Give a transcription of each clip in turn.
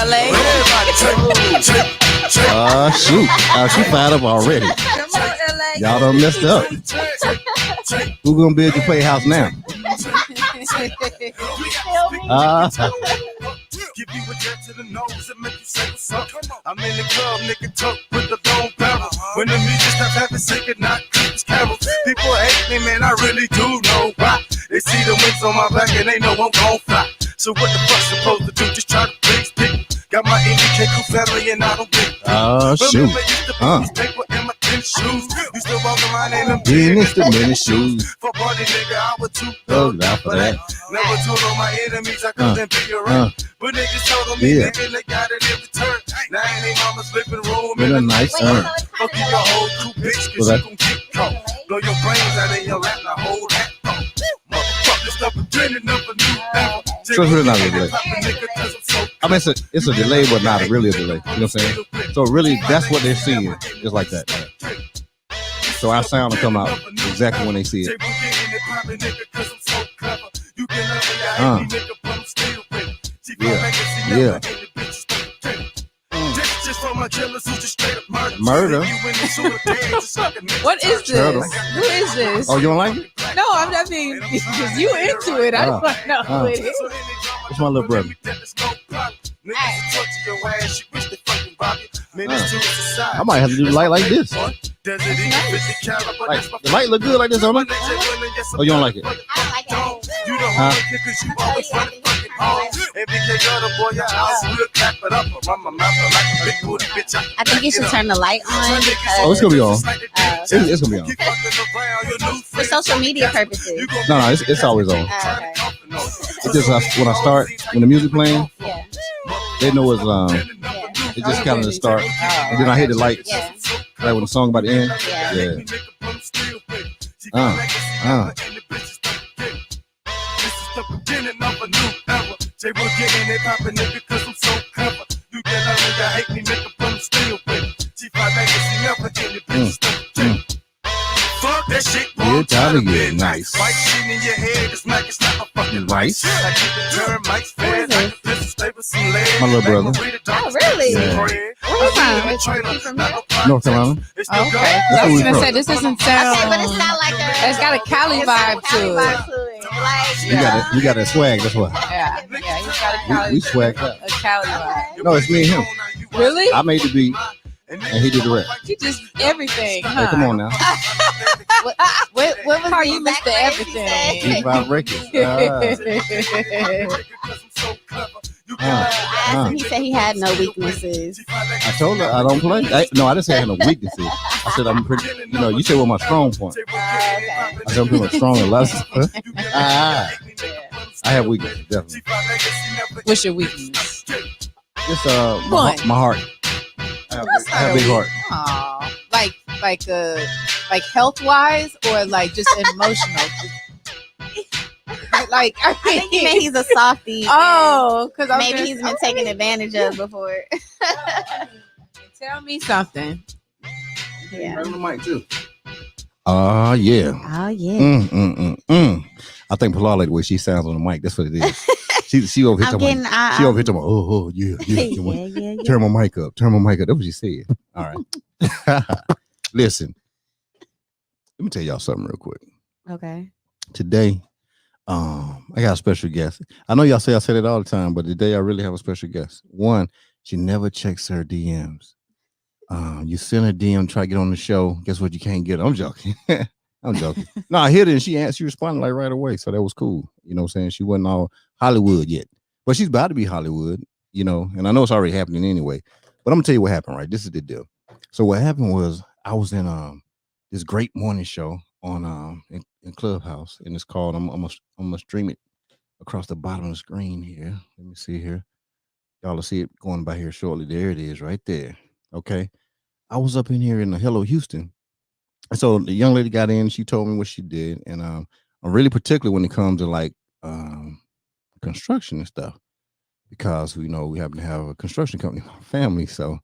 LA. Shoot. She fired up already. Come on, LA. Y'all done messed up. Who gonna build your playhouse now? Give you a jet to the nose and make you say what's up. I'm in the club, nigga, talk with the long barrel. When the music stop having singing, not Christmas carols. People hate me, man, I really do know why. They see the wings on my back and they know I'm gon' fly. So what the fuck supposed to do? Just try to please people. Got my NDK crew family and I don't think. Shoot. Paper and my tennis shoes. You still walk around in them Business the many shoes. For party, nigga, I was too thugged out for that. Never told all my enemies I couldn't be around. But niggas told me, nigga, they got it in return. Now ain't they mama's living room in a nice urn. Fuck you, your whole crew, bitch, cause you gon' get caught. Blow your brains out in your lap, now hold that thought. Motherfuckers stop pretending up a new level. So it's really not a delay. I mean, it's a delay, but not really a delay. You know what I'm saying? So really, that's what they're seeing. Just like that. So our sound will come out exactly when they see it. Yeah. Murder. What is this? Turtle. Who is this? Oh, you don't like it? No, I mean, because you into it. I don't want to know who it is. It's my little brother. I might have to do the light like this. Like, the light look good like this, don't it? Oh, you don't like it? I like it. Huh? I think you should turn the light on because Oh, it's gonna be on. It's gonna be on. for social media purposes. No, it's always on. Okay. It's just when the music playing, Yeah. they know it's It just kind of the start, and then I hit the light Yeah. right when the song about to end. Yeah. Yeah. Yeah, time to get nice. Rice. My little brother. Oh, really? Yeah. Where you from? North Carolina. Okay. I was gonna say this doesn't sound. Okay, but it's not like a. It's got a Cali vibe to it. Like, You got that swag. That's why Yeah, he's got a Cali. we swagged up. A Cali vibe. No, it's me and him. Really? I made the beat, and he did the rap. You just everything, Hey, huh? come on now. what was How the you missed the exact phrase you everything? said? Big Five Records. I asked him, he said he had no weaknesses. I told her I don't play. No, I didn't say I had no weaknesses. I said I'm pretty. You said what my strong point. Okay. I said I'm pretty much strong in a lot of stuff. I have weaknesses, definitely. What's your weakness? Just my heart. I have a big heart. Aw. Like health wise or like just emotional? Like I think he meant he's a softie. oh, because Maybe he's been taken advantage of before. Tell me something. Yeah. Right on the mic too. Yeah. Oh yeah. I think Pilar like the way she sounds on the mic. That's what it is. She over here I'm talking. getting. She over here talking. Yeah. Yeah. Turn my mic up. That's what she said. All right. Listen. Let me tell y'all something real quick. Okay. Today, I got a special guest. I know y'all say I said it all the time, but today I really have a special guest. One, she never checks her DMs. You send her DM, try to get on the show. Guess what? You can't get her. I'm joking. I'm joking. No, I hit it and she responded like right away. So that was cool. You know what I'm saying? She wasn't all Hollywood yet. But she's about to be Hollywood, and I know it's already happening anyway. But I'm gonna tell you what happened, right? This is the deal. So what happened was I was in this great morning show on in Clubhouse, and it's called I'm gonna stream it across the bottom of the screen here. Let me see here. Y'all will see it going by here shortly. There it is, right there. Okay. I was up in here in the Hello Houston. And so the young lady got in, she told me what she did. And I'm really particular when it comes to like construction and stuff. Because we happen to have a construction company in our family. So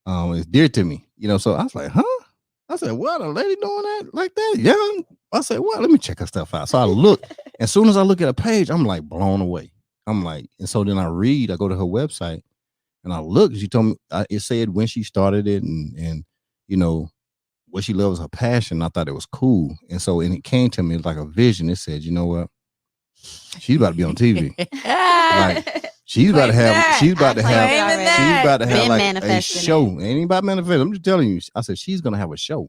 it's dear to me. So I was like, huh? I said, what, a lady doing that like that? Young? I said, well, let me check her stuff out. So I look, as soon as I look at a page, I'm like blown away. I'm like, and so then I go to her website, and And I looked, she told me it said when she started it and what she loves, her passion. I thought it was cool. And so it came to me, it was like a vision. It said, you know what? She's about to be on TV. Like she's about to have like a show. Ain't about manifest. I'm just telling you. I said she's gonna have a show.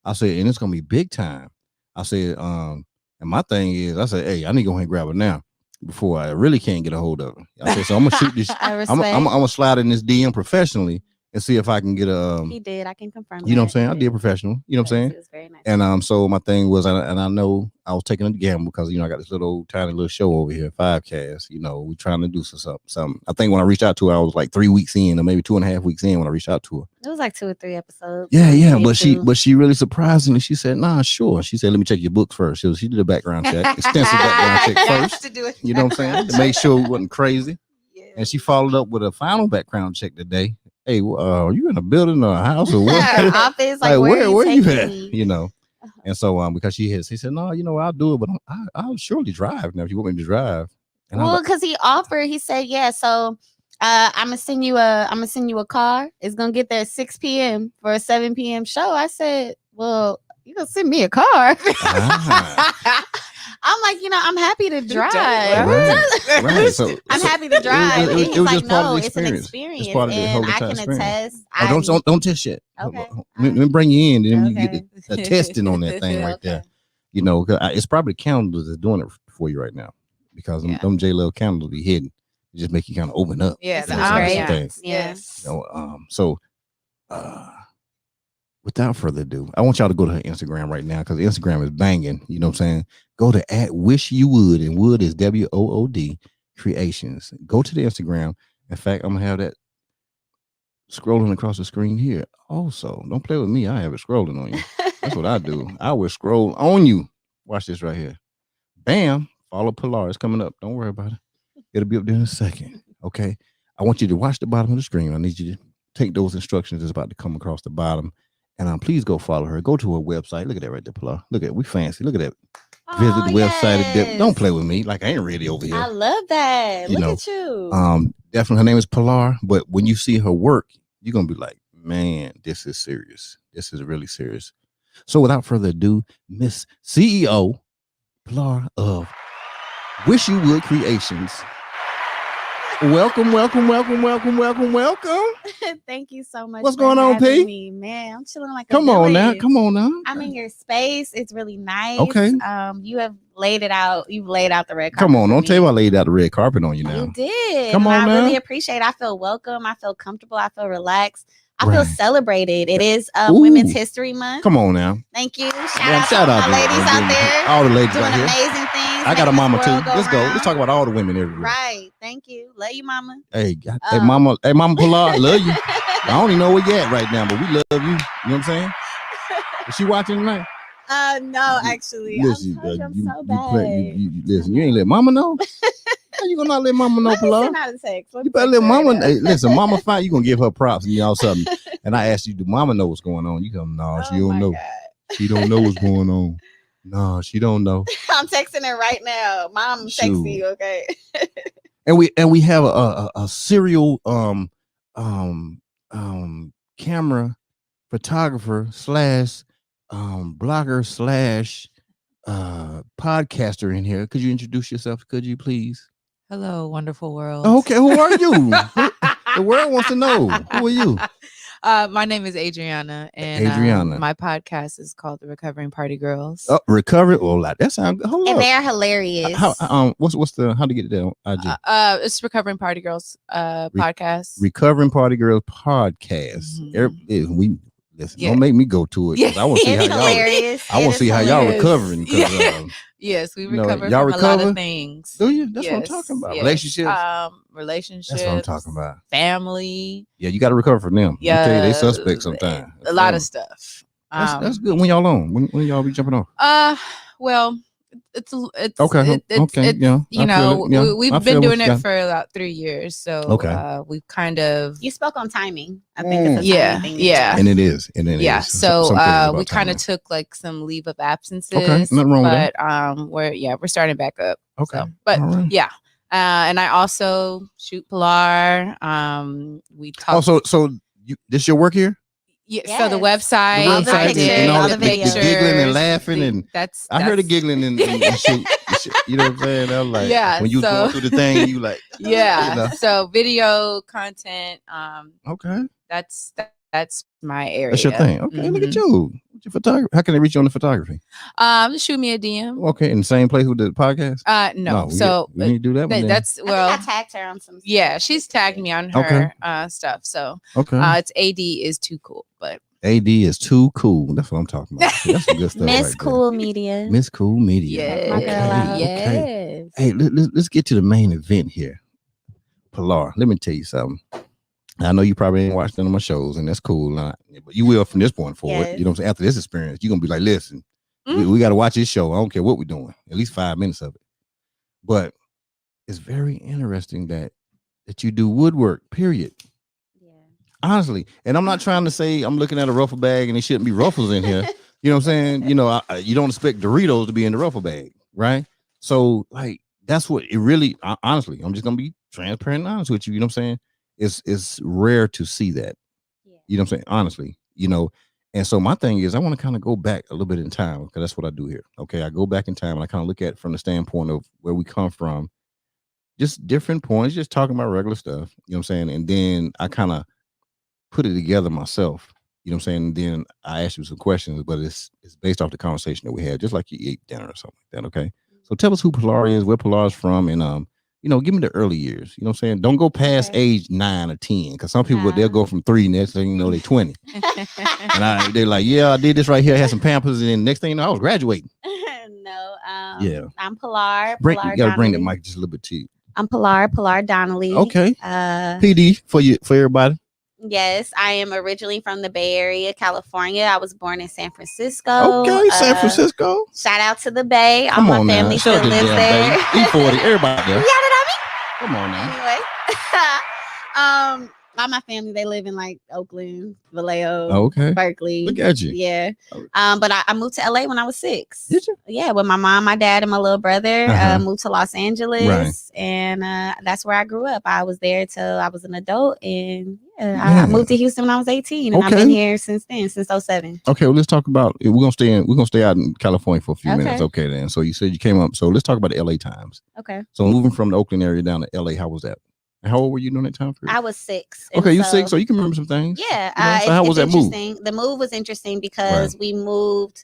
I said, and it's gonna be big time. I said, and my thing is, I said, hey, I need to go ahead and grab her now before I really can't get a hold of her. I said, so I'm gonna shoot this. I'm gonna slide in this DM professionally and see if I can get a. He did. I can confirm. You know what I'm saying? I did professional. You know what I'm saying? It was very nice. And so my thing was, and I know I was taking a gamble because I got this tiny little show over here, 5Cast. We trying to do something. I think when I reached out to her, I was like 3 weeks in, or maybe 2.5 weeks in when I reached out to her. It was like 2 or 3 episodes. Yeah. But she really surprisingly, she said, nah, sure. She said, let me check your books first. She did a background check, extensive background check first. To do it. You know what I'm saying? To make sure it wasn't crazy. Yeah. And she followed up with a final background check today. Hey, are you in a building or a house or what? Office, like where you at? Me? And so because he said, no, I'll do it, but I'll surely drive now if you want me to drive. And well, because he offered, he said, yeah, so I'm gonna send you a car. It's gonna get there at 6 p.m. for a 7 p.m. show. I said, well, you gonna send me a car. I'm like, I'm happy to drive. Right. So, I'm happy to drive. It was like, just part no, of the it's an experience. experience. And I can experience. attest. Don't test yet. Okay. Let me bring you in, and then you get the testing on that thing right there. It's probably calendars that's doing it for you right now because them J-Love calendars be hidden. It just make you kind of open up. Yeah, that's yes. Without further ado, I want y'all to go to her Instagram right now because Instagram is banging. You know what I'm saying? Go to @WishYouWould, and Wood is WOOD Creations. Go to the Instagram. In fact, I'm gonna have that scrolling across the screen here. Also, don't play with me. I have it scrolling on you. That's what I do. I will scroll on you. Watch this right here. Bam. Follow Pilar. It's coming up. Don't worry about it. It'll be up there in a second. Okay. I want you to watch the bottom of the screen. I need you to take those instructions that's about to come across the bottom. And please go follow her. Go to her website. Look at that right there, Pilar. Look at it. We fancy. Look at that. Visit the website. Yes. Don't play with me. Like I ain't ready over here. I love that. Look at you. Definitely her name is Pilar. But when you see her work, you're gonna be like, man, this is serious. This is really serious. So without further ado, Miss CEO Pilar of Wish You Would Creations. Welcome. Thank you so much. What's going on, P? Me, man, I'm chilling like Come on now. I'm in your space. It's really nice. Okay. You have laid it out. You've laid out the red carpet. Come on, don't tell me I laid out the red carpet on you now. You did. Come on, I now. really appreciate it. I feel welcome. I feel comfortable. I feel relaxed. I feel celebrated. It is Women's History Month. Come on now. Thank you. Shout out to my ladies out there. All the ladies doing out here. Amazing things. I got a mama too. Let's go. Let's talk about all the women everywhere. Right. Thank you. Love you, mama. Hey, mama Pilar, love you. I don't even know where you at right now, but we love you. You know what I'm saying? Is she watching tonight? No, actually. Listen, I'm so bad. Listen, you ain't let mama know. How you gonna not let mama know, Pilar? You better let mama. Hey, listen, mama fine. You gonna give her props and y'all something. And I asked you, do mama know what's going on? You go, no, she don't know. God. She don't know what's going on. No, she don't know. I'm texting her right now. Mom, text you, okay? and we have a serial camera photographer / blogger / podcaster in here. Could you introduce yourself? Could you please? Hello, wonderful world. Okay, who are you? The world wants to know. Who are you? My name is Adriana, and my podcast is called The Recovering Party Girls. Oh, recovery. Oh, that sounds. And they're hilarious. What's the how to get it down? It's Recovering Party Girls podcast. Recovering Party Girls podcast. Mm-hmm. We listen. Don't make me go to it. I want to see how y'all. I want to see how y'all recovering. Yes, we recover from a lot of things. Do you? That's what I'm talking about. Relationships. Relationships. That's what I'm talking about. Family. Yeah, you got to recover from them. Yeah, tell you, they suspect sometimes. A lot of stuff. That's good. When y'all on? When y'all be jumping off? Well, it's okay. Yeah, you know, we've been doing it for about 3 years, so we've kind of. You spoke on timing. I think it's a timing thing. Yeah, and it is. So we kind of took like some leave of absences. Okay, nothing wrong with that. But we're starting back up. Okay, so, but And I also shoot Pilar. We talk. Oh, so this your work here? Yeah, so the Yes. website, All the website pictures, and all all the, the videos. giggling and laughing and that's I heard the giggling and shoot. You know what I'm saying? I was like, Yeah, when you was so- going through the thing, you like, yeah. you know. So video content. Okay, That's my area. that's your thing. Okay, look at Mhm. you. What's your photography? How can they reach you on the photography? Just shoot me a DM. Okay, in the same place with the podcast. No. we So we need to do that one. Then. that's I tagged her on some. yeah. She's tagged me on her stuff. So Okay. it's AD is too cool, but AD is too cool. That's what I'm talking about. See, that's some good stuff. Miss right Cool Media. there. Miss Cool Media. yeah, My girl out. Okay. yes. Hey, let's get to the main event here. Pilar, let me tell you something. I know you probably ain't watched none of my shows, and that's cool. But you will from this point forward. Yes. You know what I'm saying? After this experience, you're gonna be like, listen, Mm. we got to watch this show. I don't care what we're doing. At least 5 minutes of it. But it's very interesting that you do woodwork, period. Yeah. Honestly. And I'm not trying to say I'm looking at a ruffle bag and there shouldn't be ruffles in here. You know what I'm saying? You know, you don't expect Doritos to be in the ruffle bag, right? So, like, that's what it really, honestly, I'm just going to be transparent and honest with you. You know what I'm saying? It's rare to see that. Yeah. You know what I'm saying? Honestly, you know. And so my thing is I want to kind of go back a little bit in time because that's what I do here. Okay. I go back in time and I kind of look at it from the standpoint of where we come from. Just different points, just talking about regular stuff. You know what I'm saying? And then I kind of put it together myself. You know what I'm saying? And then I ask you some questions, but it's based off the conversation that we had, just like you ate dinner or something like that. Okay. So tell us who Pilar is, where Pilar's from, and you know, give me the early years. You know what I'm saying? Don't go past age 9 or 10, because some people they'll go from 3, next thing you know, they're 20. And they're like, yeah, I did this right here, I had some Pampers, and then next thing you know, I was graduating. No. Yeah. I'm Pilar. You Pilar gotta bring the Donnelly. mic just a little bit to you. I'm Pilar Donnelly. Okay. Uh, PD for everybody. Yes, I am originally from the Bay Area, California. I was born in San Francisco. Okay, San Francisco. Shout out to the Bay. All Come my on family now. still Shout out to lives the there. damn Bay. E40, everybody there. You got it on me? Come on now. Anyway, all my family, they live in like Oakland, Vallejo, Okay. Berkeley. Look at you. Yeah. Oh. But I moved to LA when I was 6. Did you? Yeah, with my mom, my dad, and my little brother. Moved to Los Angeles, Right. and that's where I grew up. I was there till I was an adult, and I moved to Houston when I was 18, and I've been here since then, since 07. Okay, well, let's talk about it. We're gonna stay out in California for a few minutes. Okay, then. So you said you came up. So let's talk about the LA times. Okay. So moving from the Oakland area down to LA, how was that? And how old were you during that time period? I was 6. Okay, you 6, so you can remember some things. Yeah. You know, so how was that move? The move was interesting because we moved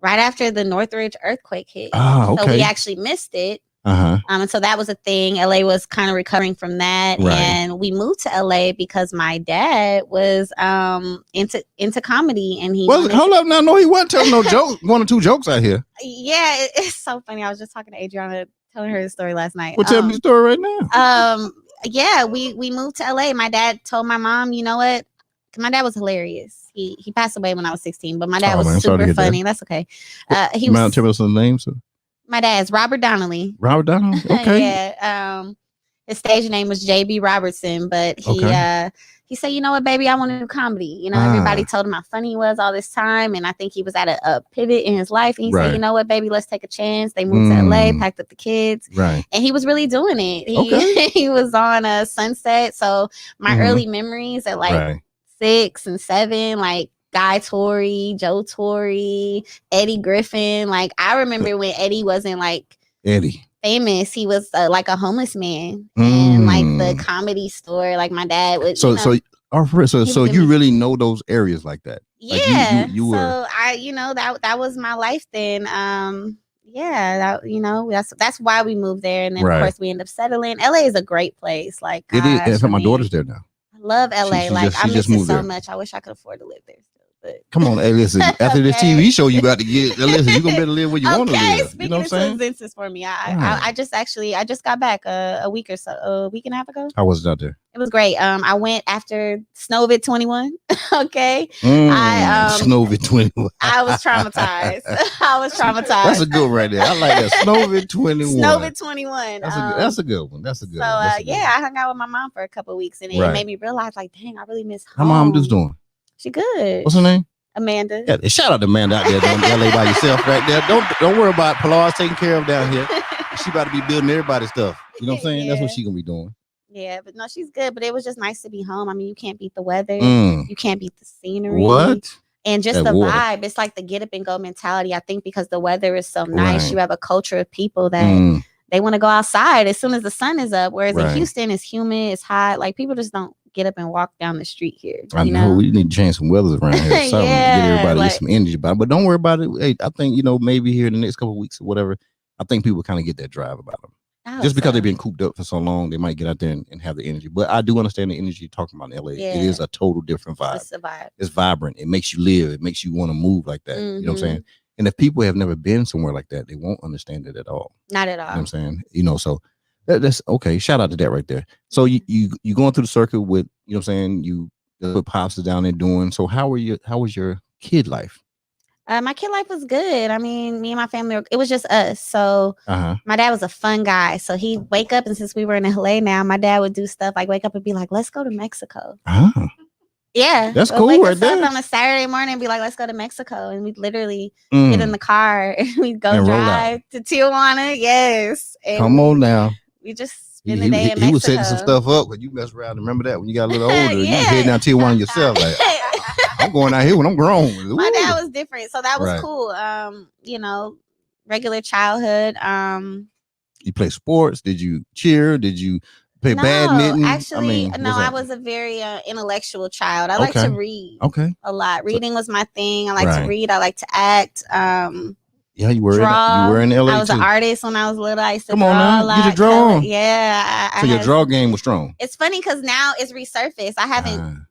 right after the Northridge earthquake hit. Okay. So we actually missed it. And so that was a thing. LA was kind of recovering from that. Right. And we moved to LA because my dad was into comedy, and he hold up now. No, he wasn't telling no jokes, 1 or 2 jokes out here. Yeah, it's so funny. I was just talking to Adriana, telling her the story last night. Well, tell me the story right now. Yeah, we moved to LA. My dad told my mom, you know what? My dad was hilarious. He passed away when I was 16, but my dad was super funny. That's okay. He was. Tell us the name, so. My dad's Robert Donnelly. Robert Donnelly. Okay. Yeah. His stage name was JB Robertson, but he said, you know what, baby, I want to do comedy. You know, everybody told him how funny he was all this time, and I think he was at a pivot in his life. And he said, you know what, baby, let's take a chance. They moved to LA, packed up the kids, and he was really doing it. He was on a Sunset. So my early memories at like 6 and 7, like Guy Torrey, Joe Torrey, Eddie Griffin. Like I remember when Eddie wasn't like famous, he was like a homeless man in like the Comedy Store. Like my dad was. So you really know those areas like that? Yeah. Like you were. So that was my life then. That's why we moved there, and then of course we end up settling. LA is a great place. Like it is. In fact, my daughter's there now. I love LA. I miss it so much. I wish I could afford to live there. But come on, hey, listen. After this TV show, you about to get. Listen, you gonna better live where you want to live. Speaking you know what I'm saying? For me, I just got back a week and a half ago. How was it out there? It was great. I went after Snowvid 21. Okay, Snowvid 21. I was traumatized. That's a good one right there. I like that. Snowvid 21. Snowvid 21. That's a good one. That's a good one. I hung out with my mom for a couple of weeks, and it made me realize, like, dang, I really miss home. How mom just doing? She good. What's her name? Amanda. Yeah, shout out to Amanda out there down in LA by yourself right there. Don't worry about Pilar's taking care of down here. She about to be building everybody's stuff. You know what I'm saying? That's what Yeah. she gonna be doing. Yeah, but no, she's good. But it was just nice to be home. I mean, you can't beat the weather. You can't beat the scenery. What? And just That the water. vibe. It's like the get up and go mentality. I think because the weather is so nice, Right. you have a culture of people that they want to go outside as soon as the sun is up. Whereas in Houston, it's humid, it's hot. Like people just don't get up and walk down the street here. I know we need to change some weathers around here. Something Yeah, get everybody like, get some energy about it. But don't worry about it. Hey, I think maybe here in the next couple of weeks or whatever, I think people kind of get that drive about them. Just because they've been cooped up for so long, they might get out there and have the energy. But I do understand the energy you're talking about in LA. Yeah. It is a total different vibe. It's a vibe. It's vibrant. It makes you live. It makes you want to move like that. You know what I'm saying? And if people have never been somewhere like that, they won't understand it at all. Not at all. You know what I'm saying? So that's okay. Shout out to that right there. So you going through the circuit with, you know what I'm saying? You put pops down there doing. So how was your kid life? My kid life was good. I mean, me and my family, it was just us. So my dad was a fun guy. So he'd wake up, and since we were in LA now, my dad would do stuff like wake up and be like, let's go to Mexico. Yeah. That's cool wake right us there. Up on a Saturday morning and be like, let's go to Mexico. And we'd literally get in the car and we'd go drive to Tijuana. Yes. And come on now. We just spend the day in Mexico. He was setting some stuff up, but you mess around. Remember that when you got a little older, you head down Tijuana yourself. Like, I'm going out here when I'm grown. Ooh. My dad was different, so that was cool. Regular childhood. You play sports? Did you cheer? Did you play badminton? Actually, I was a very intellectual child. I like to read. A lot. Reading was my thing. I like to read. I like to act. Yeah, you were in LA. I was an artist when I was little. I used to draw a lot. You could draw. Yeah. So your draw game was strong. It's funny because now it's resurfaced. I haven't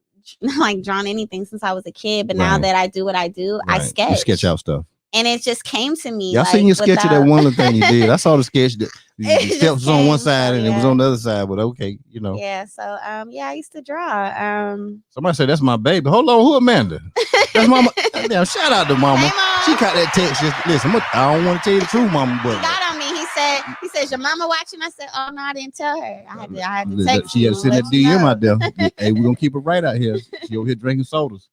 like drawn anything since I was a kid, but now that I do what I do, I sketch. You sketch out stuff. And it just came to me. Yeah, I seen your sketch of that one little thing you did. I saw the sketch. The steps was on one side and it was on the other side, but okay, Yeah, so I used to draw. Somebody said that's my baby. Hold on, who Amanda? That's mama. Damn, shout out to mama. Hey, Mom. She caught that text. Listen, I don't want to tell you the truth, mama, but he got on me. He said, your mama watching? I said, oh no, I didn't tell her. I had to text she had to send that DM out there. Hey, we're gonna keep her right out here. She over here drinking sodas.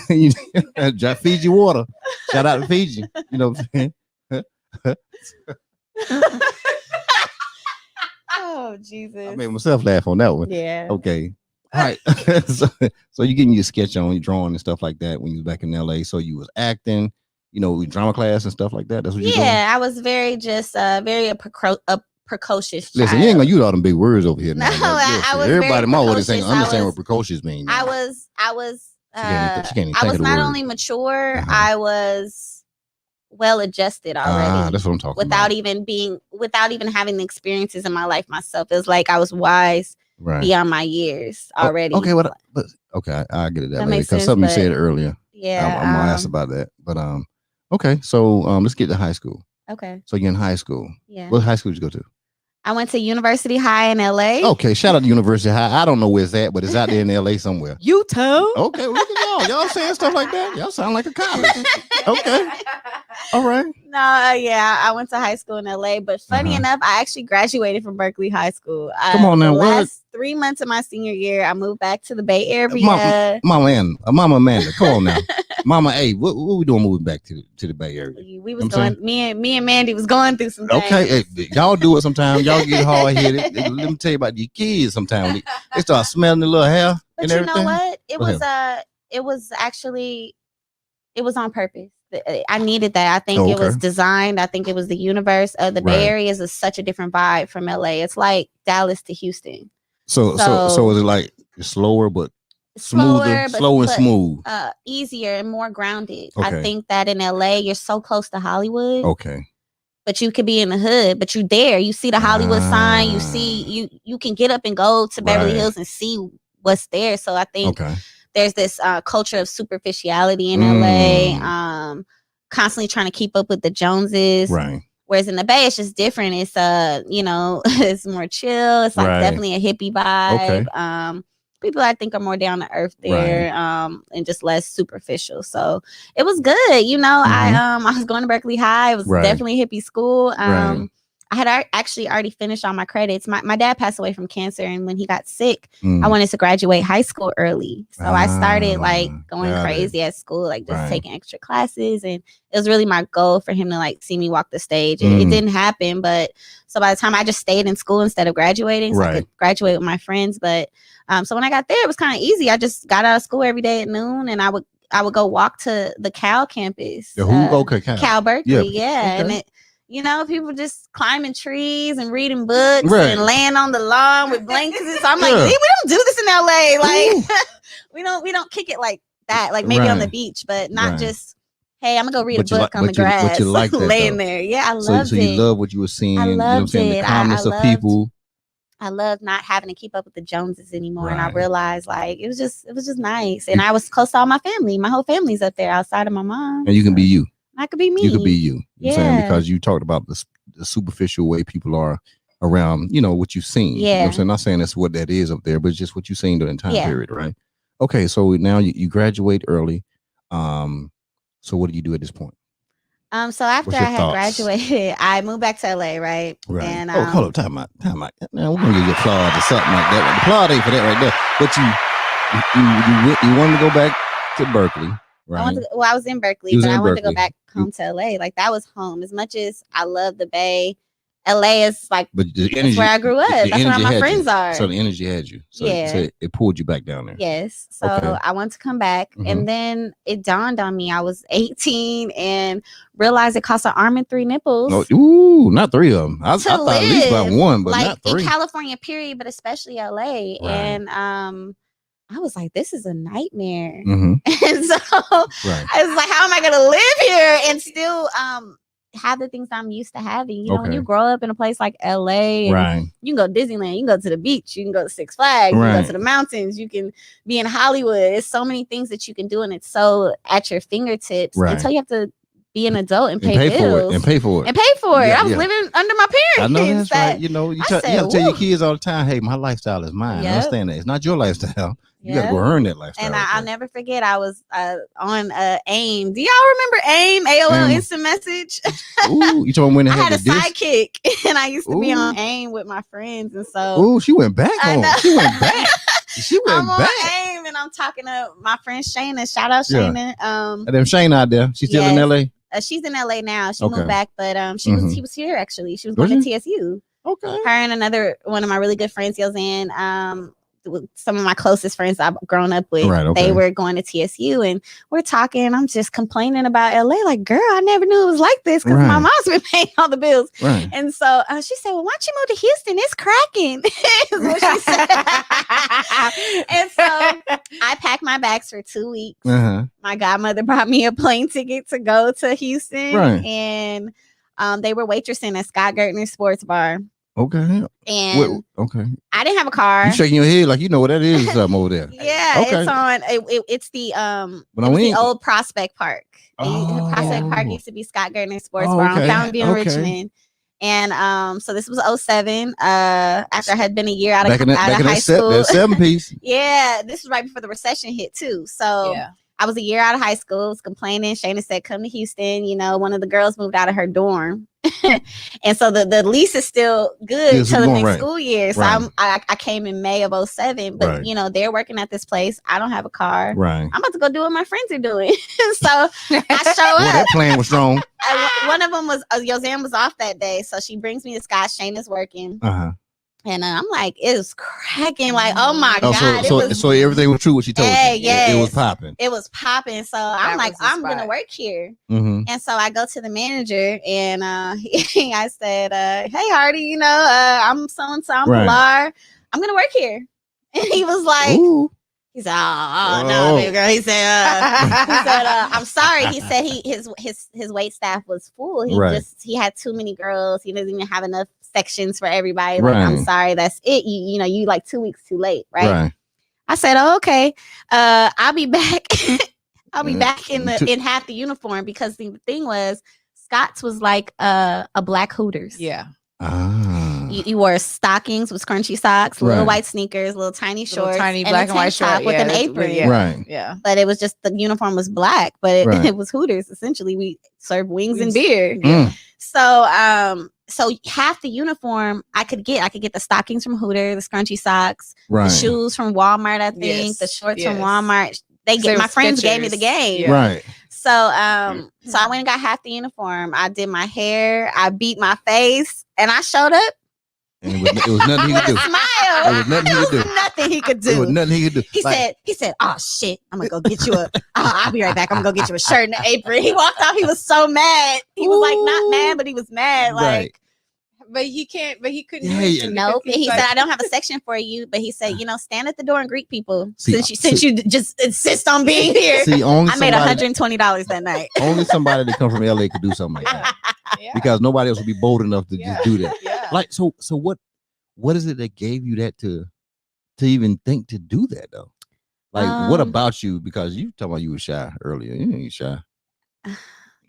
Fiji water. Shout out to Fiji. You know what I'm saying? Oh Jesus! I made myself laugh on that one. Yeah. Okay. All right. so you getting your sketch on, you drawing and stuff like that when you was back in LA. So you was acting, drama class and stuff like that. That's what you doing? Yeah, I was very precocious child. Listen, you ain't gonna use all them big words over here. No, I was everybody my always saying understand what precocious means. I was she can't even I was not word. only mature, I was well adjusted already. That's what I'm talking without about. Without even having the experiences in my life myself. It was like I was wise beyond my years already. Okay, I get it that way because sense, something you said earlier. Yeah, I'm gonna ask about that. But okay, so let's get to high school. Okay. So you're in high school. Yeah. What high school did you go to? I went to University High in LA. Okay, shout out to University High. I don't know where it's at, but it's out there in LA somewhere. Utah. Okay, well, look at y'all. Y'all saying stuff like that. Y'all sound like a college. Okay. All right. No, I went to high school in LA, but funny enough, I actually graduated from Berkeley High School. Come on now, the last 3 months of my senior year, I moved back to the Bay Area. Mama Amanda, come on now. Mama, hey, what we doing moving back to the Bay Area? We was going. Me and Mandy was going through some things. Okay, hey, y'all do it sometimes. Y'all get hard headed. Let me tell you about these kids. Sometimes they start smelling the little hair but and everything. You know what? It was actually on purpose. I needed that. I think it was designed. I think it was the universe. The Bay Area is such a different vibe from LA. It's like Dallas to Houston. So is it like slower but smoother, slow and smooth, easier and more grounded. Okay. I think that in LA you're so close to Hollywood. Okay. But you could be in the hood, but you there. You see the Hollywood sign. You see you can get up and go to Beverly Hills and see what's there. So I think there's this culture of superficiality in LA. Constantly trying to keep up with the Joneses. Right. Whereas in the Bay, it's just different. It's it's more chill. It's like definitely a hippie vibe. Okay. People I think are more down to earth there, and just less superficial. So it was good. I was going to Berkeley High. It was definitely a hippie school. I had actually already finished all my credits. My dad passed away from cancer, and when he got sick, I wanted to graduate high school early. So I started like going crazy at school, like just taking extra classes, and it was really my goal for him to like see me walk the stage. It didn't happen, but so by the time I just stayed in school instead of graduating, so I could graduate with my friends. But so when I got there, it was kind of easy. I just got out of school every day at noon, and I would go walk to the Cal campus. Cal Berkeley, and it. You know, people just climbing trees and reading books and laying on the lawn with blankets. So I'm like, we don't do this in LA. Like, we don't kick it like that. Like maybe on the beach, but not just, hey, I'm gonna go read a book on the grass. But you like that, laying there. Yeah, I loved it. So you love what you were seeing. I loved you know what I'm saying? it. The calmness of people. I love not having to keep up with the Joneses anymore. And I realized like it was just nice. And I was close to all my family. My whole family's up there outside of my mom. And you can be you. I could be me. You could be you. You know what I'm saying? Because you talked about the superficial way people are around, you know, what you've seen. You know what I'm saying? Not saying that's what that is up there, but it's just what you've seen during the time period, right? Okay, so now you graduate early. So what do you do at this point? So after I had graduated, I moved back to LA, right? Right. And, hold up, time out. Now we're gonna give you a applaud or something like that. Applaud ain't for that right there. But you wanted to go back to Berkeley. Right. I was in Berkeley, but I wanted to go back home to LA. Like that was home. As much as I love the Bay, LA is like that's where I grew up. That's where my friends are. So the energy had you. So it pulled you back down there. Yes. So I wanted to come back. And then it dawned on me. I was 18 and realized it cost an arm and 3 nipples. Ooh, not 3 of them. I thought at least about 1, but like not 3. In California, period, but especially LA. Right. And I was like, this is a nightmare. And so I was like, how am I going to live here and still have the things I'm used to having? You know, when you grow up in a place like LA, and you can go to Disneyland, you can go to the beach, you can go to Six Flags, you can go to the mountains, you can be in Hollywood. There's so many things that you can do, and it's so at your fingertips until you have to be an adult and pay bills. And pay for it. I was living under my parents. I know that's right. You know, you have to tell your kids all the time, hey, my lifestyle is mine. I understand that. It's not your lifestyle. You got to go earn that lifestyle. And I'll never forget, I was on AIM. Do y'all remember AIM? AOL Instant Message? Ooh, you told me when I had a sidekick, and I used to be on AIM with my friends. And so, ooh, she went back home. She went back. I'm on AIM, and I'm talking to my friend Shayna. Shout out Shayna. And then Shayna out there. She's still in LA? She's in LA now. She moved back, but she was here actually. She was going to TSU. Okay. Her and another one of my really good friends, Yosanne, some of my closest friends I've grown up with, they were going to TSU, and we're talking. I'm just complaining about LA. Like, girl, I never knew it was like this because my mom's been paying all the bills. And so she said, well, why don't you move to Houston? It's cracking. Is what she said. And so I packed my bags for 2 weeks. My godmother brought me a plane ticket to go to Houston, and they were waitressing at Scott Gertner Sports Bar. Okay. And I didn't have a car. You shaking your head like you know what that is over there. It's on. It's the old Prospect Park. Prospect Park used to be Scott Gertner Sports Bar on Fountain View in Richmond. And so this was 2007. After I had been a year out of high school. That 7-piece. This was right before the recession hit too. So I was a year out of high school, was complaining. Shayna said, come to Houston. You know, one of the girls moved out of her dorm. And so the lease is still good until the next school year. So I came in May of 2007, but you know, they're working at this place. I don't have a car. I'm about to go do what my friends are doing. So I show up. That plan was strong. One of them was Yosanne was off that day. So she brings me to Scott. Shayna's working. And I'm like, it was cracking. Like, oh my God. So everything was true what she told you. It was popping. It was popping. So I'm like, I'm going to work here. And so I go to the manager, and I said, hey, Hardy, you know, I'm so-and-so, I'm Pilar. I'm going to work here. And he was like, he said, no, baby girl. He said, I'm sorry. He said his wait staff was full. He had too many girls. He doesn't even have enough sections for everybody. Like, I'm sorry, that's it. You know, you like 2 weeks too late, right? I said, oh, okay. I'll be back. I'll be back in half the uniform, because the thing was, Scott's was like a black Hooters. You wore stockings with scrunchy socks, little white sneakers, little tiny shorts, tiny black and white shirt with an apron. But it was just, the uniform was black, but it was Hooters. Essentially, we served wings and beer. So so half the uniform I could get the stockings from Hooter, the scrunchy socks, Right. the shoes from Walmart, I think, the shorts from Walmart. My friends gave me the game. Yeah. Right. So I went and got half the uniform. I did my hair, I beat my face, and I showed up. And it was nothing he could do. Smile. It was nothing he could do. Nothing he could do. It was nothing he could do. He said, "Oh shit, I'm gonna go get you I'll be right back. I'm gonna go get you a shirt and an apron." He walked off. He was so mad. He was like not mad, but he was mad. Right. Like, but he can't. But he couldn't. Yeah, nope. He like, said, "I don't have a section for you." But he said, "Stand at the door and greet people." See, since you just insist on being here. See, I made $120 that night. Only somebody that come from LA could do something like that. Yeah. Because nobody else would be bold enough to just do that. Yeah. Like, so what is it that gave you that to even think to do that though? Like, what about you? Because you talking about you were shy earlier. You ain't shy.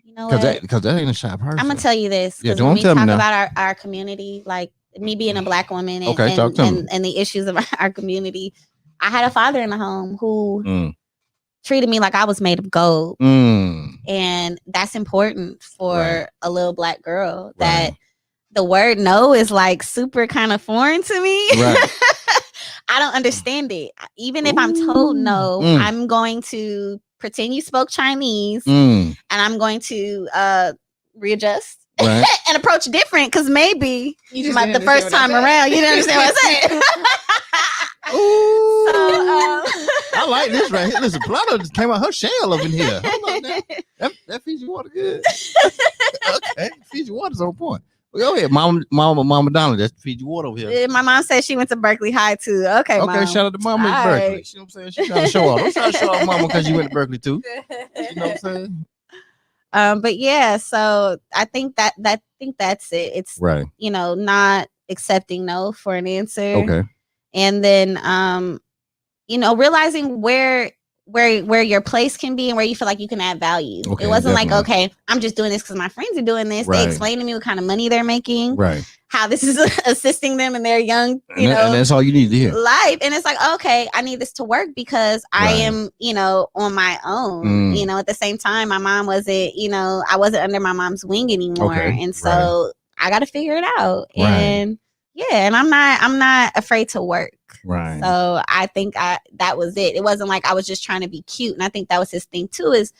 You know what? Because that ain't a shy person. I'm gonna tell you this. Yeah, when we tell talk me now. about our community, like me being a Black woman and, Okay, talk to me. and the issues of our community, I had a father in the home who treated me like I was made of gold. And that's important for a little Black girl. That the word no is like super kind of foreign to me. Right. I don't understand it. Even if I'm told no, I'm going to pretend you spoke Chinese and I'm going to readjust and approach different because maybe the first time around you didn't understand what I said. Ooh. So, I like this right here. Listen, Pilar just came out her shell up in here. Hold on now. That Fiji water good. Okay, Fiji water's on point. Well, go ahead, Mama Donald. That's Fiji water over here. My mom said she went to Berkeley High too. Okay, Mom. Shout out to Mama at Berkeley. You know what I'm saying? She's trying to show off. Don't try to show off Mama because you went to Berkeley too. You know what I'm saying? But yeah, so I think that's it. It's not accepting no for an answer. Okay. And then realizing where your place can be and where you feel like you can add value. Okay, it wasn't definitely. like, okay, I'm just doing this because my friends are doing this. They explain to me what kind of money they're making, how this is assisting them in their young, and that's all you need to hear. Life. And it's like, okay, I need this to work because I am, on my own. At the same time, my mom wasn't, I wasn't under my mom's wing anymore. Okay, and so I got to figure it out. And yeah, and I'm not afraid to work. Right. So I think that was it. It wasn't like I was just trying to be cute. And I think that was his thing too, is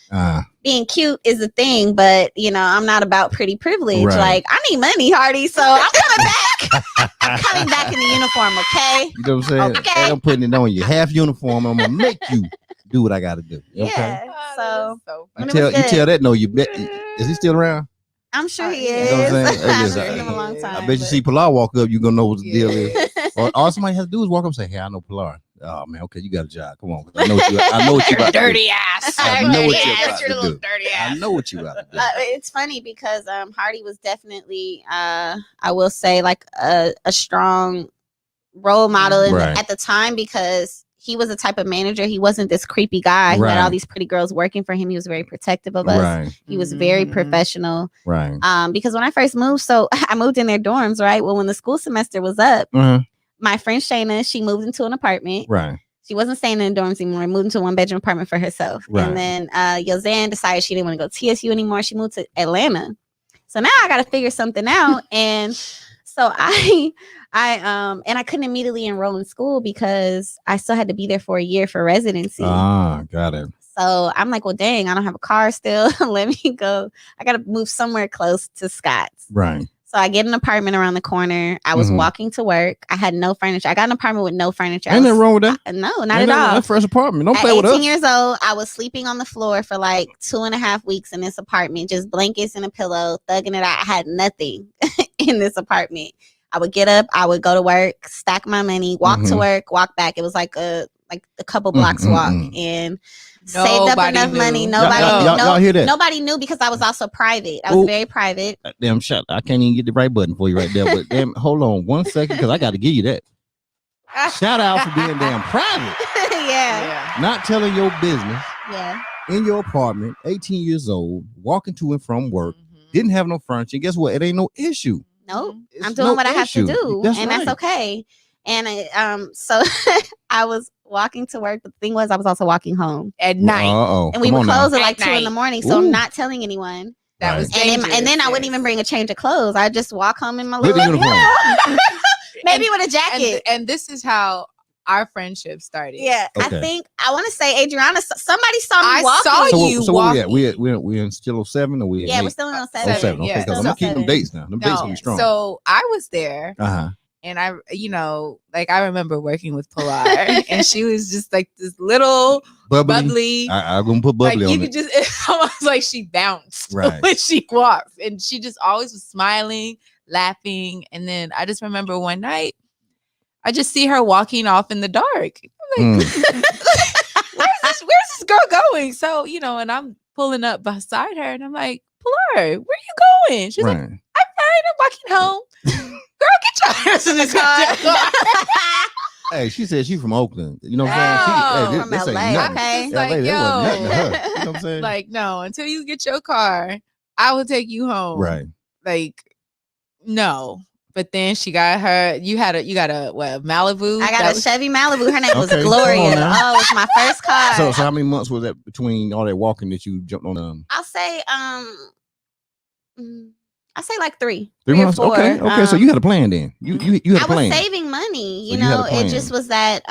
being cute is a thing, but I'm not about pretty privilege. Right. Like, I need money, Hardy. So I'm coming back. I'm coming back in the uniform, okay? You know what I'm saying? Okay. I'm putting it on you. Half uniform, I'm gonna make you do what I gotta do. Okay. Yeah. So you tell that no, you bet. Is he still around? I'm sure he You is. know what I'm saying? I've Listen, known him a long time. I bet you see Pilar walk up, you're gonna know what the deal is. Or all somebody has to do is walk up and say, "Hey, I know Pilar." Oh man, okay, you got a job. Come on, I know what you about dirty ass. I know what you're about You're a to little do. dirty ass. I know what you about to do. It's funny because Hardy was definitely I will say like a strong role model at the time, because he was the type of manager. He wasn't this creepy guy who had all these pretty girls working for him. He was very protective of us. Right. He was very professional. Right. Because when I first moved, so I moved in their dorms, right? Well, when the school semester was up, my friend Shayna, she moved into an apartment. Right. She wasn't staying in the dorms anymore. Moved into a 1-bedroom apartment for herself. Right. And then Yozan decided she didn't want to go to TSU anymore. She moved to Atlanta. So now I got to figure something out. And so I couldn't immediately enroll in school because I still had to be there for a year for residency. Got it. So I'm like, well, dang, I don't have a car still. Let me go. I got to move somewhere close to Scott's. Right. So I get an apartment around the corner. I was walking to work. I had no furniture. I got an apartment with no furniture. Ain't nothing wrong with that. No, not at all. That first apartment. Don't play at with us. 18 years old, I was sleeping on the floor for like 2.5 weeks in this apartment, just blankets and a pillow, thugging it out. I had nothing in this apartment. I would get up, I would go to work, stack my money, walk to work, walk back. It was like a couple blocks walk, and saved up enough money. Y'all hear that? Nobody knew because I was also private. I was very private. Damn shut! I can't even get the right button for you right there. But damn, hold on 1 second, because I got to give you that. Shout out for being damn private. Yeah. Not telling your business. Yeah. In your apartment, 18 years old, walking to and from work, didn't have no furniture. Guess what? It ain't no issue. Nope. It's I'm doing what I have to do. That's that's okay. And so I was walking to work. But the thing was, I was also walking home at night. And we would close at like 2 a.m. So I'm not telling anyone. That was and dangerous. then I wouldn't even bring a change of clothes. I just walk home in my With little the uniform. maybe with a jacket. And this is how our friendship started. Yeah, Okay. I think I want to say Adriana. Somebody saw me I walking. saw So, you so where we walking. at? We in still 07 or we in Yeah, we're 8? still in 07. 07. Okay, Yeah. because I'm gonna keep them dates now. Them dates gonna be strong. So I was there, and I, like I remember working with Pilar, and she was just like this little bubbly. I'm gonna put bubbly like on you could it. just, it's almost like she bounced Right. when she walked, and she just always was smiling, laughing. And then I just remember one night, I just see her walking off in the dark. I'm like, where's this girl going? So, and I'm pulling up beside her and I'm like, Pilar, where you going? She's like, I'm fine. I'm walking home. Girl, get your ass in the car. Hey, she said she's from Oakland. You know what I'm saying? From LA. Okay. Like, LA, that wasn't nothing to her. You know what I'm saying? Like, no, until you get your car, I will take you home. Right. Like, no. But then she got her. You got a Malibu. I got a Chevy Malibu. Her name was Okay, Gloria. come on now. Oh, it's my first car. So how many months was that between all that walking that you jumped on? I'll say like 3 3 or months. 4. Okay. So you had a plan then. You had a I plan. was saving money. So you had a It just was that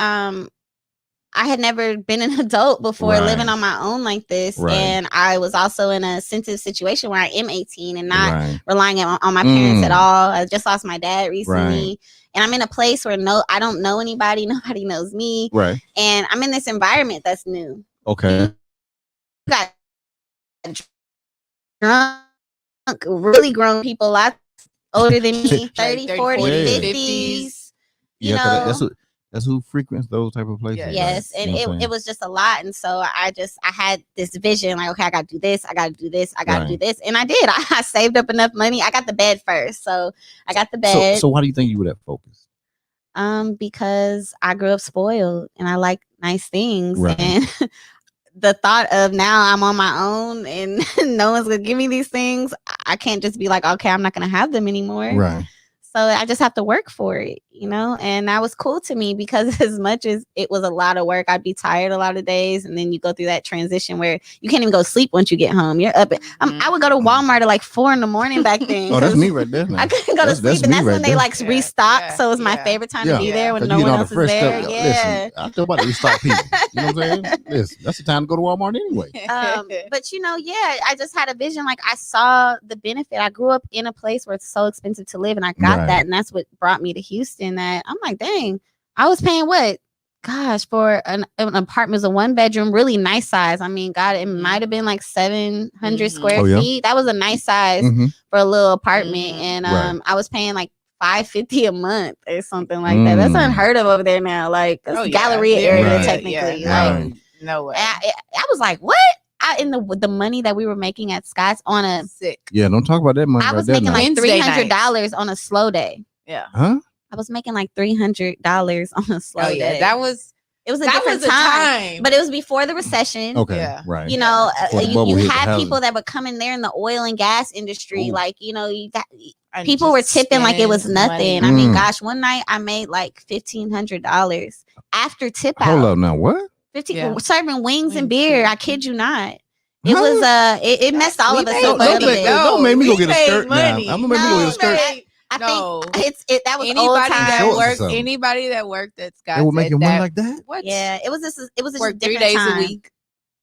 I had never been an adult before living on my own like this. Right. And I was also in a sensitive situation where I am 18 and not relying on my parents at all. I just lost my dad recently. And I'm in a place where I don't know anybody. Nobody knows me. Right. And I'm in this environment that's new. Okay. You got drunk, really grown people, lots older than me, 30, 40, 50s. That's who frequents those type of places. Yes. Right? And it was just a lot. And so I had this vision, like, okay, I got to do this. I got to do this. I got to do this. And I did. I saved up enough money. I got the bed first. So I got the bed. So why do you think you would have focused? Because I grew up spoiled and I like nice things. Right. And the thought of now I'm on my own and no one's going to give me these things. I can't just be like, okay, I'm not going to have them anymore. Right. So I just have to work for it, and that was cool to me because as much as it was a lot of work, I'd be tired a lot of days. And then you go through that transition where you can't even go to sleep once you get home. You're up. I would go to Walmart at like 4 a.m. back then. Oh, that's me right there. I couldn't go to sleep. And that's when they restock. So it was my favorite time to be there when no one else is there. Listen, I feel about to restock people. You know what I'm saying? Listen, that's the time to go to Walmart anyway. But I just had a vision. Like I saw the benefit. I grew up in a place where it's so expensive to live and I got that. And that's what brought me to Houston. That I'm like, dang, I was paying what? Gosh, for an apartment, was a 1-bedroom, really nice size. I mean, God, it might have been like 700 square feet. That was a nice size for a little apartment. And I was paying like $550 a month or something like that. That's unheard of over there now. Like that's Galleria area technically. Like no way. I was like, what? The money that we were making at Scott's on a sick. Yeah, don't talk about that money. I was making like $300 on a slow day. Yeah. Huh? I was making like $300 on a slow day. It was a different time. But it was before the recession. Okay. Yeah. Right. You had people that would come in there in the oil and gas industry. Ooh. Like, people were tipping like it was nothing. I mean, gosh, one night I made like $1,500 after tip out. Hold up now, what? Serving wings and beer. I kid you not. It was it messed all of us up a little bit. Don't make me go get a skirt now. I'm gonna make me go get a skirt. I think that was anybody that worked at Scott's. They were making money like that. What? Yeah, it was just work 3 different days time. a week.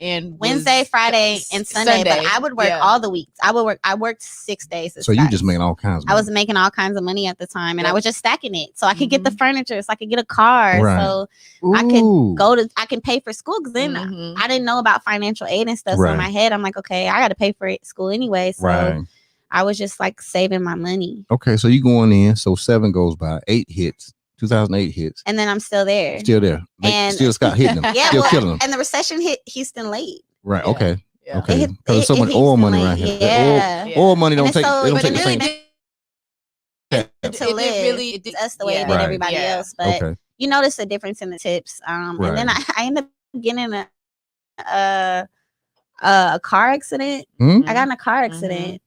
And Wednesday, Friday, and Sunday. But I would work all the weeks. I worked 6 days. So you just making all kinds of money. I was making all kinds of money at the time. And I was just stacking it. So I could get the furniture. So I could get a car. Right. So I can pay for school. Because then I didn't know about financial aid and stuff. So in my head, I'm like, okay, I got to pay for school anyway. So I was just like saving my money. Okay. So you going in. So 7 goes by. 8 hits. 2008 hits. And then I'm still there. And still Scott hitting them. Still killing them. And the recession hit Houston late. Right. Okay. Yeah. Okay. Because there's so much oil money around here. Yeah. Oil money don't take the same. To live. It's us the way it did everybody else. But you notice a difference in the tips. And then I ended up getting a car accident. I got in a car accident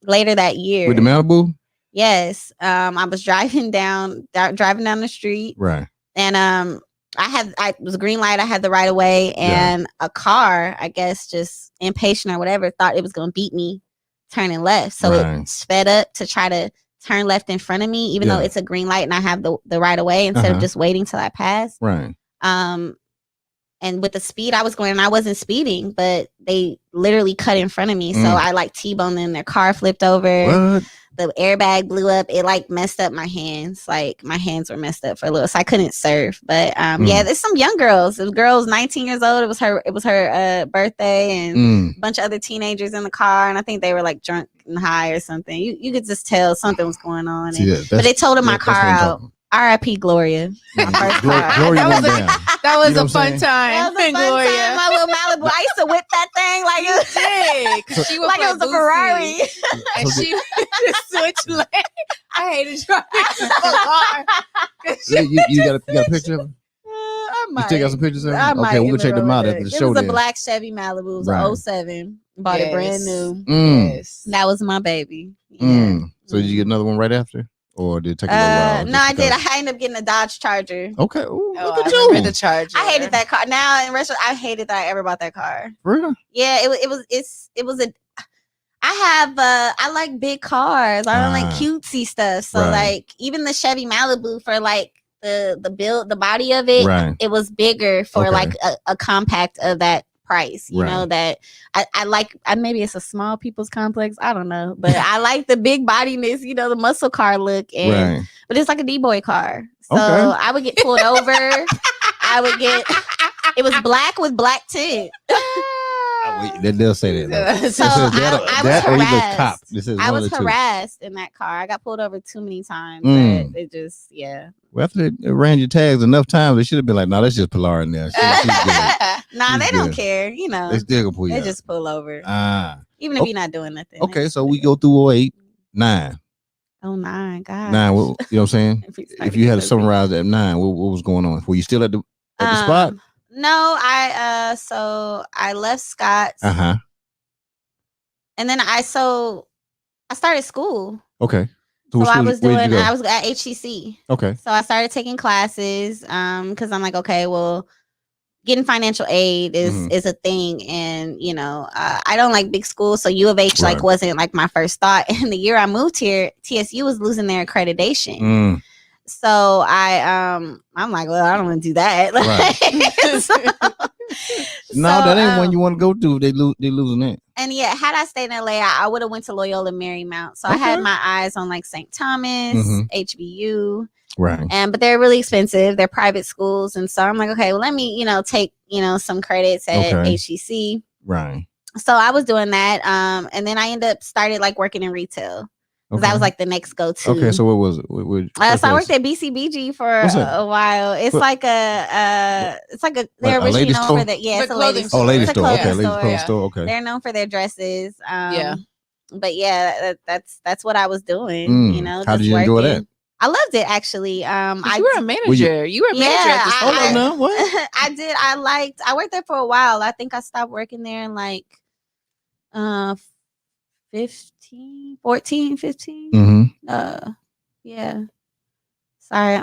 later that year. With the Malibu? Yes. I was driving down the street. Right. And I was a green light. I had the right of way, and a car, I guess, just impatient or whatever, thought it was going to beat me. turning left. So Right. it sped up to try to turn left in front of me, even though it's a green light and I have the right of way instead of just waiting till I pass. Right. And with the speed I was going, and I wasn't speeding, but they literally cut in front of me. So I like T-boned them. Their car flipped over. What? The airbag blew up. It like messed up my hands. Like my hands were messed up for a little, so I couldn't surf. But yeah, there's some young girls. The girl's 19 years old. It was her birthday, and a bunch of other teenagers in the car. And I think they were like drunk and high or something. You could just tell something was going on. But they totaled my car out. R.I.P. Gloria. My first car. Gloria went down. That was You know a fun time. That was a fun time. My little Malibu. I used to whip that thing like it was She was like it was a Ferrari. And she would switch lanes. I hated driving the car. You got a picture of her? I might. You still got some pictures of her? I might Okay, we'll give check it them out over after the there. show. It was then. a black Chevy Malibu. It was a 07. Bought it brand new. Yes. That was my baby. Yeah. So did you get another one right after? Or did it take a little while? No, I did. I ended up getting a Dodge Charger. Okay. Ooh, look at I you. remember the Charger. I hated that car. Now in retro, I hated that I ever bought that car. Really? Yeah, it was a. I like big cars. I don't like cutesy stuff. So like even the Chevy Malibu for like the body of it, it was bigger for like a compact of that price. You know that I like. Maybe it's a small people's complex. I don't know, but I like the big bodiness. You know, the muscle car look, and but it's like a D-boy car. So I would get pulled over. It was black with black tint. That does say that. So I was harassed. Cop. This is I was harassed in that car. I got pulled over too many times. But it just, Well, after they ran your tags enough times, they should have been like, "No, that's just Pilar in there." Nah, they don't care. You know, they still gonna pull you. They out. just pull over. Even if you're not doing nothing. Okay, so we go through 08, 9. Oh, 9, God. 9. You know what I'm saying? If you had to summarize at 9, what was going on? Were you still at the spot? No, so I left Scott's. And then I started school. Okay. So I was at HCC. Okay. So I started taking classes because I'm like, okay, well, getting financial aid is a thing, and you know, I don't like big schools, so U of H like wasn't like my first thought. And the year I moved here, TSU was losing their accreditation. So I'm like, well, I don't want to do that. That ain't one you want to go to. They losing it. And yeah, had I stayed in LA, I would have went to Loyola Marymount. So I had my eyes on like St. Thomas, HBU. But they're really expensive. They're private schools. And so I'm like, okay, well, let me, take, some credits at HCC. So I was doing that. And then I started like working in retail. Because that was like the next go-to. Okay, so what was it? So I worked at BCBG for a while. It's like they're originally known for that. Yeah, it's a ladies store. Ladies store. Okay, ladies clothing store. Okay. They're known for their dresses. But yeah, that's what I was doing. How did you enjoy that? I loved it actually. You were a manager. You were a manager at the store. I know what? I did. I worked there for a while. I think I stopped working there in like 14, 15. Yeah. Sorry.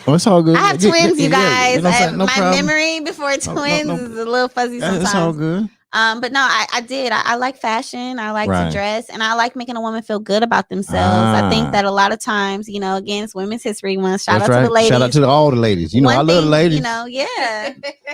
It's all good. I have twins, you guys. No my problem. memory before twins is a little fuzzy sometimes. It's all good. But no, I did. I like fashion. I like to dress, and I like making a woman feel good about themselves. I think that a lot of times, again, it's Women's History Month. Shout out to the ladies. Shout out to all the ladies. I love the ladies.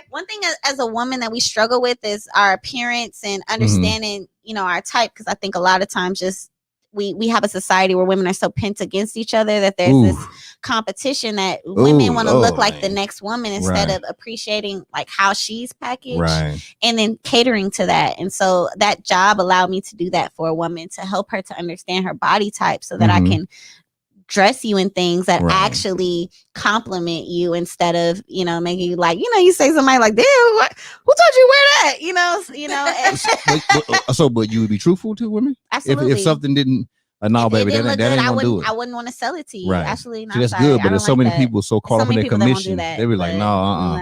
One thing as a woman that we struggle with is our appearance and understanding, our type. Because I think a lot of times just we have a society where women are so pent against each other that there's this competition that women want to look like the next woman instead of appreciating like how she's packaged and then catering to that. And so that job allowed me to do that for a woman, to help her to understand her body type so that I can dress you in things that actually compliment you instead of making you like you say somebody like, damn, who told you wear that, but you would be truthful to women. Absolutely. If something didn't baby, that ain't gonna do it. I wouldn't want to sell it to you. Actually, not. See, that's good, but there's so many people so caught up in their commission. They be like, no,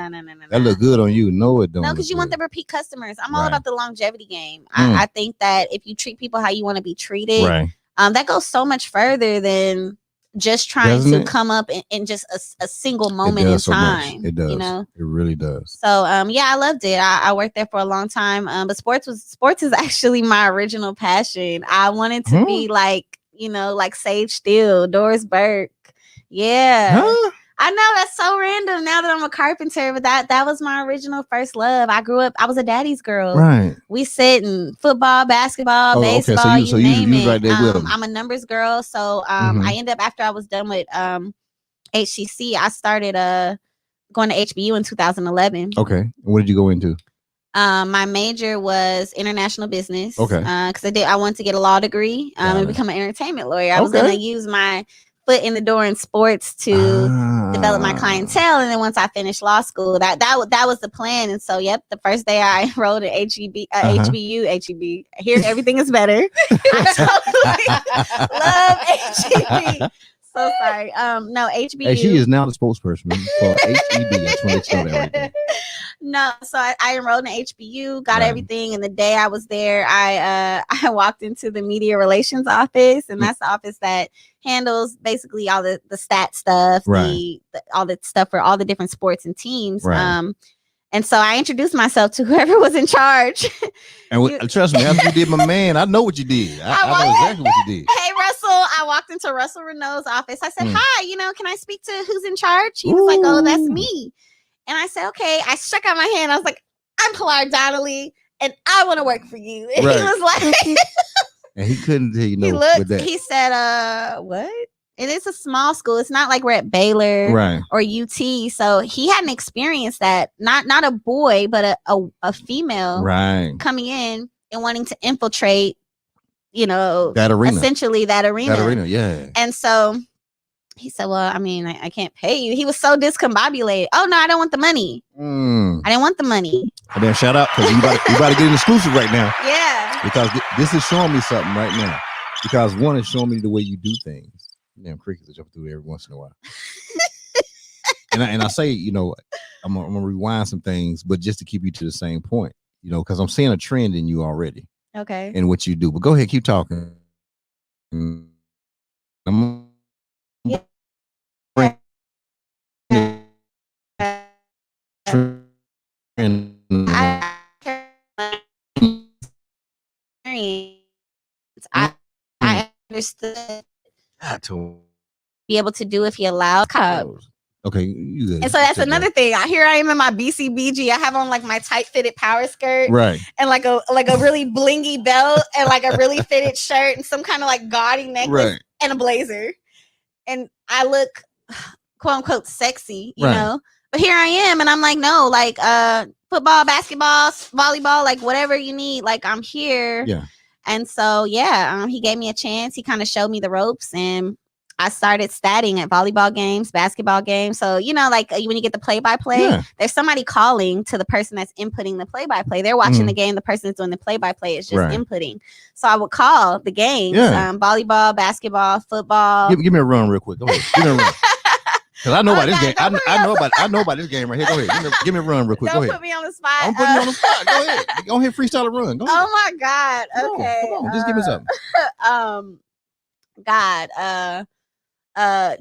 that look good on you. No, it don't. No, because you want the repeat customers. I'm all about the longevity game. I think that if you treat people how you want to be treated, that goes so much further than just trying Doesn't to it? come up in just a single moment in so much. time. It does. You know, it really does. so yeah, I loved it. I worked there for a long time. But sports is actually my original passion. I wanted to be like, you know, like Sage Steele, Doris Burke. Yeah. Huh? I know that's so random now that I'm a carpenter, but that was my original first love. I grew up, I was a daddy's girl. Right. We sit in football, basketball, baseball, okay. you name you it. right there with them. I'm a numbers girl. So I ended up, after I was done with HCC, I started going to HBU in 2011. Okay. What did you go into? My major was international business. Okay. Because I wanted to get a law degree and become an entertainment lawyer. I was going to use my foot in the door in sports to develop my clientele, and then once I finished law school, that was the plan. And so, yep, the first day I enrolled at HEB. Here, everything is better. I totally love HEB. So sorry. No, HBU. Hey, she is now the spokesperson for HEB. I just want to let you know that right there. No, so I enrolled in HBU, got everything, and the day I was there, I walked into the media relations office, and that's the office that handles basically all the stat stuff, all the stuff for all the different sports and teams. And so I introduced myself to whoever was in charge. And trust me, after you did my man, I know what you did. I know exactly what you did. Hey, Russell, I walked into Russell Renault's office. I said, hi, can I speak to who's in charge? He was like, oh, that's me. And I said, okay. I stuck out my hand. I was like, I'm Pilar Donnelly, and I want to work for you. And he was like, and he couldn't tell you no. He looked. He said, what? It is a small school. It's not like we're at Baylor or UT. So he hadn't experienced that. Not a boy, but a female coming in and wanting to infiltrate, that arena. Essentially that arena. Yeah. And so he said, well, I mean, I can't pay you. He was so discombobulated. Oh, no, I don't want the money. I didn't want the money. And then shout out, because you about to get an exclusive right now. Yeah. Because this is showing me something right now. Because one is showing me the way you do things. Damn crickets jump through every once in a while. and I say, I'm gonna rewind some things, but just to keep you to the same point, because I'm seeing a trend in you already. Okay. In what you do. But go ahead, keep talking. I understood. Be able to do if he allowed. Okay, you good. And so that's another thing. Here I am in my BCBG. I have on like my tight fitted power skirt, and like a really blingy belt, and like a really fitted shirt, and some kind of like gaudy necklace, and a blazer. And I look, quote unquote, sexy, you know. But here I am, and I'm like, no, like football, basketball, volleyball, like whatever you need, like I'm here. Yeah. And so he gave me a chance. He kind of showed me the ropes, and I started statting at volleyball games, basketball games. So, like when you get the play-by-play, there's somebody calling to the person that's inputting the play-by-play. They're watching the game. The person that's doing the play-by-play is just inputting. So I would call the games, volleyball, basketball, football. Give me a run real quick. Go ahead. Give me a run. Because I know about this game. I know about this game right here. Go ahead. Give me a run real quick. Don't Go ahead. put me on the spot. I'm putting you on the spot. Go ahead. Go ahead, freestyle a run. Go ahead. Oh my God. Okay. Come on. Just give me something.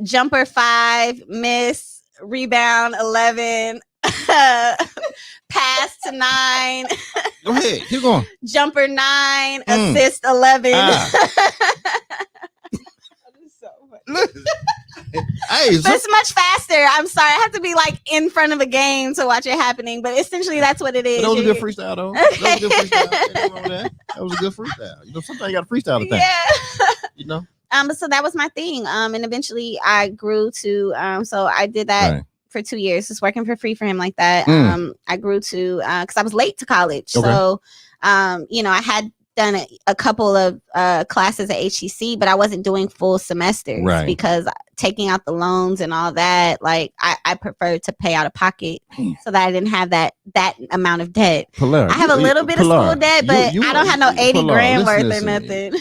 Jumper 5, miss, rebound 11, pass to 9. Go ahead, keep going. Jumper 9, assist 11. Hey, but it's much faster. I'm sorry, I have to be like in front of a game to watch it happening. But essentially, that's what it is. That was a good freestyle, though. That was a good freestyle. That was a good freestyle. Sometimes you got to freestyle the thing. Yeah. So that was my thing. And eventually I grew to, so I did that for 2 years, just working for free for him like that. I grew to, cause I was late to college. Okay. So, I had done a couple of classes at HCC, but I wasn't doing full semesters because taking out the loans and all that, like I preferred to pay out of pocket so that I didn't have that amount of debt. Pilar, I have a little bit of school debt, but I don't have no 80 grand worth or nothing.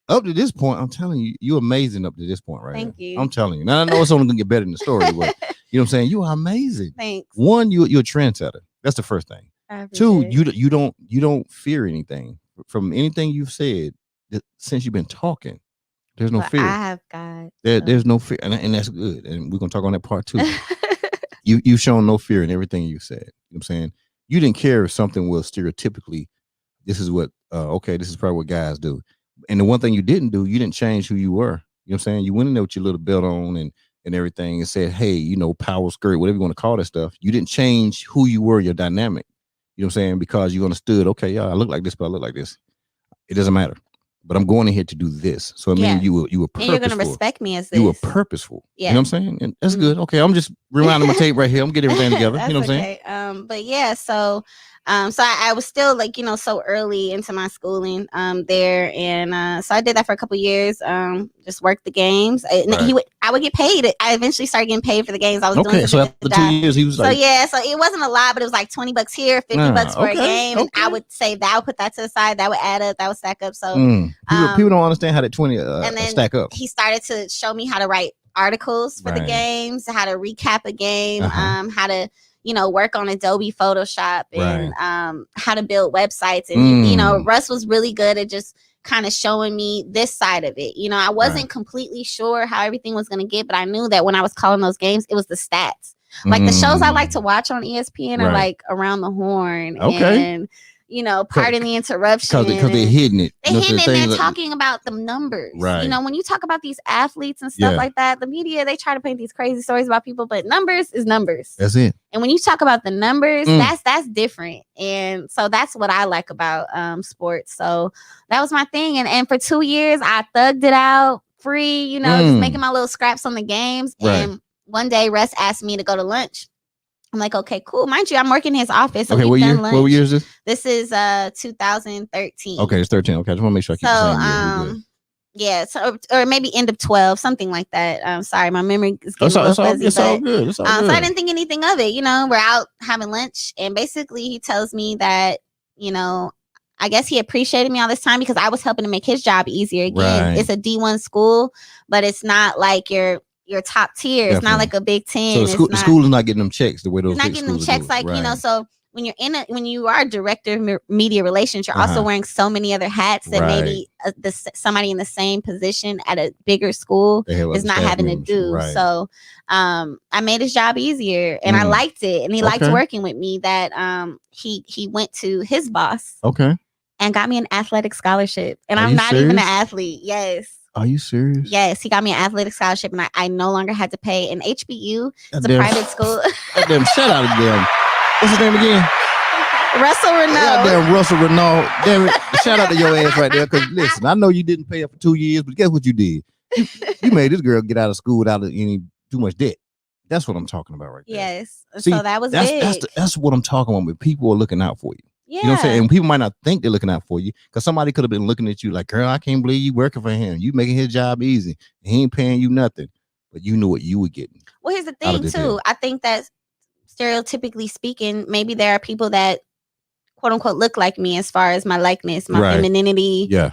Up to this point, I'm telling you, you're amazing up to this point, right? Thank you. I'm telling you. Now I know it's only gonna get better in the story, but you know what I'm saying? You are amazing. Thanks. One, you're a trendsetter. That's the first thing. Two, you don't fear anything from anything you've said since you've been talking. There's no But fear. I have God. There's no fear, and that's good. And we're gonna talk on that part too. You've shown no fear in everything you said. You know what I'm saying? You didn't care if something was stereotypically, this is what okay, this is probably what guys do. And the one thing you didn't do, you didn't change who you were. You know what I'm saying? You went in there with your little belt on and everything and said, hey, you know, power skirt, whatever you want to call that stuff. You didn't change who you were, your dynamic. You know what I'm saying? Because you understood, okay, yeah, I look like this, but I look like this. It doesn't matter. But I'm going in here to do this. So I mean, you were purposeful. And you're gonna respect me as this. You were purposeful. Yeah. You know what I'm saying? And that's good. Okay, I'm just rewinding my tape right here. I'm getting everything together. You know what I'm saying? But yeah, so I was still like, you know, so early into my schooling there, and so I did that for a couple years. Just worked the games. And I would get paid. I eventually started getting paid for the games I was doing. So after 2 years, he was like, so it wasn't a lot, but it was like $20 here, $50 for a game, and I would save that. I would put that to the side. That would add up. That would stack up. So people don't understand how that 20 and then stack up. He started to show me how to write articles for the games, how to recap a game, how to, you know, work on Adobe Photoshop, and how to build websites. And you know, Russ was really good at just kind of showing me this side of it. You know, I wasn't completely sure how everything was going to get, but I knew that when I was calling those games, it was the stats. Like the shows I like to watch on ESPN are like Around the Horn and, you know, Pardon the Interruption. Because they're hitting it. They're hitting it and they're talking about the numbers. Right. You know, when you talk about these athletes and stuff like that, the media, they try to paint these crazy stories about people, but numbers is numbers. That's it. And when you talk about the numbers, that's different. And so that's what I like about sports. So that was my thing. And for 2 years, I thugged it out free, you know, just making my little scraps on the games. And one day, Russ asked me to go to lunch. I'm like, okay, cool. Mind you, I'm working in his office. So what year? What year is this? This is 2013. Okay, it's 13. Okay, I just want to make sure I keep the same year. Yeah, so or maybe end of 12, something like that. Sorry, my memory is getting it's all good. It's all good. So I didn't think anything of it. You know, we're out having lunch, and basically he tells me that, you know, I guess he appreciated me all this time because I was helping to make his job easier. Again, it's a D1 school, but it's not like your top tier. It's not like a Big Ten. So the school is not getting them checks the way those. Not getting them checks, like you know. So when you are director of media relations, you're also wearing so many other hats that maybe somebody in the same position at a bigger school is not having to do. Right. So I made his job easier, and I liked it, and he liked working with me. That he went to his boss, and got me an athletic scholarship, and I'm not even an athlete. Yes. Are you serious? Yes, he got me an athletic scholarship, and I no longer had to pay. And HBU is a private school. Damn, shout out to them. What's his name again? Russell Renault. Damn, Russell Renault. Damn it. Shout out to your ass right there. Because listen, I know you didn't pay up for 2 years, but guess what you did? You made this girl get out of school without any too much debt. That's what I'm talking about right there. Yes. See, so that was big. That's what I'm talking about. When people are looking out for you. Yeah. You know what I'm saying? And people might not think they're looking out for you because somebody could have been looking at you like, girl, I can't believe you working for him. You making his job easy. He ain't paying you nothing. But you knew what you were getting. Well, here's the thing, too. I think that stereotypically speaking, maybe there are people that quote unquote look like me as far as my likeness, my femininity. Yeah.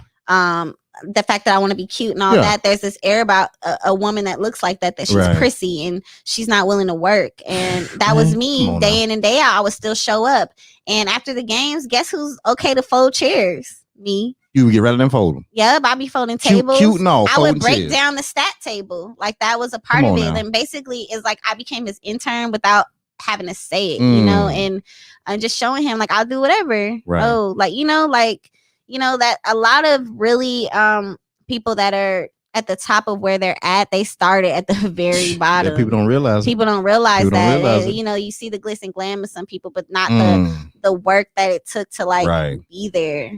The fact that I want to be cute and all that. There's this air about a woman that looks like that she's prissy and she's not willing to work. And that was me day in and day out. I would still show up. And after the games, guess who's okay to fold chairs? Me. You would get right and fold them. Yep, I'd be folding tables. Cute, no. I would break down the stat table. Like that was a part of it. And basically it's like I became his intern without having to say it, you know, and just showing him like I'll do whatever. Right. Oh, like that a lot of really people that are at the top of where they're at, they started at the very bottom. People don't realize that. You know, you see the glitz and glam of some people, but not the work that it took to be there.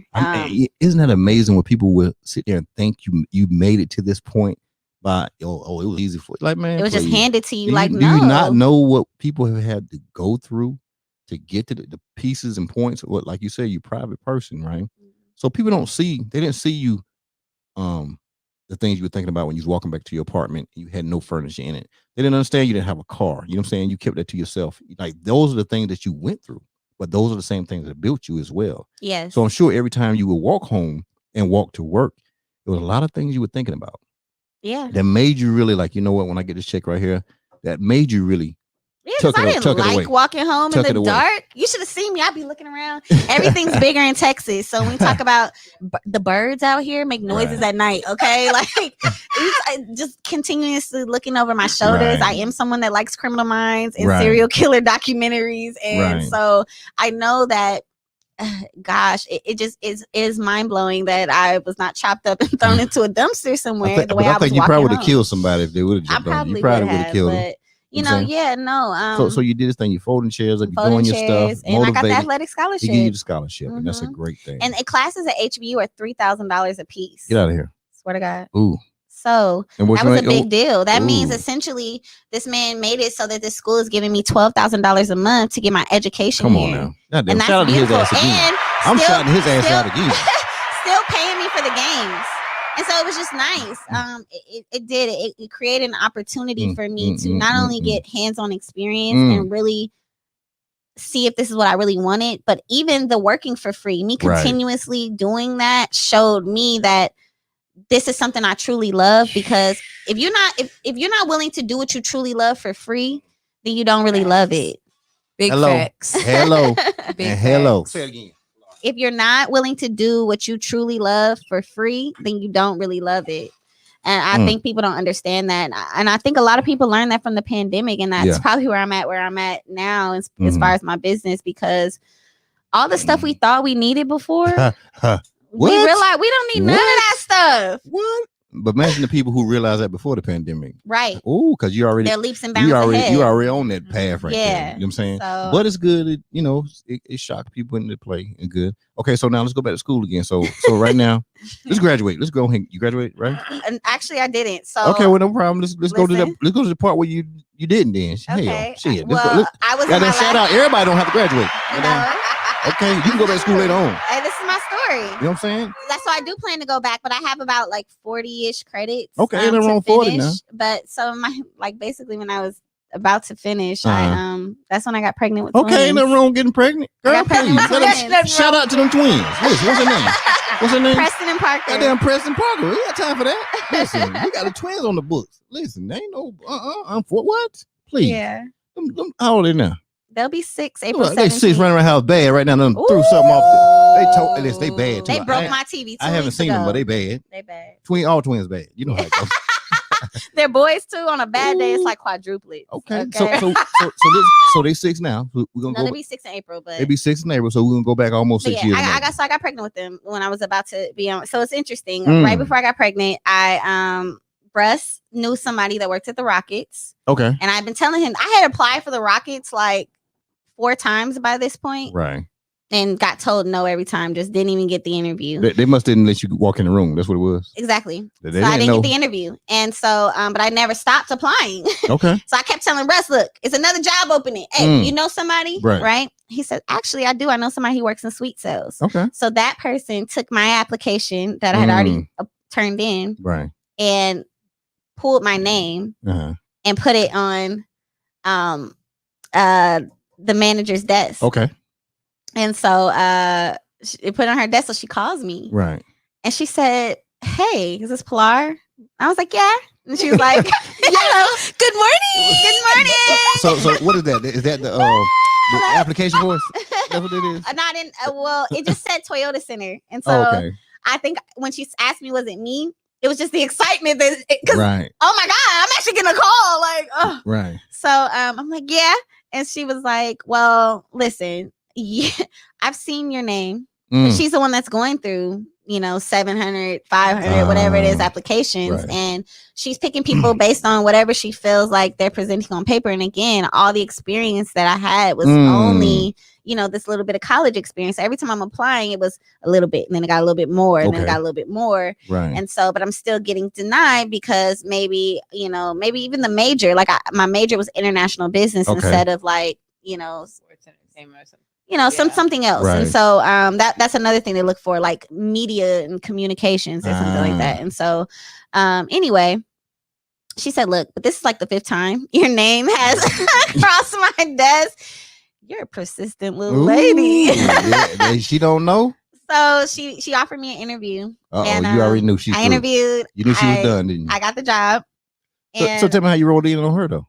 Isn't that amazing when people will sit there and think you made it to this point by it was easy for you. Like, man, it was just handed to you. Do you not know what people have had to go through to get to the pieces and points? What, like you said, you're a private person, right? So people they didn't see you, the things you were thinking about when you was walking back to your apartment, you had no furniture in it. They didn't understand you didn't have a car. You know what I'm saying? You kept that to yourself. Like those are the things that you went through, but those are the same things that built you as well. Yes. So I'm sure every time you would walk home and walk to work, there was a lot of things you were thinking about. Yeah. That made you really like, you know what, when I get this check right here, that made you really Yeah, because I didn't like walking home in the dark. You should have seen me. I'd be looking around. Everything's bigger in Texas. So when we talk about the birds out here make noises at night, okay? Like just continuously looking over my shoulders. I am someone that likes Criminal Minds and serial killer documentaries. And so I know that gosh, it just is mind blowing that I was not chopped up and thrown into a dumpster somewhere. I think you probably would have killed somebody if they would have jumped on you. You probably would have killed them. You know, So you did this thing. You folding chairs up, you doing your stuff, and I got the athletic scholarship. They give you the scholarship, and that's a great thing. And classes at HBU are $3,000 a piece. Get out of here! Swear to God. Ooh. So that was a big deal. That means essentially this man made it so that the school is giving me $12,000 a month to get my education. Come on now. And that's shout beautiful. Out to his ass again. I'm shouting his ass out again. Still paying me for the games. And so it was just nice. It created an opportunity for me to not only get hands-on experience and really see if this is what I really wanted, but even the working for free, me continuously doing that showed me that this is something I truly love. Because if you're not willing to do what you truly love for free, then you don't really love it. Big facts. Hello. Big hello. Facts. Say it again. If you're not willing to do what you truly love for free, then you don't really love it. And I think people don't understand that. And I think a lot of people learned that from the pandemic. And that's probably where I'm at now as far as my business, because all the stuff we thought we needed before, we realized we don't need none of that stuff. What? But imagine the people who realized that before the pandemic. Right. Oh, because you already, they're leaps and bounds you ahead. already on that path right there. You know what I'm saying? So, but it's good. It shocked people into play and good. Okay, so now let's go back to school again. So right now, let's graduate. Let's go ahead. You graduate, right? And actually, I didn't. So okay, well, no problem. Let's go to that. Let's go to the part where you didn't then. Okay. Hell, shit. I was. Got that shout out. Everybody don't have to graduate. Okay, you can go back to school later on. Hey, this is my story. You know what I'm saying? That's why I do plan to go back, but I have about like 40-ish credits. Okay, and around 40 now. But so basically when I was about to finish, that's when I got pregnant with twins. Okay, ain't nothing wrong getting pregnant. Girl, shout out to them twins. What's her name? What's her name? Preston and Parker. Goddamn Preston Parker. We got time for that. Listen, we got the twins on the books. Listen, they ain't no I'm for what? Please. Yeah. How old are they now? They'll be 6 April 17th. They 6 running around house bad right now. Them threw something off. They bad too. They broke my TV. I haven't seen them, but they bad. They bad. All twins bad. You know how it goes. They're boys too. On a bad day, it's like quadruplets. Okay. So they 6 now. We're gonna go. They'll be 6 in April, but they be 6 in April. So we're gonna go back almost 6 years. I got pregnant with them when I was about to be on. So it's interesting. Right before I got pregnant, Russ knew somebody that worked at the Rockets. Okay. And I've been telling him I had applied for the Rockets like 4 times by this point. Right. And got told no every time. Just didn't even get the interview. They must didn't let you walk in the room. That's what it was. Exactly. So I didn't get the interview. And so, but I never stopped applying. Okay. So I kept telling Russ, look, it's another job opening. Hey, you know somebody? Right. He said, actually, I do. I know somebody who works in sweet sales. Okay. So that person took my application that I had already turned in. Right. And pulled my name and put it on the manager's desk. Okay. And so it put it on her desk. So she calls me. Right. And she said, hey, is this Pilar? I was like, yeah. And she was like, hello, good morning. Good morning. So what is that? Is that the application voice? That's what it is? Not in, well, it just said Toyota Center. And so I think when she asked me, was it me? It was just the excitement that, right. Oh my God, I'm actually getting a call. Like, oh. Right. So I'm like, yeah. And she was like, well, listen, I've seen your name. But she's the one that's going through, 700, 500, whatever it is, applications. Right. And she's picking people based on whatever she feels like they're presenting on paper. And again, all the experience that I had was only, this little bit of college experience. Every time I'm applying, it was a little bit, and then it got a little bit more, and then it got a little bit more. Right. And so, but I'm still getting denied because maybe even the major, like my major was international business instead of like, sports entertainment or something. Something else. Right. And so that's another thing they look for, like media and communications or something like that. And so anyway, she said, look, but this is like the 5th time your name has crossed my desk. You're a persistent little lady. She don't know. So she offered me an interview. And you already knew she. I interviewed. You knew she was done, didn't you? I got the job. So tell me how you rolled in on her though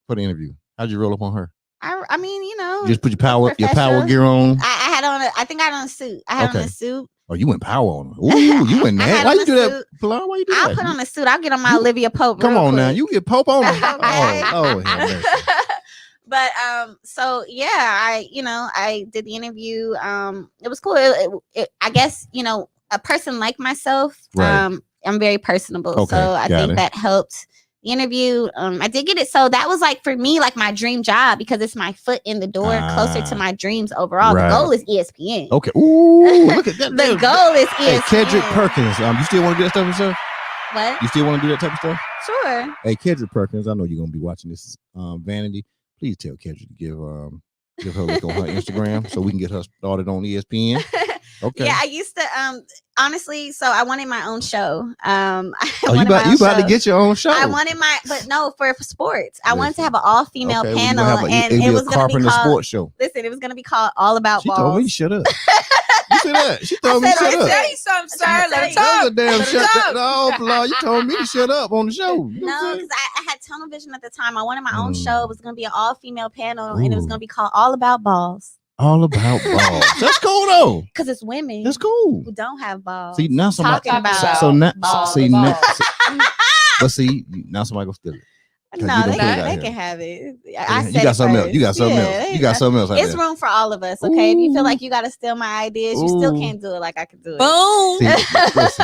for the interview. How'd you roll up on her? I mean, you know, You just put your power professional. gear on. I had on I think I had on a suit. I had on a suit. Oh, you went power on her. Ooh, you went mad. Why you do that, Pilar? Why you do that? I'll put on a suit. I'll get on my Olivia Pope. Come on quick. now. You get Pope on her. Okay. Oh, have mercy. But so yeah, I did the interview. It was cool. I guess, you know, a person like myself, right. I'm very personable. Okay, so I think that helped the interview. I did get it. So that was like for me, like my dream job, because it's my foot in the door closer to my dreams overall. Right. The goal is ESPN. Okay. Ooh, look at that. The goal is ESPN. Hey, Kendrick Perkins. You still want to do that stuff and stuff? What? You still want to do that type of stuff? Sure. Hey, Kendrick Perkins, I know you're gonna be watching this Vanity. Please tell Kendrick to give her a look on her Instagram so we can get her started on ESPN. Okay. Yeah, I used to honestly, so I wanted my own show. You about to get your own show? I wanted but no, for sports. I wanted to have an all-female panel, and it was going to be called sports show. Listen, it was going to be called All About Balls. She told me to shut up. You said that? She told me to shut up. Tell you something, sir. Let me talk. Damn shut up. No, Pilar, you told me to shut up on the show. No, because I had tunnel vision at the time. I wanted my own show. It was going to be an all-female panel, and it was going to be called All About Balls. All about balls. That's cool though. Because it's women. That's cool. Who don't have balls. See now somebody talking about balls. But see now somebody gonna steal it. No, they can have it. You got something else. You got something else. You got something else. It's room for all of us. Okay. If you feel like you got to steal my ideas, you still can't do it like I can do it. Boom. See,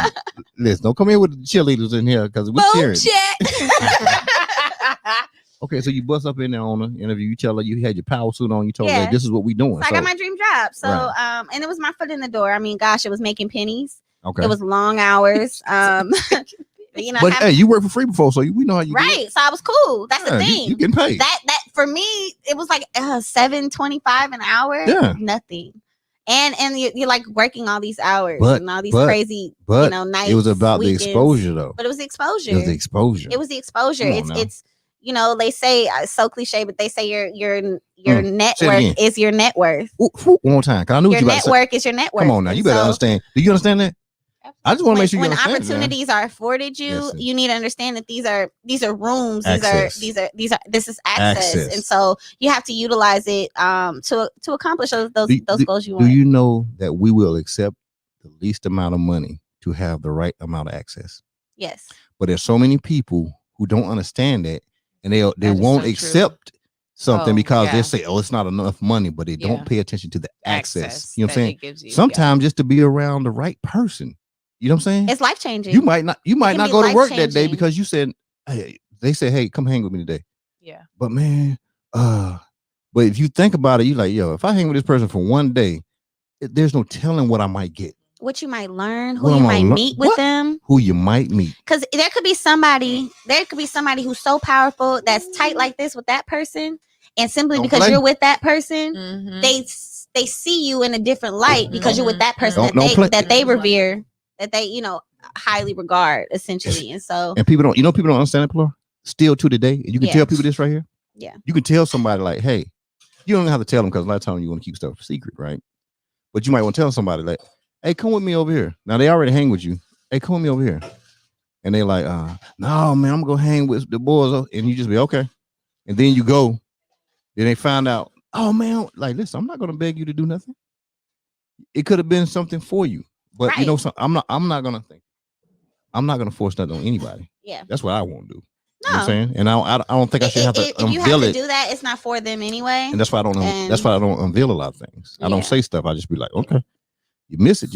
listen, don't come in with the cheerleaders in here because we're cheering. Okay, so you bust up in there on the interview. You tell her you had your power suit on. You told her this is what we doing. So I got my dream job. So and it was my foot in the door. I mean, gosh, it was making pennies. Okay. It was long hours. You know, but hey, you worked for free before, so we know how you right. So I was cool. That's the thing. You getting paid. That for me, it was like $7.25 an hour. Yeah, nothing. And you're like working all these hours and all these crazy, nights. It was about weekends. The exposure, though. But it was the exposure. It was the exposure. It was the exposure. It's you know, they say it's so cliche, but they say your network is your net worth. One more time, cause I knew your network is your net worth. Come on now, you better understand. Do you understand that? I just want to make sure you understand. When opportunities are afforded you, you need to understand that these are rooms. This is access, and so you have to utilize it to accomplish those goals you want. Do you know that we will accept the least amount of money to have the right amount of access? Yes. But there's so many people who don't understand that, and they won't accept something because they say, "Oh, it's not enough money," but they don't pay attention to the access. You know what I'm saying? Sometimes just to be around the right person. You know what I'm saying? It's life changing. You might not go to work that day because you said, "Hey," they said, "Hey, come hang with me today." Yeah. But man, but if you think about it, you like, yo, if I hang with this person for one day, there's no telling what I might get. What you might learn, who you might meet with them, who you might meet. Because there could be somebody who's so powerful that's tight like this with that person, and simply because you're with that person, they see you in a different light because you're with that person that they revere. That they, highly regard, essentially. And people don't understand it, Pilar. Still to today, and you can tell people this right here. Yeah. You can tell somebody like, hey, you don't have to tell them because a lot of times you want to keep stuff secret, right? But you might want to tell somebody like, hey, come with me over here. Now they already hang with you. Hey, come with me over here. And they like, no, man, I'm gonna hang with the boys. And you just be okay. And then you go. Then they find out, oh man, like listen, I'm not gonna beg you to do nothing. It could have been something for you. But I'm not gonna force nothing on anybody. Yeah, that's what I won't do. No. You know what I'm saying, and I don't think I should have to unveil it. If you have to do that, it's not for them anyway. And that's why I don't. That's why I don't unveil a lot of things. I don't say stuff. I just be like, okay, you miss it.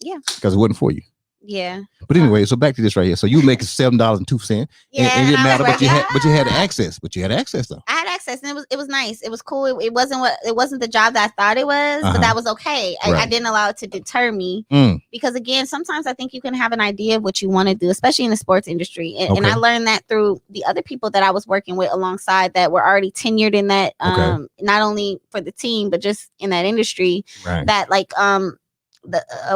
Yeah, because it wasn't for you. Yeah. But anyway, so back to this right here. So you making $7.02. Yeah, and it didn't matter, but you had access. But you had access though. I had access, and it was nice. It was cool. It wasn't the job that I thought it was, but that was okay. I didn't allow it to deter me because again, sometimes I think you can have an idea of what you want to do, especially in the sports industry. And I learned that through the other people that I was working with alongside that were already tenured in that, not only for the team but just in that industry. Right. That like a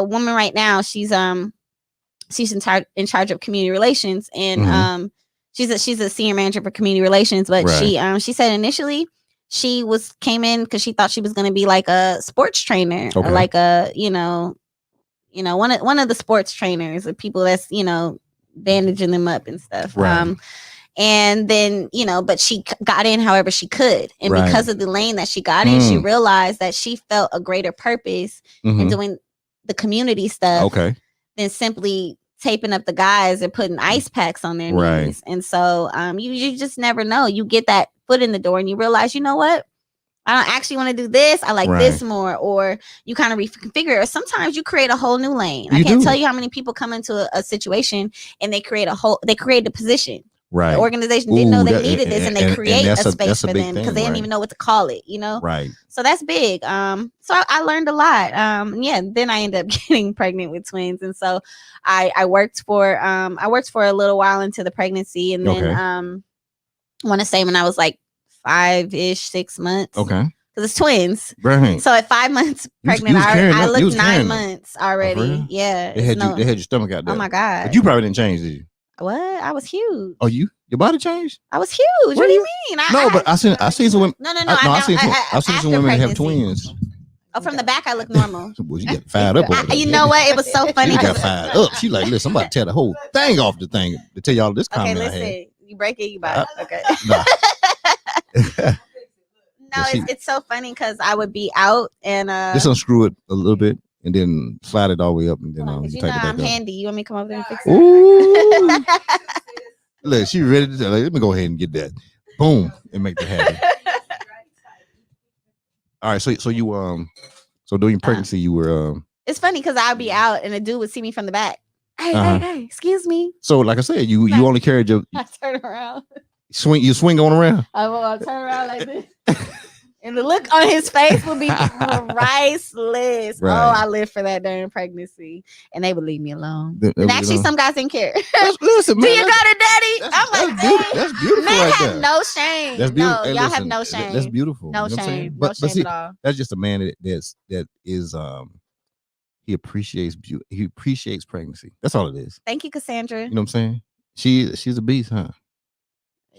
woman right now, she's in charge of community relations, and she's a senior manager for community relations. But she said initially she came in because she thought she was going to be like a sports trainer or like a one of the sports trainers, the people that's bandaging them up and stuff. Right. And then, but she got in however she could. And Right. because of the lane that she got in, she realized that she felt a greater purpose in doing the community stuff than simply taping up the guys and putting ice packs on their knees. And so you just never know. You get that foot in the door and you realize, you know what? I don't actually want to do this. I like this more. Or you kind of reconfigure. Or sometimes you create a whole new lane. I can't tell you how many people come into a situation and they create a position. Right. The organization didn't know they needed this, and they create a space for them because they didn't even know what to call it, Right. So that's big. So I learned a lot. Then I ended up getting pregnant with twins. And so I worked for a little while into the pregnancy, and then I want to say when I was like 5-ish, 6 months. Okay. Because it's twins. Right. So at 5 months pregnant, I looked 9 months already. Oh, yeah. They had your stomach out there. Oh my God. But you probably didn't change, did you? What? I was huge. Oh, your body changed? I was huge. What do you mean? But I seen some women. No. I seen some women that have twins. Oh, from the back, I look normal. Well, you got fired up. You know what? It was so funny. She got fired up. She like, listen, I'm about to tear the whole thing off the thing to tell y'all this comment. Okay, listen. You break it, you buy it. Okay. No, it's so funny because I would be out and just unscrew it a little bit and then slide it all the way up and then I'm handy. You want me to come over there and fix it? Ooh. Look, she ready to let me go ahead and get that. Boom, and make that happen. All right, so you so during pregnancy you were it's funny because I'd be out and a dude would see me from the back. Hey, excuse me. So like I said, you only carried your I turn around. You swing on around. I'll turn around like this. And the look on his face would be priceless. Right. Oh, I lived for that during pregnancy. And they would leave me alone. And actually, some guys didn't care. Listen, man, do you got it, daddy? I'm like, that's beautiful. Men right have there. no shame. That's beautiful. No, y'all have no shame. That's beautiful. No shame. But see, at all. That's just a man that is he appreciates beauty. He appreciates pregnancy. That's all it is. Thank you, Cassandra. You know what I'm saying? She's a beast, huh?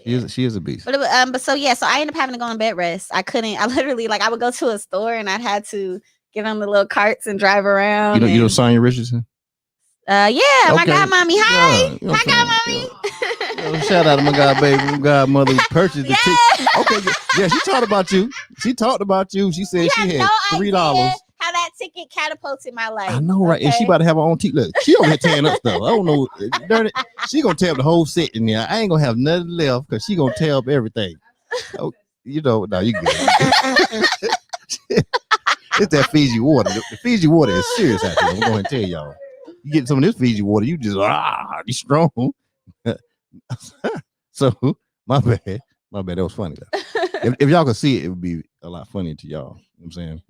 She is a beast. So I ended up having to go on bed rest. I literally I would go to a store and I'd had to get on the little carts and drive around. You know Sonya Richardson? Yeah, okay. My godmommy. Hi. My godmommy. Shout out to my godbaby, godmother who purchased the ticket. Okay, yeah, she talked about you. She said she had $3. How that ticket catapulted my life. I know, right? Okay? And she about to have her own ticket. Look, she over here tearing up stuff. I don't know. She gonna tear up the whole set in there. I ain't gonna have nothing left because she gonna tear up everything. Oh, you good. It's that Fiji water. The Fiji water is serious out there. I'm going to tell y'all. You get some of this Fiji water, you just you strong. So my bad. That was funny though. If y'all could see it would be a lot funnier to y'all. You know what I'm saying?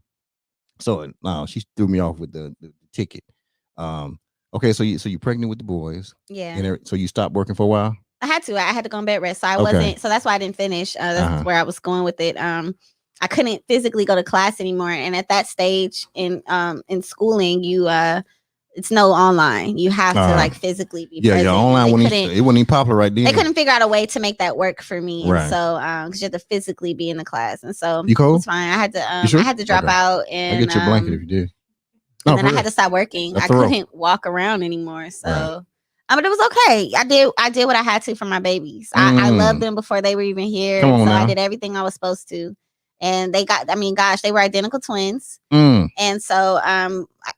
So now she threw me off with the ticket. Okay, so you're pregnant with the boys. Yeah. And so you stopped working for a while? I had to go on bed rest. So I wasn't, so that's why I didn't finish. That's where I was going with it. I couldn't physically go to class anymore. And at that stage in schooling, it's no online. You have to physically be present. Yeah, online it wasn't even popular right then. They couldn't figure out a way to make that work for me. Right. And so because you have to physically be in the class. And so you cold? It's fine. I had to sure? I had to drop out and I get your blanket if you did. And then I had to stop working. I couldn't walk around anymore. So but it was okay. I did what I had to for my babies. I loved them before they were even here. So I did everything I was supposed to. And they were identical twins. And so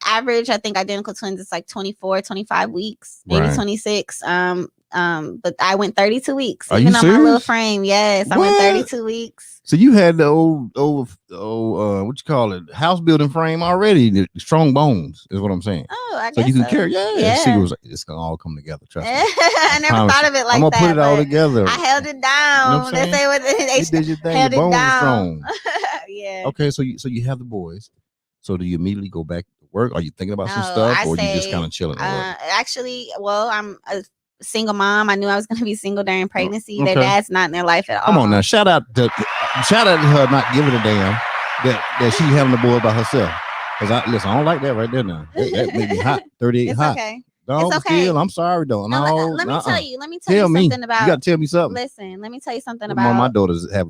average, I think identical twins is like 24, 25 weeks, maybe 26. But I went 32 weeks. Are even on serious? My little frame. Yes, I went 32 weeks. So you had the old what you call it, house building frame already. The strong bones is what I'm saying. Oh, I guess so. You can carry. Yeah. See, it's gonna all come together. Trust me. I never thought of it like that. I'm gonna put it all together. I held it down. You know they did your thing. Held your bones are strong. Yeah. Okay, so you have the boys. So do you immediately go back to work? Are you thinking about some stuff, or you just kind of chilling? Actually, I'm a single mom. I knew I was going to be single during pregnancy. Their dad's not in their life at all. Come on now, shout out to her not giving a damn that she having the boy by herself. Because I don't like that right there now. That made me hot. 38 it's hot. Okay. Dog, It's okay. still, I'm sorry, though. No, let me tell you. Let me tell you something about. You got to tell me something. Listen, let me tell you something about. My daughters have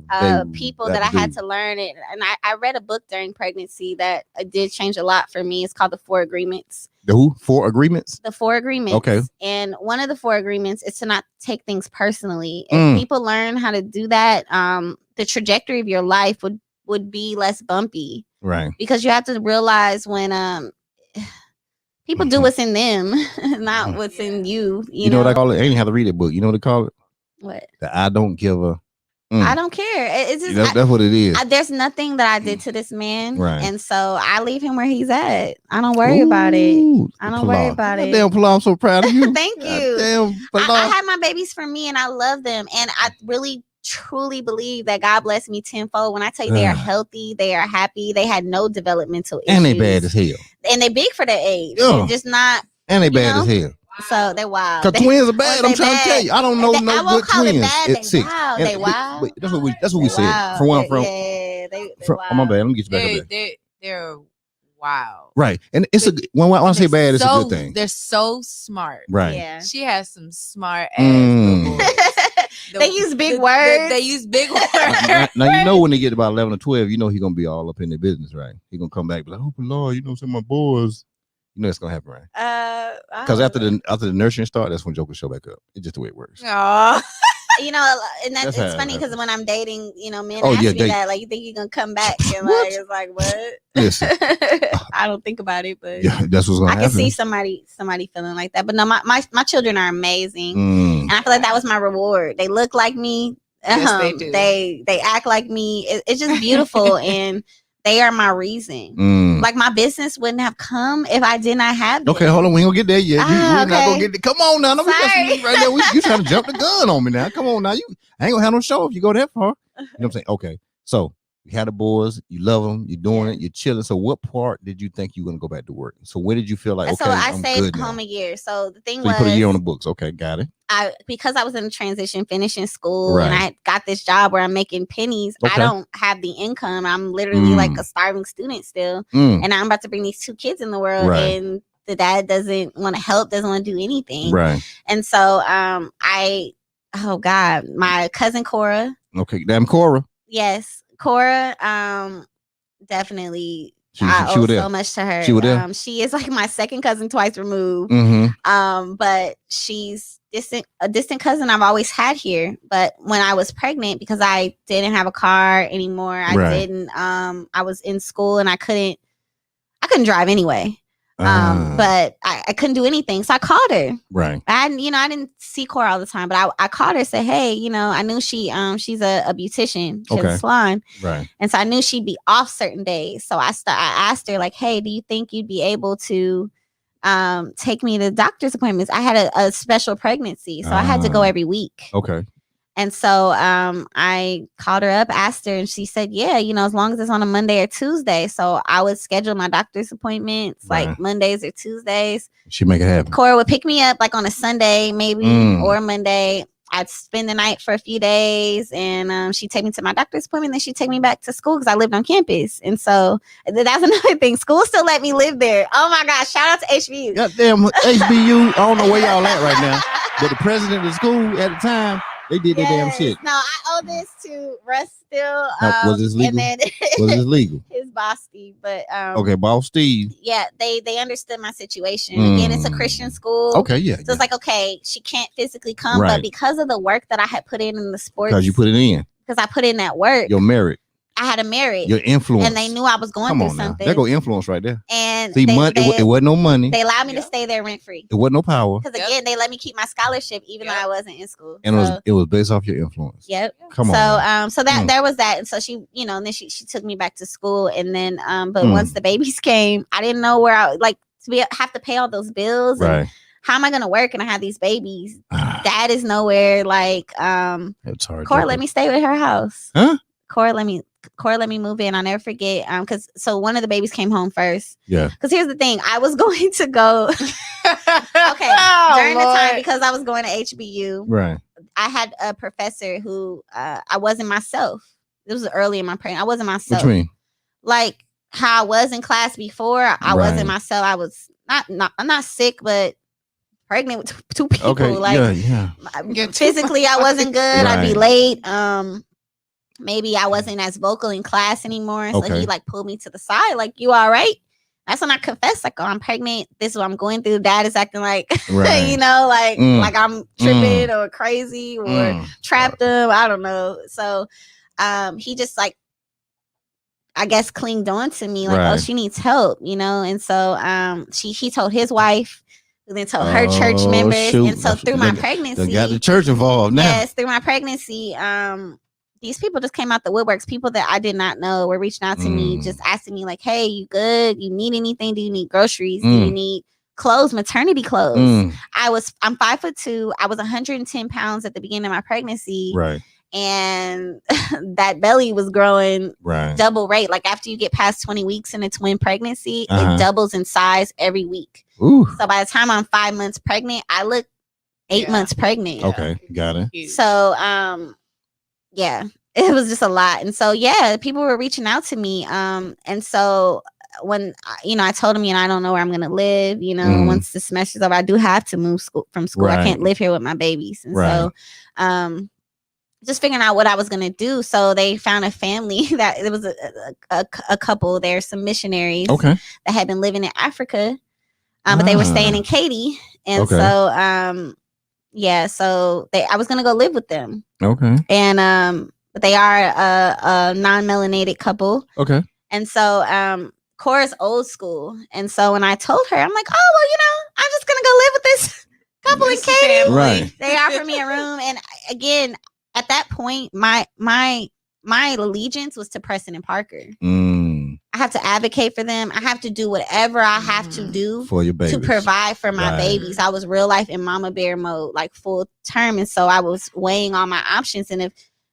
people that I had to learn it, and I read a book during pregnancy that did change a lot for me. It's called The 4 Agreements. The who? 4 Agreements? The 4 Agreements. Okay. And one of the 4 agreements is to not take things personally. If people learn how to do that, the trajectory of your life would be less bumpy. Right. Because you have to realize when people do what's in them, not what's in you. You know what I call it? I ain't have to read that book. You know what they call it? What? The I don't give a. I don't care. It's just that's what it is. There's nothing that I did to this man, right? And so I leave him where he's at. I don't worry about it. I don't worry about it. Damn, Pilar, I'm so proud of you. Thank you. Damn, I had my babies for me, and I love them, and I really truly believe that God blessed me tenfold. When I tell you they are healthy, they are happy, they had no developmental issues, and they bad as hell, and they big for their age. They're just not, and they bad as hell. So they're wild. Cause twins are bad. I'm trying to tell you. I don't know no good twins. They wild. They wild. That's what we said. From where I'm from. Yeah, they wild. Oh, my bad. Let me get you back up there. They're wild. Right, and it's a when I say bad, it's a good thing. They're so smart. Right. Yeah. She has some smart ass. They use big words. They use big words. Now you know when they get about 11 or 12, you know he's gonna be all up in their business, right? He's gonna come back and be like, "Oh Lord, you know, some of my boys." You know it's gonna happen, right? Because after the nurturing start, that's when Joker show back up. It's just the way it works. Aww. And it's funny because when I'm dating, men ask me that, like, you think you're gonna come back? And like, it's like, what? Listen, I don't think about it, but that's what's gonna happen. I can see somebody feeling like that. But no, my children are amazing, and I feel like that was my reward. They look like me. Yes, they do. They act like me. It's just beautiful, and they are my reason. Like my business wouldn't have come if I did not have them. Okay, hold on. We ain't gonna get there yet. We're not gonna get there. Come on now. Sorry. Right now. You trying to jump the gun on me now. Come on now. I ain't gonna have no show if you go that far. You know what I'm saying? Okay. So you had the boys. You love them. You're doing it. You're chilling. So what part did you think you were gonna go back to work? So where did you feel like, okay, so I I'm stayed good home now? a year. So the thing So was, you put a year on the books. Okay, got it. Because I was in a transition, finishing school, and I got this job where I'm making pennies. Okay. I don't have the income. I'm literally like a starving student still, and I'm about to bring these 2 kids in the world, and the dad doesn't want to help, doesn't want to do anything, right? And so, oh God, my cousin Cora. Okay, damn Cora. Yes, Cora. Definitely. I owe so much to her. She was there. She is like my second cousin, twice removed. But she's a distant cousin I've always had here. But when I was pregnant, because I didn't have a car anymore, I was in school and I couldn't drive anyway. But I couldn't do anything. So I called her. Right. I didn't see Cora all the time, but I called her and said, hey, I knew she's a beautician. She has a salon. Right. And so I knew she'd be off certain days. So I asked her, like, hey, do you think you'd be able to take me to doctor's appointments? I had a special pregnancy, so I had to go every week. Okay. And so I called her up, asked her, and she said, yeah, as long as it's on a Monday or Tuesday. So I would schedule my doctor's appointments like Mondays or Tuesdays. She make it happen. Cora would pick me up like on a Sunday maybe or a Monday. I'd spend the night for a few days, and she'd take me to my doctor's appointment. Then she'd take me back to school because I lived on campus. And so that's another thing. School still let me live there. Oh my gosh. Shout out to HBU. Goddamn HBU. I don't know where y'all at right now. But the president of the school at the time, they did their damn shit. No, I owe this to Russ still. Was this legal? And then was this legal? His boss Steve, but okay, boss Steve. Yeah, they understood my situation. Again, it's a Christian school. Okay, yeah. So it's like, okay, she can't physically come, but because of the work that I had put in the sports, because you put it in, because I put in that work, your merit. I had a merit. Your influence. And they knew I was going through something. There go influence right there. And see, it wasn't no money. They allowed me to stay there rent free. It wasn't no power. Because again, they let me keep my scholarship even though I wasn't in school. And it was based off your influence. Yep. Come on. So there was that. And so she, and then she took me back to school. And then but once the babies came, I didn't know where I have to pay all those bills. Right. And how am I gonna work and I have these babies? Dad is nowhere. Like it's hard. Cora let me stay with her house. Huh? Cora let me move in. I'll never forget. Because one of the babies came home first. Yeah. Because here's the thing, I was going to go. During the time, because I was going to HBU. Right. I had a professor who I wasn't myself. It was early in my pregnancy. I wasn't myself. What you mean? Like how I was in class before. I wasn't myself. I was not sick, but pregnant with two people. Okay. Like, physically, I wasn't good. I'd be late. Maybe I wasn't as vocal in class anymore. So he like pulled me to the side, like, you all right? That's when I confessed, like, oh, I'm pregnant. This is what I'm going through. Dad is acting like, you know, like I'm tripping or crazy or trapped him. I don't know. So he just like, I guess, clinged on to me like, oh, she needs help, you know? And so he told his wife, who then told her church members. And so through my pregnancy. They got the church involved now. Yes, through my pregnancy, these people just came out the woodworks. People that I did not know were reaching out to me, just asking me like, hey, you good? You need anything? Do you need groceries? Do you need clothes, maternity clothes? I'm 5'2". I was 110 pounds at the beginning of my pregnancy. Right. And that belly was growing double rate. Like after you get past 20 weeks in a twin pregnancy, it doubles in size every week. Ooh. So by the time I'm 5 months pregnant, I look 8 months pregnant. Okay, got it. So yeah, it was just a lot. And so yeah, people were reaching out to me. And so when I told them, I don't know where I'm gonna live. Once the semester's over, I do have to move from school. I can't live here with my babies. And so just figuring out what I was going to do. So they found a family that it was a couple. There's some missionaries that had been living in Africa, but they were staying in Katy. And so, so I was going to go live with them. Okay. And, but they are a non-melanated couple. Okay. And so, Cora's old school. And so when I told her, I'm like, oh, well, I'm just going to go live with this couple in Katy. Right. They offered me a room. And again, at that point, my allegiance was to Preston and Parker. I have to advocate for them. I have to do whatever I have to do for your babies, to provide for my babies. I was real life in mama bear mode, like full term. And so I was weighing all my options. And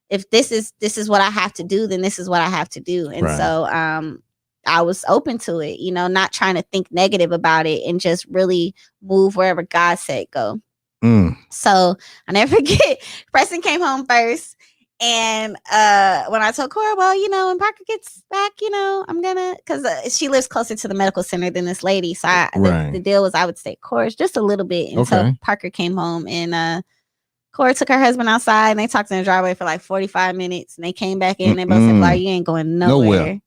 if this is what I have to do, then this is what I have to do. And so I was open to it, not trying to think negative about it and just really move wherever God said go. So I never forget, Preston came home first. And when I told Cora, well, when Parker gets back, I'm gonna, because she lives closer to the medical center than this lady. So the deal was I would stay at Cora's just a little bit until Parker came home. And Cora took her husband outside and they talked in the driveway for like 45 minutes. And they came back in and they both said, well, you ain't going nowhere.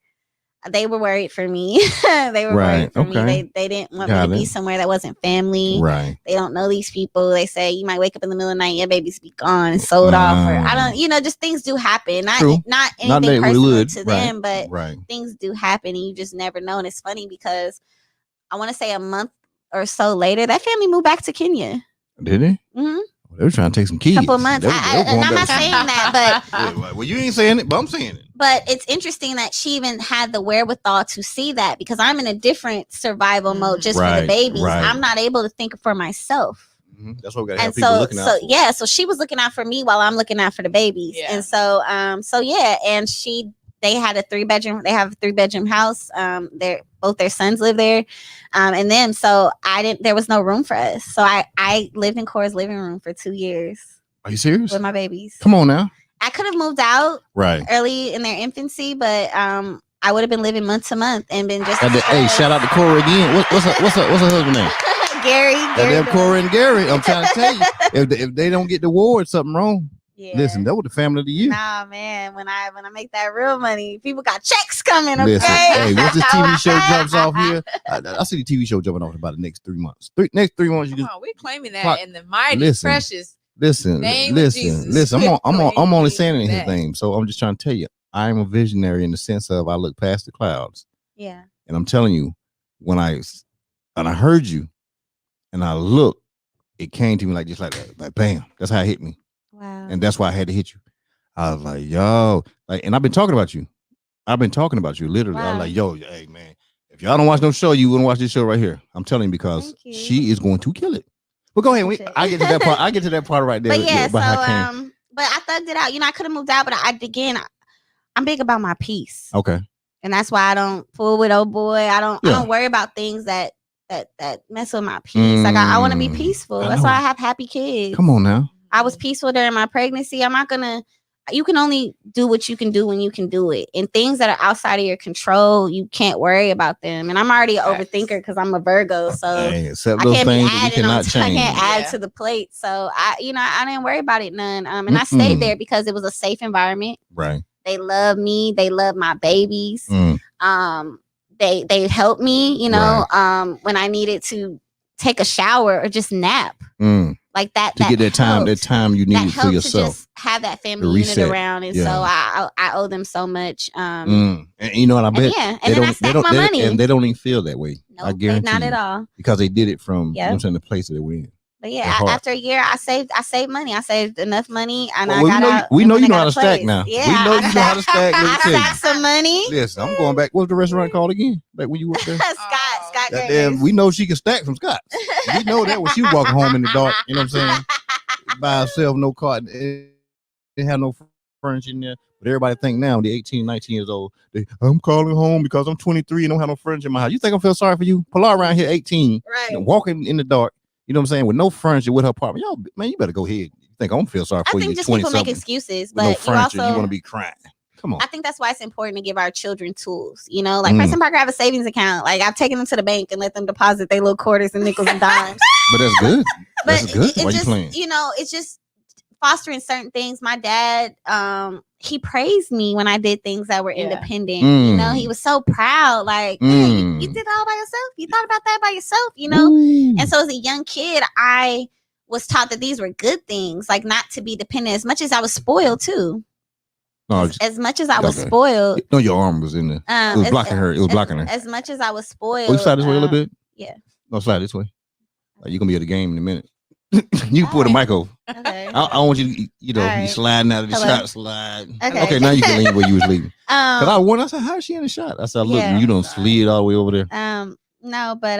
They were worried for me. They were worried for me. They didn't want me to be somewhere that wasn't family. Right. They don't know these people. They say you might wake up in the middle of the night, your baby's be gone and sold off. Or I don't, just things do happen. Not anything personal to them, but things do happen and you just never know. And it's funny because I want to say a month or so later, that family moved back to Kenya. Did they? Mm-hmm. They were trying to take some keys. Couple months. And I'm not saying that, but well, you ain't saying it, but I'm saying it. But it's interesting that she even had the wherewithal to see that because I'm in a different survival mode just for the babies. I'm not able to think for myself. Mm-hmm. That's what we gotta have people looking out for. Yeah, so she was looking out for me while I'm looking out for the babies. Yeah. And so and they had a 3-bedroom. They have a 3-bedroom house. Both their sons live there, and then so there was no room for us. So I lived in Cora's living room for 2 years. Are you serious? With my babies. Come on now. I could have moved out early in their infancy, but I would have been living month to month and been just. Hey, shout out to Cora again. What's her husband's name? Gary. Damn Cora and Gary. I'm trying to tell you, if they don't get the award, something wrong. Yeah. Listen, that was the family of the year. Nah, man. When I make that real money, people got checks coming. Okay. Listen, hey, once this TV show jumps off here, I see the TV show jumping off in about the next 3 months. Next 3 months, we're claiming that in the mighty precious. Listen. I'm only saying anything. So I'm just trying to tell you, I'm a visionary in the sense of I look past the clouds. Yeah. And I'm telling you, when I heard you, and I looked, it came to me like just like that, like bam. That's how it hit me. Wow. And that's why I had to hit you. I was like, yo, and I've been talking about you. Literally. Wow. I was like, yo, hey man, if y'all don't watch no show, you wouldn't watch this show right here. I'm telling you because she is going to kill it. But go ahead. I get to that part. I get to that part right there. But yeah, but I thugged it out. I could have moved out, but I'm big about my peace. Okay. And that's why I don't fool with old boy. I don't worry about things that mess with my peace. Like I want to be peaceful. That's why I have happy kids. Come on now. I was peaceful during my pregnancy. I'm not gonna. you can only do what you can do when you can do it. And things that are outside of your control, you can't worry about them. And I'm already an overthinker because I'm a Virgo, so except I those can't be things that we adding cannot on. I change. can't add to the plate. So I didn't worry about it none. And I stayed there because it was a safe environment. Right. They love me. They love my babies. They helped me. You know, when I needed to take a shower or just nap. Like that to get that time you needed for yourself. To just have that family unit around, and so I owe them so much. And you know what I bet? And then I stacked my money, and they don't even feel that way. Nope, I guarantee not you, at all, because they did it from you know what I'm saying, the place that they were in. But yeah, after a year, I saved money. I saved enough money, and we know you know how to stack now. Yeah, we know you know how to stack. I stacked some money. Listen, I'm going back. What's the restaurant called again? Back when you worked there? Scott. Damn, we know she can stack some Scots. We know that when she was walking home in the dark. You know what I'm saying? By herself, no car. They didn't have no furniture in there. But everybody think now, the 18, 19 years old, I'm calling home because I'm 23 and don't have no furniture in my house. You think I feel sorry for you? Pilar around here, 18, walking in the dark. You know what I'm saying? With no furniture, with her apartment. Yo, man, you better go ahead. You think I'm gonna feel sorry for you? I think just people make excuses, but no furniture, you want to be crying. Come on. I think that's why it's important to give our children tools. You know, like Preston Parker have a savings account. Like I've taken them to the bank and let them deposit their little quarters and nickels and dimes. But that's good. That's good. Why just, you playing? You know, it's just fostering certain things. My dad, he praised me when I did things that were independent. You know, he was so proud. Like, man, you did that all by yourself. You thought about that by yourself, you know? And so as a young kid, I was taught that these were good things, like not to be dependent, as much as I was spoiled too. No, as much as I was spoiled. No, your arm was in there. It was blocking her. It was blocking her. As much as I was spoiled. Oh, you slide this way a little bit? Yeah. No, slide this way. You're going to be at the game in a minute. You can put the mic over. Okay. I want you to, you know, you sliding out of the shot, slide. Okay, now you can lean where you was leaving. I said, how is she in the shot? I said, look, you don't slid all the way over there. No, but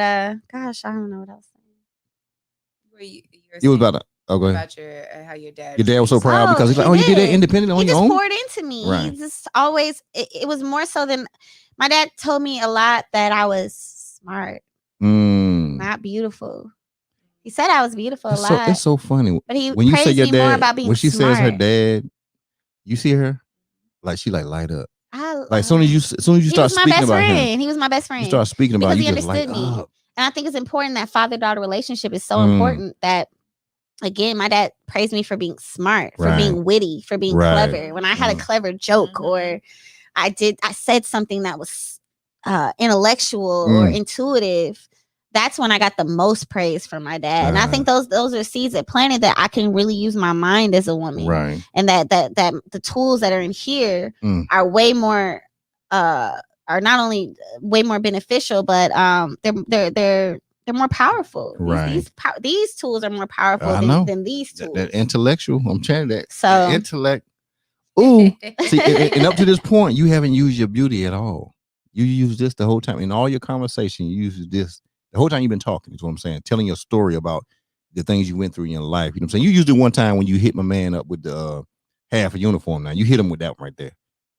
gosh, I don't know what else. You was about to. Oh, go ahead. About how your dad. Your dad was so proud because he's like, you did that independent on your own. He just poured into me. Right. He just always. It was more so than my dad told me a lot that I was smart, not beautiful. He said I was beautiful a lot. It's so funny. But when you say your dad, more about being when she smart. says her dad, you see her, like she like light up. Like as soon as you start speaking about him, he was my best friend. You start speaking about because him, he understood me, and I think it's important that father-daughter relationship is so important that. Again, my dad praised me for being smart, for being witty, for being clever. When I had a clever joke or I said something that was intellectual or intuitive, that's when I got the most praise from my dad. And I think those are seeds that planted that I can really use my mind as a woman. Right. And that the tools that are in here are way more are not only way more beneficial, but they're more powerful. Right. These tools are more powerful than these tools. That intellectual, I'm telling you that. So intellect. Ooh. See, and up to this point, you haven't used your beauty at all. You use this the whole time. In all your conversation, you use this the whole time you've been talking, is what I'm saying. Telling your story about the things you went through in your life. You know what I'm saying? You used it one time when you hit my man up with the half a uniform now. You hit him with that one right there.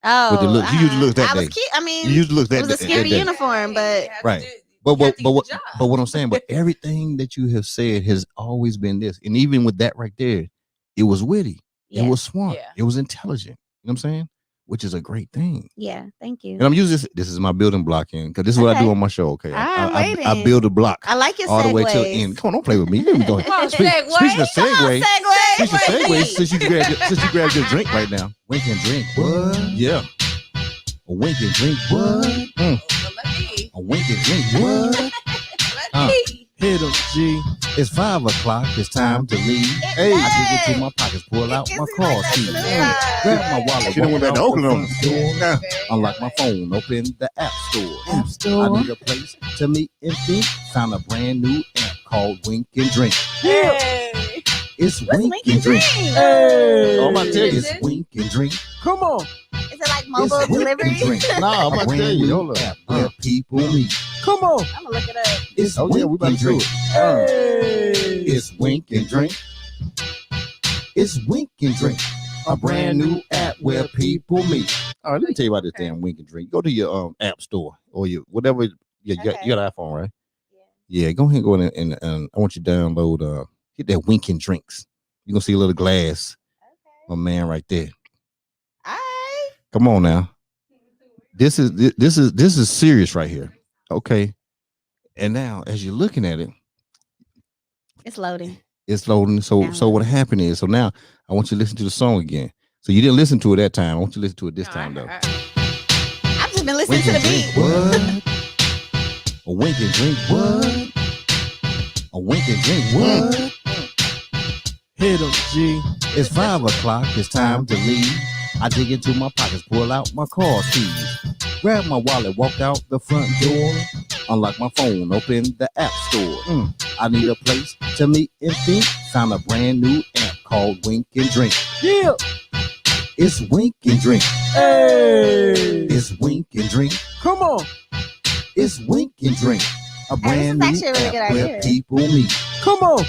Oh. With the look. You used to look that day. I mean, you used to look that it was a scary uniform, but right. But what I'm saying, but everything that you have said has always been this. And even with that right there, it was witty. Yeah. It was smart. Yeah. It was intelligent. You know what I'm saying? Which is a great thing. Yeah, thank you. And I'm using this is my building block in, because this is what I do on my show. Okay. I build a block. I like your all the way to the end. Come on, don't play with me. Let me go ahead. Speaking of segue, since you grabbed your drink right now. Wink and drink. What? Yeah. A wink and drink. What? A wink and drink. What? Hit him, G. It's 5 o'clock. It's time to leave. Hey, I dig into my pockets, pull out my car key. Grab my wallet. You know when that Oakland store. Unlock my phone. Open the app store. I need a place to meet and think. Found a brand new app called Wink and Drink. Hey. It's Wink and Drink. Hey. I'm about to tell you, it's Wink and Drink. Come on. Is it like mobile delivery? Nah, I'm about to tell you. Where people meet. Come on. I'm going to look it up. It's we about to do it. Hey. It's Wink and Drink. It's Wink and Drink. A brand new app where people meet. All right, let me tell you about this damn Wink and Drink. Go to your app store or your whatever. You got an iPhone, right? Yeah, go ahead and go in and I want you to download hit that Wink and Drinks. You're gonna see a little glass. My man right there. Come on now. This is serious right here. Okay. And now as you're looking at it, It's loading. it's loading. So what happened is, so now I want you to listen to the song again. So you didn't listen to it that time. I want you to listen to it this time though. I've just been listening to the beat. What? A wink and drink what? A wink and drink what? Hit 'em, G. It's 5 o'clock. It's time to leave. I dig into my pockets, pull out my car keys, grab my wallet, walk out the front door, unlock my phone, open the app store. I need a place to meet and think. Found a brand new app called Wink and Drink. Yeah, it's Wink and Drink. Hey, it's Wink and Drink. Come on, it's Wink and Drink. A brand new app where people meet. Come on,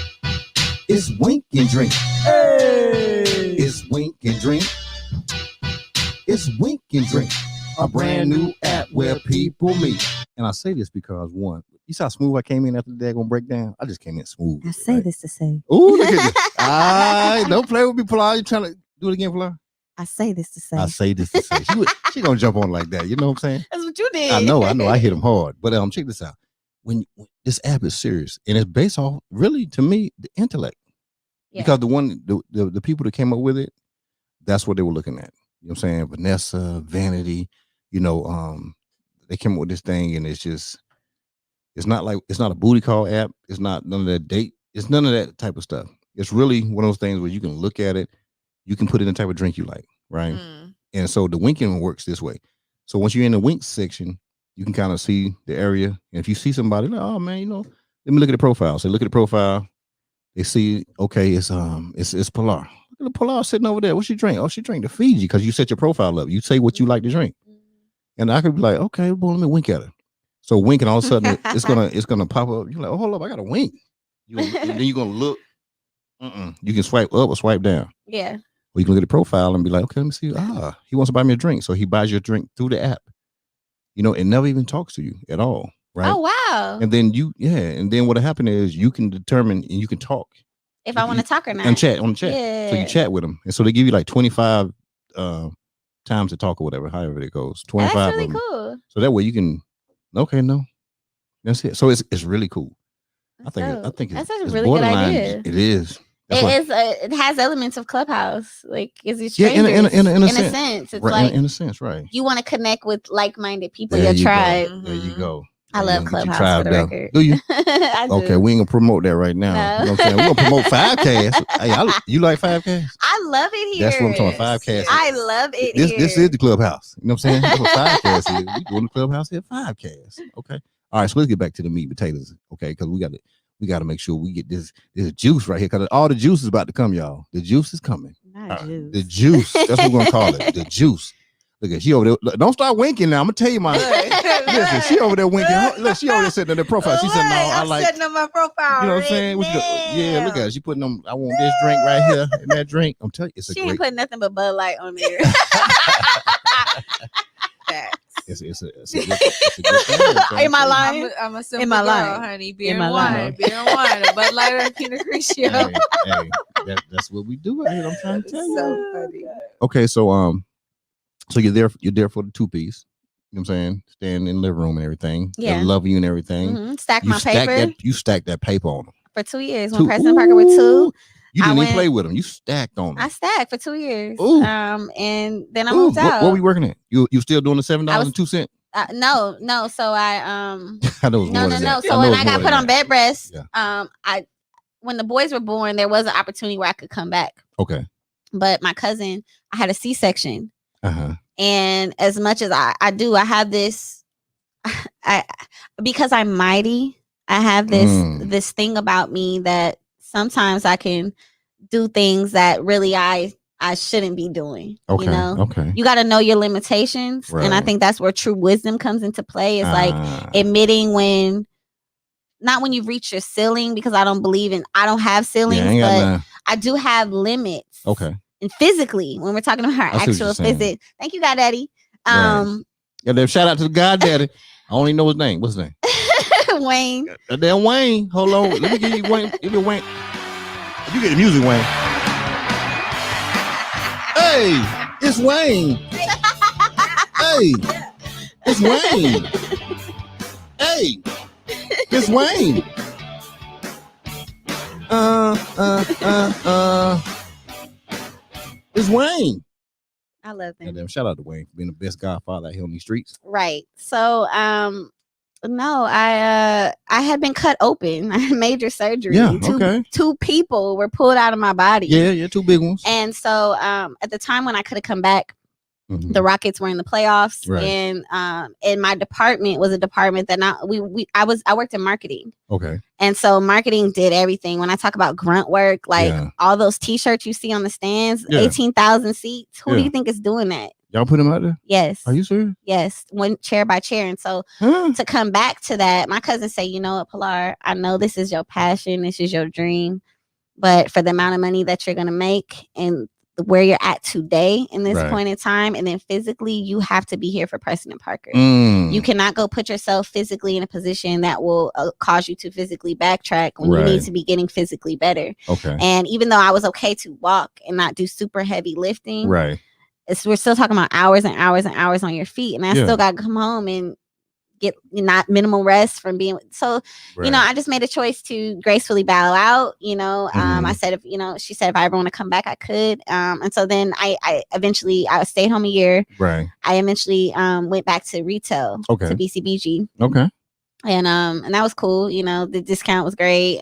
it's Wink and Drink. Hey, it's Wink and Drink. It's Wink and Drink, a brand new app where people meet. And I say this because one, you saw how smooth I came in after the daggone breakdown. I just came in smooth. I say this to say. Ooh, look at this. Don't play with me, Pilar. You trying to do it again, Pilar? I say this to say. I say this to say. She gonna jump on like that. You know what I'm saying? That's what you did. I know. I hit them hard. But check this out. When this app is serious and it's based off, really, to me, the intellect. Yeah. Because the people that came up with it, that's what they were looking at. You know what I'm saying? Vanessa, Vanity, they came up with this thing and it's not a booty call app. It's not none of that date. It's none of that type of stuff. It's really one of those things where you can look at it, you can put in the type of drink you like, right? And so the winking works this way. So once you're in the wink section, you can kind of see the area. And if you see somebody, like, oh man, let me look at the profile. So look at the profile. They see, okay, it's Pilar. Look at the Pilar sitting over there. What she drink? Oh, she drank the Fiji because you set your profile up. You say what you like to drink. And I could be like, okay, well, let me wink at her. So wink, and all of a sudden it's gonna pop up. You're like, oh, hold up, I got to wink. And then you're gonna look. You can swipe up or swipe down. Yeah. Or you can look at the profile and be like, okay, let me see. He wants to buy me a drink, so he buys you a drink through the app. It never even talks to you at all, right? Oh wow. And then and then what happened is you can determine and you can talk if I want to talk or not. And chat on the chat. Yeah. So you chat with them, and so they give you like 25 times to talk or whatever, however it goes. 25. That's really cool. So that way you can. Okay, no, that's it. So it's really cool. I think that's a really good idea. It is. It has elements of Clubhouse. Like, is it strangers? Yeah, in a sense. It's right, like in a sense, right. You want to connect with like-minded people, your tribe. There you go. I love Clubhouse for the record. Do you? I do. Okay, we ain't gonna promote that right now. No. You know what I'm saying? We're gonna promote 5Cast. Hey, you like 5Cast? I love it here. That's what I'm talking 5Cast. I love it here. This is the Clubhouse. You know what I'm saying? That's what 5Cast is. We doing the Clubhouse here, 5Cast. Okay. All right, so let's get back to the meat and potatoes. Okay, because we got to make sure we get this juice right here, because all the juice is about to come, y'all. The juice is coming. Juice. The juice. That's what we're gonna call it. The juice. Look at she over there. Look, don't start winking now. I'm gonna tell you my. Listen, she over there winking. Look, she over there sitting on the profile. She said, "No, I like." Sitting on my profile. You know what I'm saying? Yeah, look at her. She putting them. I want this drink right here and that drink. I'm telling you, she ain't putting nothing but Bud Light on there. It's a good thing. Am I lying? I'm a simple girl, honey. Beer and wine. A Bud Light and Pinot Grigio. Hey, that's what we do. I'm trying to tell you. So funny. Okay, so you're there for the 2-piece. You know what I'm saying? Staying in the living room and everything. Yeah. They love you and everything. Mm-hmm. Stack my paper. You stacked that paper on them. For 2 years. When President Parker was 2. You didn't even play with them. You stacked on them. I stacked for 2 years. Ooh. And then I moved out. What were you working at? You still doing the $7.02? No. So I I know no. So when I got put on bed rest, when the boys were born, there was an opportunity where I could come back. Okay. But my cousin, I had a C-section. Uh-huh. And as much as I have this, because I'm mighty, I have this thing about me that sometimes I can do things that really I shouldn't be doing. Okay. You know? Okay. You got to know your limitations. Right. And I think that's where true wisdom comes into play. It's like admitting not when you've reached your ceiling, because I don't have ceilings, but I do have limits. Okay. And physically, when we're talking about our actual physics. Thank you, God Daddy. Yeah, shout out to the God Daddy. I only know his name. What's his name? Wayne. Damn Wayne. Hold on. Let me give you Wayne. Give me Wayne. You get the music, Wayne. Hey, it's Wayne. Hey, it's Wayne. Hey, it's Wayne. It's Wayne. I love him. Goddamn, shout out to Wayne for being the best godfather out here on these streets. Right. So, no, I had been cut open. I had major surgery. Yeah, okay. Two people were pulled out of my body. Yeah, two big ones. And so, at the time when I could have come back, the Rockets were in the playoffs, right. And my department was a department that I worked in marketing. Okay. And so marketing did everything. When I talk about grunt work, like all those T-shirts you see on the stands, 18,000 seats. Who do you think is doing that? Y'all put them out there? Yes. Are you serious? Yes, one chair by chair. And so to come back to that, my cousin say, you know what, Pilar, I know this is your passion, this is your dream, but for the amount of money that you're gonna make and where you're at today in this point in time, and then physically you have to be here for President Parker. You cannot go put yourself physically in a position that will cause you to physically backtrack when you need to be getting physically better. Okay. And even though I was okay to walk and not do super heavy lifting, we're still talking about hours and hours and hours on your feet, and I still got to come home and get not minimal rest from being so you know, I just made a choice to gracefully bow out, you know. I said, if you know, she said if I ever want to come back I could, and so then I eventually I stayed home a year. I eventually went back to retail to BCBG. And that was cool, you know, the discount was great.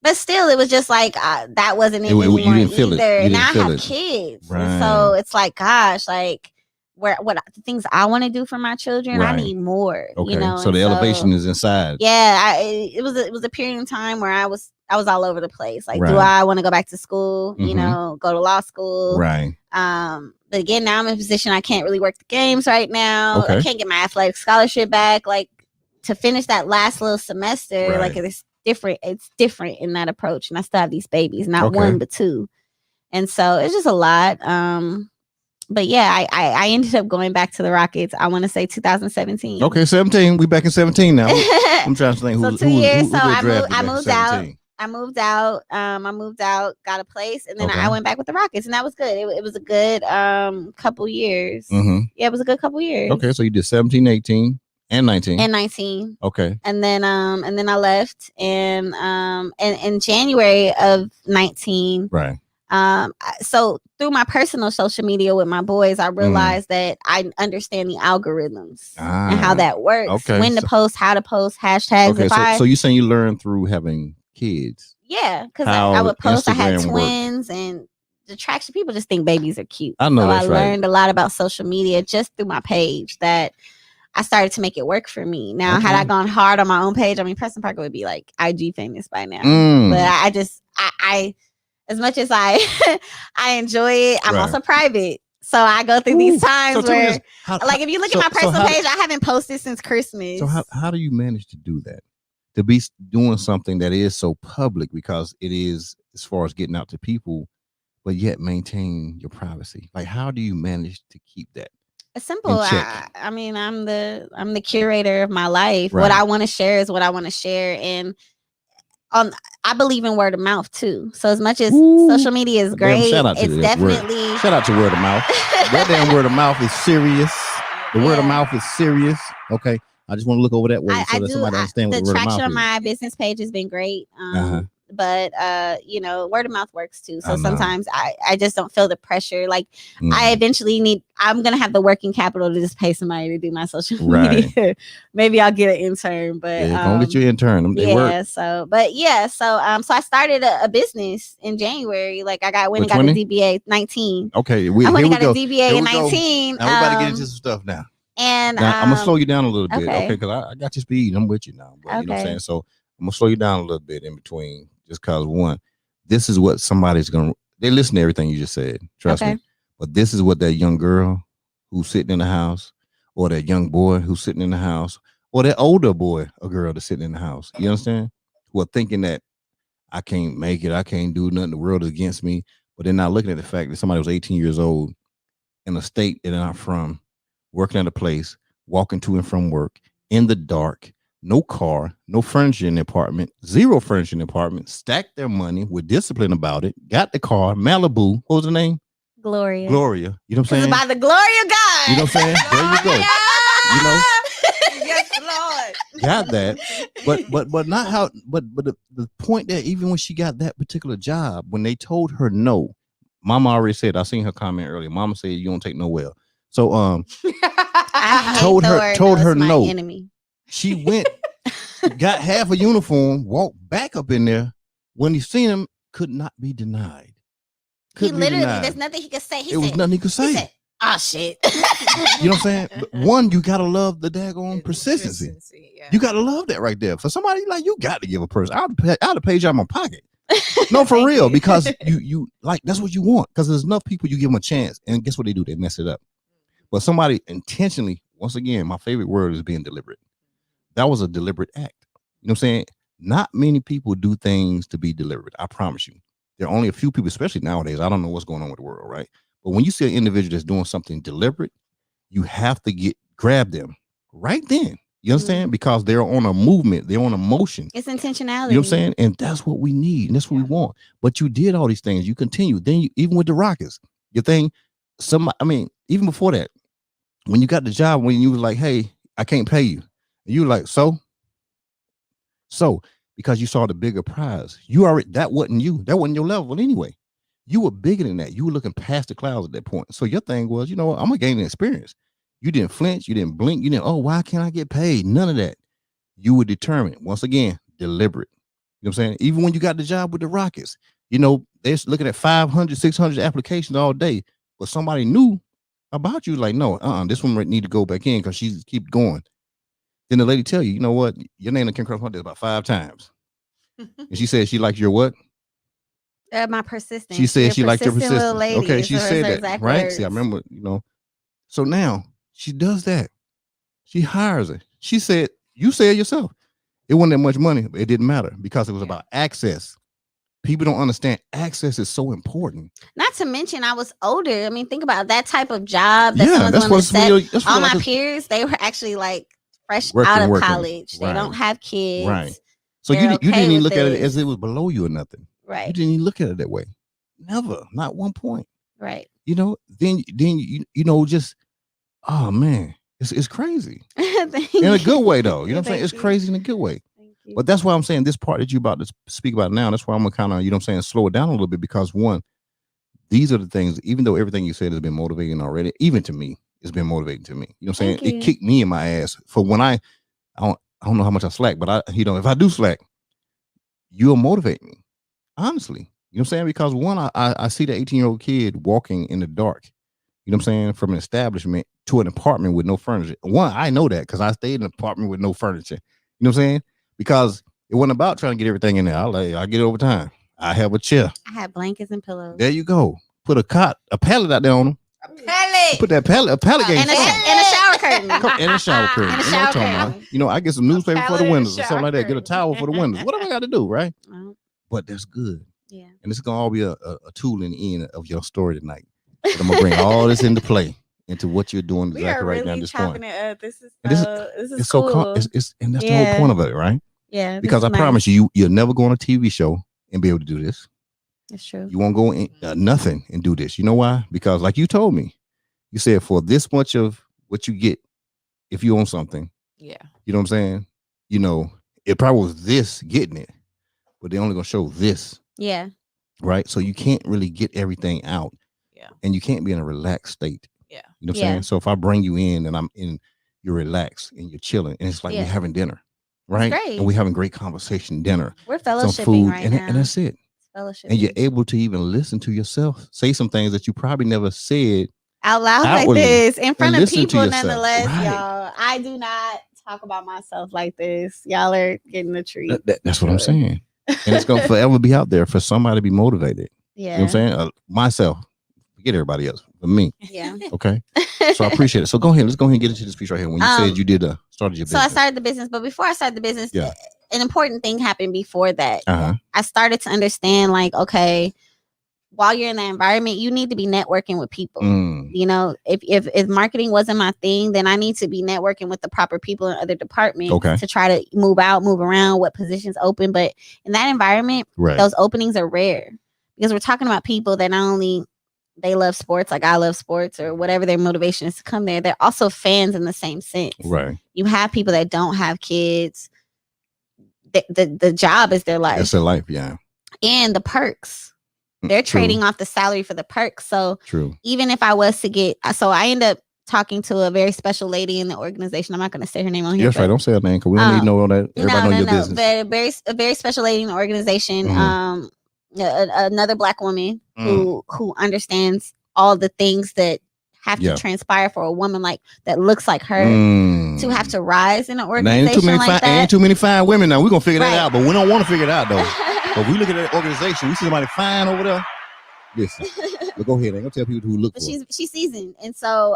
But still, it was just like that wasn't it anymore either. Now I have kids, and so it's like, gosh, like what the things I want to do for my children, I need more. You know, so the elevation is inside. Yeah, it was a period of time where I was all over the place. Like, do I want to go back to school? You know, go to law school? But again, now I'm in a position I can't really work the games right now. I can't get my athletic scholarship back. Like to finish that last little semester, like it's different. It's different in that approach, and I still have these babies, not one but two, and so it's just a lot. But yeah, I ended up going back to the Rockets. I want to say 2017. Okay, 17. We back in 17 now. I'm trying to think. So 2 years. So I moved out. I moved out. Got a place, and then I went back with the Rockets, and that was good. It was a good couple years. Yeah, it was a good couple years. Okay, so you did 17, 18. And 19. Okay. And then I left and in January of 19. So through my personal social media with my boys, I realized that I understand the algorithms and how that works. When to post, how to post, hashtags. Okay, so you're saying you learned through having kids? Yeah, because I would post. Instagram I had twins and the attraction. People just think babies are cute. I know. So I learned a lot about social media just through my page that I started to make it work for me. Now, had I gone hard on my own page, I mean, Preston Parker would be like IG famous by now. But I as much as I enjoy it, I'm also private. So I go through these times where, like, if you look at my personal page, I haven't posted since Christmas. So how do you manage to do that? To be doing something that is so public, because it is as far as getting out to people, but yet maintain your privacy. Like, how do you manage to keep that? It's simple. I mean, I'm the curator of my life. What I want to share is what I want to share, and I believe in word of mouth too. So as much as social media is great, it's definitely shout out to word of mouth. That damn word of mouth is serious. The word of mouth is serious. Okay, I just want to look over that word so that somebody understand what the word of mouth is. The traction on my business page has been great. But you know, word of mouth works too. So sometimes I just don't feel the pressure. Like I eventually I'm gonna have the working capital to just pay somebody to do my social media. Maybe I'll get an intern, but don't get your intern. They work. So I started a business in January. Like I went and got a DBA 19. Okay, I went and got a DBA in 19. Now we're about to get into some stuff now. And now, I'm gonna slow you down a little bit, okay? Because I got your speed. I'm with you now. But, you know what I'm saying? So I'm gonna slow you down a little bit in between. Just because one, this is what somebody's they listen to everything you just said. Trust me. But this is what that young girl who's sitting in the house, or that young boy who's sitting in the house, or that older boy or girl that's sitting in the house. You understand? Who are thinking that I can't make it, I can't do nothing, the world is against me. But they're not looking at the fact that somebody was 18 years old in a state that they're not from, working at a place, walking to and from work in the dark. No car, no furniture in the apartment, zero furniture in the apartment, stacked their money with discipline about it, got the car, Malibu, what was the name? Gloria. Gloria. You know what I'm saying? By the glory of God. You know what I'm saying? There you go. You know, Yes, Lord. got that. But not how. But the point that even when she got that particular job, when they told her no, Mama already said. I seen her comment earlier. Mama said you don't take no well. So I hate told her my no. enemy. She went, got half a uniform, walked back up in there. When he seen him, could not be denied. He literally, there's nothing he could say. It was nothing he could say. He said, "Oh shit." You know what I'm saying? But one, you gotta love the daggone persistency. Yeah. You gotta love that right there. For somebody like you, got to give a person. I'd have paid you out of my pocket. No, for real, because you like that's what you want. Because there's enough people you give them a chance, and guess what they do? They mess it up. But somebody intentionally, once again, my favorite word is being deliberate. That was a deliberate act. You know what I'm saying? Not many people do things to be deliberate. I promise you. There are only a few people, especially nowadays. I don't know what's going on with the world, right? But when you see an individual that's doing something deliberate, you have to grab them right then. You understand? Because they're on a movement, they're on a motion. It's intentionality. You know what I'm saying? And that's what we need, and that's what we want. But you did all these things. You continue. Then even with the Rockets, your thing. Even before that, when you got the job, when you was like, "Hey, I can't pay you," and you were like, "So," because you saw the bigger prize. You already that wasn't you. That wasn't your level anyway. You were bigger than that. You were looking past the clouds at that point. So your thing was, you know what? I'm gonna gain the experience. You didn't flinch. You didn't blink. You didn't. Oh, why can't I get paid? None of that. You were determined. Once again, deliberate. You know what I'm saying? Even when you got the job with the Rockets, you know they're looking at 500, 600 applications all day, but somebody knew about you. Like, no, this one need to go back in because she's keep going. Then the lady tell you, you know what? Your name came across my desk about 5 times. And she said she liked your what? My persistence. She said she liked your persistence. Lady, okay, she said that, right? Words. See, I remember, So now she does that. She hires her. She said, you said yourself, it wasn't that much money, but it didn't matter because it was about access. People don't understand access is so important. Not to mention, I was older. I mean, think about that type of job. All my peers, they were actually like fresh out of college. Right. They don't have kids. Right. So you didn't even look at it as it was below you or nothing. Right. You didn't even look at it that way. Never. Not one point. Right. Then just, oh man, it's crazy. In a good way though. You know what I'm saying? It's crazy in a good way. But that's why I'm saying this part that you about to speak about now, that's why I'm gonna kind of, slow it down a little bit, because one, these are the things, even though everything you said has been motivating already, even to me, it's been motivating to me. You know what I'm saying? It kicked me in my ass for when I don't know how much I slack, but if I do slack, you'll motivate me. Honestly. You know what I'm saying? Because one, I see the 18-year-old kid walking in the dark, you know what I'm saying, from an establishment to an apartment with no furniture. One, I know that because I stayed in an apartment with no furniture. You know what I'm saying? Because it wasn't about trying to get everything in there. I get it over time. I have a chair. I have blankets and pillows. There you go. Put a pallet out there on them. A pallet. Put that pallet game. And a shower curtain. And a shower curtain. And a shower curtain. I get some newspaper for the windows or something like that. Get a towel for the windows. What do I got to do, right? But that's good. Yeah. And this is going to all be a tool in the end of your story tonight. But I'm going to bring all this into play. Into what you're doing exactly right now at this point. This is so cool. And that's the whole point of it, right? Yeah. Because I promise you'll never go on a TV show and be able to do this. That's true. You won't go in nothing and do this. You know why? Because like you told me, you said for this much of what you get, if you own something, yeah, you know what I'm saying? It probably was this getting it, but they're only gonna show this. Yeah. Right. So you can't really get everything out. Yeah. And you can't be in a relaxed state. Yeah. You know what I'm saying? So if I bring you in and you're relaxed and you're chilling, and it's like we're having dinner, right? And we're having great conversation, dinner. We're fellowshipping some food, right now. And that's it. And you're able to even listen to yourself, say some things that you probably never said out loud like this in front of people. Nonetheless, right. Y'all, I do not talk about myself like this. Y'all are getting a treat. That's what I'm saying. And it's going to forever be out there for somebody to be motivated. Yeah. You know what I'm saying? Myself. Forget everybody else, but me. Yeah. Okay. So I appreciate it. So let's go ahead and get into this piece right here. When you said you started your business. So I started the business, but before I started the business, an important thing happened before that. I started to understand, like, okay, while you're in that environment, you need to be networking with people. If marketing wasn't my thing, then I need to be networking with the proper people in other departments to try to move around, what positions open. But in that environment, those openings are rare because we're talking about people that not only they love sports like I love sports or whatever their motivation is to come there, they're also fans in the same sense. Right. You have people that don't have kids. The job is their life. That's their life, yeah. And the perks. They're trading off the salary for the perks. So true. Even if I was to get, so I end up talking to a very special lady in the organization. I'm not going to say her name on here. That's right. Don't say her name because we don't need to know all that. Everybody know your business. A very special lady in the organization. Another Black woman who understands all the things that have to transpire for a woman like that looks like her to have to rise in an organization ain't too many fine women now. We're gonna figure that out, but we don't want to figure it out though. But we look at that organization, we see somebody fine over there. Listen, but go ahead. I ain't gonna tell people who look. But she's seasoned, and so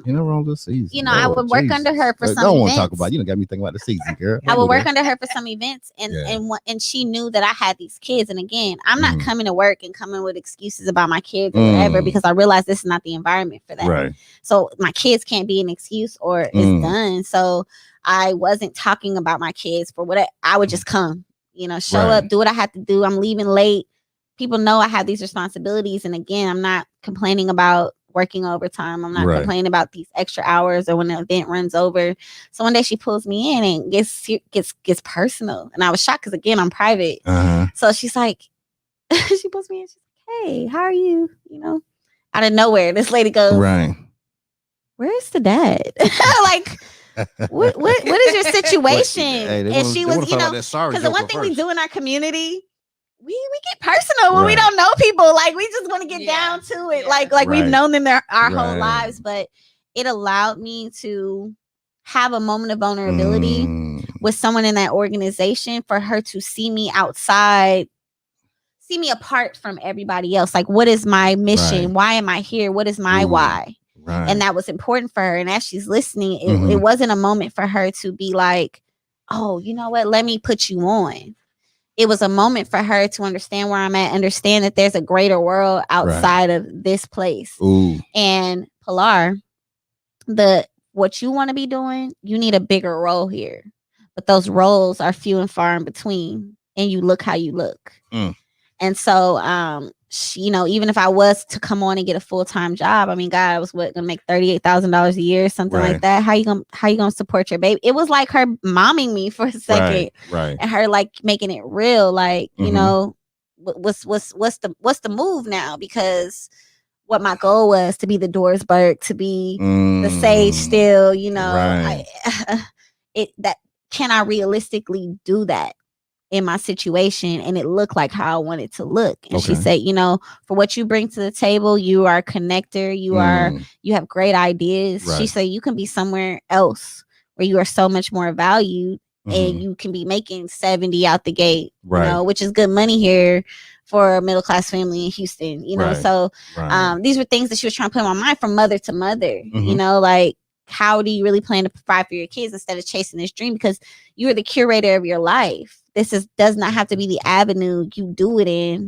you know, wrong this season. You know, I would work under her for some. Don't want to talk about. You know, got me thinking about the season, girl. I would work under her for some events, and she knew that I had these kids. And again, I'm not coming to work and coming with excuses about my kids or whatever because I realize this is not the environment for that. Right. So my kids can't be an excuse or it's done. So I wasn't talking about my kids for what I would just come. You know, show up, do what I have to do. I'm leaving late. People know I have these responsibilities. And again, I'm not complaining about working overtime. I'm not complaining about these extra hours or when the event runs over. So one day she pulls me in and gets personal. And I was shocked because again, I'm private. So she's like, she pulls me in. She's like, hey, how are you? You know, out of nowhere, this lady goes, where's the dad? Like, what is your situation? And she was, you know, because the one thing we do in our community, we get personal when we don't know people. Like we just want to get down to it. Like we've known them our whole lives. But it allowed me to have a moment of vulnerability with someone in that organization for her to see me outside, see me apart from everybody else. Like, what is my mission? Why am I here? What is my why? And that was important for her. And as she's listening, it wasn't a moment for her to be like, oh, you know what? Let me put you on. It was a moment for her to understand where I'm at, understand that there's a greater world outside of this place. And Pilar, what you want to be doing, you need a bigger role here. But those roles are few and far in between. And you look how you look. And so, she, you know, even if I was to come on and get a full-time job, I mean, God, I was gonna make $38,000 a year, something like that. How you gonna support your baby? It was like her momming me for a second, and her like making it real, like you know, what's the move now? Because what my goal was to be the Dorsberg, to be the Sage Still, you know, can I realistically do that in my situation? And it looked like how I want it to look. And she said, you know, for what you bring to the table, you are a connector. You have great ideas. She said, you can be somewhere else where you are so much more valued and you can be making 70 out the gate, you know, which is good money here for a middle-class family in Houston, you know? So these were things that she was trying to put in my mind from mother to mother, you know, like, how do you really plan to provide for your kids instead of chasing this dream? Because you are the curator of your life. This does not have to be the avenue you do it in.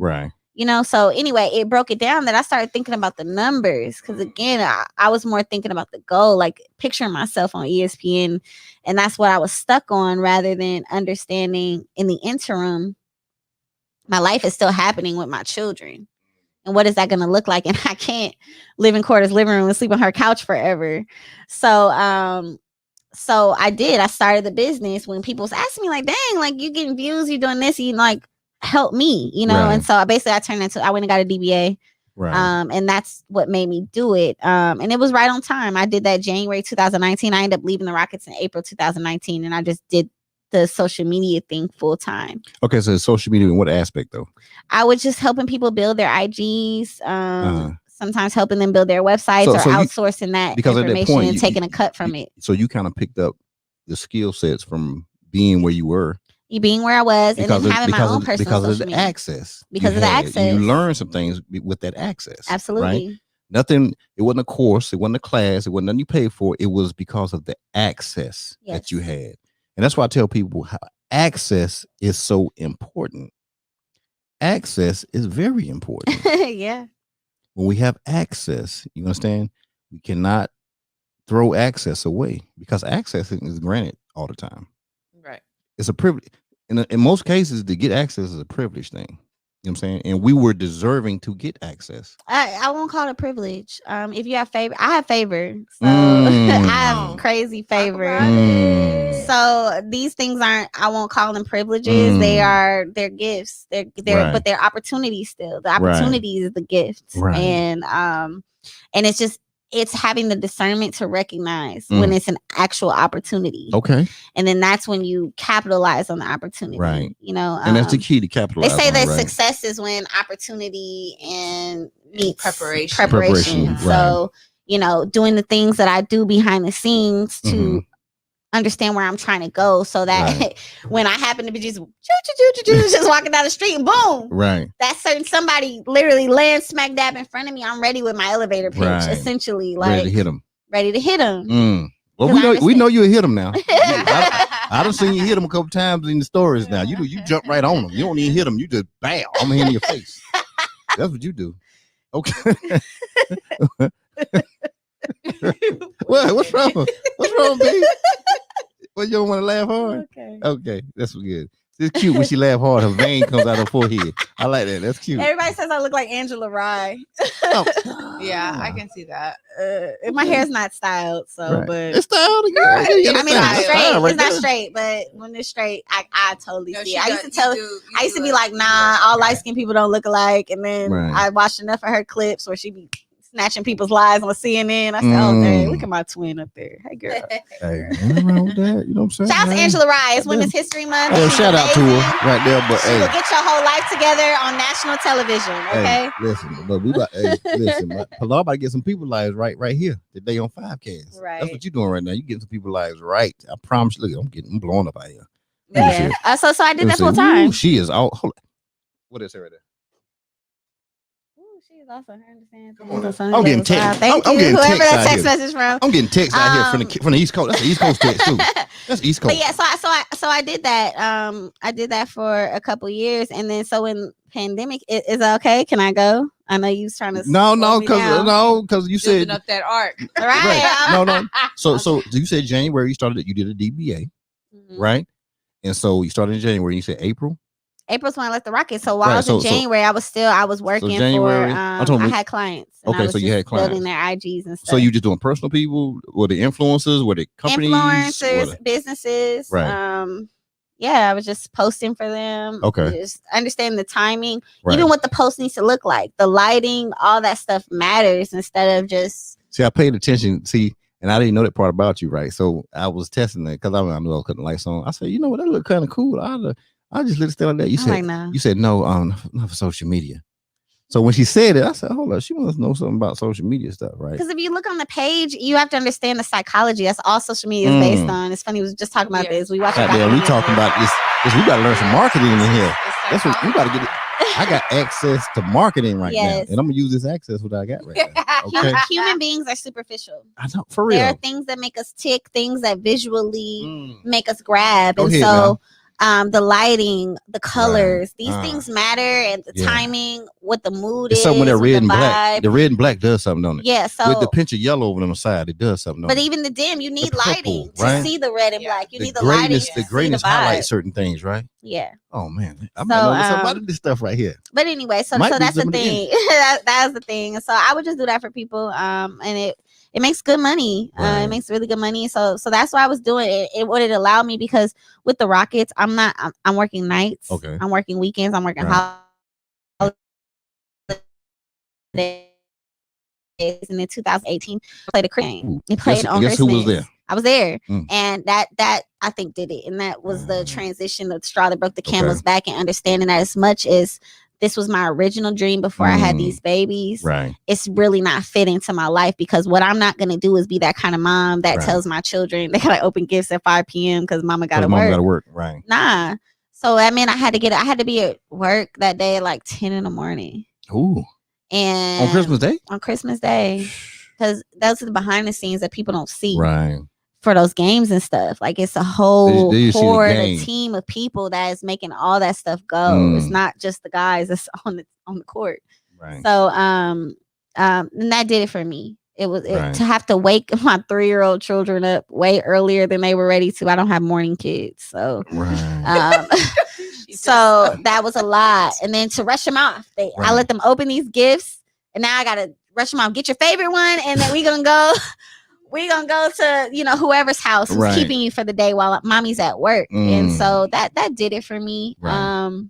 You know, so anyway, it broke it down that I started thinking about the numbers. Because again, I was more thinking about the goal, like picturing myself on ESPN. And that's what I was stuck on rather than understanding in the interim, my life is still happening with my children. And what is that going to look like? And I can't live in Corda's living room and sleep on her couch forever. So I did. I started the business when people was asking me like, dang, like you getting views, you doing this, you like help me, you know? And so I went and got a DBA. And that's what made me do it. And it was right on time. I did that January 2019. I ended up leaving the Rockets in April 2019. And I just did the social media thing full time. Okay, so social media in what aspect though? I was just helping people build their IGs, sometimes helping them build their websites or outsourcing that information and taking a cut from it. So you kind of picked up the skill sets from being where you were. Being where I was and then having my own personal social media. Because of the access. You learned some things with that access. Absolutely. Right? Nothing, it wasn't a course, it wasn't a class, it wasn't nothing you paid for. It was because of the access that you had. And that's why I tell people how access is so important. Access is very important. Yeah. When we have access, you understand, we cannot throw access away because access is granted all the time. Right. It's a privilege. In most cases, to get access is a privilege thing. You know what I'm saying? And we were deserving to get access. I won't call it privilege. If you have favor, I have favor. So I have crazy favor. So these things I won't call them privileges. They're gifts. They're but they're opportunities still. The opportunity is the gift. Right. And it's having the discernment to recognize when it's an actual opportunity. Okay. And then that's when you capitalize on the opportunity. Right. You know, and that's the key to capitalize. They say that right? success is when opportunity and meets preparation. Right. So, you know, doing the things that I do behind the scenes to understand where I'm trying to go, so that when I happen to be just walking down the street and boom, that certain somebody literally lands smack dab in front of me, I'm ready with my elevator pitch, essentially, like ready to hit him. Well, we know you'll hit him now. I done seen you hit him a couple times in the stories. Now you jump right on him. You don't even hit him. You just bam, I'm in your face. That's what you do. Okay. What's wrong? What's wrong, baby? Well, you don't want to laugh hard? Okay, that's good. It's cute when she laugh hard. Her vein comes out of her forehead. I like that. That's cute. Everybody says I look like Angela Rye. Yeah, I can see that. My hair's not styled, so but it's styled again. I mean, it's straight. It's not straight, but when it's straight, I totally see it. I used to be like, nah, all light skinned people don't look alike, and then I watched enough of her clips where she be snatching people's lives on CNN. I said, oh, dang, look at my twin up there. Hey, girl. Hey, nothing wrong with that. You know what I'm saying? Shout out to Angela Rye. It's Women's History Month. Hey, shout out to her right there. But she will get your whole life together on national television, okay? Hey, listen, but we about, Pilar about to get some people's lives right here today on 5Cast. Right. That's what you're doing right now. You getting some people's lives right. I promise you. Look, I'm blowing up out here. Yeah. So I did that full time. She is out. Hold on. What is it right there? Also, I understand. I'm getting text. Thank you. Whoever that text message from. I'm getting text out here from the East Coast. That's the East Coast text too. That's East Coast. But yeah, so I did that. I did that for a couple years, and then so when pandemic is okay. Can I go? I know you was trying to. No, because you said up that arc. Right. No. So you said January. You started. You did a DBA, right? And so you started in January. You said April. April's when I left the Rockets. So while I was in January, I was working for. I had clients. Okay, so you had clients building their IGs and stuff. So you just doing personal people? Were the influencers? Were the companies? Influencers, businesses. Right. Yeah, I was just posting for them. Okay. Just understand the timing, even what the post needs to look like, the lighting, all that stuff matters instead of just. See, I paid attention. See. And I didn't know that part about you, right? So I was testing that because I knew I was cutting the lights on. I said, you know what, that look kind of cool. I just let it stay like that. You said no, not for social media. So when she said it, I said, hold up, she must know something about social media stuff, right? Because if you look on the page, you have to understand the psychology. That's all social media is based on. It's funny, we was just talking about this. We watched. We talking about this. We got to learn some marketing in here. That's what we got to get. I got access to marketing right now, and I'm gonna use this access what I got right now. Okay? Human beings are superficial. I know, for real. There are things that make us tick, things that visually make us grab, and so. The lighting, the colors, these things matter, and the timing, what the mood is. Something with that red and black. The red and black does something, don't it? Yeah. So with the pinch of yellow over on the side, it does something. But even the dim, you need lighting to see the red and black. You need the lighting. The greatness highlights certain things, right? Yeah. Oh man, I might know something about this stuff right here. But anyway, so that's the thing. That was the thing. So I would just do that for people, and it makes good money. It makes really good money. So that's why I was doing it. It would allow me, because with the Rockets, I'm working nights. Okay. I'm working weekends. I'm working holidays. And in 2018, I played a cricket game. It played on Christmas. Who was there? I was there, and that I think did it. And that was the transition, the straw that broke the camel's back, and understanding that as much as this was my original dream before I had these babies. Right. It's really not fitting to my life, because what I'm not going to do is be that kind of mom that tells my children they got to open gifts at 5 p.m. because mama got to work. Mama got to work. Right. Nah. So, I mean, I had to be at work that day at like 10 in the morning. Ooh. And on Christmas Day? On Christmas Day. Because those are the behind the scenes that people don't see. Right. For those games and stuff. Like, it's a whole horde, a team of people that is making all that stuff go. It's not just the guys that's on the court. Right. So and that did it for me. It was to have to wake my 3-year-old children up way earlier than they were ready to. I don't have morning kids. So So that was a lot. And then to rush them off, I Right. let them open these gifts, and now I gotta rush them off. Get your favorite one, and then we're gonna go to whoever's house who's Right. keeping you for the day while mommy's at work. And so that did it for me. Right.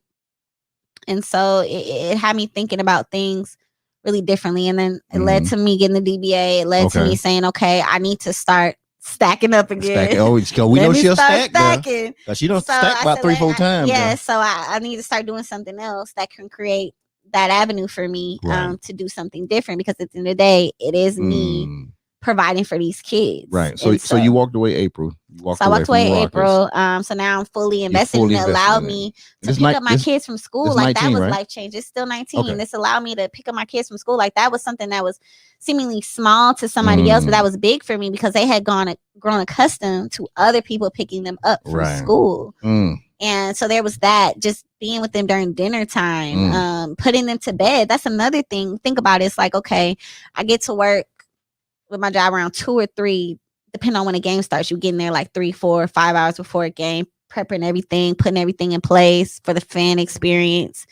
And so it had me thinking about things really differently. And then it led to me getting the DBA. It led to me saying, okay, I need to start stacking up again. Oh, we know she'll stack. Stacking. She don't stack about 3-4 times. Yeah, so I need to start doing something else that can create that avenue for me to do something different, because at the end of the day, it is me providing for these kids. Right. So you walked away April. I walked away April. So now I'm fully invested, and it allowed me to pick up my kids from school. Like 19, that was right? Life change. It's still 19. Okay. This allowed me to pick up my kids from school. Like that was something that was seemingly small to somebody else, but that was big for me because they had grown accustomed to other people picking them up from school. And so there was that, just being with them during dinner time, putting them to bed. That's another thing. Think about it. It's like, okay, I get to work with my job around 2 or 3, depending on when a game starts. You get in there like 3, 4, 5 hours before a game, prepping everything, putting everything in place for the fan experience.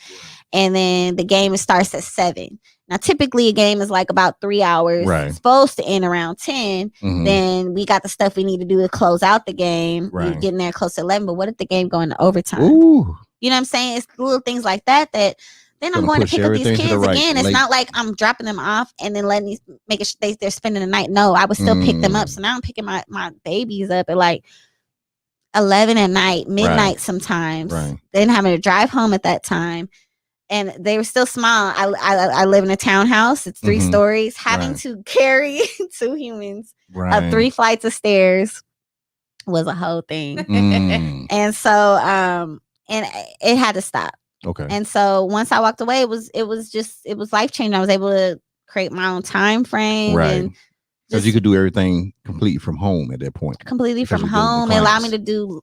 And then the game starts at 7. Now, typically a game is like about 3 hours. Right. It's supposed to end around 10. Then we got the stuff we need to do to close out the game. Right. We're getting there close to 11. But what if the game go into overtime? Ooh. You know what I'm saying? It's little things like that then I'm going to pick up these kids again. It's not like I'm dropping them off and then letting they're spending the night. No, I would still pick them up. So now I'm picking my babies up at like 11 at night, midnight sometimes. Right. Then having to drive home at that time. And they were still small. I live in a townhouse. It's 3 stories. Having to carry 2 humans up 3 flights of stairs was a whole thing. And so and it had to stop. Okay. And so once I walked away, it was life changing. I was able to create my own time frame. Right. Because you could do everything completely from home at that point. Completely from home. It allowed me to do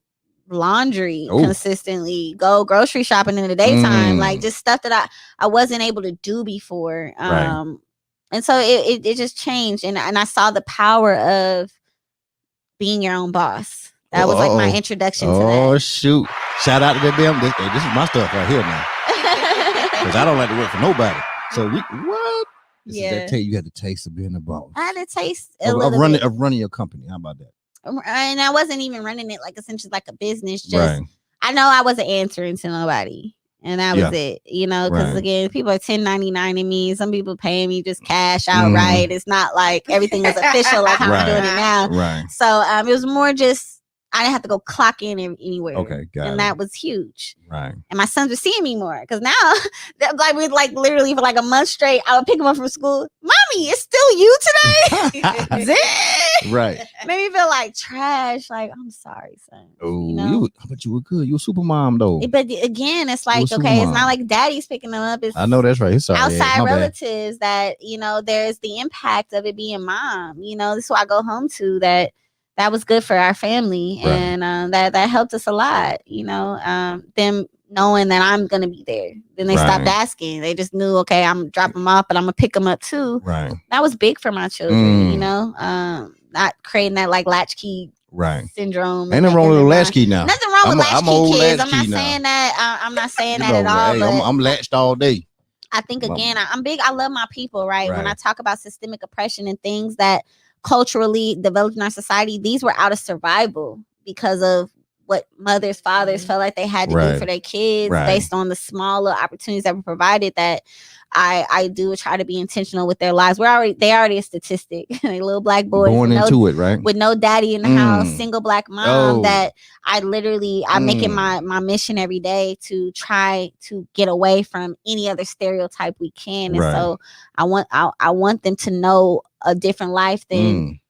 laundry consistently, go grocery shopping in the daytime, like just stuff that I wasn't able to do before. And so it just changed. And I saw the power of being your own boss. That was like my introduction to that. Oh, shoot. Shout out to that damn. This is my stuff right here now. Because I don't like to work for nobody. So, what? You had to taste of being a boss. I had to taste of running your company. How about that? And I wasn't even running it like essentially like a business. Just I know I wasn't answering to nobody. And that was it, because again, people are 1099 in me. Some people paying me just cash outright. It's not like everything is official like how I'm doing it now. Right. So it was more just, I didn't have to go clock in anywhere. Okay, got it. And that was huge. Right. And my sons were seeing me more because now, we literally for like a month straight, I would pick them up from school. Mommy, it's still you today? Right. Made me feel like trash. Like, I'm sorry, son. Oh, but you were good. You were super mom though. But again, it's like, okay, it's not like daddy's picking them up. It's I know that's right. He's sorry. Outside relatives that, there's the impact of it being mom. This is who I go home to that was good for our family. Right. And that helped us a lot, them knowing that I'm going to be there. Then they stopped asking. They just knew, okay, I'm dropping them off, but I'm going to pick them up too. Right. That was big for my children, not creating that like latchkey syndrome. Ain't nothing wrong with a latchkey now. Nothing wrong with latchkey kids. I'm not saying that. I'm not saying that at all. Hey, I'm latched all day. I think, again, I'm big. I love my people, right? When I talk about systemic oppression and things that culturally developed in our society, these were out of survival because of what mothers, fathers felt like they had to do for their kids based on the smaller opportunities that were provided. That I do try to be intentional with their lives. They already a statistic. A little black boy born into it, right? With no daddy in the house, single black mom. That I'm making my mission every day to try to get away from any other stereotype we can. And so I want them to know a different life than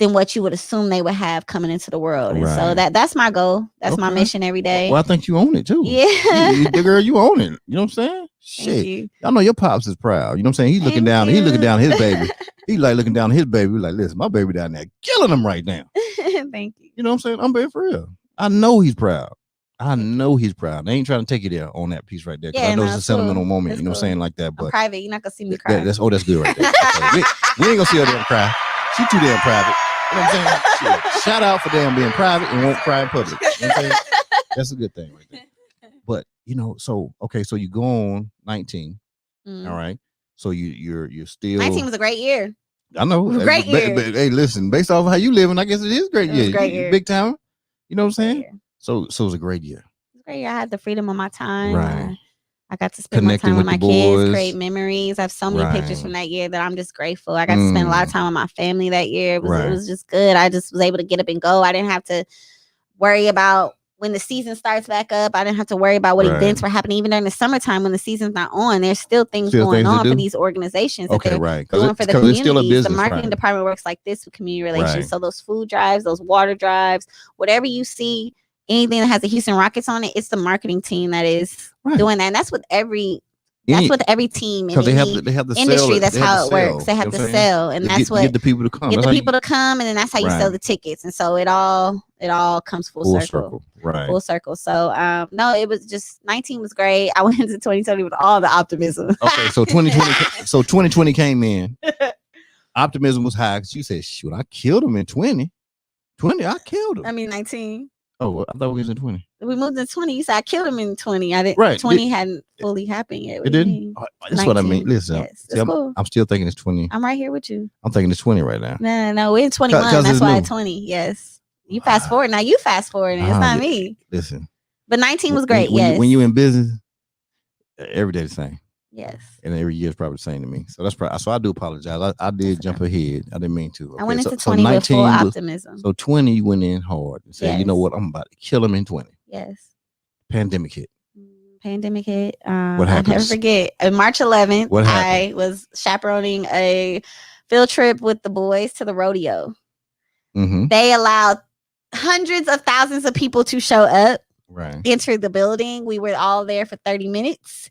what you would assume they would have coming into the world. And so that's my goal. That's my mission every day. Well, I think you own it too. Yeah. Girl, you own it. You know what I'm saying? Shit. I know your pops is proud. You know what I'm saying? He's looking down at his baby. He like looking down at his baby. Like, listen, my baby down there killing him right now. Thank you. You know what I'm saying? I'm being for real. I know he's proud. They ain't trying to take you there on that piece right there. I know it's a sentimental moment. That's what I'm saying, like that. But I'm private. You're not gonna see me cry. That's good right there. we ain't gonna see her damn cry. She too damn private. You know what I'm saying? Shout out for damn being private and won't cry in public. You know what I'm saying? That's a good thing right there. so okay, so you go on 19. Mm. All right. So you're still 19 was a great year. I know. Great year. Hey, listen, based off of how you living, I guess it is a great It was year. a great year. Big time. You know what I'm saying? Year. So it was a great year. It was a great year. I had the freedom of my time. Right. I got to spend Connecting my time with my boys. kids, create memories. I have so many pictures from that year that I'm just grateful. I got to spend a lot of time with my family that year. It was just good. I just was able to get up and go. I didn't have to worry about when the season starts back up. I didn't have to worry about what events were happening. Even during the summertime when the season's not on, there's still things going on for these organizations. Okay, right. Doing for the communities. Still a business, the marketing department works like this with community relations. Right. So those food drives, those water drives, whatever you see, anything that has the Houston Rockets on it, it's the marketing team that is doing that. And that's with every team in they have the industry. Sell, that's how it works. They have to sell, and that's what get the people to come. Get the people to come, and then that's how you sell the tickets. And so it all comes full circle. Right. Full circle. So no, it was just 19 was great. I went into 2020 with all the optimism. Okay, so 2020 came in. Optimism was high because you said, "Shoot, I killed him in 20. 20, I killed him." I mean 19. Oh, I thought we was in 20. We moved in 20. You said I killed him in 20. I didn't. Right. 20 hadn't fully happened yet. It didn't. That's 19. What I mean. Listen, yes, see, cool. I'm still thinking it's 20. I'm right here with you. I'm thinking it's 20 right now. No, we're in 21. That's why it's 20. Yes. You fast forward. Now you fast forward. It's not me. Listen. But 19 was great. Yes. When you in business, every day the same. Yes. And every year is probably the same to me. So that's probably. So I do apologize. I did jump ahead. I didn't mean to. Okay. I went into 20 with full optimism. So 20 you went in hard and said, you know what? I'm about to kill him in 20. Yes. Pandemic hit. What happened? I'll never forget. On March 11th, I was chaperoning a field trip with the boys to the rodeo. Mm-hmm. They allowed hundreds of thousands of people to show up. Right. Enter the building. We were all there for 30 minutes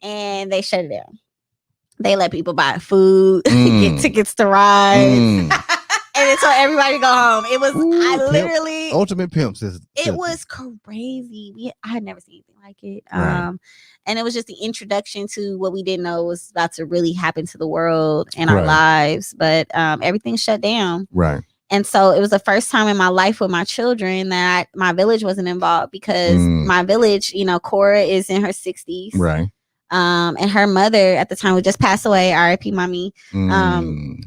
and they shut it down. They let people buy food, get tickets to rides. And then told everybody to go home. It was literally ultimate pimps. It was crazy. I had never seen anything like it. Right. And it was just the introduction to what we didn't know was about to really happen to the world and our lives. But everything shut down. Right. And so it was the first time in my life with my children that my village wasn't involved because my village, Cora is in her 60s. Right. And her mother at the time would just pass away, R.I.P. mommy.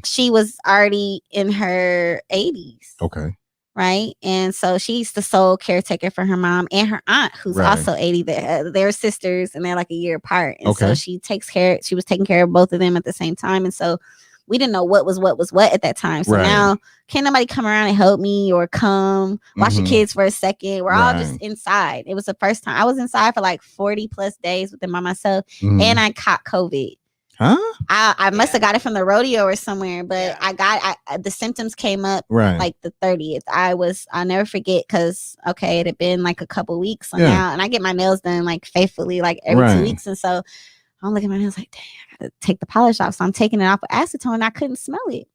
She was already in her 80s. Okay. Right. And so she's the sole caretaker for her mom and her aunt, who's also 80. They're sisters and they're like a year apart. And so she was taking care of both of them at the same time. And so we didn't know what was what at that time. So now can't nobody come around and help me or come watch the kids for a second. We're all just inside. It was the first time I was inside for like 40 plus days with them by myself. And I caught COVID. Huh? I must have got it from the rodeo or somewhere, but the symptoms came up like the 30th. I'll never forget because it had been like a couple weeks now, and I get my nails done like faithfully like every 2 weeks, and so I'm looking at my nails like, dang, I gotta take the polish off. So I'm taking it off with acetone and I couldn't smell it.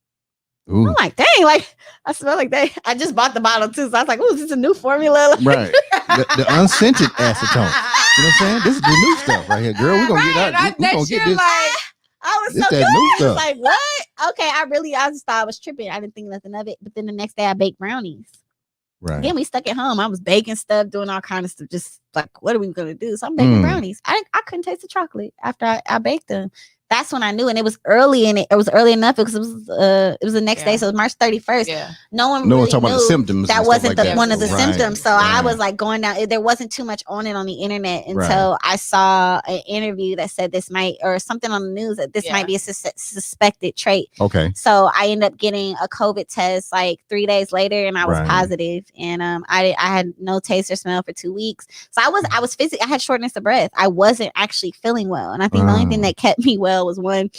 Ooh. I'm like, dang, like I smell like that. I just bought the bottle too. So I was like, oh, is this a new formula? Right. The unscented acetone. You know what I'm saying? This is the new stuff right here, girl. We're gonna get out. We're gonna get this. Like, I was so good. Like, what? Okay, I just thought I was tripping. I didn't think nothing of it. But then the next day I baked brownies. Right. Again, we stuck at home. I was baking stuff, doing all kinds of stuff, just like, what are we gonna do? So I'm baking brownies. I couldn't taste the chocolate after I baked them. That's when I knew, and it was early, and it was early enough because it was the next day, so it was March 31st. Yeah. No one talking about the symptoms. That wasn't like one of the symptoms. So I was like going down. There wasn't too much on it on the internet until I saw an interview that said this might, or something on the news that this might be a suspected trait. Okay. So I ended up getting a COVID test like 3 days later, and I was positive, and I had no taste or smell for 2 weeks. So I was physically, I had shortness of breath. I wasn't actually feeling well, and I think the only thing that kept me well was one,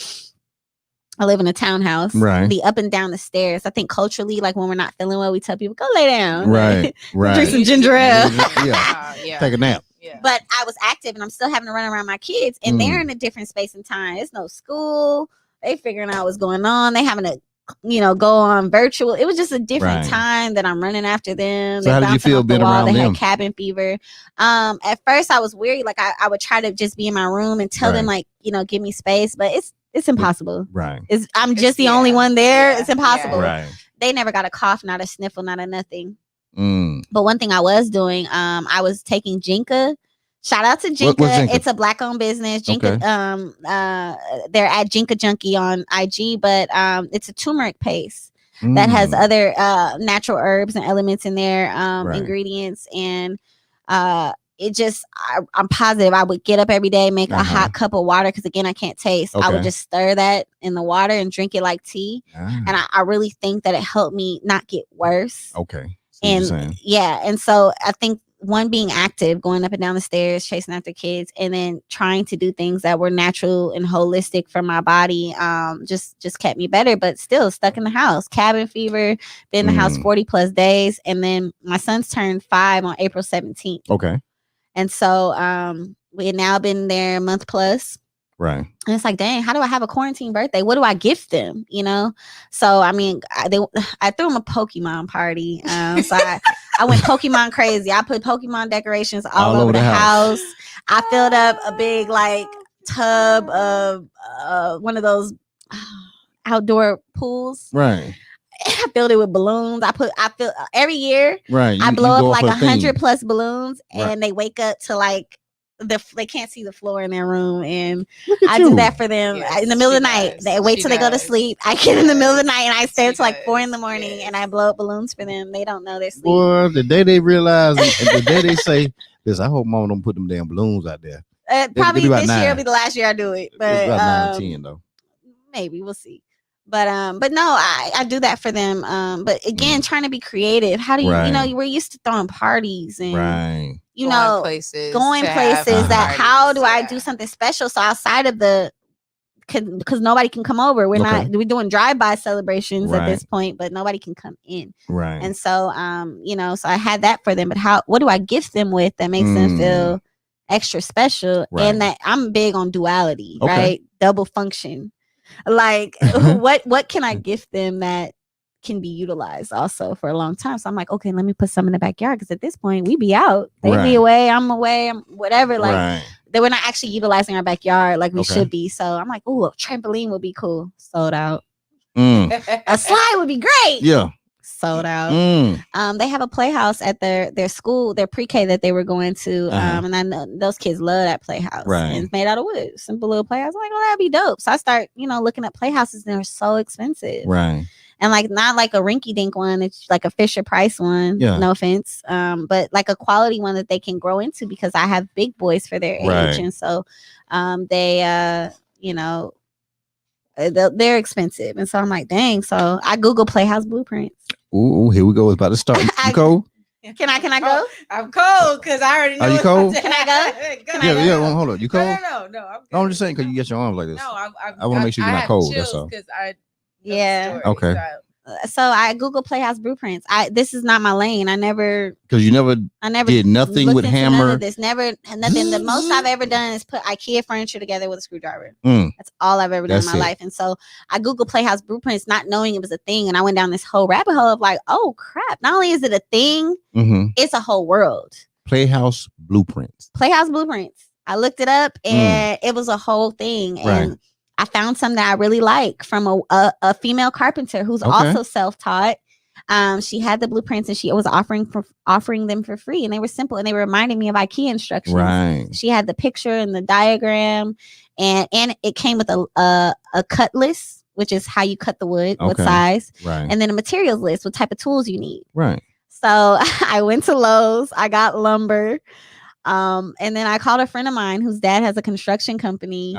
I live in a townhouse. Right. The up and down the stairs. I think culturally, like when we're not feeling well, we tell people, go lay down. Right. Right. Drink some ginger ale. Take a nap. Yeah. But I was active and I'm still having to run around my kids, and they're in a different space and time. There's no school. They figuring out what's going on. They having to go on virtual. It was just a different time that I'm running after them. So how did you feel being around them? They had cabin fever. At first I was weary. Like I would try to just be in my room and tell them like, give me space, but it's impossible. Right. I'm just the only one there. It's impossible. Yeah. Right. They never got a cough, not a sniffle, not a nothing. But one thing I was doing, I was taking Jinka. Shout out to What's Jinka. Jinka? It's a black owned business. Jinka, Okay. they're at Jinka Junkie on IG, but it's a turmeric paste that has other natural herbs and elements in there, ingredients, and it just I'm positive I would get up every day, make a hot cup of water, because again I can't taste. I would just stir that in the water and drink it like tea, and I really think that it helped me not get worse. Okay. And yeah, and so I think one, being active, going up and down the stairs, chasing after kids, and then trying to do things that were natural and holistic for my body, just kept me better. But still stuck in the house, cabin fever, been in the house 40 plus days, and then my son's turned 5 on April 17th. Okay. And so we had now been there a month plus. Right. And it's like, dang, how do I have a quarantine birthday? What do I gift them? You know? So, I mean, I threw them a Pokemon party. So I went Pokemon crazy. I put Pokemon decorations all over the house. I filled up a big, like, tub of one of those outdoor pools. Right. I filled it with balloons. I feel every year. Right. I blow up like 100 plus balloons, and they wake up to like they can't see the floor in their room, and I do that for them in the middle of the night. They wait till they go to sleep. I get in the middle of the night and I stay until like 4 a.m, and I blow up balloons for them. They don't know they're sleeping. Boy, the day they realize, and the day they say this, I hope mom don't put them damn balloons out there. Probably this year will be the last year I do it, but it's about 9, 10 though. Maybe we'll see. But no, I do that for them. But again, trying to be creative. How do you, you know, we're used to throwing parties and going places that how do I do something special? So outside of because nobody can come over. We're doing drive-by celebrations at this point, but nobody can come in. Right. And so, so I had that for them, but what do I gift them with that makes them feel extra special? And that I'm big on duality, right? Double function. Like what can I gift them that can be utilized also for a long time? So I'm like, okay, let me put some in the backyard, because at this point we be out, they be away, I'm away, I'm whatever. Like they were not actually utilizing our backyard like we should be. So I'm like, oh, a trampoline would be cool. Sold out. A slide would be great. Yeah. Sold out. They have a playhouse at their school, their pre-K that they were going to, and I know those kids love that playhouse. And it's made out of wood, simple little playhouse. I'm like, oh, that'd be dope. So I start, looking at playhouses, and they're so expensive. Right. And like not like a rinky-dink one, it's like a Fisher Price one. Yeah. No offense, but like a quality one that they can grow into, because I have big boys for their age, and so they they're expensive, and so I'm like, dang. So I Google playhouse blueprints. Ooh, here we go. It's about to start. You cold? Can I go? I'm cold because I already know. Are you cold? Can I go? Yeah. Well, hold on. You cold? No. I'm just saying because you get your arms like this. No, I want to make sure you're not cold. That's all. Okay. So I Google playhouse blueprints. This is not my lane. I never did nothing with hammer. Never nothing. The most I've ever done is put IKEA furniture together with a screwdriver. That's all I've ever done in my life. And so I Google playhouse blueprints, not knowing it was a thing, and I went down this whole rabbit hole of like, oh crap! Not only is it a thing, it's a whole world. Playhouse blueprints. I looked it up, and it was a whole thing. And I found some that I really like from a female carpenter who's also self-taught. She had the blueprints, and she was offering them for free, and they were simple, and they reminded me of IKEA instructions. Right. She had the picture and the diagram, and it came with a cut list, which is how you cut the wood, what size, and then a materials list, what type of tools you need. Right. So I went to Lowe's, I got lumber, and then I called a friend of mine whose dad has a construction company.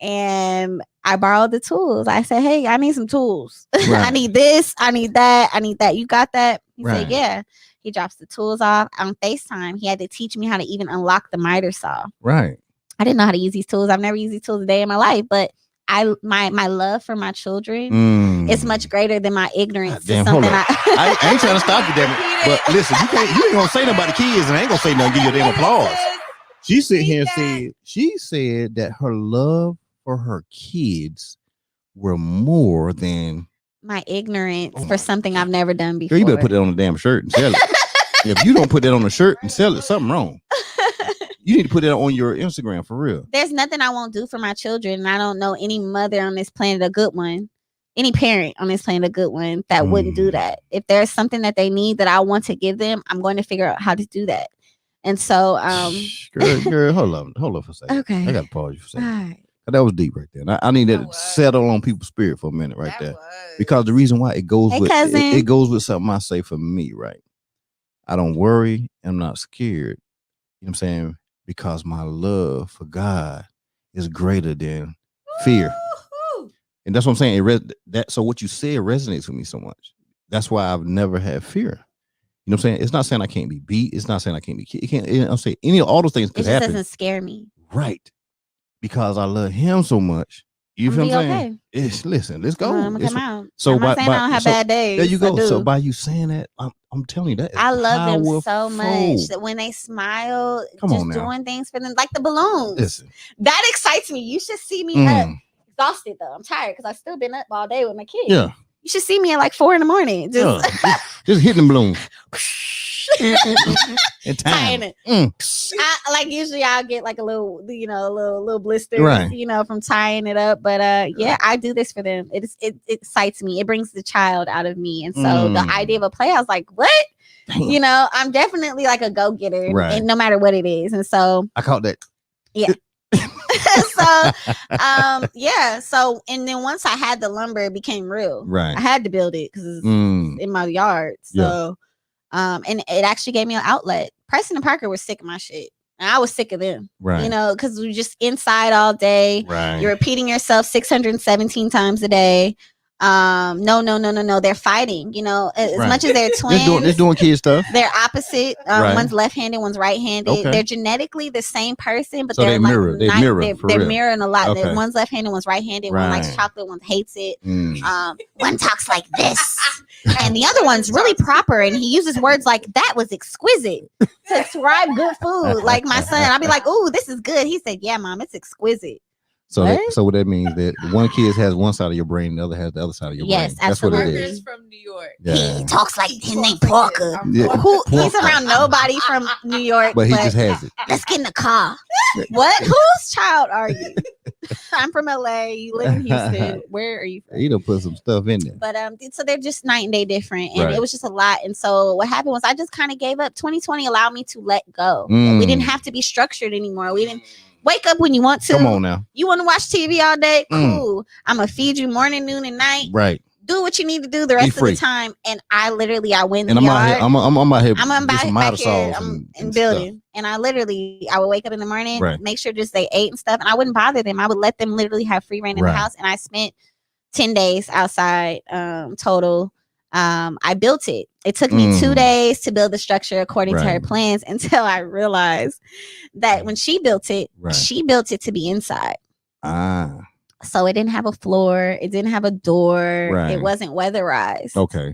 And I borrowed the tools. I said, hey, I need some tools. I need this. I need that. You got that? He said, yeah. He drops the tools off on FaceTime. He had to teach me how to even unlock the miter saw. Right. I didn't know how to use these tools. I've never used these tools a day in my life, but my love for my children is much greater than my ignorance. Damn, hold on. I ain't trying to stop you, damn it. But listen, you ain't gonna say nothing about the kids, and I ain't gonna say nothing, give you a damn applause. She sit here and said that her love for her kids were more than my ignorance for something I've never done before. Girl, you better put it on a damn shirt and sell it. If you don't put that on a shirt and sell it, something wrong. You need to put it on your Instagram for real. There's nothing I won't do for my children. And I don't know any mother on this planet, a good one, any parent on this planet, a good one, that wouldn't do that. If there's something that they need that I want to give them, I'm going to figure out how to do that. And so, girl, hold on for a second. Okay. I got to pause you for a second. all right. That was deep right there. And I need that That to was. settle on people's spirit for a minute right That there. was. Because the reason why it goes Hey, with cousin. it goes with something I say for me, right? I don't worry. I'm not scared. You know what I'm saying? Because my love for God is greater than fear. Woo-hoo. And that's what I'm saying. So what you said resonates with me so much. That's why I've never had fear. You know what I'm saying? It's not saying I can't be beat. It's not saying I can't be killed. I'm saying all those things It could just happen. doesn't scare me. Right. Because I love him so much. You feel what I'm saying? Okay. Listen, let's go. I'm gonna come out. So I'm not saying I don't have bad days. There you go. I do. So by you saying that, I'm telling you that is I love them so powerful. much that when they smile, Come just on now. doing things for them, like the balloons. Listen. That excites me. You should see me up. Exhausted though. I'm tired because I've still been up all day with my kids. Yeah. You should see me at like 4 a.m. Just hitting them balloons. And tying time. it. I like usually I'll get like a little, little blister, Right. From tying it up. But yeah, I do this for them. It excites me. It brings the child out of me. And so the idea of a play, I was like, what? Damn. I'm definitely like a go-getter, Right. and no matter what it is. And so I caught that. Yeah. So and then once I had the lumber, it became real. Right. I had to build it because it's in my yard. So and it actually gave me an outlet. Preston and Parker were sick of my shit. And I was sick of them. Right. Because we were just inside all day. Right. You're repeating yourself 617 times a day. No. They're fighting, as much as they're twins. They're doing kid stuff. They're opposite. Right. One's left-handed, one's right-handed. Okay. They're genetically the same person, but So they're they like mirror. they're mirroring a lot. Okay. One's left-handed, one's right-handed. One likes chocolate, one hates it. One talks like this, and the other one's really proper, and he uses words like "that was exquisite" to describe good food. Like my son, I'll be like, "Ooh, this is good." He said, "Yeah, mom, it's exquisite." So what that means that one kid has one side of your brain, the other has the other side of your brain. Yes, That's what it absolutely. is. From New York. Yeah. He talks like his name Parker. Yeah. He's around nobody from New York, but he just has it. Let's get in the car. What? Whose child are you? I'm from LA. You live in Houston. Where are you from? He done put some stuff in there. But so they're just night and day different, and Right. it was just a lot. And so what happened was I just kind of gave up. 2020 allowed me to let go. We didn't have to be structured anymore. We didn't wake up when you want to. Come on now. You want to watch TV all day? Cool. I'm gonna feed you morning, noon, and night. Right. Do what you need to do the rest of the time. And I went in and the I'm yard. out here. I'm back here and building. stuff. And I would wake up in the morning, Right. make sure just they ate and stuff. And I wouldn't bother them. I would let them literally have free reign in the house. And I spent 10 days outside total. I built it. It took me 2 days to build the structure according to her plans until I realized that when she built it to be inside. So it didn't have a floor. It didn't have a door. Right. It wasn't weatherized. Okay.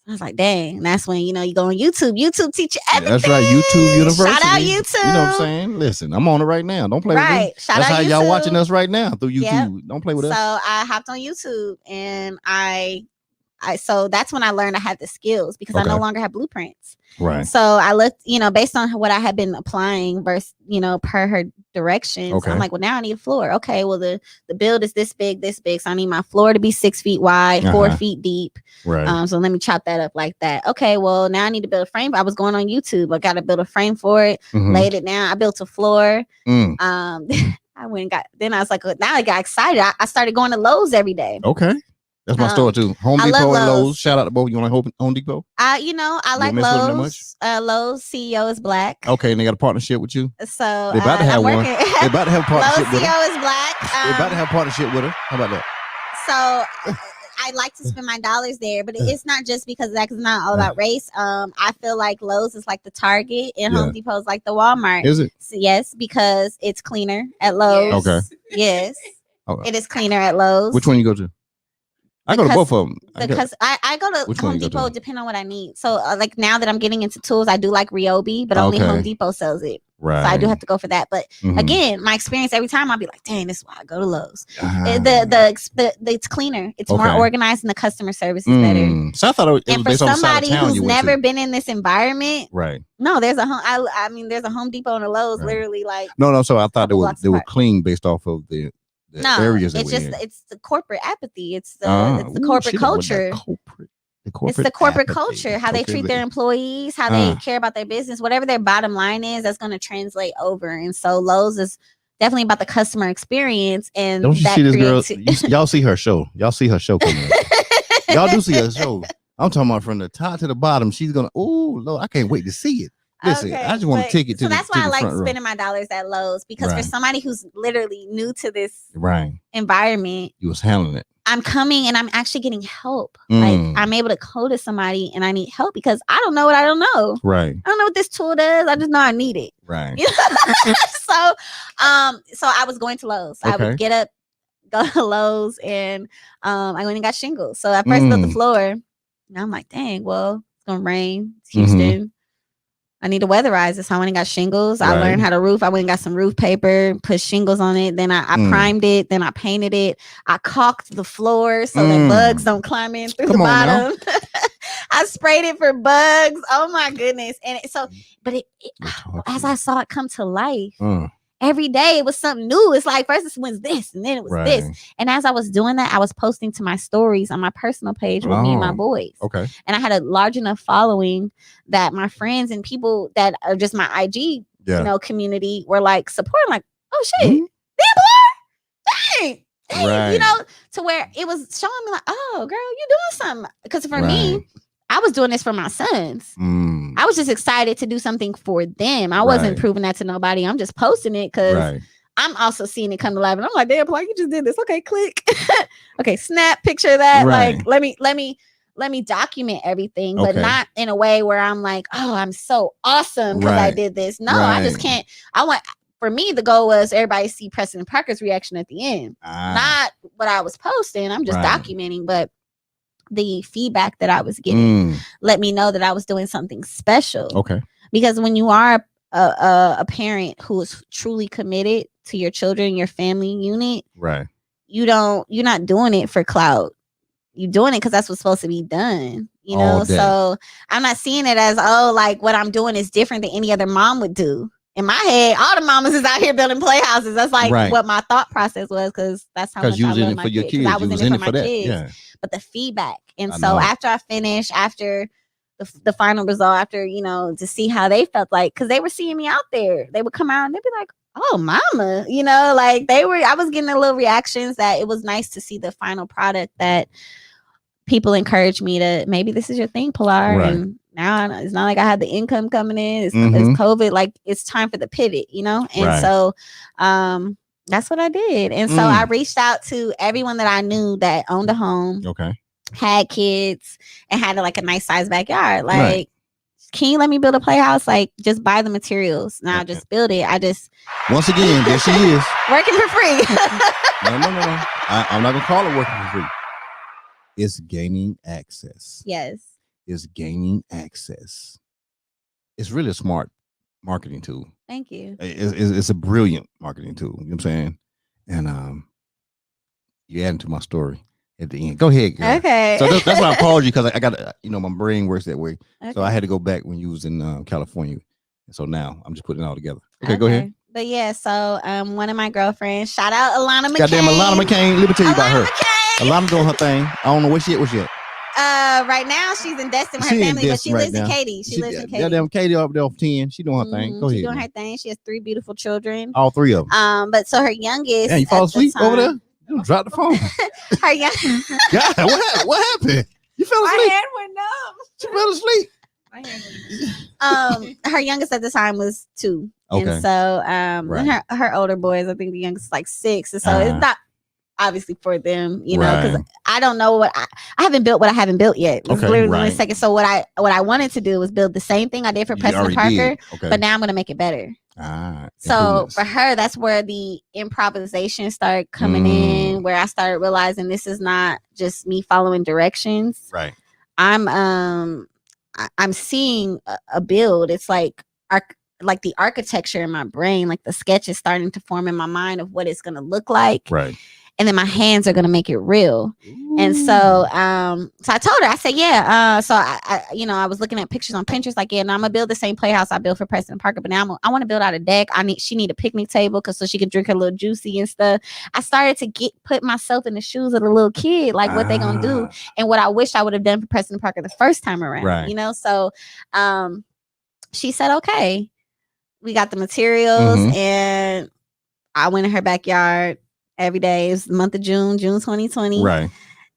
I was like, dang. And that's when, you go on YouTube. YouTube teach you everything. That's right. YouTube University. Shout out YouTube. You know what I'm saying? Listen, I'm on it right now. Don't play with me. Shout That's out how YouTube. y'all watching us right now through YouTube. Yep. Don't play with us. us. So I hopped on YouTube and so that's when I learned I had the skills because I no longer have blueprints. Right. So I looked, based on what I had been applying versus, per her directions. Okay. I'm like, well, now I need a floor. Okay. Well, the build is this big. So I need my floor to be 6 feet wide, 4 feet deep. Right. So let me chop that up like that. Okay. Well, now I need to build a frame. I was going on YouTube. I got to build a frame for it. Laid it down. I built a floor. I went and then I was like, now I got excited. I started going to Lowe's every day. Okay. That's my store too. Home Depot and Lowe's. Shout out to both. You want to Home Depot? I like Lowe's. Lowe's CEO is black. Okay, and they got a partnership with you. So they about to have one. They about to have a partnership with her. Lowe's CEO is black. They about to have a partnership with her. How about that? So I like to spend my dollars there, but it's not just because that is not all about race. I feel like Lowe's is like the Target and Home Depot is like the Walmart. Is it? So, yes, because it's cleaner at Lowe's. Okay. Yes. Okay. It is cleaner at Lowe's. Which one you go to? I go to both of them. Because I go to Home Depot depending on what I need. So like now that I'm getting into tools, I do like Ryobi, but only Home Depot sells it. Right. So I do have to go for that. But again, my experience every time I'll be like, dang, this is why I go to Lowe's. It's cleaner. It's more organized and the customer service is better. So I thought it was and based for on somebody the who's never been in this environment, right? No, there's a home. There's a Home Depot and a Lowe's literally like. No. So I thought they were clean based off of the areas. It's just it's the corporate apathy. It's the corporate culture. It's the corporate culture, how they treat their employees, how they care about their business, whatever their bottom line is, that's going to translate over. And so Lowe's is definitely about the customer experience. And don't you see this girl? Y'all see her show. Y'all see her show coming up. Y'all do see her show. I'm talking about from the top to the bottom. She's going to, oh, Lord, I can't wait to see it. Listen, I just want to take it to the front row. So that's why I like spending my dollars at Lowe's, because for somebody who's literally new to this environment, you was handling it. I'm coming and I'm actually getting help. Like I'm able to go to somebody and I need help because I don't know what I don't know. Right. I don't know what this tool does. I just know I need it. Right. So I was going to Lowe's. I would get up, go to Lowe's, and I went and got shingles. So I first built the floor. And I'm like, dang, well, it's gonna rain. It's Houston. I need to weatherize this. So I went and got shingles. I learned how to roof. I went and got some roof paper, put shingles on it. Then I primed it. Then I painted it. I caulked the floor so that bugs don't climb in through the bottom. I sprayed it for bugs. Oh my goodness. And as I saw it come to life, every day it was something new. It's like first it was this and then it was this. And as I was doing that, I was posting to my stories on my personal page with me and my boys. Okay. And I had a large enough following that my friends and people that are just my IG, community were like supporting, like, oh shit, dang. Hey, to where it was showing me like, oh girl, you doing something. Because for me, I was doing this for my sons. I was just excited to do something for them. I wasn't proving that to nobody. I'm just posting it because I'm also seeing it come to life. And I'm like, damn, Pilar, you just did this. Okay, click. Okay, snap picture of that. Like, let me document everything, but not in a way where I'm like, oh, I'm so awesome because I did this. No, I just can't. For me, the goal was everybody see Preston and Parker's reaction at the end. Not what I was posting. I'm just documenting, but the feedback that I was getting let me know that I was doing something special. Okay. Because when you are a parent who is truly committed to your children, your family unit, you're not doing it for clout. You're doing it because that's what's supposed to be done. So I'm not seeing it as, oh, like what I'm doing is different than any other mom would do. In my head, all the mamas is out here building playhouses. That's like what my thought process was, because that's how much I love my kids. I was in it for my kids. But the feedback. And so after I finished, after the final result, after, to see how they felt, like, because they were seeing me out there. They would come out and they'd be like, oh, mama, like I was getting a little reactions that it was nice to see the final product that people encouraged me to, maybe this is your thing, Pilar. And now it's not like I had the income coming in. It's COVID. Like, it's time for the pivot, And so that's what I did. And so I reached out to everyone that I knew that owned a home, had kids, and had like a nice sized backyard. Like, can you let me build a playhouse? Like, just buy the materials. Now I just build it. Once again, there she is. Working for free. No. I'm not gonna call it working for free. It's gaining access. Yes. Is gaining access. It's really a smart marketing tool. Thank you. It's a brilliant marketing tool. You know what I'm saying? And you adding to my story at the end. Go ahead, girl. Okay. So that's why I called you, because I got my brain works that way. Okay. So I had to go back when you was in California, and so now I'm just putting it all together. Okay, go ahead. But yeah, so one of my girlfriends, shout out Alana McCain. Goddamn Alana McCain. Let me tell you about her. Alana doing her thing. I don't know where she at. Right now she's in Destin with her family, but she lives in Katy. She lives in Katy. Goddamn Katy up there off 10. She doing her thing. Go ahead. She's doing her thing. She has 3 beautiful children. All 3 of them. But so her youngest. Yeah, you fall asleep over there? You drop the phone. Her youngest. God, what happened? You fell asleep? My hand went numb. She fell asleep. Her youngest at the time was 2. Okay. And so and her older boys, I think the youngest is like 6. And so it's not obviously for them, because I don't know what I haven't built what I haven't built yet. It's literally 1 second. So what I wanted to do was build the same thing I did for Preston Parker, but now I'm gonna make it better. So for her, that's where the improvisation started coming in, where I started realizing this is not just me following directions. Right. I'm seeing a build. It's like the architecture in my brain, like the sketch is starting to form in my mind of what it's gonna look like. Right. and then my hands are gonna make it real. Ooh. And so I told her, I said, yeah. So I I was looking at pictures on Pinterest, like, yeah, and I'm gonna build the same playhouse I built for President Parker, but now I want to build out a deck. She need a picnic table so she could drink her little juicy and stuff. I started to put myself in the shoes of the little kid, like what they gonna do, and what I wish I would have done for President Parker the first time around. Right. So she said, okay. We got the materials, and I went in her backyard every day. It was the month of June 2020. Right.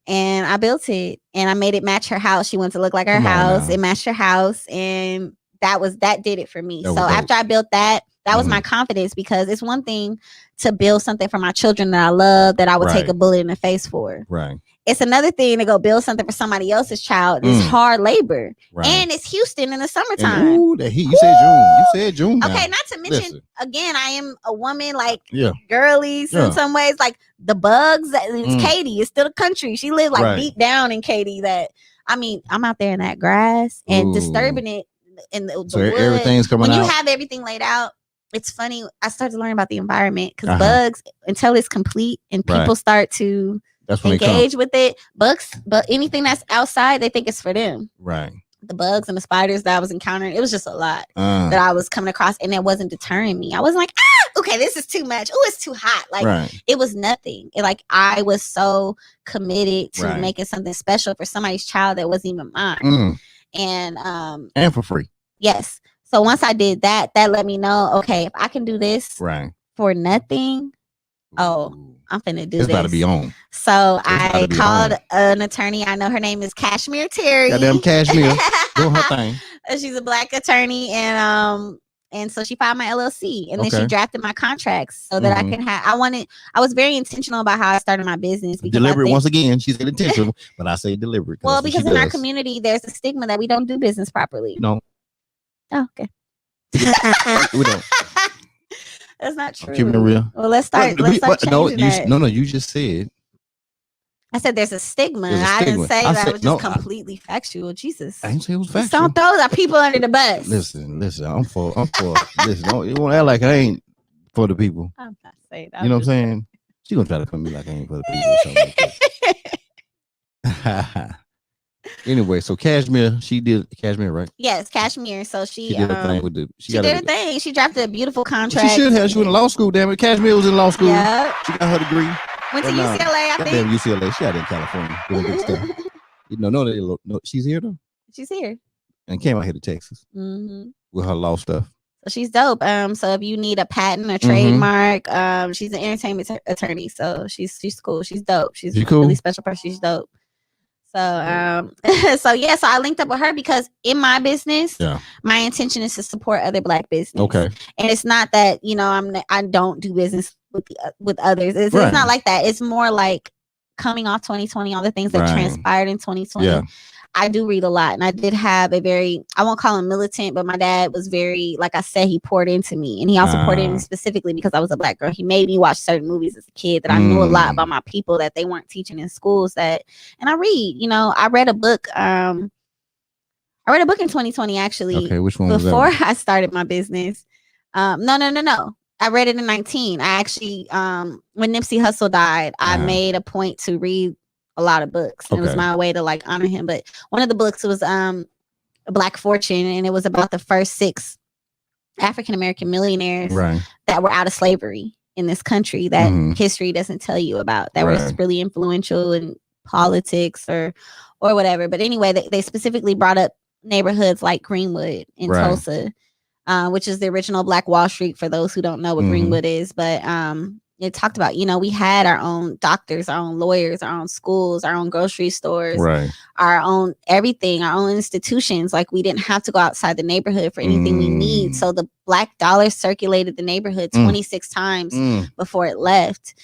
And I built it, and I made it match her house. She wanted to look like her house. It matched her house, and that did it for me. So after I built that was my confidence, because it's one thing to build something for my children that I love, that I would take a bullet in the face for. Right. It's another thing to go build something for somebody else's child. It's hard labor. Right. And it's Houston in the summertime. Ooh, the heat. You said June. You said June. Now. Okay, not to mention, again, I am a woman, like girlies in some ways. Like the bugs, it's Katy. It's still the country. She lives like deep down in Katy. I'm out there in that grass and disturbing it in the wood. Everything's coming out. When you have everything laid out, it's funny. I started to learn about the environment, because bugs, until it's complete and people start to engage with it, bugs, but anything that's outside, they think it's for them. Right. The bugs and the spiders that I was encountering, it was just a lot that I was coming across, and it wasn't deterring me. I wasn't like, okay, this is too much. Oh, it's too hot. Like it was nothing. I was so committed to making something special for somebody's child that wasn't even mine. And for free. Yes. So once I did that let me know, okay, if I can do this for nothing, I'm finna do this. It's about to be on. So I called an attorney. I know her name is Cashmere Terry. Goddamn Cashmere. Doing her thing. She's a Black attorney, and so she filed my LLC, and then she drafted my contracts so that I can have. I was very intentional about how I started my business. Deliberate, once again, she said intentional, but I say deliberate. Well, because in our community, there's a stigma that we don't do business properly. No. Oh, okay. We don't. That's not true. I'm keeping it real. Well, let's start changing that. No, you just said. I said there's a stigma. I didn't say that. Was just completely factual. Jesus. I didn't say it was factual. Just don't throw our people under the bus. Listen. I'm for. Listen, you won't act like I ain't for the people. I'm not saying that. You know what I'm saying? She gonna try to come me like I ain't for the people or something like that. Anyway, so Cashmere, she did Cashmere, right? Yes, Cashmere. So she did her thing with the. She did her thing. She drafted a beautiful contract. She should have. She went to law school. Damn it, Cashmere was in law school. Yeah, she got her degree. Went to UCLA, I think. Damn UCLA. She out in California doing good stuff. No, she's here though. She's here. And came out here to Texas with her law stuff. So she's dope. So if you need a patent or trademark, she's an entertainment attorney. So she's cool. She's dope. She's a really special person. She's dope. So so I linked up with her because in my business, my intention is to support other Black business. Okay. And it's not that, I don't do business with others. It's not like that. It's more like coming off 2020, all the things that transpired in 2020. Yeah. I do read a lot, and I did have I won't call him militant, but my dad was very, like I said, he poured into me, and he also poured into me specifically because I was a Black girl. He made me watch certain movies as a kid that I knew a lot about my people that they weren't teaching in schools. And I read, I read a book. I read a book in 2020, actually. Okay, which one? Before I started my business. No. I read it in 19. I actually, when Nipsey Hussle died, I made a point to read a lot of books. Okay. It was my way to honor him. But one of the books was Black Fortune, and it was about the first 6 African-American millionaires that were out of slavery in this country that history doesn't tell you about, that was really influential in politics or whatever. But anyway, they specifically brought up neighborhoods like Greenwood in Tulsa, which is the original Black Wall Street for those who don't know what Greenwood is. But it talked about, we had our own doctors, our own lawyers, our own schools, our own grocery stores, our own everything, our own institutions. Like, we didn't have to go outside the neighborhood for anything we need. So the Black dollar circulated the neighborhood 26 times before it left.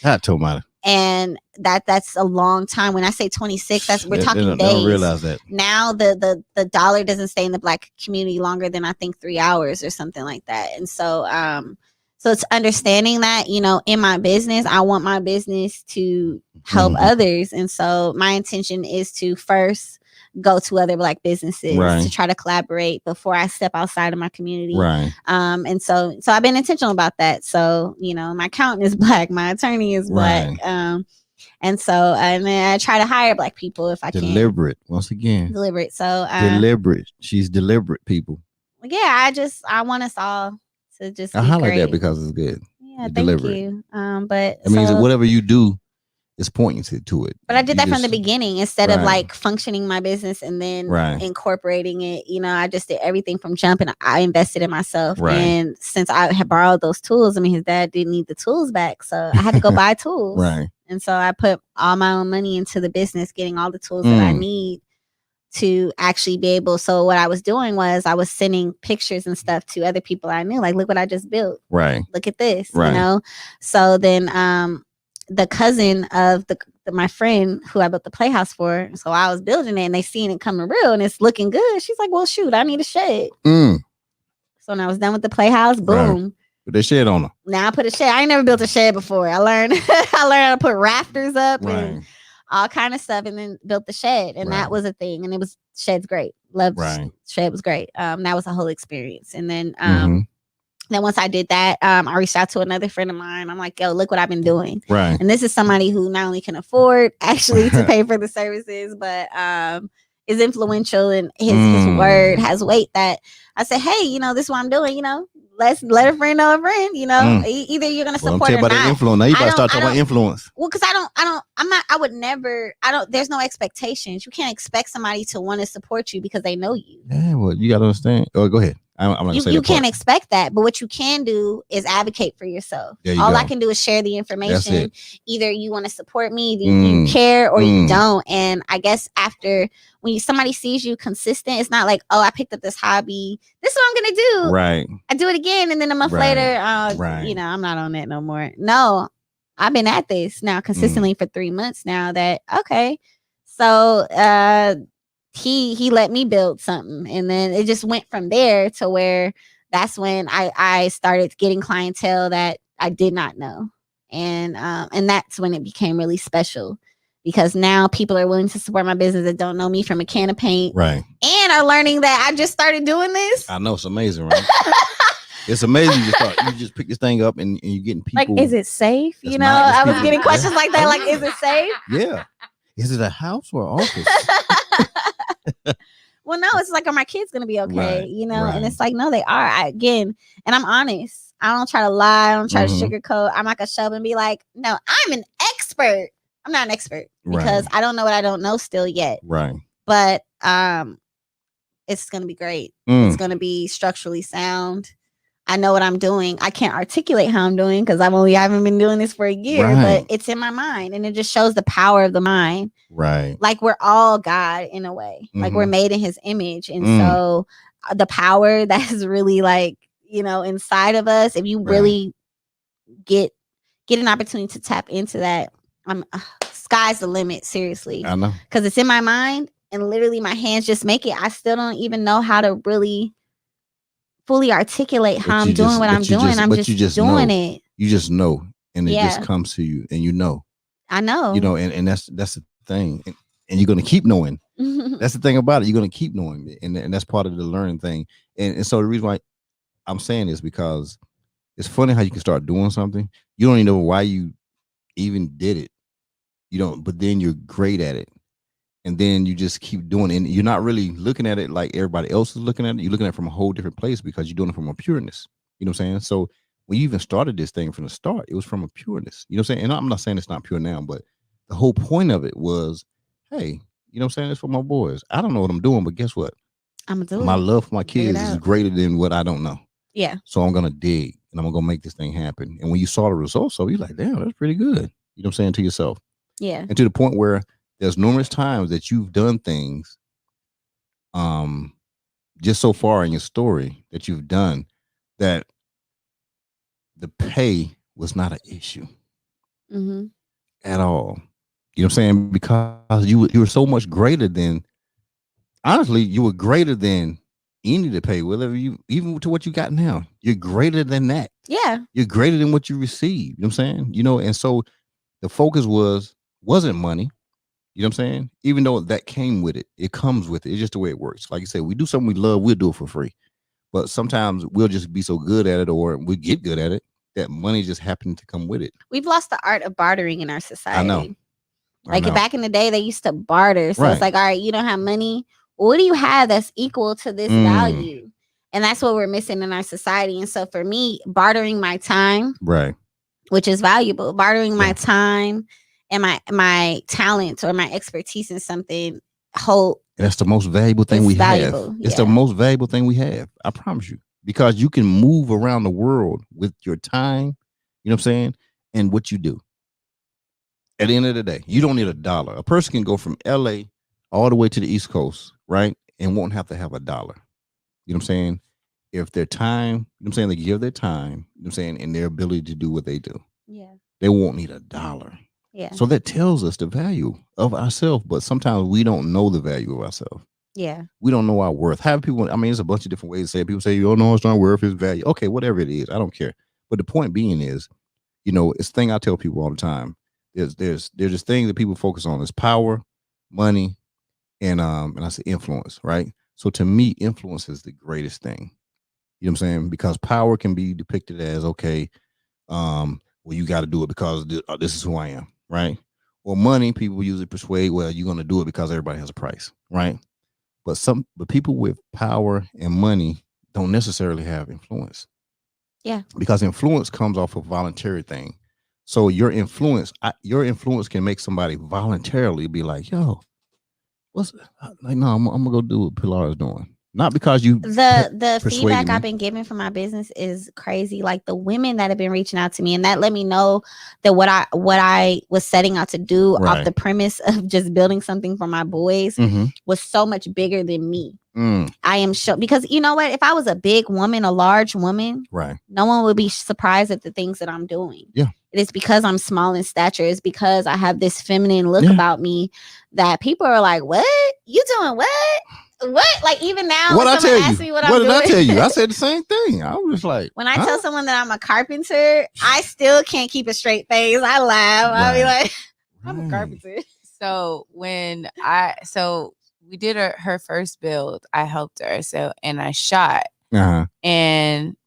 And that's a long time. When I say 26, we're talking days. I don't realize that. Now the dollar doesn't stay in the Black community longer than, I think, 3 hours or something like that. And so so it's understanding that, in my business, I want my business to help others. And so my intention is to first go to other Black businesses to try to collaborate before I step outside of my community. And so I've been intentional about that. So, my accountant is Black, my attorney is Black. And so, and then I try to hire Black people if I can. Deliberate, once again. Deliberate. So deliberate. She's deliberate, people. Yeah, I want us all to just. I be highlight great. that because it's good. Yeah, thank you. But it means that whatever you do is pointing to it. But I did that from the beginning instead of like functioning my business and then incorporating it. You know, I just did everything from jump, and I invested in myself. And since I had borrowed those tools, I mean, his dad didn't need the tools back, so I had to go buy tools. And so I put all my own money into the business, getting all the tools that I need to actually be able. So what I was doing was I was sending pictures and stuff to other people I knew, like, look what I just built. Look at this, you know? So then the cousin of my friend who I built the playhouse for, so I was building it and they seen it coming real and it's looking good. She's like, well, shoot, I need a shed. So when I was done with the playhouse, boom. Put that shed on her. Now I put a shed. I ain't never built a shed before. I learned how to put rafters up and all kind of stuff, and then built the shed, and that was a thing. And it was shed's great. Loved shed was great. That was a whole experience. And then then once I did that, I reached out to another friend of mine. I'm like, yo, look what I've been doing. And this is somebody who not only can afford actually to pay for the services, but is influential, and his word has weight. That I said, hey, you know, this is what I'm doing. You know, let's let a friend know a friend. You know, either you're gonna support or not. Influence. Now you gotta start talking about influence. Well, because there's no expectations. You can't expect somebody to want to support you because they know you. Yeah, well, you gotta understand. Oh, go ahead. I'm not you can't expect that, but what you can do is advocate for yourself. All I can do is share the information. Either you want to support me, you care, or you don't. And I guess after when somebody sees you consistent, it's not like, oh, I picked up this hobby. This is what I'm gonna do. I do it again, and then a month later, you know, I'm not on that no more. No, I've been at this now consistently for 3 months now. That okay, so he let me build something, and then it just went from there to where that's when I started getting clientele that I did not know, and that's when it became really special, because now people are willing to support my business that don't know me from a can of paint, and are learning that I just started doing this. I know, it's amazing, right? It's amazing. You just pick this thing up and you're getting people. Like, is it safe? You know, I was getting questions like that. Like, is it safe? Yeah. Is it a house or an office? Well, no, it's like, are my kids gonna be okay? You know, and it's like, no, they are. And I'm honest. I don't try to lie. I don't try to sugarcoat. I'm not gonna show up and be like, no, I'm an expert. I'm not an expert because I don't know what I don't know still yet. But it's gonna be great. It's gonna be structurally sound. I know what I'm doing. I can't articulate how I'm doing because I haven't been doing this for a year, but it's in my mind, and it just shows the power of the mind. Like, we're all God in a way. Like, we're made in his image. And so the power that is really, like, you know, inside of us, if you really get an opportunity to tap into that, sky's the limit, seriously. I know. Because it's in my mind, and literally my hands just make it. I still don't even know how to really fully articulate how I'm doing what I'm doing. I'm just doing it. You just know, and it just comes to you, and you know. I know. You know, and that's the thing, and you're gonna keep knowing. That's the thing about it. You're gonna keep knowing, and that's part of the learning thing. And so the reason why I'm saying this, because it's funny how you can start doing something, you don't even know why you even did it. You don't, but then you're great at it. And then you just keep doing it. And you're not really looking at it like everybody else is looking at it. You're looking at it from a whole different place because you're doing it from a pureness. You know what I'm saying? So when you even started this thing from the start, it was from a pureness. You know what I'm saying? And I'm not saying it's not pure now, but the whole point of it was, hey, you know what I'm saying? It's for my boys. I don't know what I'm doing, but guess what? I'm gonna do it. My love for my kids is greater than what I don't know. Yeah. So I'm going to dig, and I'm going to go make this thing happen. And when you saw the results, so you're like, damn, that's pretty good. You know what I'm saying? To yourself. Yeah. And to the point where there's numerous times that you've done things just so far in your story that you've done that the pay was not an issue at all. You know what I'm saying? Because you were so much greater than, honestly, you were greater than any to pay, whatever even to what you got now. You're greater than that. Yeah. You're greater than what you received. You know what I'm saying? You know, and so the focus wasn't money. You know what I'm saying? Even though that came with it, it comes with it. It's just the way it works. Like you said, we do something we love, we'll do it for free. But sometimes we'll just be so good at it, or we get good at it, that money just happened to come with it. We've lost the art of bartering in our society. I know. Like back in the day, they used to barter. So it's like, all right, you don't have money. What do you have that's equal to this value? And that's what we're missing in our society. And so for me, bartering my time, right, which is valuable, bartering my time and my talent or my expertise in something, that's the most valuable thing we have. It's the most valuable thing we have. I promise you, because you can move around the world with your time. You know what I'm saying? And what you do. At the end of the day, you don't need $1. A person can go from LA all the way to the East Coast, right? And won't have to have $1. You know what I'm saying? If their time, you know what I'm saying, they give their time, you know what I'm saying, and their ability to do what they do. Yeah. They won't need $1. Yeah. So that tells us the value of ourselves, but sometimes we don't know the value of ourselves. Yeah. We don't know our worth. Have people, I mean, there's a bunch of different ways to say it. People say, you don't know it's not worth its value. Okay, whatever it is, I don't care. But the point being is, you know, it's the thing I tell people all the time. There's this thing that people focus on is power, money, and I say influence, right? So to me, influence is the greatest thing. You know what I'm saying? Because power can be depicted as, okay, well, you got to do it because this is who I am, right? Or money, people usually persuade, well, you're going to do it because everybody has a price, right? But people with power and money don't necessarily have influence. Yeah. Because influence comes off a voluntary thing. So your influence can make somebody voluntarily be like, yo, what's like, no, I'm gonna go do what Pilar is doing. Not because you the feedback I've been getting from my business is crazy. Like the women that have been reaching out to me, and that let me know that what I was setting out to do off the premise of just building something for my boys was so much bigger than me. I am sure, because you know what? If I was a big woman, a large woman, right, no one would be surprised at the things that I'm doing. Yeah. It is because I'm small in stature. It's because I have this feminine look about me that people are like, what? You doing what? What? Like even now, what when I tell someone asks me what I'm did doing, I tell you? I said the same thing. I was just like, when I tell someone that I'm a carpenter, I still can't keep a straight face. I laugh. I'll be like, I'm a carpenter. So we did her first build. I helped her. And I shot. And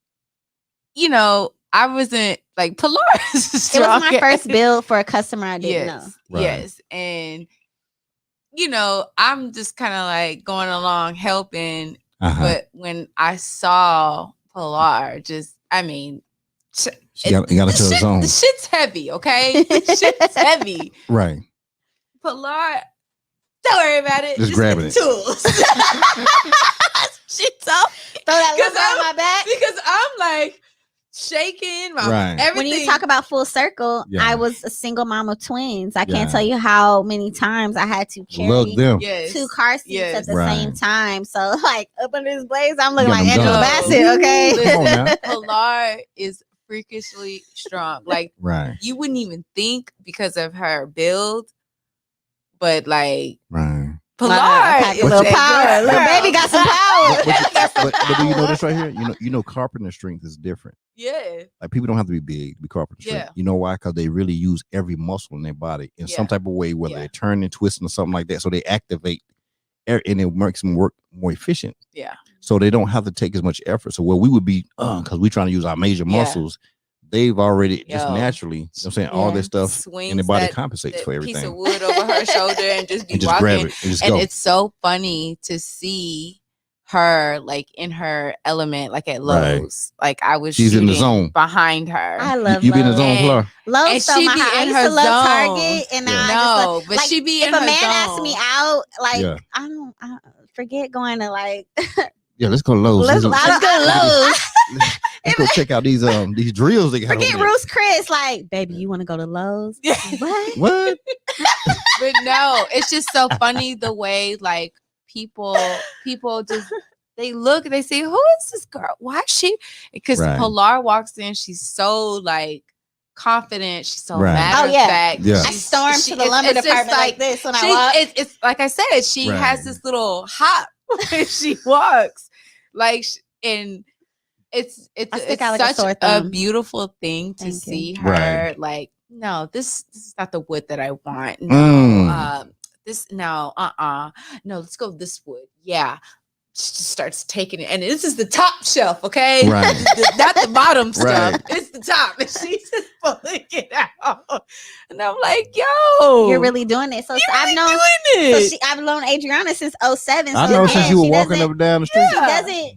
you know, I wasn't like Pilar. It was my first build for a customer I didn't know. Right. Yes. And you know, I'm just kind of like going along helping. But when I saw Pilar, you gotta tell his own. The shit's heavy, okay? The shit's heavy. Right. Pilar, don't worry about it. Just grabbing it. Tools. She told me. Throw that lumber on my back. Because I'm like shaking everything. When you talk about full circle, I was a single mom of twins. I can't tell you how many times I had to carry 2 car seats at the same time. So like up under his blades, I'm looking like Angela Bassett. Okay. Pilar is freakishly strong. Like you wouldn't even think because of her build, but like Pilar is a little power. Little baby got some power. But do you know this right here? You know, carpenter strength is different. Yeah. Like people don't have to be big to be carpenter strength. You know why? Because they really use every muscle in their body in some type of way, whether they're turning, twisting, or something like that. So they activate, and it makes them work more efficient. Yeah. So they don't have to take as much effort. So where we would be, because we're trying to use our major muscles, they've already just naturally, you know what I'm saying, all this stuff in their body compensates for everything. Piece of wood over her shoulder and just be and just walking. Grab it and just go. It's so funny to see her like in her element, like at Lowe's. Like I was She's in the zone behind her. I love you be in the zone, Pilar. Lowe's so my heart. I used to love Target, and now but she be in her zone. If a man asks me out, like I forget going to like. Yeah, let's go to Lowe's. Let's go to Lowe's. Let's go check out these drills they got. Forget Bruce Chris. Like, baby, you want to go to Lowe's? What? But no, it's just so funny the way like people just they say, who is this girl? Why is she? Because Pilar walks in, she's so like confident. She's so matter of fact. Yeah. I stormed to the lumber department like this when I walk. It's like I said, she has this little hop when she walks, like, and it's such a beautiful thing to see her like. No, this is not the wood that I want. No, no, let's go this wood. Yeah. She just starts taking it, and this is the top shelf, okay? Right. Not the bottom stuff. It's the top, and she's just pulling it out. And I'm like, yo, You're really doing it. So you're I've really known doing so it. I've known Adriana since 07. So I know since again, you were she walking doesn't- up and down the street. she doesn't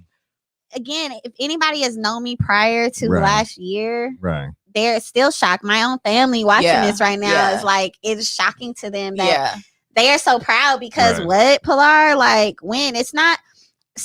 again, if anybody has known me prior to Right. last year, Right. they're still shocked. My own family watching Yeah. this right now Yeah. is like, it's shocking to them that Yeah. they are so proud because Right. what, Pilar? Like, when it's not,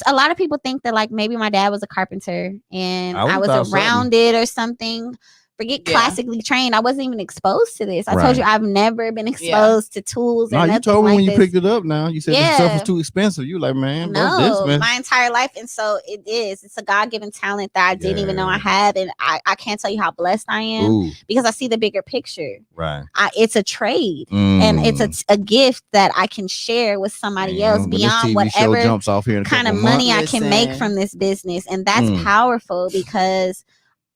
a lot of people think that like maybe my dad was a carpenter and I I would've was thought around it or something. Forget Yeah. classically trained. I wasn't even exposed to this. I told Right. you I've never been exposed to tools or No, you nothing told me like when you this. picked it up. Now you said this stuff was Yeah. too expensive. You like, man, what's No, this, man? my entire life. And so it is. It's a God-given talent that I didn't even know I Yeah. had. And I can't tell you how blessed I am Ooh, because I see the bigger picture. right. It's a trade. And it's a gift that I can share with somebody else When this beyond TV show whatever jumps off here in a kind of couple money months. I can make Listen. from this business. And that's Mm. powerful because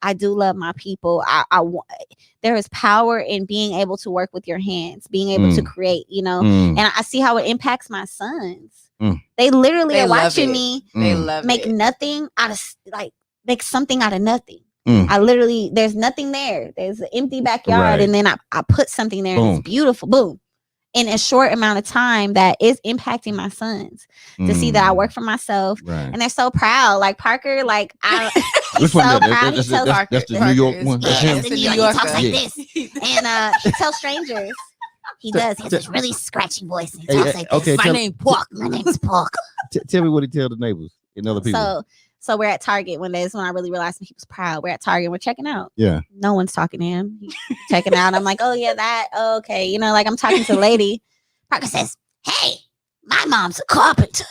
I do love my people. There is power in being able to work with your hands, being able to create, Mm. and I see how it impacts my sons. Mm. They literally They are love watching it. me They Mm. love make it. nothing out of make something out of nothing. Mm. I literally, there's nothing there. There's an empty backyard, Right. and then I put something there, and Boom. it's beautiful. Boom. In a short amount of time, that is impacting my sons to see that I work for myself, Right. and they're so proud. Like Parker, like he's Which so one? proud. He tells That's the New York one. That's yeah, him. it's the New New York. He talks like Yeah. this, and he tells strangers. He does. He has this really scratchy voice. And he Hey, talks hey, like okay, this. My name Pork. My name's Pork. Tell me what he tell the neighbors and other people. So we're at Target one day. Is when I really realized he was proud. We're at Target and we're checking out. Yeah. No one's talking to him. He's checking out. I'm like, oh yeah, that. Oh, okay. Like I'm talking to a lady. Parker says, hey, my mom's a carpenter.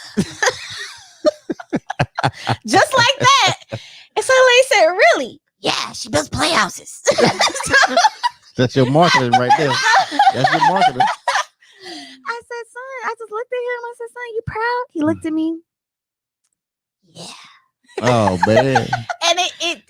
Just like that. And so the lady said, really? Yeah, she builds playhouses. That's your marketing right there. That's your marketing. I said, son, I just looked at him. I said, son, you proud? He looked at me. Yeah. Oh man. And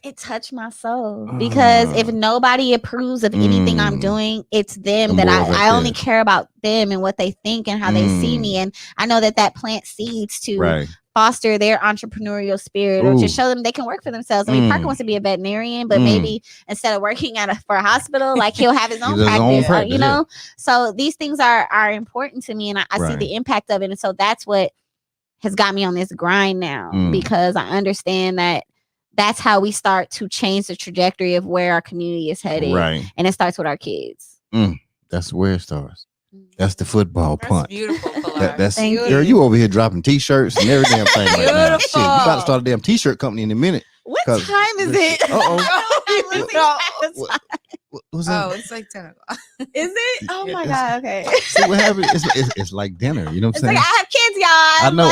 it touched my soul because if nobody approves of anything I'm doing, it's them that I only care about them and what they think and how they see me. And I know that plants seeds to foster their entrepreneurial spirit or to show them they can work for themselves. I mean, Parker wants to be a veterinarian, but maybe instead of working for a hospital, like he'll have his own practice, So these things are important to me, and I see the impact of it. And so that's what has got me on this grind now because I understand that that's how we start to change the trajectory of where our community is headed. Right. And it starts with our kids. That's where it starts. That's the football punch. Beautiful, Pilar. That's girl, you over here dropping t-shirts and every damn thing right now. Shit, you about to start a damn t-shirt company in a minute. What time is it? What's that? Oh, it's like 10 o'clock. Is it? Oh my God. Okay. See what happened? It's like dinner. You know what I'm It's saying? like I have kids, y'all. I know.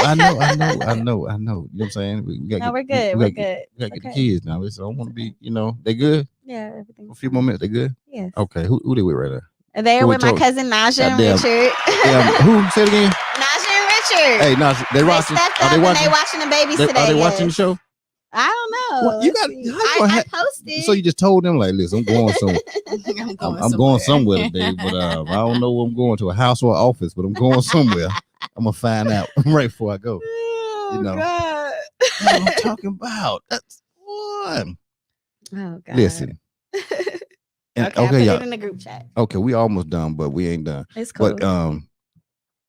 You know what I'm saying? We No, we're good. We We're gotta good. get the kids now. So I don't want to be, they good? Yeah, everything's A few more minutes. They good? Yes. Okay. Who they with right there? They're Who with we my cousin Naja and Goddamn. Richard. Who? Say it again. Naja and Richard. Hey, now they watching. stepped Are up they and watching? they watching the babies today. Are they watching the yes. show? I don't know. What, you got? I posted. So you just told them like, listen, I'm going somewhere. I'm going somewhere today, but I don't know where I'm going, to a house or office, but I'm going somewhere. I'm gonna find out right before I go. Oh, God. That's what I'm talking about. That's one. Oh God. Listen. And, okay, I put y'all. it in the group chat. Okay, we almost done, but we ain't done. It's cool. But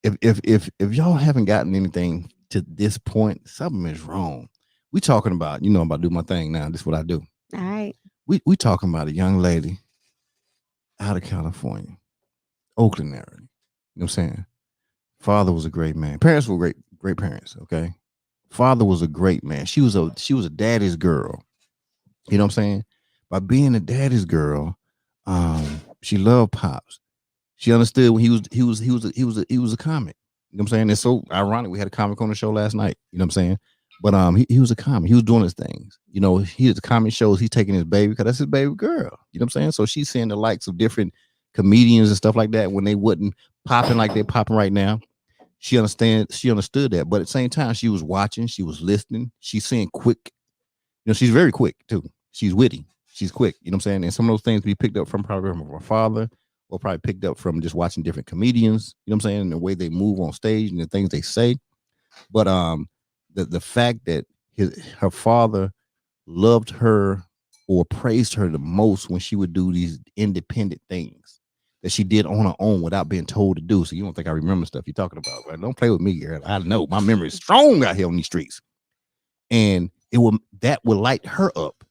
if y'all haven't gotten anything to this point, something is wrong. We talking about, I'm about to do my thing now. This is what I do. All right. We talking about a young lady out of California, Oakland area. You know what I'm saying? Father was a great man. Parents were great parents. Okay. Father was a great man. She was a daddy's girl. You know what I'm saying? By being a daddy's girl, she loved Pops. She understood when he was a comic. You know what I'm saying? It's so ironic. We had a comic on the show last night. You know what I'm saying? But he was a comic. He was doing his things. He has comic shows. He's taking his baby because that's his baby girl. You know what I'm saying? So she's seeing the likes of different comedians and stuff like that when they wasn't popping like they're popping right now. She understood that. But at the same time, she was watching. She was listening. She's seeing quick. She's very quick too. She's witty. She's quick. You know what I'm saying? And some of those things we picked up from probably from her father, or probably picked up from just watching different comedians. You know what I'm saying? And the way they move on stage and the things they say. But the fact that her father loved her or praised her the most when she would do these independent things that she did on her own without being told to do. So you don't think I remember stuff you're talking about, right? Don't play with me, girl. I know my memory is strong out here on these streets. And that will light her up.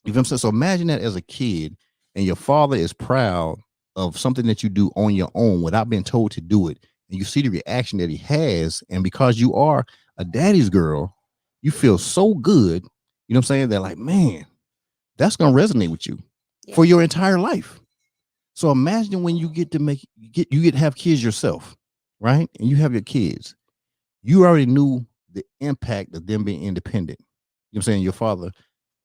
You know what I'm saying? So imagine that as a kid, and your father is proud of something that you do on your own without being told to do it. And you see the reaction that he has. And because you are a daddy's girl, you feel so good. You know what I'm saying? They're like, man, that's going to resonate with you for your entire life. So imagine when you get to have kids yourself, right? And you have your kids. You already knew the impact of them being independent. You know what I'm saying? Your father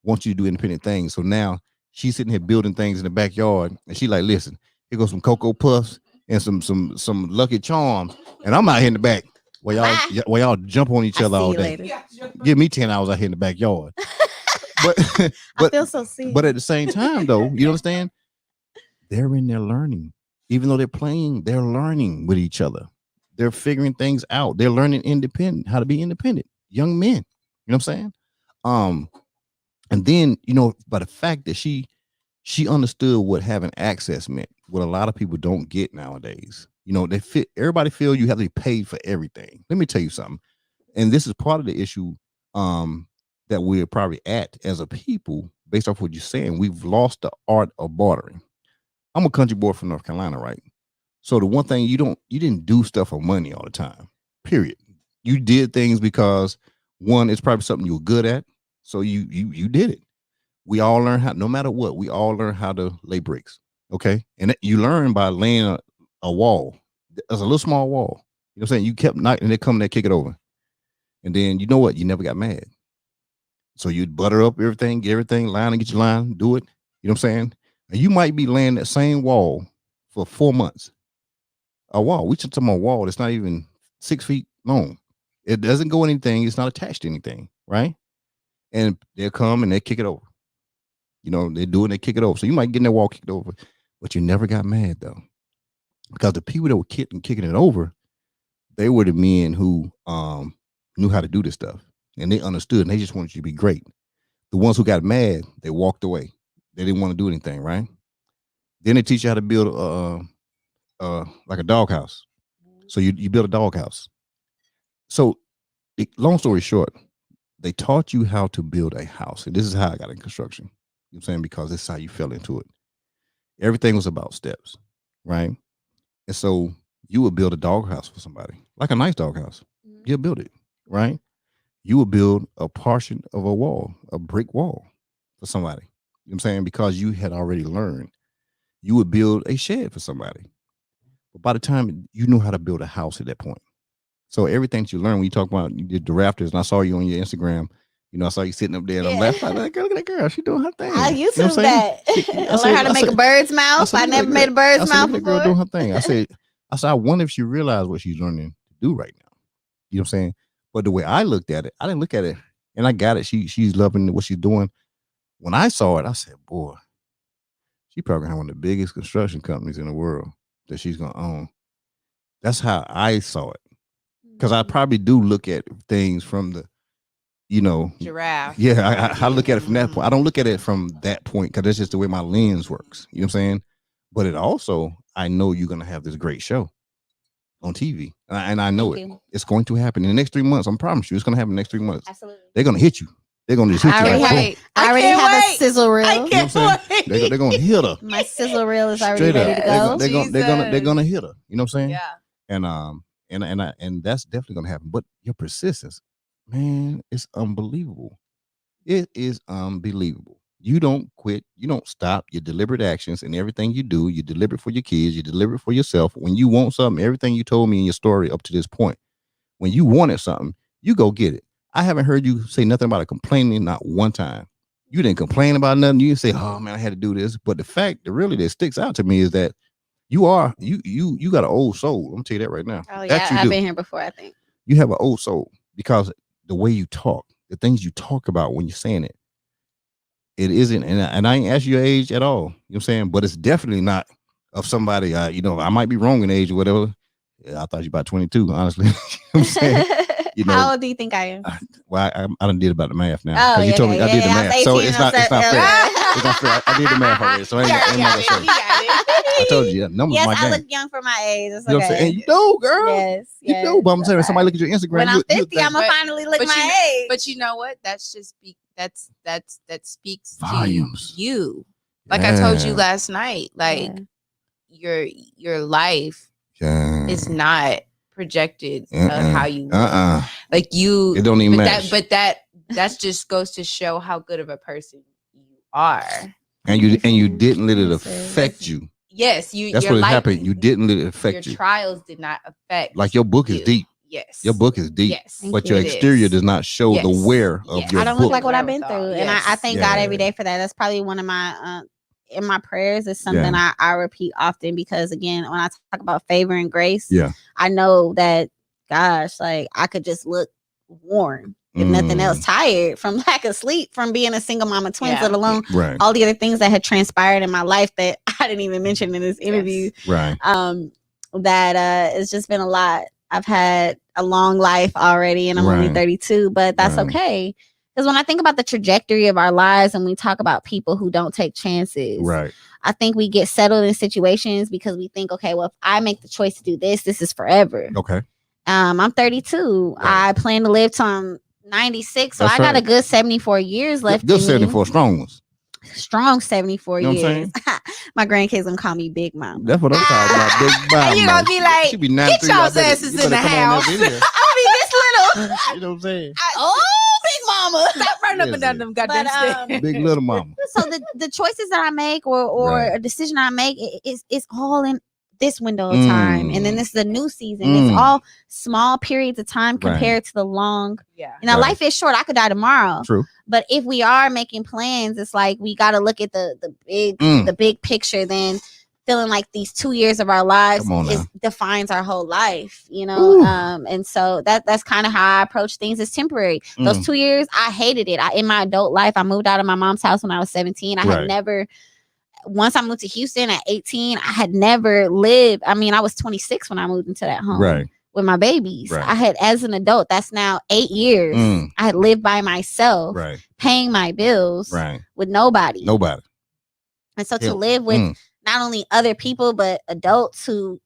wants you to do independent things. So now she's sitting here building things in the backyard, and she like, listen, here goes some Cocoa Puffs and some Lucky Charms, and I'm out here in the back while y'all jump on each other all day. Give me 10 hours out here in the backyard. but I feel so sick. But at the same time, though, you understand? They're in there learning. Even though they're playing, they're learning with each other. They're figuring things out. They're learning how to be independent. Young men. You know what I'm saying? And then, by the fact that she understood what having access meant, what a lot of people don't get nowadays. Everybody feel you have to be paid for everything. Let me tell you something. And this is part of the issue that we're probably at as a people, based off what you're saying. We've lost the art of bartering. I'm a country boy from North Carolina, right? So the one thing you didn't do stuff for money all the time, period. You did things because, one, it's probably something you were good at. So you did it. We all learn how, no matter what, we all learn how to lay bricks. Okay. And you learn by laying a wall. There's a little small wall. You know what I'm saying? You kept knocking and they come there, kick it over. And then you know what? You never got mad. So you'd butter up everything, get everything, line and get your line, do it. You know what I'm saying? And you might be laying that same wall for 4 months. A wall. We should talk about a wall that's not even 6 feet long. It doesn't go anything. It's not attached to anything, right? And they'll come and they kick it over. They do it and they kick it over. So you might get in that wall kicked over, but you never got mad though. Because the people that were kicking it over, they were the men who knew how to do this stuff. And they understood and they just wanted you to be great. The ones who got mad, they walked away. They didn't want to do anything, right? Then they teach you how to build like a doghouse. So you build a doghouse. So long story short, they taught you how to build a house. And this is how I got in construction. You know what I'm saying? Because this is how you fell into it. Everything was about steps, right? And so you would build a doghouse for somebody, like a nice doghouse. You'll build it, right? You would build a portion of a wall, a brick wall for somebody. You know what I'm saying? Because you had already learned. You would build a shed for somebody. But by the time you knew how to build a house at that point. So everything that you learn when you talk about you did the rafters, and I saw you on your Instagram, I saw you sitting up there and I'm laughing like, look at that girl, she doing her thing. I used to do that. I learned how to make a bird's mouth. I never made a bird's mouth before. Girl doing her thing. I said, I wonder if she realized what she's learning to do right now. You know what I'm saying? But the way I looked at it, I didn't look at it, and I got it. She's loving what she's doing. When I saw it, I said, boy, she probably have one of the biggest construction companies in the world that she's gonna own. That's how I saw it. Because I probably do look at things from the, giraffe. Yeah, I look at it from that point. I don't look at it from that point because that's just the way my lens works. You know what I'm saying? But it also, I know you're going to have this great show on TV. And I know it's going to happen in the next 3 months. I promise you, it's going to happen in the next 3 months. Absolutely. They're going to hit you. They're going to just hit you. I already have a sizzle reel. I can't wait. They're going to hit her. My sizzle reel is already ready to go. They're going to hit her. You know what I'm saying? Yeah. And that's definitely going to happen. But your persistence, man, it's unbelievable. It is unbelievable. You don't quit. You don't stop. Your deliberate actions and everything you do, you deliver it for your kids. You deliver it for yourself. When you want something, everything you told me in your story up to this point, when you wanted something, you go get it. I haven't heard you say nothing about it complaining, not one time. You didn't complain about nothing. You didn't say, oh man, I had to do this. But the fact that really that sticks out to me is that you got an old soul. I'm gonna tell you that right now. Oh yeah, I've been here before, I think. You have an old soul because the way you talk, the things you talk about when you're saying it, it isn't, and I ain't asked your age at all. You know what I'm saying? But it's definitely not of somebody, I might be wrong in age or whatever. Yeah, I thought you about 22, honestly. You know what I'm saying? You know, how old do you think I am? well, I done did about the math now. Oh, Because you told me I did the math. So it's not fair. It's not fair. I did the math already. So I ain't got I told you, numbers yes, my I game. look young for my age. It's You know what I'm saying? And you know, girl. Yes. You know, but I'm saying, when somebody look at your Instagram, when I'm 50, I'm But- gonna finally look but my age. But you know what? That's just that speaks Volumes. to you. Like I told you Yeah. last night, like your life is not projected how you look. Like you. It don't even matter. But that just goes to show how good of a person you are. And you didn't let it affect you. Yes, That's what happened. You didn't let it affect your you. trials did not affect. Like your book is deep. Yes. Your book is deep. Yes. But your exterior does not show the wear of your I don't book. look like what I've been through. And I thank God every day for that. That's probably one of my in my prayers is something I repeat often, because again, when I talk about favor and grace, I know that, gosh, like I could just look worn, if nothing else, tired from lack of sleep, from being a single mama twins, let alone all the other things that had transpired in my life that I didn't even mention in this interview. Right. That it's just been a lot. I've had a long life already, and I'm only 32, but that's okay. Because when I think about the trajectory of our lives and we talk about people who don't take chances, I think we get settled in situations because we think, okay, well, if I make the choice to do this, this is forever. Okay. I'm 32. I plan to live till I'm 96, so I got a good 74 years left. Good 74 strong ones. Strong 74 you know years. My grandkids gonna call me Big Mama. That's what I'm talking about, Big Mama. And you gonna be like, be get y'all's asses in the house. I'll be this little. You know what I'm saying? Big Mama. Stop running up and down them goddamn stairs. Big little mama. So the choices that I make or a decision I make is all in this window of time, and then this is a new season. It's all small periods of time compared to the long. Life is short. I could die tomorrow. True. But if we are making plans, it's like we got to look at the big picture. Then feeling like these 2 years of our lives defines our whole life, you know. And so that's kind of how I approach things. It's temporary. Those 2 years, I hated it. In my adult life, I moved out of my mom's house when I was 17. I had never. Once I moved to Houston at 18, I had never lived. I mean, I was 26 when I moved into that home with my babies. I had, as an adult, that's now 8 years. I had lived by myself, paying my bills with nobody. And so to live with not only other people, but adults who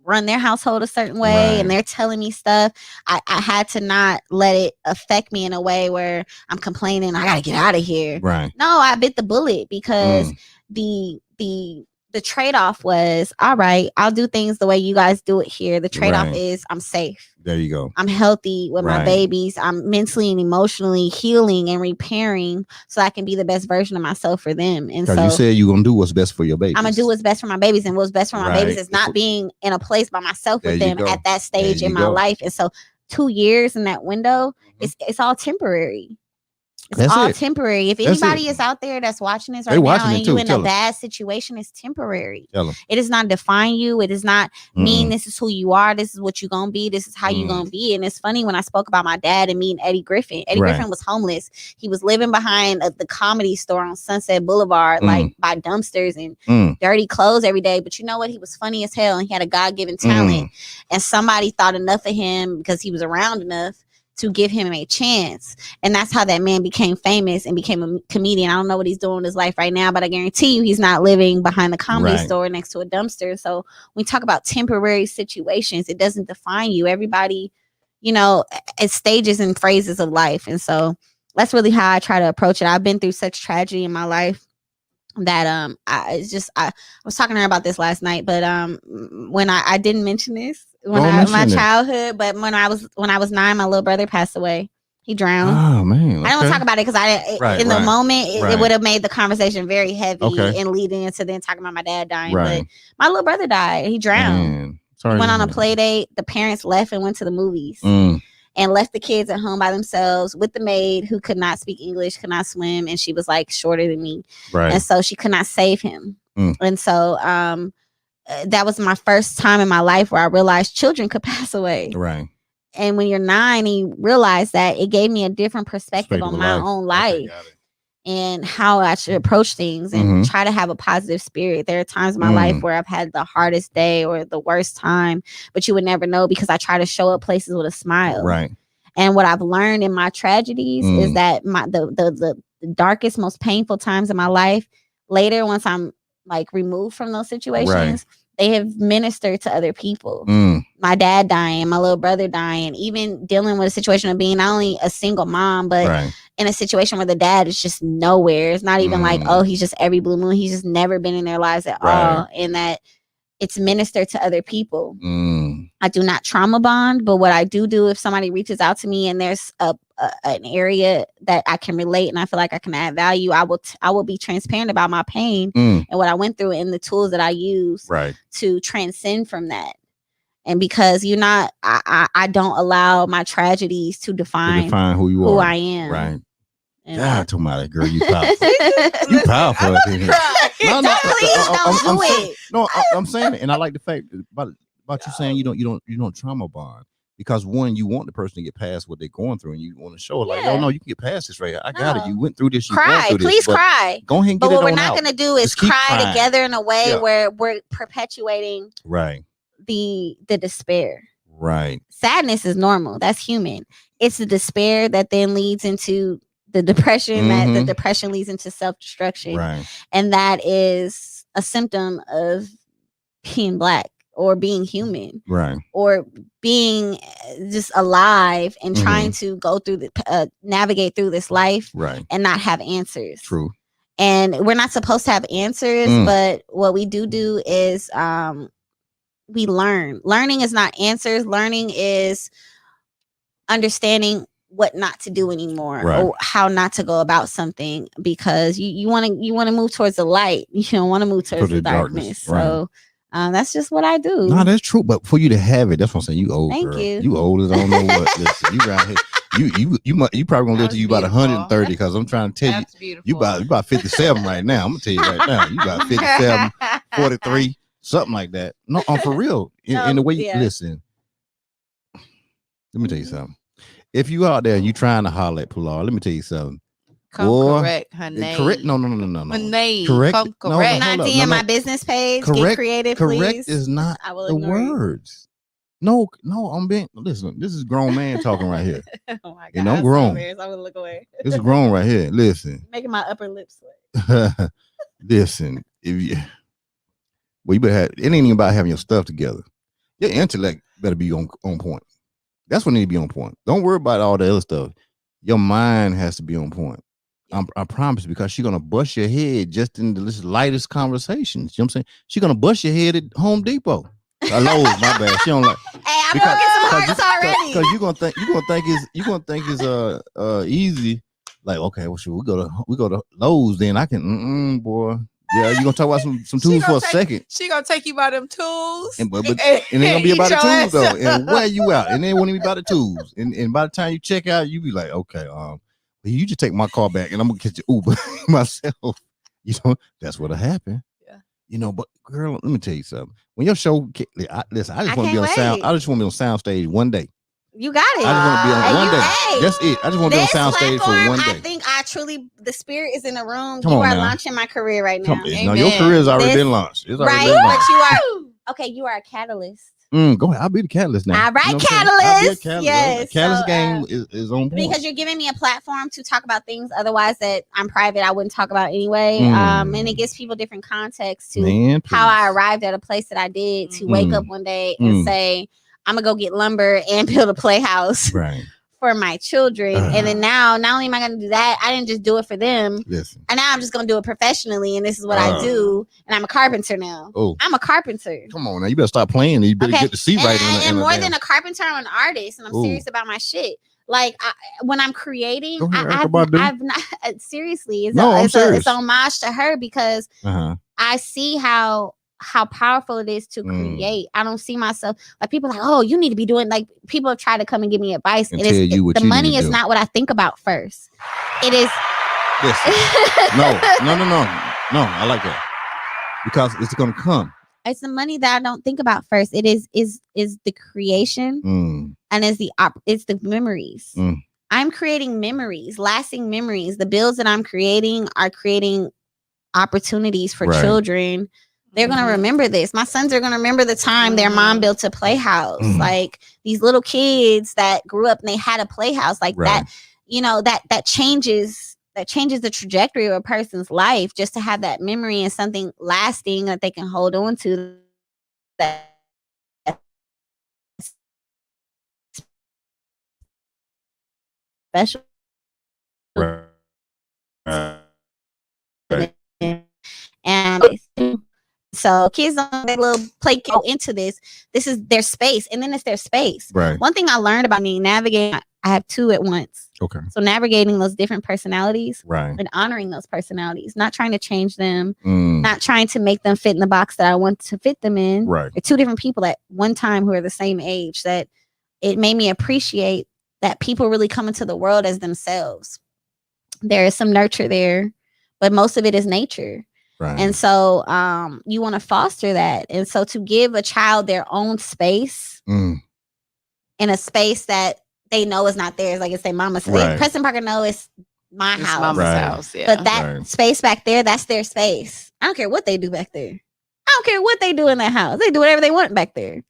run their household a certain way and they're telling me stuff, I had to not let it affect me in a way where I'm complaining, I gotta get out of here. No, I bit the bullet because the trade-off was, all right, I'll do things the way you guys do it here. The trade-off is I'm safe. There you go. I'm healthy with my babies. I'm mentally and emotionally healing and repairing so I can be the best version of myself for them. And so you said you're gonna do what's best for your babies. I'm gonna do what's best for my babies, and what's best for my babies is not being in a place by myself with them at that stage in my life. And so 2 years in that window, it's all temporary. It's all temporary. If anybody is out there that's watching this right now and you're in a bad situation, it's temporary. It does not define you. It does not mean this is who you are. This is what you're going to be. This is how you're going to be. And it's funny when I spoke about my dad and meeting Eddie Griffin. Eddie Griffin was homeless. He was living behind the Comedy Store on Sunset Boulevard, like by dumpsters and dirty clothes every day. But you know what? He was funny as hell and he had a God-given talent. And somebody thought enough of him because he was around enough to give him a chance. And that's how that man became famous and became a comedian. I don't know what he's doing in his life right now, but I guarantee you he's not living behind the Comedy Store next to a dumpster. So when we talk about temporary situations, it doesn't define you. Everybody, you know, it's stages and phases of life. And so that's really how I try to approach it. I've been through such tragedy in my life that I was talking to her about this last night, but when I didn't mention this my childhood, but when I was 9, my little brother passed away. He drowned. Oh man! I don't want to talk about it because in the moment it would have made the conversation very heavy and leading into then talking about my dad dying. But my little brother died. He drowned. He went on a play date. The parents left and went to the movies. And left the kids at home by themselves with the maid who could not speak English, could not swim, and she was like shorter than me. And so she could not save him. And so that was my first time in my life where I realized children could pass away. And when you're 9, you realize that, it gave me a different perspective on my own life. And how I should approach things and try to have a positive spirit. There are times in my life where I've had the hardest day or the worst time, but you would never know because I try to show up places with a smile. And what I've learned in my tragedies is that the darkest, most painful times in my life, later, once I'm like removed from those situations, they have ministered to other people. My dad dying, my little brother dying, even dealing with a situation of being not only a single mom, but in a situation where the dad is just nowhere. It's not even like, oh, he's just every blue moon. He's just never been in their lives at all. And that it's ministered to other people. I do not trauma bond, but what I do if somebody reaches out to me and there's an area that I can relate and I feel like I can add value, I will be transparent about my pain and what I went through and the tools that I use to transcend from that. And because I don't allow my tragedies to define who I am. Right. Yeah, to my girl, you powerful. You powerful. No, I'm saying it, and I like the fact about you saying you don't trauma bond, because one, you want the person to get past what they're going through, and you want to show like, oh no, you can get past this, right? I got it. You went through this. You cry, through please this, cry. Go ahead and get but it what we're on not out. going to do is cry together in a way where we're perpetuating the despair. Right. Sadness is normal. That's human. It's the despair that then leads into the depression, that the depression leads into self-destruction. Right. And that is a symptom of being Black or being human. Right. Or being just alive and trying to go through navigate through this life and not have answers. True. And we're not supposed to have answers, but what we do is we learn. Learning is not answers. Learning is understanding what not to do anymore or how not to go about something, because you want to move towards the light. You don't want to move towards the darkness. So that's just what I do. No, that's true. But for you to have it, that's what I'm saying. You old. Thank girl. you. You old as I don't know what. Listen, you right here. You probably gonna live to you about 130, because I'm trying to tell you, you about 57 right now. I'm gonna tell you right now, you about 57, 43, something like that. No, for real. In the way you listen. Let me tell you something. If you out there and you trying to holler at Pilar, let me tell you something. Correct her name. Correct? No. Her name. Correct. Correct. Not DM my business page. Correct. Get creative, please. Correct is not the words. No, I'm being. Listen, this is grown man talking right here. Oh my God, and I'm grown. I would look away. This is grown right here. Listen, making my upper lip sweat. Listen, you better have. It ain't even about having your stuff together. Your intellect better be on point. That's what need to be on point. Don't worry about all the other stuff. Your mind has to be on point. I promise, because she's gonna bust your head just in the lightest conversations. You know what I'm saying? She's gonna bust your head at Home Depot. I know, my bad. She don't like. Hey, I'm working some hearts already. Because you're gonna think it's easy. Like, okay, well, should we go to Lowe's? Then I can, boy. Yeah, you gonna talk about some tools for a second. She gonna take you by them tools, and it ain't gonna be about the tools though. And where you out? And it won't even be about the tools. And by the time you check out, you be like, okay, you just take my car back, and I'm gonna catch your Uber myself. You know, that's what'll happen. Yeah. You know, but girl, let me tell you something. When your show, listen, I just want to be on sound. I just want to be on sound stage one day. You got it. I just want to be on one day. That's it. I just want to be on sound stage for one day. I think the spirit is in the room. You are launching my career right now. No, your career's already been launched. It's already been launched. But you are okay. You are a catalyst. Go ahead. I'll be the catalyst now. All right, you know catalyst. Yes. Catalyst game is on point. Because you're giving me a platform to talk about things otherwise that I'm private, I wouldn't talk about anyway. And it gives people different context to how I arrived at a place that I did, to wake up one day and say, I'm gonna go get lumber and build a playhouse for my children. And then now, not only am I gonna do that, I didn't just do it for them. Listen. And now I'm just gonna do it professionally, and this is what I do. And I'm a carpenter now. I'm a carpenter. Come on now, you better stop playing. You better get to see right. And more than a carpenter, I'm an artist, and I'm serious about my shit. Like when I'm creating, I've not seriously. It's a homage to her, because I see how powerful it is to create. I don't see myself like people like, oh, you need to be doing, like people have tried to come and give me advice, and the money is not what I think about first. It is. Listen. No. I like that, because it's gonna come. It's the money that I don't think about first. It is the creation, and it's the memories. I'm creating memories, lasting memories. The builds that I'm creating are creating opportunities for children They're going to remember this. My sons are going to remember the time their mom built a playhouse. Like these little kids that grew up and they had a playhouse like that, you know, that changes the trajectory of a person's life, just to have that memory and something lasting that they can hold on to. That special. And so kids don't they little play go into this. This is their space, and then it's their space. Right. One thing I learned about me navigating, I have two at once. Okay. So navigating those different personalities, right, and honoring those personalities, not trying to change them, not trying to make them fit in the box that I want to fit them in. Right. They're two different people at one time who are the same age. That it made me appreciate that people really come into the world as themselves. There is some nurture there, but most of it is nature. Right. And so you want to foster that. And so to give a child their own space in a space that they know is not theirs, like it's their mama's. Right. Preston Parker know it's my house. Mama's house, yeah. But that space back there, that's their space. I don't care what they do back there. I don't care what they do in that house. They do whatever they want back there.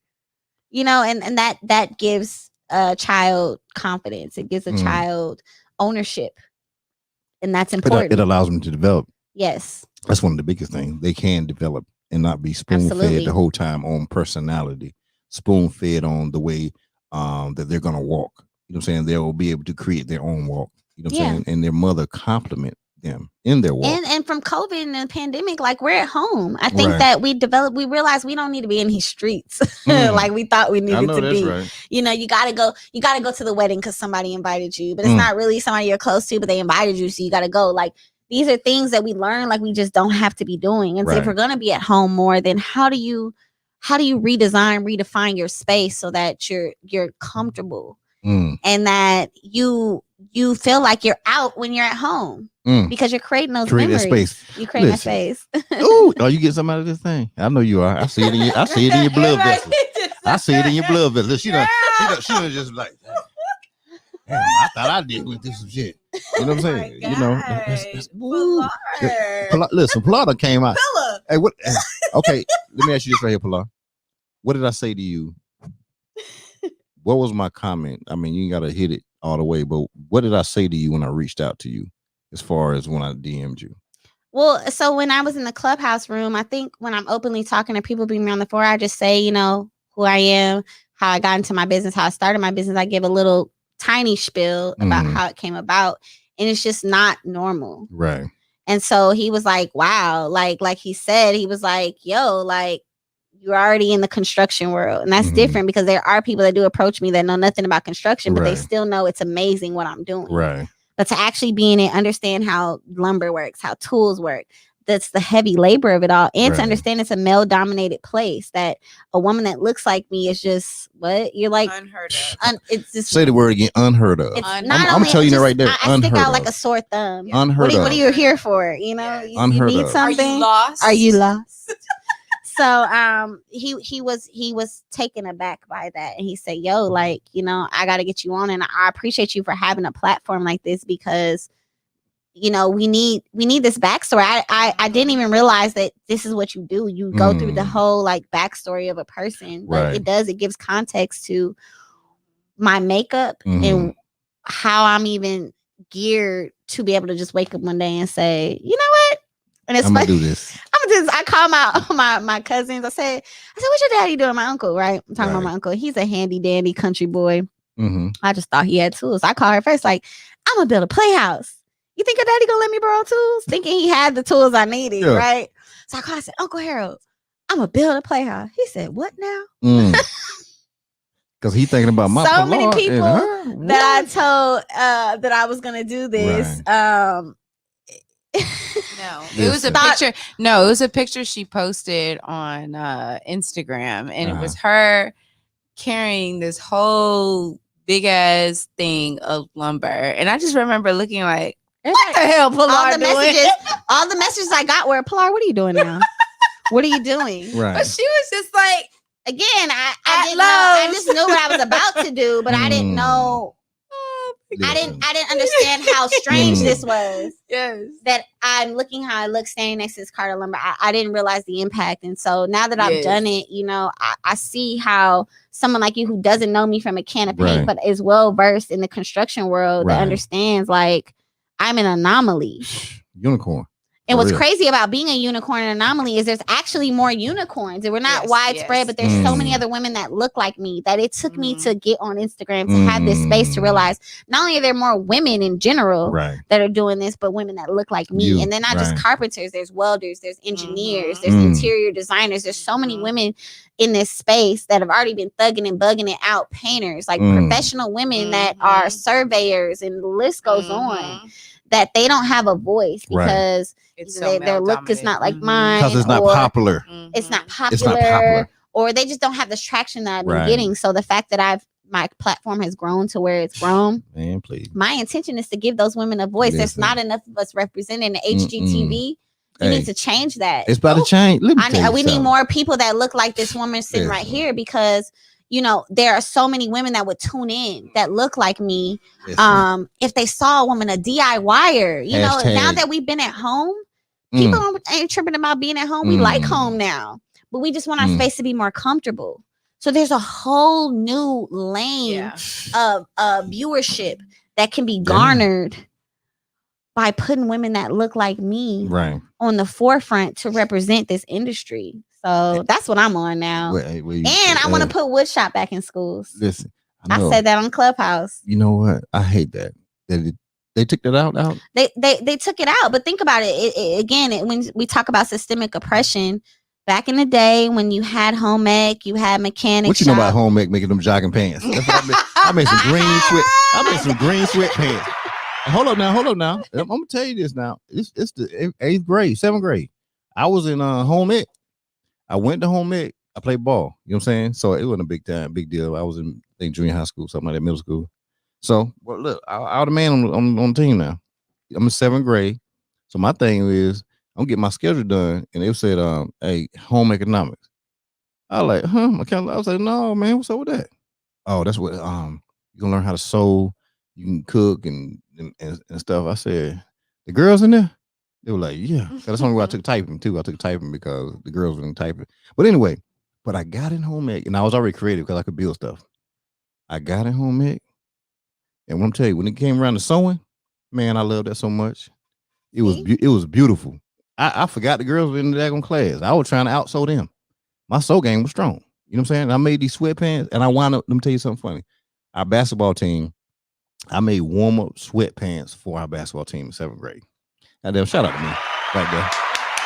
You know, and that gives a child confidence. It gives a child ownership. And that's important. It allows them to develop. Yes. That's one of the biggest things. They can develop and not be spoon-fed the whole time on personality, spoon-fed on the way that they're going to walk. You know what I'm saying? They will be able to create their own walk. You know what I'm saying? And their mother compliment them in their walk. And from COVID and the pandemic, like we're at home. I think that we realized we don't need to be in these streets like we thought we needed to be. Right. You know, you gotta go to the wedding because somebody invited you, but it's not really somebody you're close to, but they invited you, so you gotta go. Like these are things that we learn, like we just don't have to be doing. And so if we're gonna be at home more, then how do you redefine your space so that you're comfortable and that you feel like you're out when you're at home because you're creating those memories. Space. You create that space. Oh, you get something out of this thing? I know you are. I see it in your blood vessels. I see it in your blood vessels. She was just like, damn, I thought I did with this some shit. You know what I'm saying? You know, listen, Pilar came out. Hey, what? Okay, let me ask you this right here, Pilar. What did I say to you? What was my comment? I mean, you gotta hit it all the way, but what did I say to you when I reached out to you, as far as when I DM'd you? Well, so when I was in the clubhouse room, I think when I'm openly talking to people being on the floor, I just say, you know, who I am, how I got into my business, how I started my business. I give a little tiny spiel about how it came about, and it's just not normal. Right. And so he was like, wow, like he said, he was like, yo, like, you're already in the construction world. And that's different because there are people that do approach me that know nothing about construction, but they still know it's amazing what I'm doing. Right. But to actually be in it, understand how lumber works, how tools work, that's the heavy labor of it all. And to understand it's a male dominated place, that a woman that looks like me is just what you're like unheard of. It's just say the word again, unheard of. I'm telling you that right there. I stick out like a sore thumb. Unheard of. What are you here for? You know, you need something. Are you lost? So he was taken aback by that, and he said, yo, like, you know, I got to get you on, and I appreciate you for having a platform like this, because you know we need this backstory. I didn't even realize that this is what you do. You go through the whole like backstory of a person, but it gives context to my makeup and how I'm even geared to be able to just wake up one day and say, you know what? And it's I'm gonna do this. I call my cousins. I said, what's your daddy doing? My uncle, right? I'm talking about my uncle. He's a handy dandy country boy. I just thought he had tools. I called her first, like, I'm gonna build a playhouse. You think your daddy gonna let me borrow tools? Thinking he had the tools I needed, right? So I called. I said, Uncle Harold, I'm gonna build a playhouse. He said, what now? Because he's thinking about my so many people that I told that I was gonna do this. No, it was a picture. No, it was a picture she posted on Instagram, and it was her carrying this whole big ass thing of lumber. And I just remember looking like, what the hell, Pilar doing? All the messages I got were, Pilar, what are you doing now? What are you doing? Right. But she was just like, again, I didn't know. I just knew what I was about to do, but I didn't know. I didn't understand how strange this was. Yes. That I'm looking how I look standing next to this cart of lumber. I didn't realize the impact. And so now that I've done it, you know, I see how someone like you who doesn't know me from a can of paint, but is well versed in the construction world that understands like I'm an anomaly. Unicorn. And what's crazy about being a unicorn anomaly is there's actually more unicorns. And we're not widespread, but there's so many other women that look like me that it took me to get on Instagram to have this space to realize not only are there more women in general that are doing this, but women that look like me. And they're not just carpenters. There's welders, there's engineers, there's interior designers. There's so many women in this space that have already been thugging and bugging it out. Painters, like professional women that are surveyors, and the list goes on. That they don't have a voice because their look is not like mine. Because it's not popular. It's not popular. Or they just don't have the traction that I've been getting. So the fact that my platform has grown to where it's grown. Man, please. My intention is to give those women a voice. There's not enough of us representing the HGTV. You need to change that. It's about to change. We need more people that look like this woman sitting right here because you know, there are so many women that would tune in that look like me. If they saw a woman, a DIYer, you know, now that we've been at home, people ain't tripping about being at home. We like home now, but we just want our space to be more comfortable. So there's a whole new lane of viewership that can be garnered by putting women that look like me on the forefront to represent this industry. So that's what I'm on now. And I want to put woodshop back in schools. Listen, I said that on Clubhouse. You know what? I hate that. They took that out. They took it out. But think about it. When we talk about systemic oppression, back in the day when you had home ec, you had mechanics. What you know about home ec making them jogging pants? That's what I made some green sweatpants. Hold up now. I'm gonna tell you this now. It's the 8th grade, 7th grade. I was in home ec. I went to home ec. I played ball. You know what I'm saying? So it wasn't a big deal. I was in junior high school, something like that, middle school. So, well, look, I was the man on the team now. I'm in 7th grade. So my thing is, I'm getting my schedule done, and they said, "Hey, home economics." I was like, "Huh?" I was like, "No, man, what's up with that?" Oh, that's what. You gonna learn how to sew. You can cook and stuff. I said, "The girls in there?" They were like, "Yeah." That's the only way I took typing too. I took typing because the girls were in typing. But anyway, I got in home ec, and I was already creative because I could build stuff. I got in home ec, and what I'm telling you, when it came around to sewing, man, I loved that so much. It was beautiful. I forgot the girls were in the daggone class. I was trying to outsew them. My sew game was strong. You know what I'm saying? And I made these sweatpants, and I wound up. Let me tell you something funny. Our basketball team, I made warm-up sweatpants for our basketball team in 7th grade. Goddamn, shout out to me right there.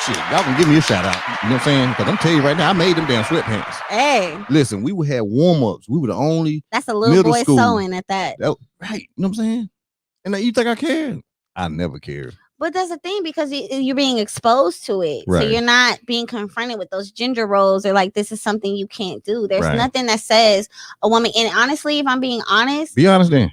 Shit, y'all can give me a shout out. You know what I'm saying? Because I'm telling you right now, I made them damn sweatpants. Hey. Listen, we would have warm-ups. We were the only That's a little boy sewing at that. Right. You know what I'm saying? And you think I cared? I never cared. But that's the thing, because you're being exposed to it. Right. So you're not being confronted with those gender roles or like, this is something you can't do. There's nothing that says a woman. And honestly, if I'm being honest. Be honest then.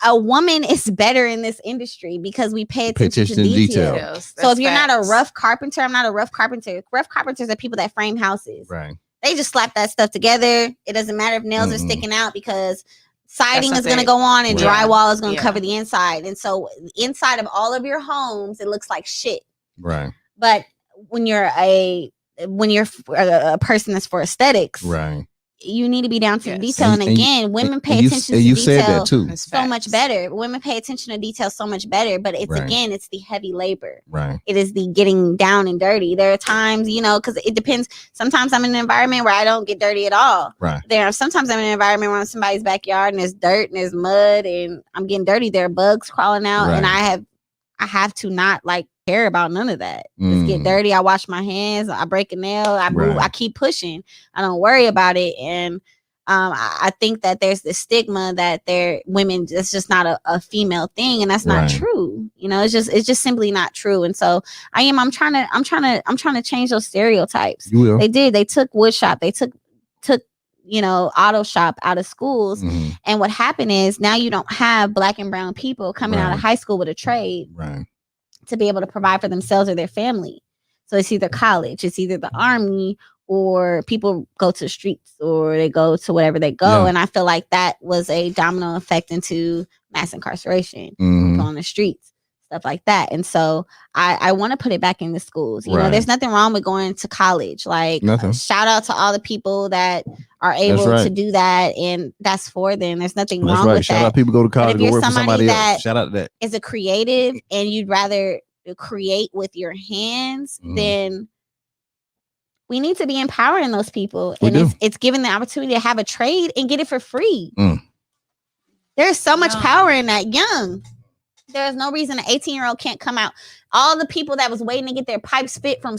A woman is better in this industry because we pay attention to details. So if you're not a rough carpenter, I'm not a rough carpenter. Rough carpenters are people that frame houses. Right. They just slap that stuff together. It doesn't matter if nails are sticking out because siding is going to go on and drywall is going to cover the inside. And so inside of all of your homes, it looks like shit. Right. But when you're a person that's for aesthetics, right, you need to be down to the detail. And again, women pay attention to detail said that too. So much better. Women pay attention to detail so much better, but it's again, it's the heavy labor. Right. It is the getting down and dirty. There are times, because it depends. Sometimes I'm in an environment where I don't get dirty at all. Right. Sometimes I'm in an environment where I'm in somebody's backyard and there's dirt and there's mud and I'm getting dirty. There are bugs crawling out and I have to not care about none of that. Just get dirty. I wash my hands. I break a nail. I move. I keep pushing. I don't worry about it. And I think that there's this stigma that women. It's just not a female thing, and that's not true. It's just simply not true. And so I'm trying to change those stereotypes. You will. They did. They took woodshop. They took auto shop out of schools. And what happened is now you don't have Black and brown people coming out of high school with a trade. Right. To be able to provide for themselves or their family. So it's either college, it's either the army, or people go to the streets or they go to wherever they go. Yeah. And I feel like that was a domino effect into mass incarceration, Mhm. people on the streets, stuff like that. And so I want to put it back in the schools. You know, there's nothing wrong with going to college. Like, shout out to all the people that are able to do that, and that's for them. There's nothing wrong with that. Shout out people go to college, go work for somebody else. Shout out to that. Is a creative and you'd rather create with your hands, then we need to be empowering those people. It's giving the opportunity to have a trade and get it for free. There's so much power in that. Young. There's no reason an 18-year-old can't come out. All the people that was waiting to get their pipes fixed from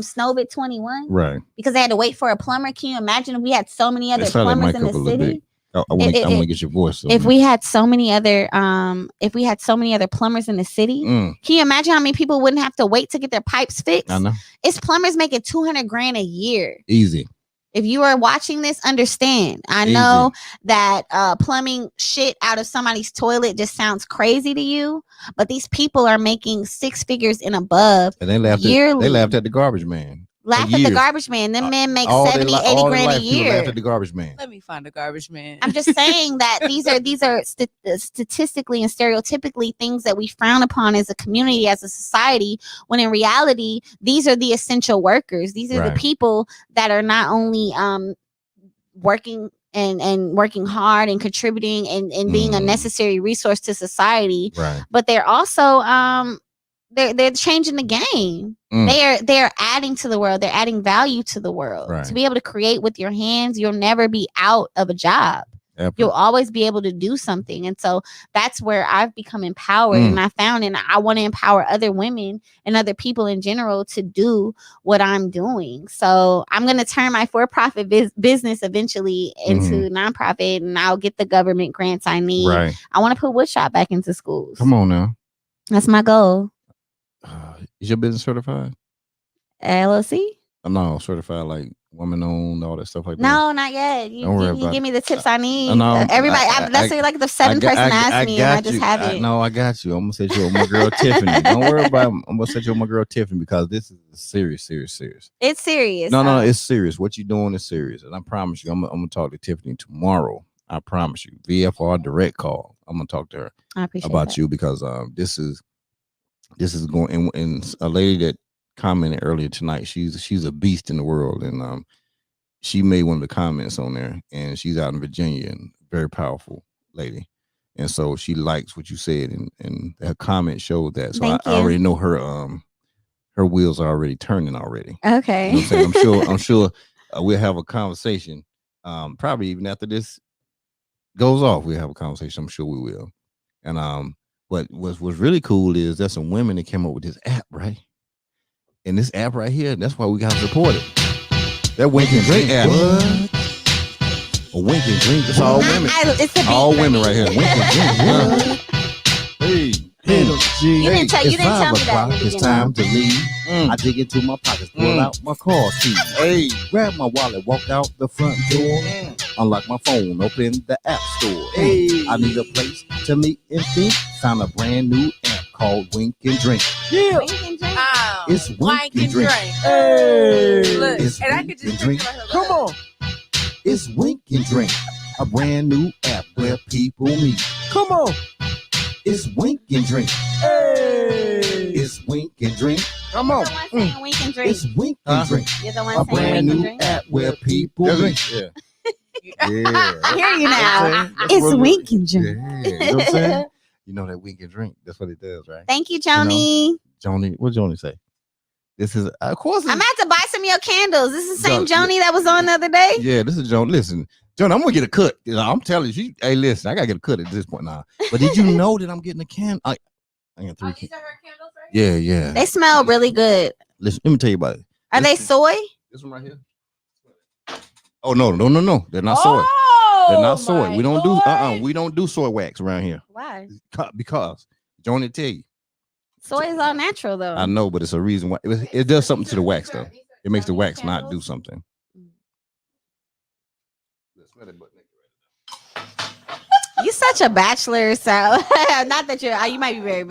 Snowbit 21, right? Because they had to wait for a plumber. Can you imagine if we had so many other plumbers in the city? I want to get your voice. If we had so many other, plumbers in the city, can you imagine how many people wouldn't have to wait to get their pipes fixed? I know. It's plumbers making $200,000 a year. Easy. If you are watching this, understand. I know that plumbing shit out of somebody's toilet just sounds crazy to you, but these people are making 6 figures and above. And they laughed yearly. They laughed at the garbage man. Laugh at the garbage man. Them men make 70, 80 grand a year. Laugh at the garbage man. Let me find a garbage man. I'm just saying that these are statistically and stereotypically things that we frown upon as a community, as a society, when in reality, these are the essential workers. These are the people that are not only working and working hard and contributing and being a necessary resource to society, but they're also they're changing the game. They're adding to the world. They're adding value to the world. To be able to create with your hands, you'll never be out of a job. You'll always be able to do something. And so that's where I've become empowered. And I found, and I want to empower other women and other people in general to do what I'm doing. So I'm going to turn my for-profit business eventually into nonprofit, and I'll get the government grants I need. I want to put woodshop back into schools. Come on now. That's my goal. Is your business certified? LLC? No, certified like woman owned, all that stuff like that. No, not yet. You give me the tips I need. No, everybody, that's like the 7th person asked me, and I just haven't. No, I got you. I'm gonna set you with my girl Tiffany. Don't worry about it. I'm gonna set you with my girl Tiffany because this is serious. It's serious. No, it's serious. What you're doing is serious, and I promise you, I'm gonna talk to Tiffany tomorrow. I promise you, VFR direct call. I'm gonna talk to her about you because this is going, and a lady that commented earlier tonight, she's a beast in the world, and she made one of the comments on there, and she's out in Virginia, and very powerful lady, and so she likes what you said, and her comment showed that. So I already know her wheels are already turning already. Okay. You know what I'm saying? I'm sure we'll have a conversation, probably even after this goes off, we'll have a conversation. I'm sure we will. And but what's really cool is there's some women that came up with this app, right? And this app right here, that's why we got to support it. That Wink and Drink app. A Wink and Drink, it's all women. All women right here. Wink and Drink. Hey. You didn't tell me that. It's time to leave. I dig into my pockets, pull out my car keys. Hey, grab my wallet, walk out the front door. Unlock my phone, open the app store. Hey, I need a place to meet and think. Found a brand new app called Wink and Drink. Yeah, Wink and Drink. It's Wink and Drink. Hey, look, it's and Wink I could just drink. Come on. It's Wink and Drink, a brand new app where people meet. Come on. It's Wink and Drink. Hey, it's Wink and Drink. Come on. Wink and Drink. It's Wink and Drink. You're the one a brand new drink? App where people meet. Yeah. I hear you now. It's Wink and Drink. Yeah. You know what I'm saying? You know that Wink and Drink. That's what it does, right? Thank you, Joni. Joni, what Joni say? This is, of course. I'm about to buy some of your candles. This is the same Joni that was on the other day. Yeah, this is Joni. Listen, Joni, I'm gonna get a cut. I'm telling you, hey, listen, I gotta get a cut at this point now. But did you know that I'm getting a candle? I got 3 candles. These are her candles right here? Yeah. They smell really good. Listen, let me tell you about it. Are they soy? This one right here. Oh no, they're not soy. They're not soy. We don't do we don't do soy wax around here. Why? Because Joni tell you. Soy is all natural though. I know, but it's a reason why it does something to the wax though. It makes the wax not do something. You such a bachelor, so not that you might be very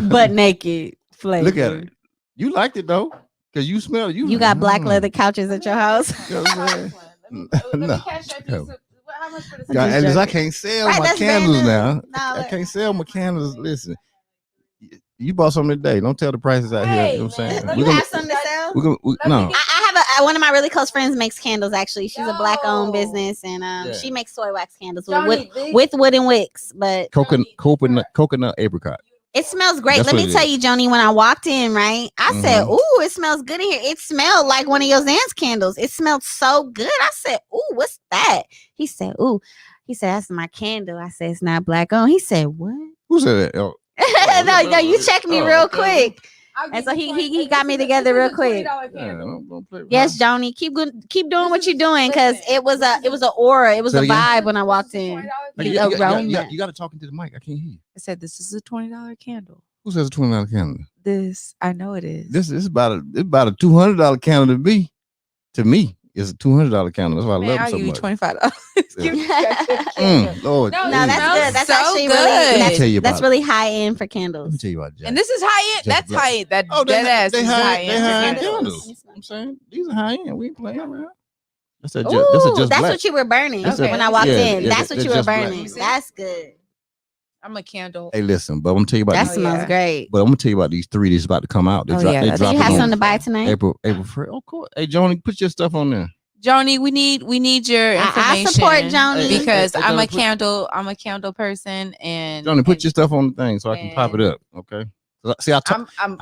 but naked flavor. Look at it. You liked it though, because you smell it. You got black leather couches at your house. You know what I'm saying? Let me catch that. How how much for this? God, Alice, I can't sell Right, my that's candles brand new. now. No, I can't sell my candles. Listen, you bought something today. Don't tell the prices out here. Hey, You know what I'm saying? man, You have something to sell? No. I have one of my really close friends makes candles. Actually, she's a black-owned Yo. business, and Yeah. she makes soy wax candles Johnny, with wooden wicks. But Coconut apricot. it smells great. That's Let what me it tell is. you, Joni, when I walked in, right, I said, "Ooh, it smells good in here." It smelled like one of your Zans candles. It smelled so good. I said, "Ooh, what's that?" He said, "Ooh." He said, "That's my candle." I said, "It's not black owned." He said, "What?" Who said that? Oh, no, you checked me real okay. quick. And so he got me together real quick. Yeah, don't play with Yes, her. Joni, keep doing what you're doing, because it was an aura, it was Say a it again? vibe when I walked in. You The aroma. got to talk into the mic. I can't hear you. I said this is a $20 candle. Who says a $20 candle? This I know it is. This is about a $200 candle to me. To me, it's a $200 candle. That's why I Man, love I'll it so give you much. $25. Give me that Lord, No, No, it that's smells good. That's so actually good. really Let me tell you that's about really high end for Let candles. me tell you about Jack. And this is high end. Jack That's Black. high end. That Oh, dead ass they is high high they end. high for end candles. candles. I'm saying these are high end. We ain't playing around. That's a Ooh, just that's black. what you were burning Okay. when I walked Yeah, in. yeah, That's what that's you were just black. burning. See? That's good. I'm a candle. Hey, listen, but I'm gonna tell you about That these. smells yeah. great. But I'm gonna tell you about these 3 that's about to come out. They Oh, drop. yeah, They that's drop Did you it have on something to buy tonight? April 1st. Of course. Hey, Joni, put your stuff on there. Joni, we need your information. I support Joni. because Hey, I'm Joni, I'm a candle person, and Joni, put and your stuff on the thing so I can pop it up. Okay. See, I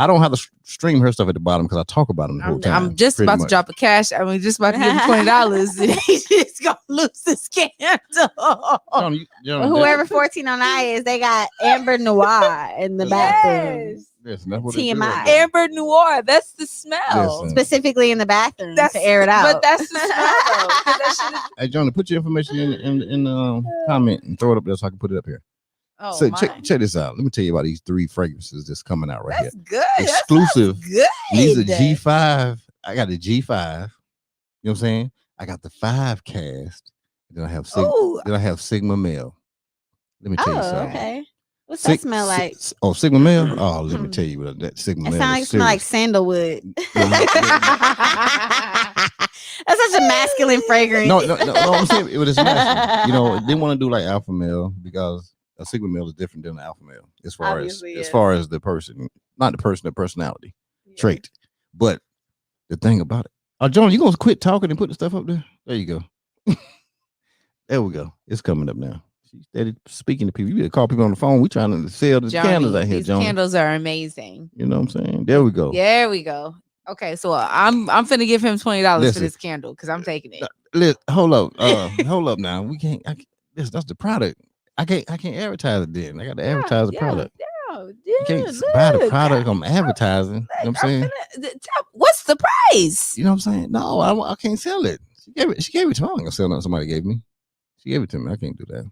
don't have to stream her stuff at the bottom because I talk about them the whole time. I'm just pretty about much. to drop a cash. I'm just about to give him $20, and he's just gonna lose his candle. Joni, Whoever 1409 is, they got Amber Noir in the bathroom. Yes. Listen, that's what TMI. They do. Amber Noir. That's the smell. Listen. Specifically in the bathroom That's to air it out. But that's the smell though. 'Cause that shit is- Hey, Joni, put your information in the comment and throw it up there so I can put it up here. Oh, So my. check this out. Let me tell you about these 3 fragrances that's coming out right That's here. good. Exclusive. That's good. These are G5. I got the G5. You know what I'm saying? I got the 5 cast. Then I have Ooh. Then I have Sigma Male. Let me tell you something. Okay. What's that smell like? Sigma Male? Oh, let me tell you what that Sigma It Male sounds like is it smell like serious. sandalwood. Yeah. That's such a masculine fragrance. No, I'm saying it was masculine. You know, they want to do like alpha male because a Sigma Male is different than an alpha male as far Obviously, as yes. far as the person, not the person, the personality trait. But the thing about it, John, you gonna quit talking and put the stuff up there? There you go. There we go. It's coming up now. She's steady speaking to people. You better call people on the phone. We trying to sell the candles out here, These John. candles are amazing. You know what I'm saying? There we go. There we go. Okay, so I'm finna give him $20 Listen. for this candle because I'm taking it. Hold up. Hold up now. We can't. That's the product. I can't advertise it then. I got to advertise the product. You can't buy the product I'm advertising. You know what I'm saying? What's the price? You know what I'm saying? No, I can't sell it. She gave it to me. I'm not gonna sell nothing somebody gave me. She gave it to me. I can't do that.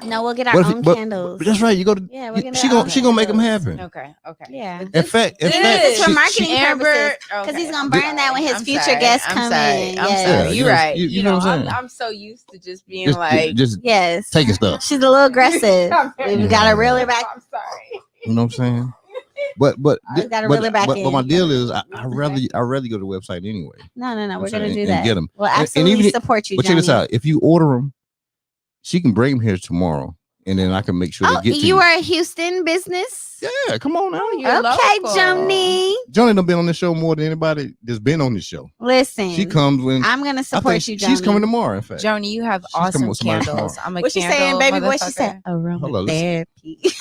No, we'll get our own candles. But that's right. You go to. Yeah, we're gonna. She gonna make them happen. Okay. Yeah. In fact, This is for marketing Amber, purposes because he's gonna burn that when his future guests come in. I'm Yes. sorry. You're right. You know what I'm saying? I'm so used to just being like, just Yes. taking stuff. She's a little aggressive. We've got to reel her back. I'm sorry. You know what I'm saying? But gotta reel it back but in. my deal is I rather go to the website anyway. No. We're saying, gonna do and that. get 'em. We'll And absolutely even- support you, But check this Johnny. out. If you order them, she can bring them here tomorrow, and then I can make sure Oh, they get to you are a Houston business? Yeah, come on now. You're Okay, local. Johnny. Johnny done been on this show more than anybody that's been on this show. Listen, She comes when I'm gonna I support think you, Johnny. she's coming tomorrow. In fact, Joni, you have She's coming awesome with somebody candles. tomorrow. I'm a What she candle saying, baby boy? She motherfucker. said aromatherapy.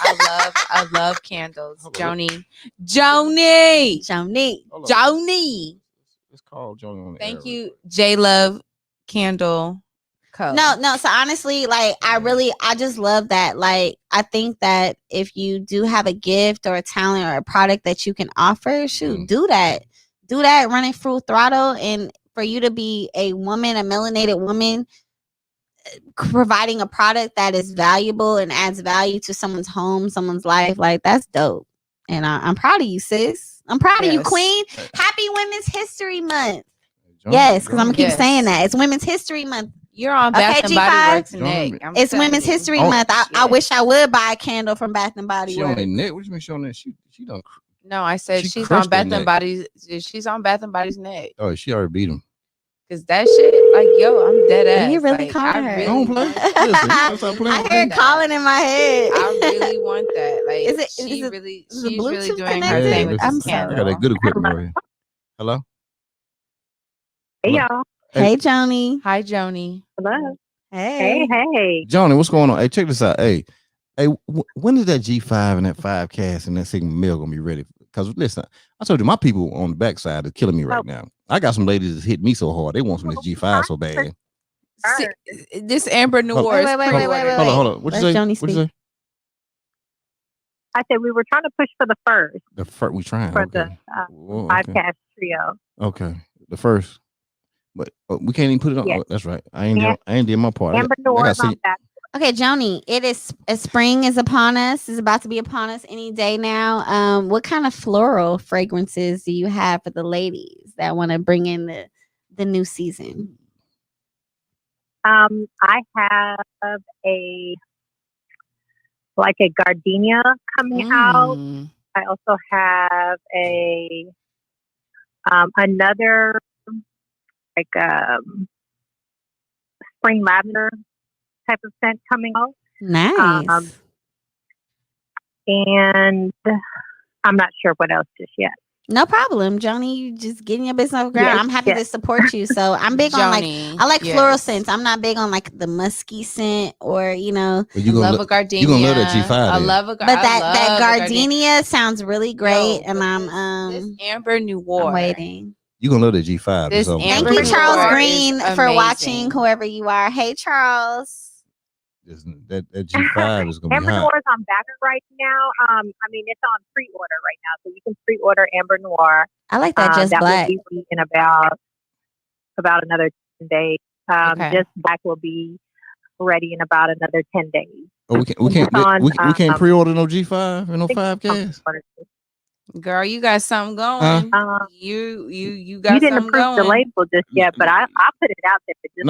I love candles. Hold on, Joni. Hold on. Joni. Let's call Johnny on the air Thank real you, quick. J Love Candle Co. No. So honestly, like I just love that. Like I think that if you do have a gift or a talent or a product that you can offer, shoot, do that. Do that, running full throttle, and for you to be a woman, a melanated woman, providing a product that is valuable and adds value to someone's home, someone's life, like that's dope. And I'm proud of you, sis. I'm proud of you, Yes. queen. Happy Women's History Month. Johnny, Yes, because I'm gonna keep Yes. saying that. It's Women's History Month. You're on Okay, Bath and G5. Body Works Johnny, neck. I'm It's telling Women's you. History Oh, Month. I yeah. wish I would buy a candle from Bath and Body She on their Works. neck. What you mean she on that? She done. No, I said She she's crushed on Bath that and neck. Body's. She's on Bath and Body's neck. Oh, she already beat him. Cause that shit, like, yo, I'm dead ass. You really like, calling I her. really Don't play. want Listen, you gotta stop I playing I with hear me. calling in my head. I really want that. Like, Is it- she is it- really, is the she's really Bluetooth doing her connected? thing with I'm this sorry. I got that candle. good equipment over here. Hello? Hey, Hello? y'all. Hey, Joni. Hi, Joni. Hello. Hey. Hey. Johnny, what's going on? Hey, check this out. Hey, when is that G5 and that 5 cast and that Sigma mill gonna be ready? Because listen, I told you my people on the backside are killing me right now. I got some ladies that hit me so hard. They want some of this G5 so bad. See, this Amber Noir Wait, is wait, wait, wait, wait, wait. Hold on. What you Let say? Joni What you say? I said we were trying to push for the first The first we trying. for Okay. the Whoa, okay. podcast trio. Okay. The first. But we can't even put it on. Yes. Oh, that's right. I ain't did my part. Amber I Noir's gotta on see. back. Okay, Joni, spring is upon us. Is about to be upon us any day now. What kind of floral fragrances do you have for the ladies that want to bring in the new season? I have a gardenia coming out. I also have a another spring lavender type of scent coming out. Nice. And I'm not sure what else just yet. No problem, Joni. You just getting your business off the ground. Yes, I'm happy yes. to support you. So I'm big on Joni, I like yes. floral scents. I'm not big on like the musky scent or Well, I love a gardenia. You gonna love that G5. I then. love a but that gardenia sounds really great, and this Amber Noir. I'm waiting. You gonna love that G5. This so Thank Amber you, Noir Charles is Green, for amazing. watching. Whoever you are, hey Charles. that G5 is gonna be Amber hot. Noir is on backer right now. I mean, it's on pre-order right now, so you can pre-order Amber Noir. I like that. Just that Black. will be in about another 10 days. Okay. Just Black will be ready in about another 10 days. Oh, we can't pre-order no G5 and no 5 cast. Girl, you got something going. You got you didn't something approve going. the label just yet, but I'll put it out there just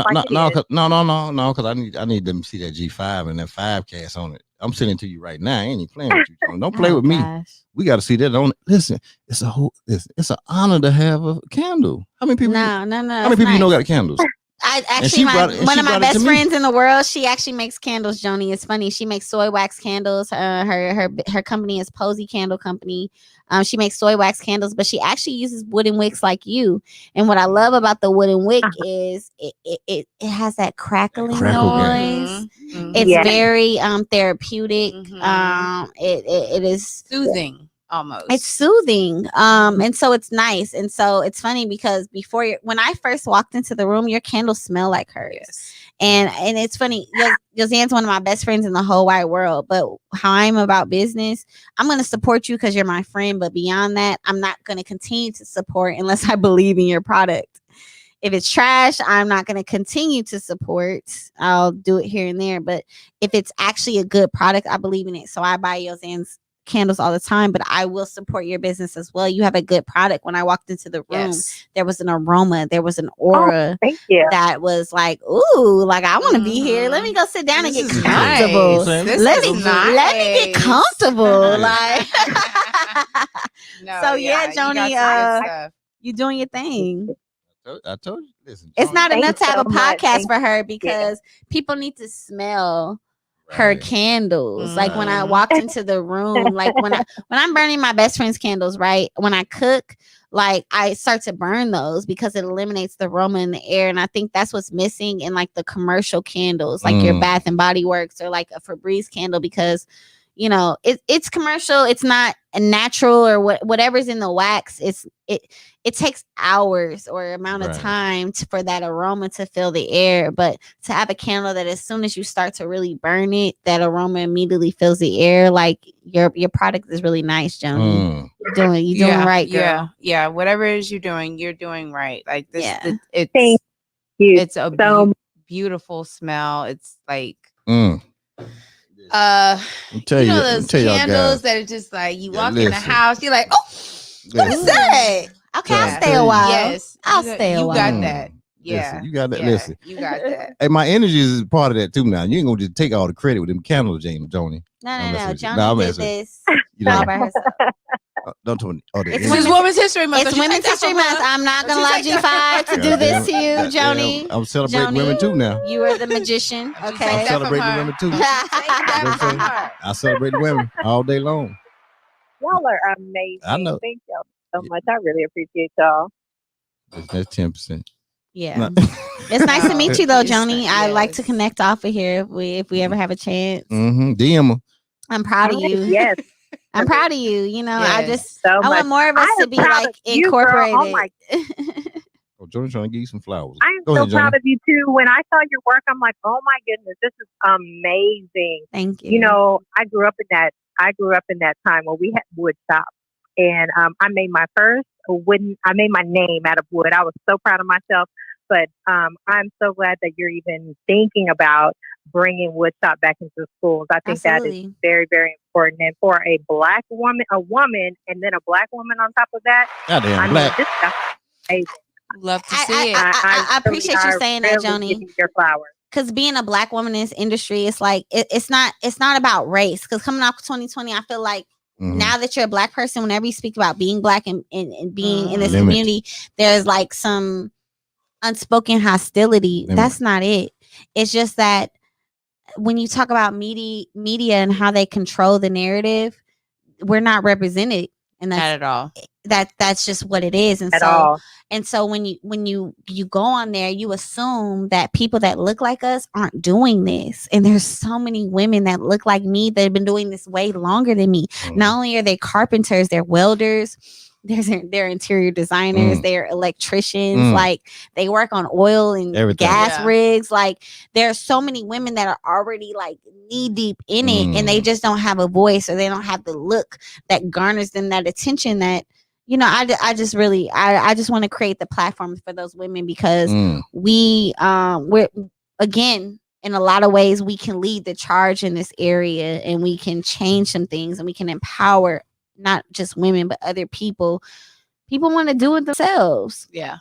No, because I need them to see that G5 and that 5 cast on it. I'm sending it to you right now. I ain't even playing with you, Tony. Don't play with me. Gosh. We got to see that on it. Listen, it's an honor to have a candle. How many people? No. How many people you know got candles? I she actually, brought one of my best me. friends in the world, she actually makes candles, Joni. It's funny. She makes soy wax candles. Her company is Posy Candle Company. She makes soy wax candles, but she actually uses wooden wicks like you. And what I love about the wooden wick is it has that crackling noise. It's very therapeutic. It is soothing. Almost, it's soothing, and so it's nice, and so it's funny because when I first walked into the room, your candles smell like hers. Yes. And it's funny. Yosanne's one of my best friends in the whole wide world, but how I'm about business, I'm going to support you because you're my friend, but beyond that, I'm not going to continue to support unless I believe in your product. If it's trash, I'm not going to continue to support. I'll do it here and there, but if it's actually a good product, I believe in it, so I buy Yosanne's candles all the time, but I will support your business as well. You have a good product. When I walked into the room, there was an aroma, there was an aura that was like, ooh, like I want to be here. Let me go sit down and get comfortable. Nice. Let me get comfortable. Like Joni, you doing your thing. I told you. Listen, it's not enough to have a podcast for her because people need to smell her candles. Like when I walked into the room, like when I'm burning my best friend's candles, right? When I cook, like I start to burn those because it eliminates the aroma in the air. And I think that's what's missing in like the commercial candles, like your Bath and Body Works or like a Febreze candle, because it's commercial. It's not a natural or whatever's in the wax. It takes hours or amount of time for that aroma to fill the air. But to have a candle that as soon as you start to really burn it, that aroma immediately fills the air. Like your product is really nice, Joni. You're doing right, girl. Yeah. Whatever it is you're doing right. Like this, thank you. It's a beautiful smell. It's like those candles that are just like you walk in the house, you're like, oh, what is that? Okay, I'll stay a while. Yes, I'll stay a while. You got that. Yeah. You got that. Yeah, Listen. you got that. Hey, my energy is part of that too. Now you ain't gonna just take all the credit with them candles, Janie. No. I'm messing with you. Joni Nah, I'm did messing with you. this You know, all by herself. don't tell me. Oh, the It's energy. It's Women's History Month. It's Don't you Women's take that History from Month. her. I'm not Don't gonna you allow take that G5 to do this to you, Goddamn, Joni. I'm celebrating Joni, women too now. You are the magician. Don't you Okay. take I'm that from celebrating her. women too. Don't you take that You know what from I'm saying? her. I celebrate the women all day long. Y'all are amazing. I know. Thank y'all so much. I really appreciate y'all. That's 10%. Yeah. It's nice to meet you though, Joni. I like to connect off of here if we ever have a chance. DM her. I'm proud of you. Yes. I'm proud of you. You know, I so want much. more of us I to am be proud like of you, incorporated. girl. Oh my. Oh, Joni's trying to give you some flowers. I am Go so ahead, proud Joni. of you too. When I saw your work, I'm like, oh my goodness, this is amazing. Thank you. You know, I grew up in that time when we had wood shop, and I made my first wooden. I made my name out of wood. I was so proud of myself. But I'm so glad that you're even thinking about bringing wood shop back into schools. I think that is very, very important. And for a black woman, and then a black woman on top of that. Goddamn black. This stuff is amazing. Love to see it. I appreciate you saying that, Joni. Give you your flowers. Because being a black woman in this industry, it's like it's not about race. Because coming off 2020, I feel like now that you're a black person, whenever you speak about being black and being in this community, there's like some unspoken hostility. That's not it. It's just that when you talk about media and how they control the narrative, we're not represented, and that's not at all. That's just what it is. And so when you go on there, you assume that people that look like us aren't doing this. And there's so many women that look like me that have been doing this way longer than me. Not only are they carpenters, they're welders. They're interior designers, they're electricians, like they work on oil and gas rigs. Like there are so many women that are already like knee deep in it, and they just don't have a voice, or they don't have the look that garners them that attention that, you know, I just want to create the platform for those women, because we're again, in a lot of ways, we can lead the charge in this area, and we can change some things, and we can empower not just women, but other people. People want to do it themselves. Yeah.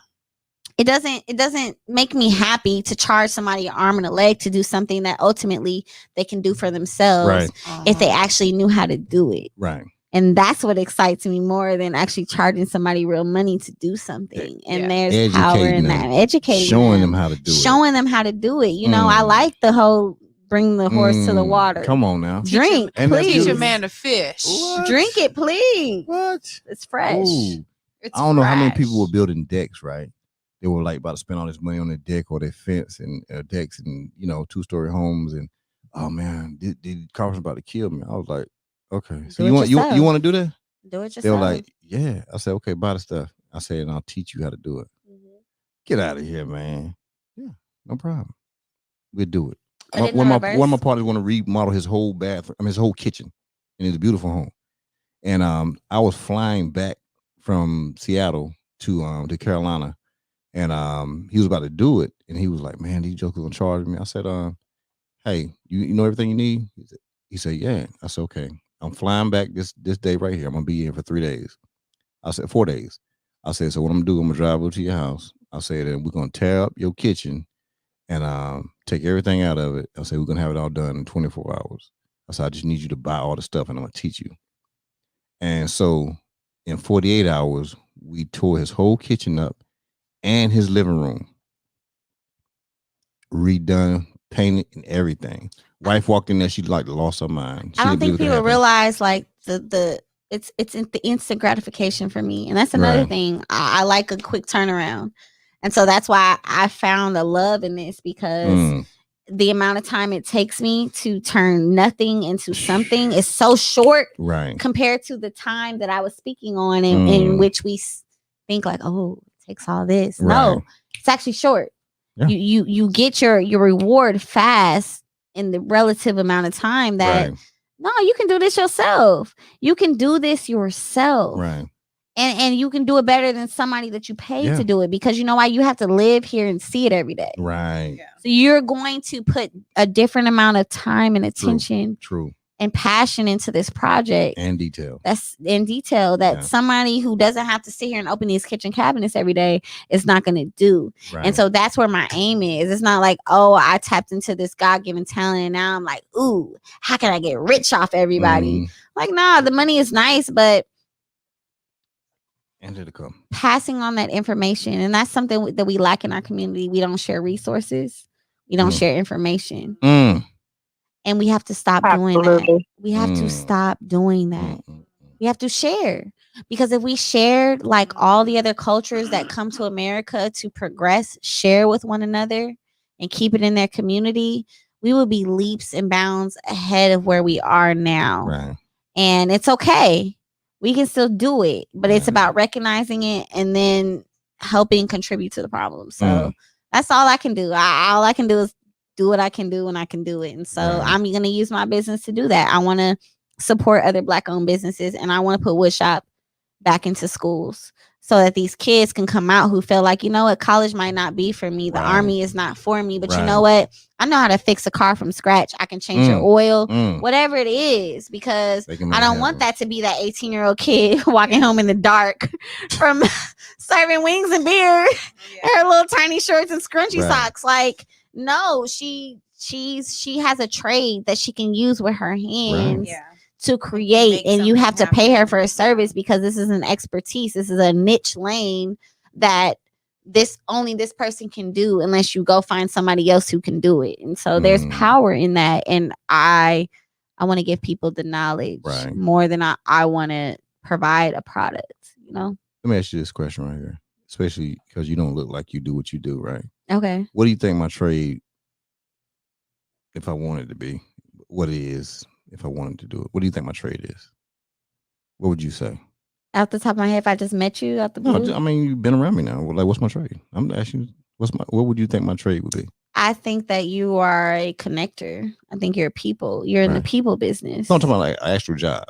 It doesn't make me happy to charge somebody an arm and a leg to do something that ultimately they can do for themselves if they actually knew how to do it. Right. And that's what excites me more than actually charging somebody real money to do something. And there's power in that. Educating showing them how to do it. Showing them how to do it. You know, I like the whole bring the horse to the water. Come on now. Drink, please. Teach a man to fish. What? Drink it, please. What? It's fresh. Ooh. I don't know how many people were building decks, right? They were like about to spend all this money on their deck or their fence and decks and, you know, 2-story homes. And, oh man, the carpenters about to kill me. I was like, okay. So you want to do that? Do it yourself. They were like, yeah. I said, okay, buy the stuff. I said, and I'll teach you how to do it. Get out of here, man. Yeah, no problem. We'll do it. One of my partners want to remodel his whole bathroom, his whole kitchen, and it's a beautiful home. And I was flying back from Seattle to Carolina, and he was about to do it, and he was like, "Man, these jokers gonna charge me." I said, "Hey, you know everything you need?" He said, "Yeah." I said, "Okay, I'm flying back this day right here. I'm gonna be here for 3 days." I said, 4 days. I said, "So what I'm gonna do? I'm gonna drive over to your house." I said, "And we're gonna tear up your kitchen and take everything out of it." I said, "We're gonna have it all done in 24 hours." I said, "I just need you to buy all the stuff, and I'm gonna teach you." And so, in 48 hours, we tore his whole kitchen up and his living room, redone, painted, and everything. Wife walked in there, she like lost her mind. I don't think people realize like it's the instant gratification for me, and that's another thing. I like a quick turnaround, and so that's why I found a love in this, because the amount of time it takes me to turn nothing into something is so short, compared to the time that I was speaking on, in which we think like, oh, it takes all this. No, it's actually short. Yeah. You get your reward fast in the relative amount of time that no, you can do this yourself. You can do this yourself. Right. And you can do it better than somebody that you pay to do it, because you know why? You have to live here and see it every day. Right. So you're going to put a different amount of time and attention True. and passion into this project and detail. That's in detail that somebody who doesn't have to sit here and open these kitchen cabinets every day is not going to do. Right. And so that's where my aim is. It's not like, oh, I tapped into this God-given talent and now I'm like, ooh, how can I get rich off everybody? Like, nah, the money is nice, but and it'll come. Passing on that information, and that's something that we lack in our community. We don't share resources. We don't share information. And we have to stop doing that. We have to stop doing that. We have to share. Because if we shared like all the other cultures that come to America to progress, share with one another and keep it in their community, we would be leaps and bounds ahead of where we are now. Right. And it's okay. We can still do it. But it's about recognizing it and then helping contribute to the problem. So that's all I can do. All I can do is do what I can do when I can do it. And so I'm going to use my business to do that. I want to support other Black owned businesses, and I want to put woodshop back into schools so that these kids can come out who feel like, you know what, college might not be for me. The Army is not for me, but you know what? I know how to fix a car from scratch. I can change your oil, whatever it is, because I don't want that to be that 18-year-old kid walking home in the dark from serving wings and beer in her little tiny shorts and scrunchy socks. Like, no, she has a trade that she can use with her hands to create, and you have to pay her for a service because this is an expertise. This is a niche lane that this person can do unless you go find somebody else who can do it. And so there's power in that, and I want to give people the knowledge more than I want to provide a product, you know. Let me ask you this question right here, especially because you don't look like you do what you do, right? Okay. What do you think my trade, if I wanted to be, what it is, if I wanted to do it? What do you think my trade is? What would you say? Off the top of my head, if I just met you out the blue? No, I mean, you've been around me now. Like, what's my trade? I'm asking you, what would you think my trade would be? I think that you are a connector. I think you're people. You're in the people business. I'm talking about like an actual job.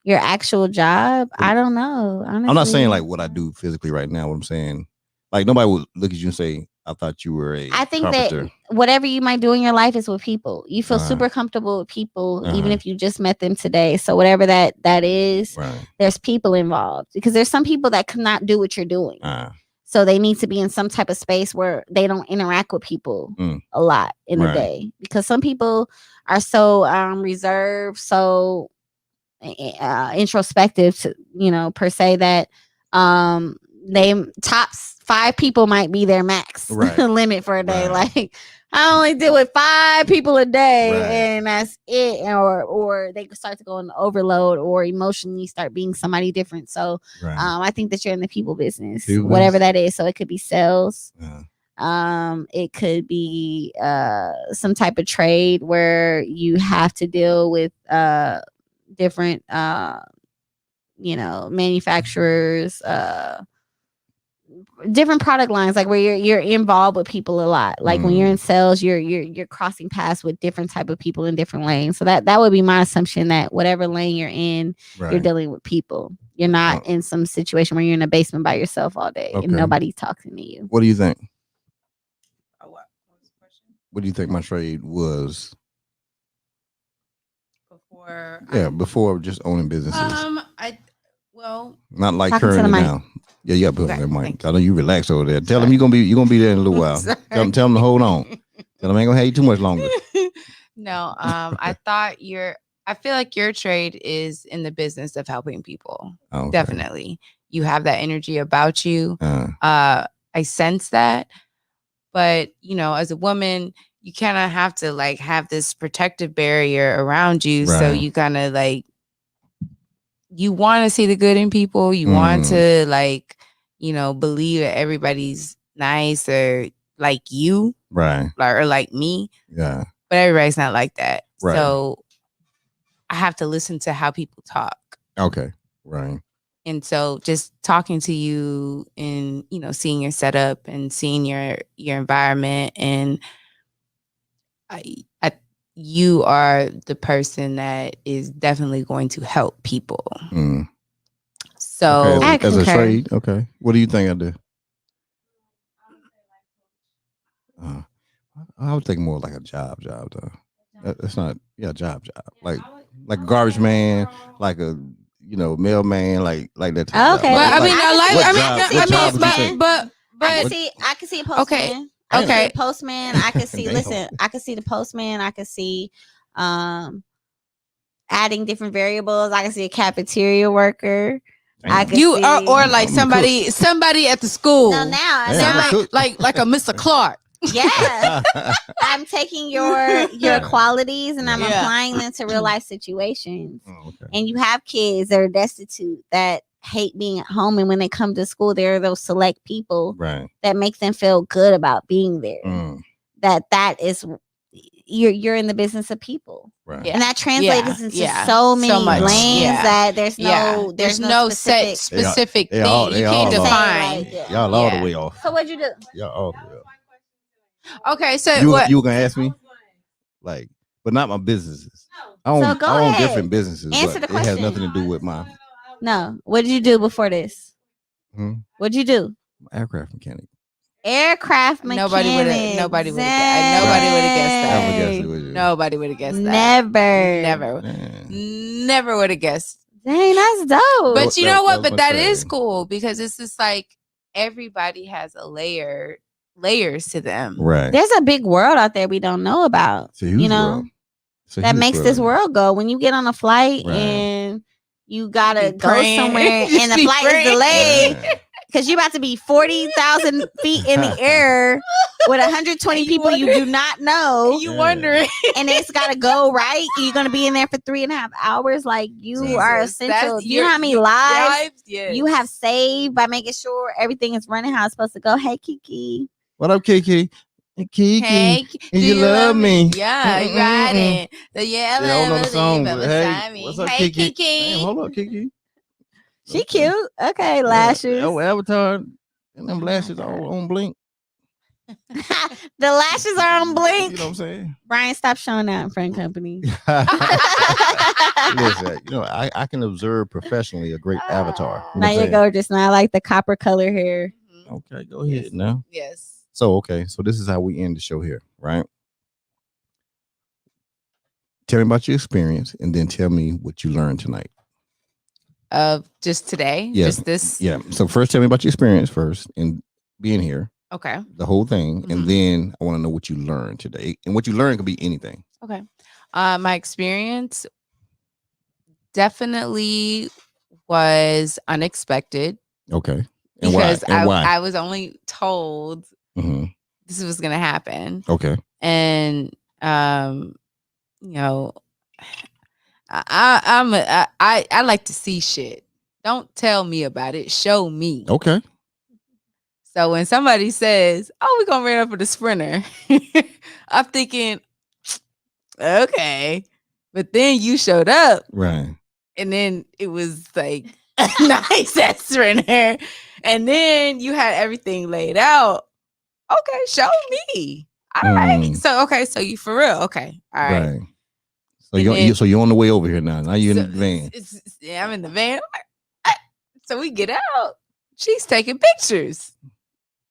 Your actual job? I don't know. Honestly. I'm not saying like what I do physically right now. What I'm saying, like nobody would look at you and say, I thought you were a I think carpenter. that whatever you might do in your life is with people. You feel super comfortable with people, even if you just met them today. So whatever that is, there's people involved. Because there's some people that cannot do what you're doing. So they need to be in some type of space where they don't interact with people a lot in a day. Because some people are so reserved, so introspective, to, you know, per se, that they tops 5 people might be their max limit for a day. Like, I only deal with 5 people a day, and that's it. Or they could start to go into overload or emotionally start being somebody different. So I think that you're in the people business, whatever that is. So it could be sales. It could be some type of trade where you have to deal with different manufacturers, different product lines, like where you're involved with people a lot. Like when you're in sales, you're crossing paths with different type of people in different lanes. So that would be my assumption, that whatever lane you're in, you're dealing with people. You're not in some situation where you're in a basement by yourself all day and nobody's talking to you. What do you think? What was the question? What do you think my trade was? Before just owning businesses. Not like currently now. Yeah, you got to put on that mic. I know you relax over there. Tell them you're gonna be there in a little while. Tell them to hold on. Tell them I ain't gonna have you too much longer. No, I feel like your trade is in the business of helping people. Okay. Definitely, you have that energy about you. I sense that, but you know, as a woman, you kind of have to like have this protective barrier around you, so you kind of like. You want to see the good in people. You want to like, you know, believe that everybody's nice or like you, or like me. Yeah. But everybody's not like that. Right. So I have to listen to how people talk. Okay. Right. And so just talking to you and, you know, seeing your setup and seeing your environment, and you are the person that is definitely going to help people. So as a trade, okay. What do you think I do? I would think more like a job though. It's not, job. Like like a garbage man, like a mailman, like that. Type Okay, of job. But I mean, what I can see a postman. Okay. I can see Okay. a postman. I can see. Damn. Listen, I can see the postman. I can see, adding different variables. I can see a cafeteria worker. I can You see, or like I'm the somebody at the school. No, now Damn, now I'm the cook. like a Mr. Clark. yeah. I'm taking your qualities and I'm Yeah. applying them to real life situations. Oh, okay. And you have kids that are destitute that hate being at home, and when they come to school, there are those select people Right. that make them feel good about being there. Mm, That is you're in the business of people. right. Yeah. And that translates into Yeah. so many much. lanes Yeah. that there's no set specific They thing. all- You they can't all define. like it. Y'all all Yeah. the way off. So what'd you do? Y'all all the way off. Okay, so You what? were gonna ask me, like, but not my businesses. I own, So go I own ahead. different businesses, Answer but the it has question. nothing to do with my No. What did you do before this? What'd you do? aircraft mechanic. Aircraft mechanic. Nobody would have guessed that. Never guessed it, would you? Nobody would have guessed that. Never. Never would have guessed. Dang, that's dope. But you That- know that what? was But my that is trade. cool because it's just like everybody has layers to them. Right. there's a big world out there we don't know about. It's a huge You know, world. It's a that huge makes this world go. When you get on a flight Right. and you gotta Be go praying. somewhere You and the be flight praying. is delayed Yeah. because you're about to be 40,000 feet in the air with 120 And you people you wonder- do not know, You Yeah. wondering. and it's gotta go right. You're gonna be in there for 3.5 hours. Like you are Jesus, essential. that's Do you know how many lives Yes. you have saved by making sure everything is running how it's supposed to go? Hey, Kiki. What up, Kiki? Hey, Kiki. Hey, do you love me? Yeah, you riding the yellow. Yeah, I don't know the song. belly But hey, beside me. what's up, Hey, Kiki? Kiki. Damn, hold up, Kiki. She cute. Okay, lashes. Oh, Avatar and them lashes all on blink. The lashes are on blink. You know what I'm saying? Brian, stop showing that in front company. Listen, I can observe professionally a great avatar. You know Now what I'm you're saying? gorgeous. Now I like the copper color hair. Mhm. Okay, go ahead now. Yes. So this is how we end the show here, right? Tell me about your experience, and then tell me what you learned tonight. Just today. Yeah. Just this. Yeah. So first, tell me about your experience first, and being here, Okay. the whole thing, Mhm. and then I want to know what you learned today. And what you learned could be anything. Okay. My experience definitely was unexpected Okay. And because why? And why? I was only told Mhm. this was gonna happen, Okay. and you know, I like to see shit. Don't tell me about it. Show me. Okay. So when somebody says, "Oh, we're gonna run up for the Sprinter," I'm thinking, okay. But then you showed up, Right. and then it was like nice at Sprinter, and then you had everything laid out. Okay, show me. All right. So you for real? Okay, all right. Right. So And you're then- so you're on the way over here now. Now you're in So the van. Yeah, I'm in the van. I'm like, "Ah." So we get out. She's taking pictures.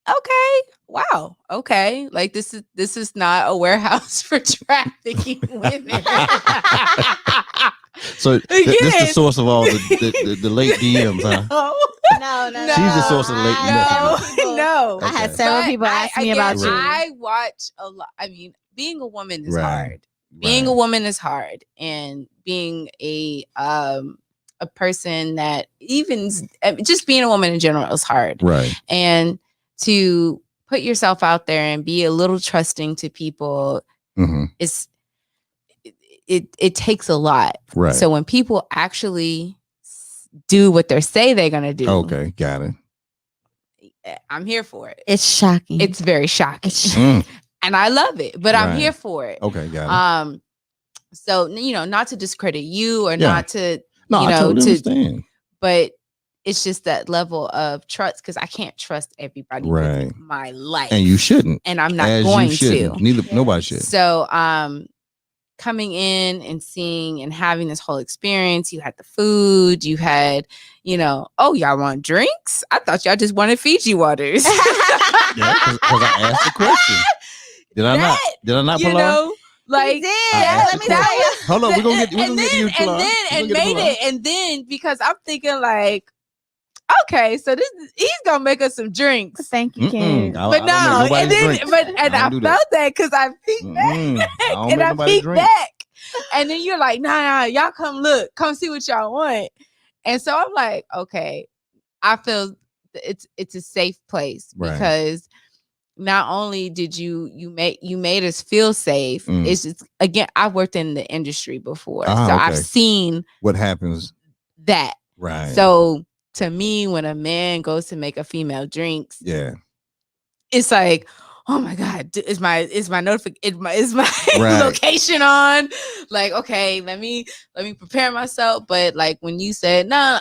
Okay. Wow. Okay. Like this is not a warehouse for trafficking women. So this is the Again. source of all the late DMs, huh? No. No. She's the source of late messages. No. I had Okay. several But people ask me again, about you. I watch a lot. I mean, being a woman is Right. hard. Being a woman is hard, and being a person that just being a woman in general is hard. Right. And to put yourself out there and be a little trusting to people Mm-hmm. it takes a lot. Right. So when people actually do what they say they're gonna do, Okay, got it. I'm here for it. It's shocking. It's very shocking. Mm, And I love it, but I'm Right. here for it. okay, got it. So not to discredit you or Yeah. not to, No, I totally understand. but it's just that level of trust because I can't trust everybody Right. with my life, And you shouldn't. and I'm not As going you shouldn't. to. Nobody should. So, coming in and seeing and having this whole experience, you had the food, you had, oh, y'all want drinks? I thought y'all just wanted Fiji waters. Yeah, because I asked the question. Did I not? Did I not, you Pilar? know, Like He did. I Let me asked tell you. Hold on, we're gonna get and to you, Pilar. made it. And then because I'm thinking like, okay, so he's gonna make us some drinks. Thank you, Ken. But no, and then I felt that because I peeked back and I peeked back. And then you're like, nah, y'all come see what y'all want. And so I'm like, okay, I feel it's a safe place because not only did you made us feel safe, it's just, again, I worked in the industry before, so I've seen what happens that. Right. So to me, when a man goes to make a female drinks, it's like, oh my God, is my location on? Like, okay, let me prepare myself. But like when you said, no,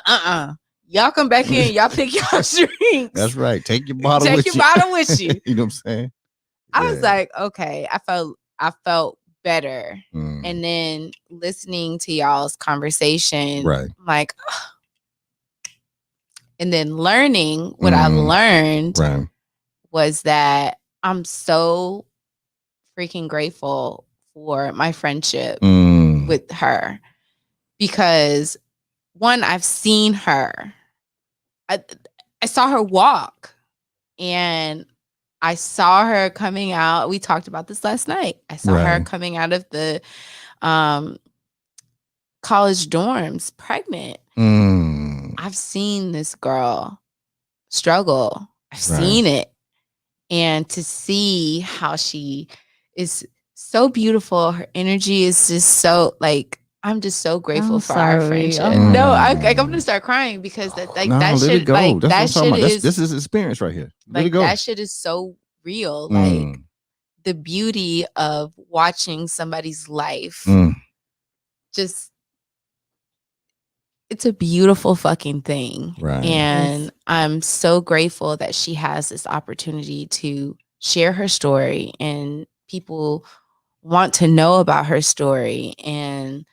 y'all come back here and y'all pick your drinks. That's right. Take your bottle with you. You know what I'm saying? I was like, okay, I felt better. And then listening to y'all's conversation, I'm like, oh. And then learning what I learned was that I'm so freaking grateful for my friendship with her because one, I've seen her. I saw her walk and I saw her coming out. We talked about this last night. I saw her coming out of the college dorms pregnant. I've seen this girl struggle. I've seen it. And to see how she is so beautiful, her energy is just so like, I'm just so grateful for our friendship. No, I'm gonna start crying because that shit, like that shit is this is experience right here. Let that shit is so real. Like the beauty of watching somebody's life just. It's a beautiful fucking thing. And I'm so grateful that she has this opportunity to share her story and people want to know about her story. And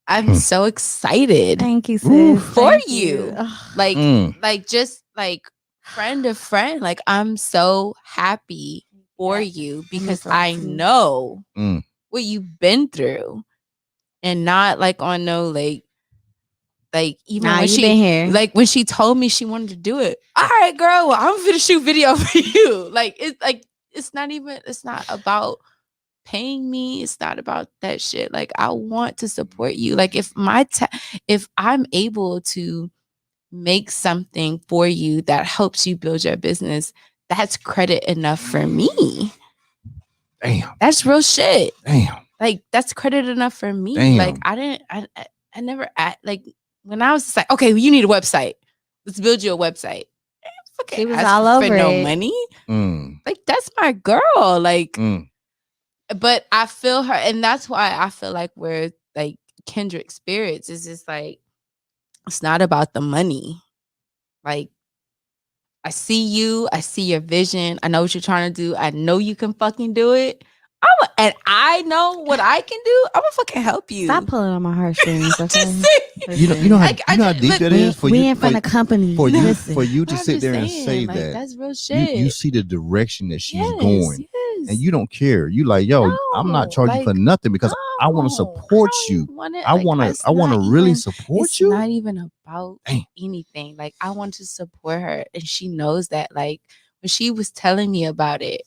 I'm so excited. Thank you, sis. For you. Like just like friend of friend. Like I'm so happy for you because I know what you've been through and not like on no like even when she been here. Like when she told me she wanted to do it. All right, girl, well, I'm gonna shoot video for you. Like it's not about paying me. It's not about that shit. Like I want to support you. Like if I'm able to make something for you that helps you build your business, that's credit enough for me. Damn. That's real shit. Damn. Like that's credit enough for me. Damn. Like I never like when I was just like, okay, well, you need a website. Let's build you a website. She was all over for it. No money. Like that's my girl. Like, but I feel her, and that's why I feel like we're like kindred spirits. It's just like it's not about the money. Like I see you, I see your vision. I know what you're trying to do. I know you can fucking do it. And I know what I can do. I'm gonna fucking help you. Stop pulling on my heartstrings. Okay? You know how deep that is for you. We in front of company. For you to sit there and say like, that. That's real shit. You see the direction that she's going, and you don't care. You like, yo, I'm not charging for nothing because I want to support you. I want to really support you. It's not even about anything. Like I want to support her, and she knows that. Like when she was telling me about it,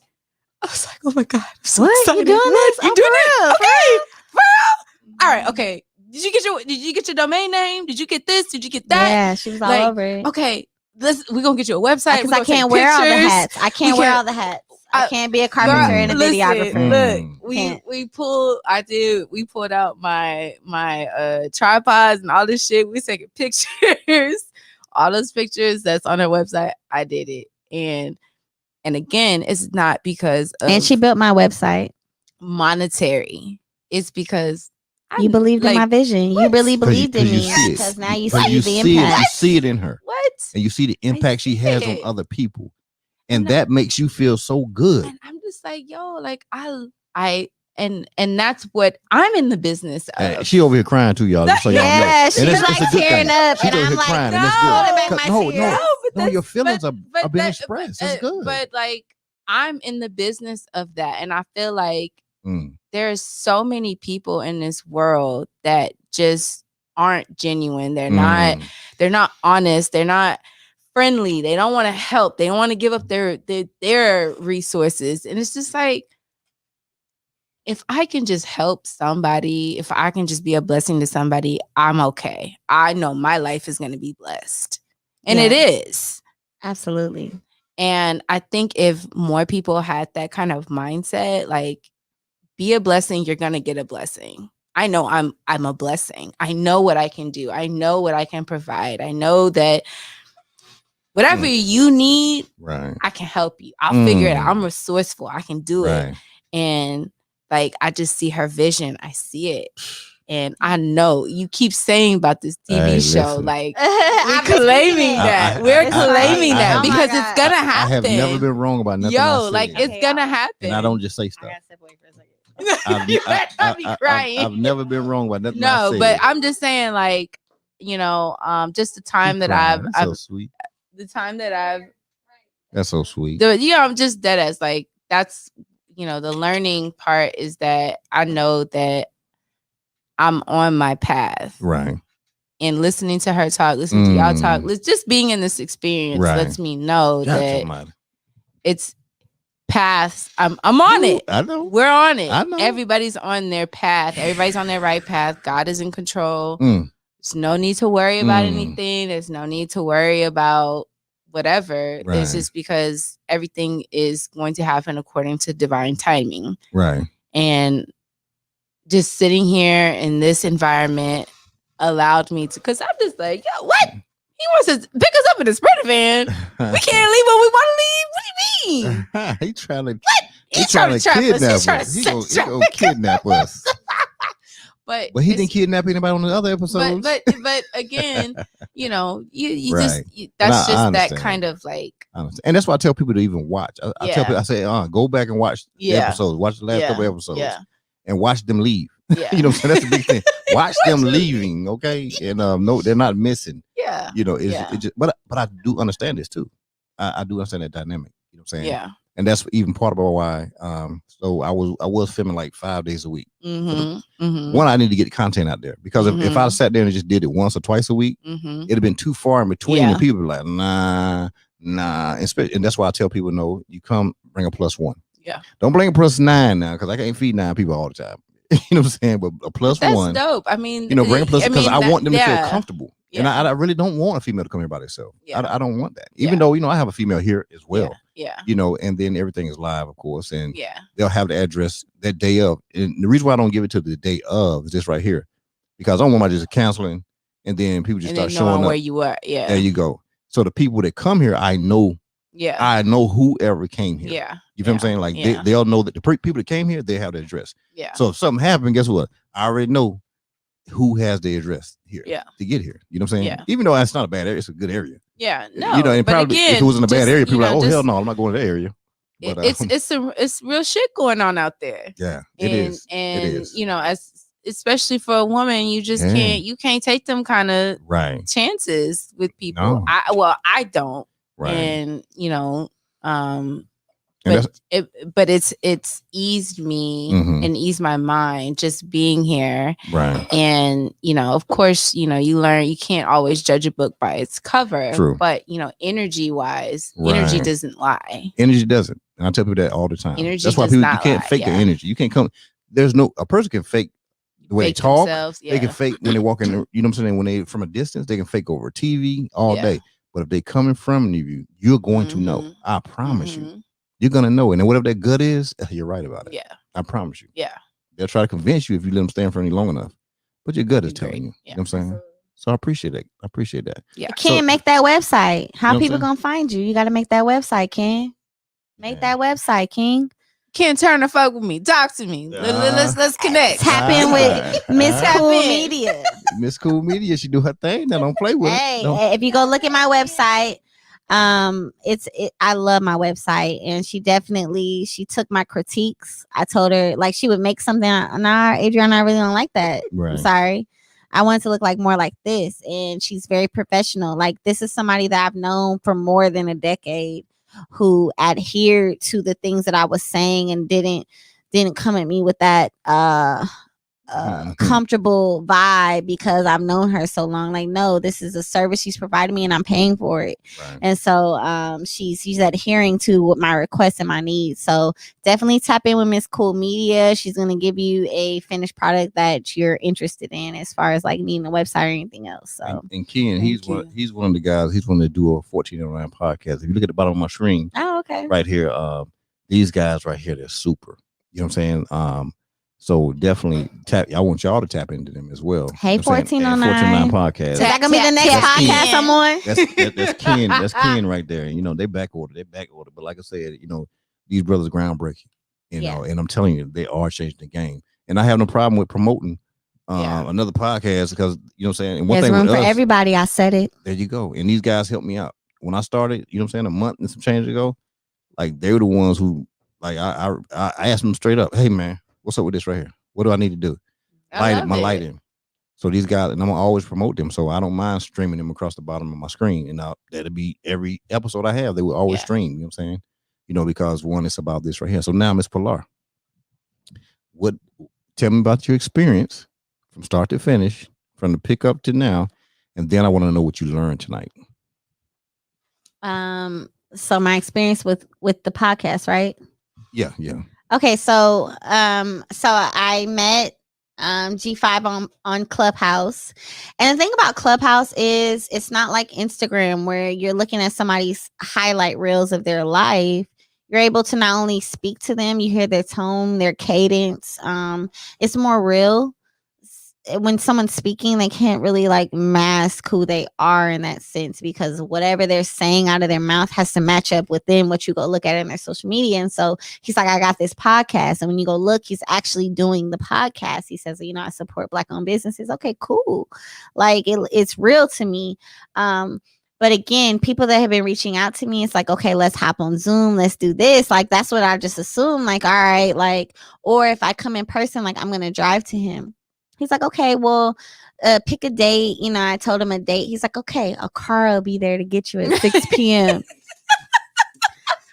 I was like, oh my God, I'm so excited. You doing this? You doing it? Okay. For real? All right, okay. Did you get your domain name? Did you get this? Did you get that? Yeah, she was all over it. Okay, we're gonna get you a website. Because I can't wear all the hats. I can't wear all the hats. I can't be a carpenter and a videographer. Look, we pulled out my tripods and all this shit. We taking pictures. All those pictures that's on her website, I did it. And again, it's not because of and she built my website. Monetary. It's because you believed in my vision. You really believed in me because now you see the impact. You see it in her. What? And you see the impact she has on other people. And that makes you feel so good. And I'm just like, yo, like and that's what I'm in the business of. She over here crying too, y'all. So yeah, she's like tearing up. She's and I'm like, crying, no, your feelings are being expressed. It's good. But like, I'm in the business of that. And I feel like there's so many people in this world that just aren't genuine. They're not honest. They're not friendly. They don't want to help. They don't want to give up their resources. And it's just like, if I can just help somebody, if I can just be a blessing to somebody, I'm okay. I know my life is going to be blessed. And it is. Absolutely. And I think if more people had that kind of mindset, like, be a blessing, you're going to get a blessing. I know I'm a blessing. I know what I can do. I know what I can provide. I know that whatever you need, I can help you. I'll figure it out. I'm resourceful. I can do it. And like, I just see her vision. I see it. And I know you keep saying about this TV show, like, we're claiming that. We're claiming that because it's gonna happen. I have never been wrong about nothing. It's gonna happen. And I don't just say stuff. I've never been wrong about nothing. No, but I'm just saying, like, just the time that I've so sweet. The time that I've. That's so sweet. I'm just dead as, like, that's, the learning part is that I know that I'm on my path. Right. And listening to her talk, listening to y'all talk, just being in this experience lets me know that it's paths. I'm on it. I know. We're on it. I know. Everybody's on their path. Everybody's on their right path. God is in control. There's no need to worry about anything. There's no need to worry about whatever. It's just because everything is going to happen according to divine timing. Right. And just sitting here in this environment allowed me to, because I'm just like, yo, what? He wants to pick us up in a Sprinter van. We can't leave when we want to leave. What do you mean? He trying to, what? He's trying to kidnap us. He gonna kidnap us. But he didn't kidnap anybody on the other episodes. But again, you just that's just that kind of like. And that's why I tell people to even watch. I tell people, I say, go back and watch the episodes. Watch the last couple episodes. Yeah. And watch them leave. Yeah. You know what I'm saying? That's the big thing. Watch them leaving, okay? And no, they're not missing. Yeah. It's just, but I do understand this too. I do understand that dynamic. You know what I'm saying? Yeah. And that's even part of why. So I was filming like 5 days a week. One, I need to get the content out there because if I sat there and just did it once or twice a week, it'd have been too far in between. And people like, nah. And that's why I tell people, no, you come bring a +1. Yeah. Don't bring a +9 now because I can't feed 9 people all the time. You know what I'm saying? But a +1. That's dope. I mean, bring a +1 because I want them to feel comfortable. Yeah. And I really don't want a female to come here by themselves. I don't want that. Even though, I have a female here as well. Yeah. And then everything is live, of course. And they'll have the address that day of. And the reason why I don't give it to the day of is this right here. Because I don't want my just canceling and then people just start showing up where you are. Yeah. There you go. So the people that come here, I know. Yeah. I know whoever came here. Yeah. You feel what I'm saying? Like they'll know that the people that came here, they have the address. Yeah. So if something happened, guess what? I already know who has the address here to get here. You know what I'm saying? Yeah. Even though it's not a bad area, it's a good area. Yeah. No. And probably again, if it was in a bad area, people are like, oh hell no, I'm not going to that area. But, it's real shit going on out there. Yeah. It is. As especially for a woman, you just can't take them kind of chances with people. No. I don't. Right. And but it's eased me and eased my mind just being here. Right. And of course, you learn you can't always judge a book by its cover. True. But energy wise, energy doesn't lie. Energy doesn't. And I tell people that all the time. Energy That's why people you can't fake their energy. You can't come. A person can fake the way they talk. They can fake when they walk in. You know what I'm saying? When they from a distance, they can fake over TV all day. But if they coming from you, you're going to know. I promise you. You're going to know. And then whatever that gut is, you're right about it. Yeah. I promise you. Yeah. They'll try to convince you if you let them stand in front of you long enough. But your gut is telling you. You know what I'm saying? So I appreciate that. Yeah. Ken, make that website. How people going to find you? You got to make that website, Ken. Make that website, King. Ken Turner, fuck with me. Talk to me. Let's connect. Tap in with Miss Cool Media. Miss Cool Media, she do her thing. Now don't play with it. If you go look at my website, I love my website, and she took my critiques. I told her like she would make something. Nah, Adriana, I really don't like that. Right. I'm sorry. I want it to look like more like this, and she's very professional. Like this is somebody that I've known for more than a decade, who adhered to the things that I was saying and didn't didn't come at me with that comfortable vibe because I've known her so long. Like, no, this is a service she's providing me and I'm paying for it. Right. And so she's adhering to what my requests and my needs. So definitely tap in with Miss Cool Media. She's going to give you a finished product that you're interested in as far as like needing a website or anything else. So and Ken, he's one of the guys. He's one of the Duo 1409 podcast. If you look at the bottom of my screen, okay, right here, these guys right here, they're super. You know what I'm saying? So definitely tap. I want y'all to tap into them as well. Hey, 1409 podcast. Is that gonna be the next podcast I'm on? That's Ken. That's Ken right there. You know, they back order. But like I said, you know, these brothers groundbreaking. You know, and I'm telling you, they are changing the game. And I have no problem with promoting another podcast because you know what I'm saying. And one There's thing room with for us, everybody. I said it. There you go. And these guys helped me out when I started. You know what I'm saying, a month and some change ago. Like they were the ones who, like, I asked them straight up, "Hey man, what's up with this right here? What do I need to do? Lighting." So these guys, and I'm gonna always promote them. So I don't mind streaming them across the bottom of my screen. And that'll be every episode I have. They will always stream. You know what I'm saying? You know, because one is about this right here. So now, Miss Pilar, tell me about your experience from start to finish, from the pickup to now, and then I want to know what you learned tonight. So my experience with the podcast, right? Yeah. Okay, so I met G5 on Clubhouse. And the thing about Clubhouse is it's not like Instagram where you're looking at somebody's highlight reels of their life. You're able to not only speak to them, you hear their tone, their cadence. It's more real. When someone's speaking, they can't really like mask who they are in that sense because whatever they're saying out of their mouth has to match up within what you go look at in their social media. And so he's like, I got this podcast. And when you go look, he's actually doing the podcast. He says, you know, I support Black-owned businesses. Okay, cool. Like it's real to me. But again, people that have been reaching out to me, it's like, okay, let's hop on Zoom. Let's do this. Like, that's what I just assume. Like, all right, like, or if I come in person, like I'm going to drive to him. He's like, okay, well, pick a date. You know, I told him a date. He's like, okay, a car will be there to get you at 6 p.m.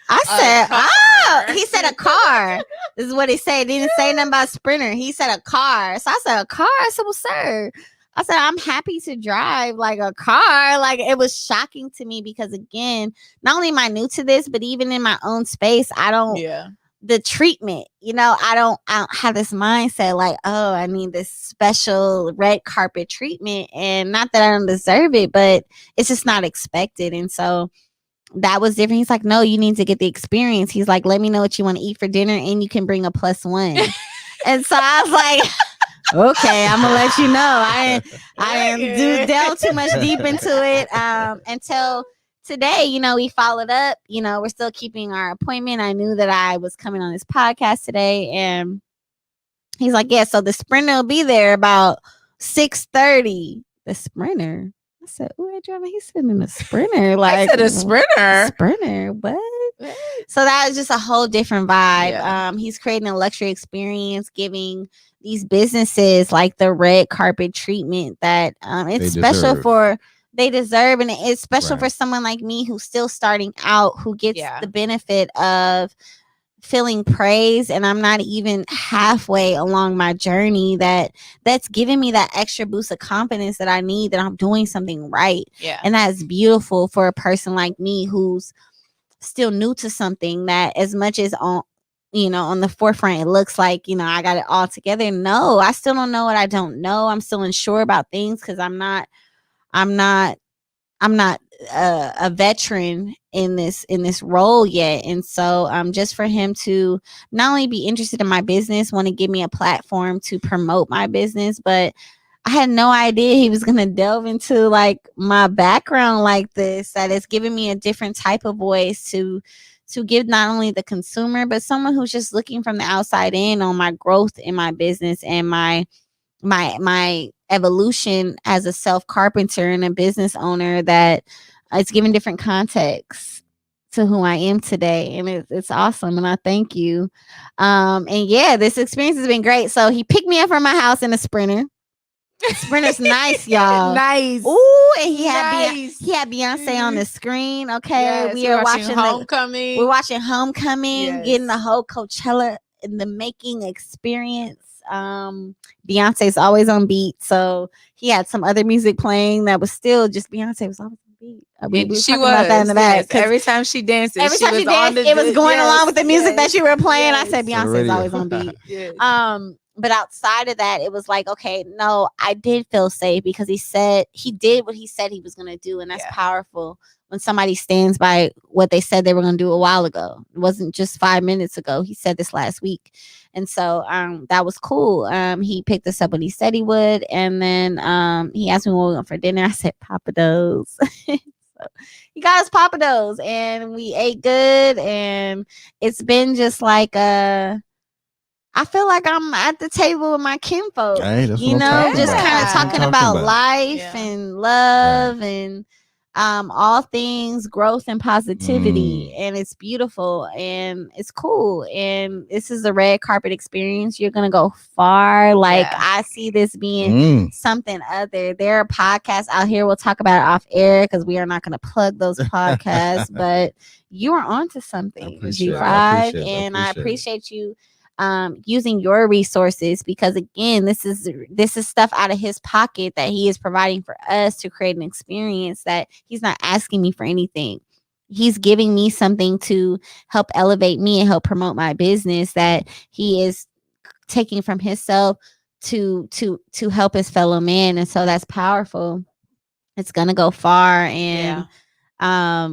I said, he said a car. This is what he said. He didn't say nothing about Sprinter. He said a car. So I said, a car? I said, well, sir. I said, I'm happy to drive like a car. Like it was shocking to me because again, not only am I new to this, but even in my own space, I don't the treatment, you know, I don't have this mindset like, oh, I need this special red carpet treatment. And not that I don't deserve it, but it's just not expected. And so that was different. He's like, no, you need to get the experience. He's like, let me know what you want to eat for dinner and you can bring a +1. And so I was like, okay, I'm gonna let you know. I didn't delve too much deep into it until today. You know, we followed up. You know, we're still keeping our appointment. I knew that I was coming on this podcast today, and he's like, "Yeah, so the Sprinter will be there about 6:30." The Sprinter. I said, "Oh, Adriana, he's sitting in a Sprinter." Like, I said a Sprinter. Sprinter. What? So that was just a whole different vibe. Yeah. He's creating a luxury experience, giving these businesses like the red carpet treatment that it's special for. They deserve, and it's special for someone like me who's still starting out, who gets the benefit of feeling praise, and I'm not even halfway along my journey. That's giving me that extra boost of confidence that I need, that I'm doing something right. Yeah, and that's beautiful for a person like me who's still new to something. That as much as on the forefront, it looks like, I got it all together. No, I still don't know what I don't know. I'm still unsure about things because I'm not a veteran in this role yet. And so just for him to not only be interested in my business, want to give me a platform to promote my business, but I had no idea he was going to delve into like my background like this, that it's giving me a different type of voice to give not only the consumer, but someone who's just looking from the outside in on my growth in my business and my evolution as a self carpenter and a business owner, that it's giving different context to who I am today. And it's awesome. And I thank you. And yeah, this experience has been great. So he picked me up from my house in a Sprinter. The Sprinter's nice, y'all. Nice. Ooh, and he had Beyonce on the screen. Okay. Yes, we are watching Homecoming. We're watching Homecoming, getting the whole Coachella in the making experience. Beyonce's always on beat, so he had some other music playing that was still just Beyonce was always on beat. We were she talking about that in the back. yes, every time she dances, Every time she was on danced, it was going along with the music that yes, you were playing. I yes. said Beyonce's always on beat. Yes. But outside of that, it was like, okay, no, I did feel safe because he did what he said he was going to do. And that's powerful when somebody stands by what they said they were going to do a while ago. It wasn't just 5 minutes ago. He said this last week. And so that was cool. He picked us up when he said he would. And then he asked me what we went for dinner. I said Papados. So he got us Papados and we ate good. And it's been just like I feel like I'm at the table with my kinfolk, hey, you know, just kind of talking about life and love and all things growth and positivity. And it's beautiful and it's cool. And this is a red carpet experience. You're going to go far. Like I see this being something other. There are podcasts out here. We'll talk about it off air because we are not going to plug those podcasts, but you are onto something, G5. And I appreciate you using your resources because again this is stuff out of his pocket that he is providing for us to create an experience that he's not asking me for anything. He's giving me something to help elevate me and help promote my business that he is taking from himself to help his fellow man. And so that's powerful. It's gonna go far. And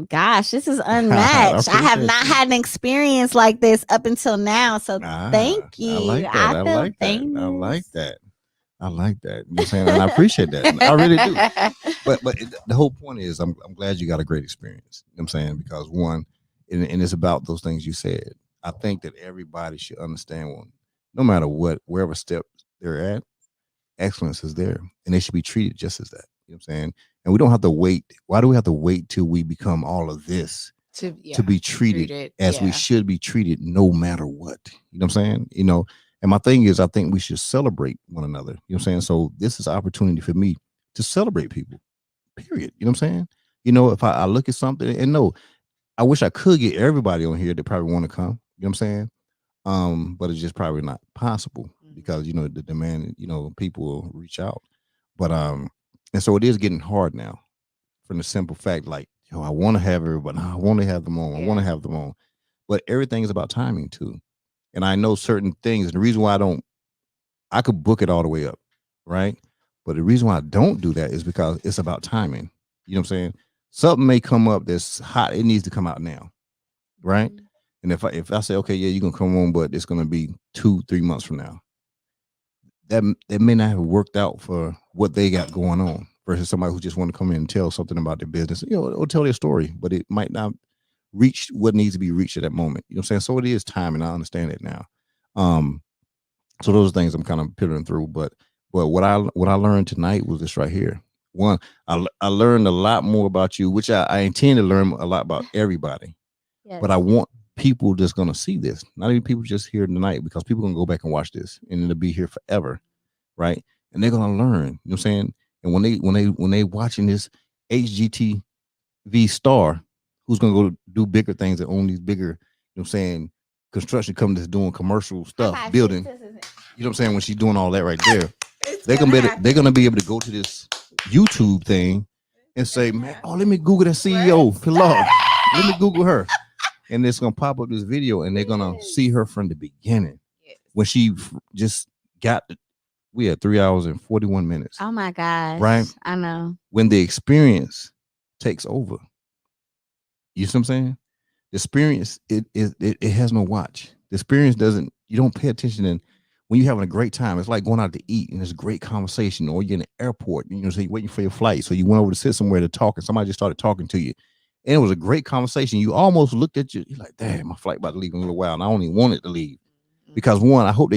gosh, this is unmatched. I have not had an experience like this up until now. So thank you. I like that. I like that. You know what I'm saying? And I appreciate that. I really do. But the whole point is I'm glad you got a great experience. You know what I'm saying? Because one, and it's about those things you said. I think that everybody should understand one, no matter wherever step they're at, excellence is there. And they should be treated just as that. You know what I'm saying? And we don't have to wait. Why do we have to wait till we become all of this to be treated as we should be treated no matter what? You know what I'm saying? You know, and my thing is I think we should celebrate one another. You know what I'm saying? So this is an opportunity for me to celebrate people, period. You know what I'm saying? You know, if I look at something and no, I wish I could get everybody on here that probably want to come. You know what I'm saying? But it's just probably not possible because, you know, the demand, you know, people will reach out. But and so it is getting hard now from the simple fact, like, yo, I want to have everybody. I want to have them on. I want to have them on. But everything is about timing too. And I know certain things. And the reason why I could book it all the way up, right? But the reason why I don't do that is because it's about timing. You know what I'm saying? Something may come up that's hot. It needs to come out now, right? And if I say, okay, yeah, you're going to come on, but it's going to be 2-3 months from now. That may not have worked out for what they got going on versus somebody who just want to come in and tell something about their business, you know, or tell their story, but it might not reach what needs to be reached at that moment. You know what I'm saying? So it is time, and I understand it now. So those are things I'm kind of pivoting through, but what I learned tonight was this right here. One, I learned a lot more about you, which I intend to learn a lot about everybody, but I want people that's going to see this, not even people just here tonight, because people are going to go back and watch this and it'll be here forever. Right. And they're going to learn, you know what I'm saying? And when they watching this HGTV star, who's going to go do bigger things and own these bigger, you know what I'm saying, construction companies doing commercial stuff, building, you know what I'm saying? When she's doing all that right there, they're going to be able to go to this YouTube thing and say, man, oh, let me Google that CEO, Pilar. Let me Google her. And it's going to pop up this video and they're going to see her from the beginning. When she just we had 3 hours and 41 minutes. Oh my gosh. Right? I know. When the experience takes over. You see what I'm saying? The experience, it has no watch. The experience you don't pay attention. And when you're having a great time, it's like going out to eat and there's a great conversation, or you're in the airport, you know, so you're waiting for your flight. So you went over to sit somewhere to talk and somebody just started talking to you. And it was a great conversation. You almost looked at you're like, damn, my flight about to leave in a little while. And I only wanted to leave. Because one, I hope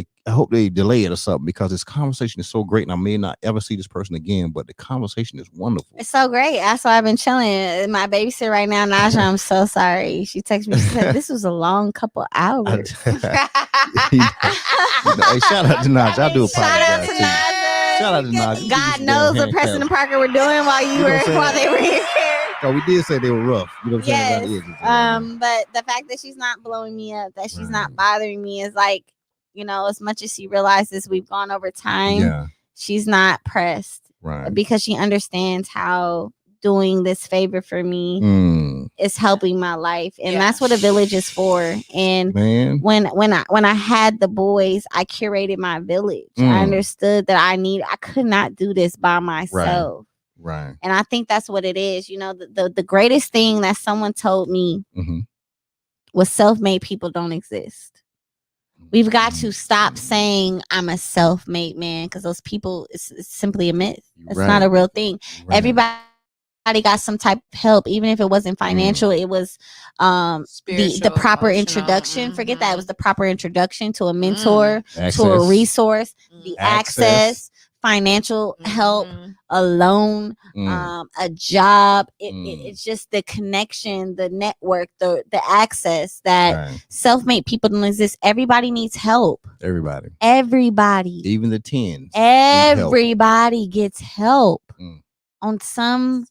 they delay it or something, because this conversation is so great and I may not ever see this person again, but the conversation is wonderful. It's so great. That's why I've been chilling. My babysitter right now, Naja, I'm so sorry. She texted me, she said, this was a long couple hours. Hey, shout out to Naja. I do apologize to you. Shout out to Naja. God knows what Preston and Parker were doing while they were here. Oh, we did say they were rough. You know what I'm saying? But the fact that she's not blowing me up, that she's not bothering me is like, you know, as much as she realizes we've gone over time, Yeah. she's not pressed Right. because she understands how doing this favor for me is helping my life, and that's what a village is for. And Man. when I had the boys, I curated my village. I understood that I could not do this by myself. Right. And I think that's what it is. You know, the greatest thing that someone told me was self-made people don't exist. We've got to stop saying I'm a self-made man, because those people, it's simply a myth. It's not a real thing. Everybody got some type of help, even if it wasn't financial. It was the proper introduction. Forget that. It was the proper introduction to a mentor, to a resource, the access, financial help, a loan, a job. It's just the connection, the network, the access that self-made people don't exist. Everybody needs help. Everybody, even the tens, everybody gets help on some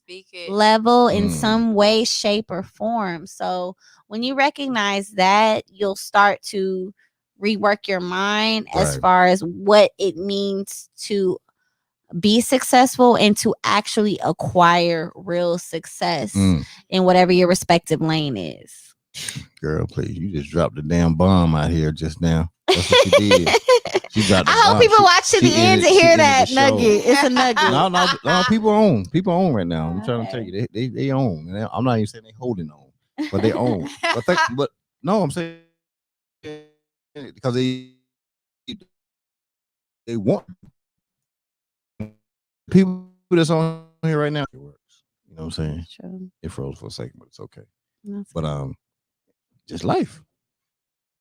level, in some way, shape, or form. So when you recognize that, you'll start to rework your mind as far as what it means to be successful and to actually acquire real success in whatever your respective lane is. Girl, please, you just dropped the damn bomb out here just now. That's what you did. I hope people watch to the end to hear that nugget. It's a nugget. No, people own right now. I'm trying to tell you, they own. I'm not even saying they holding on, but they own. But no, I'm saying because they want people that's on here right now. It works. You know what I'm saying? True. It froze for a second, but it's okay. But just life.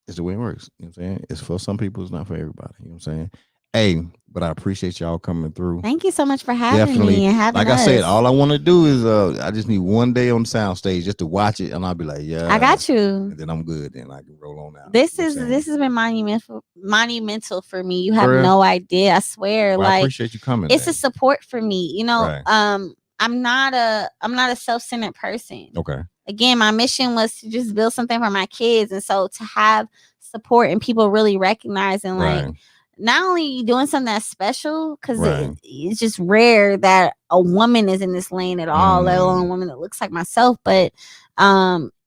It's the way it works. You know what I'm saying? It's for some people, it's not for everybody. You know what I'm saying? Hey, but I appreciate y'all coming through. Thank you so much for having me and having like us. I said, all I want to do is I just need one day on the sound stage just to watch it, and I'll be like, yeah, I got you. And then I'm good. Then I can roll on out. This has been monumental for me. You have no idea. I swear. Well, I appreciate you coming. It's a support for me. You know, I'm not a self-centered person. Okay. Again, my mission was to just build something for my kids, and so to have support and people really recognizing like not only doing something that's special, because it's just rare that a woman is in this lane at all, let alone a woman that looks like myself, but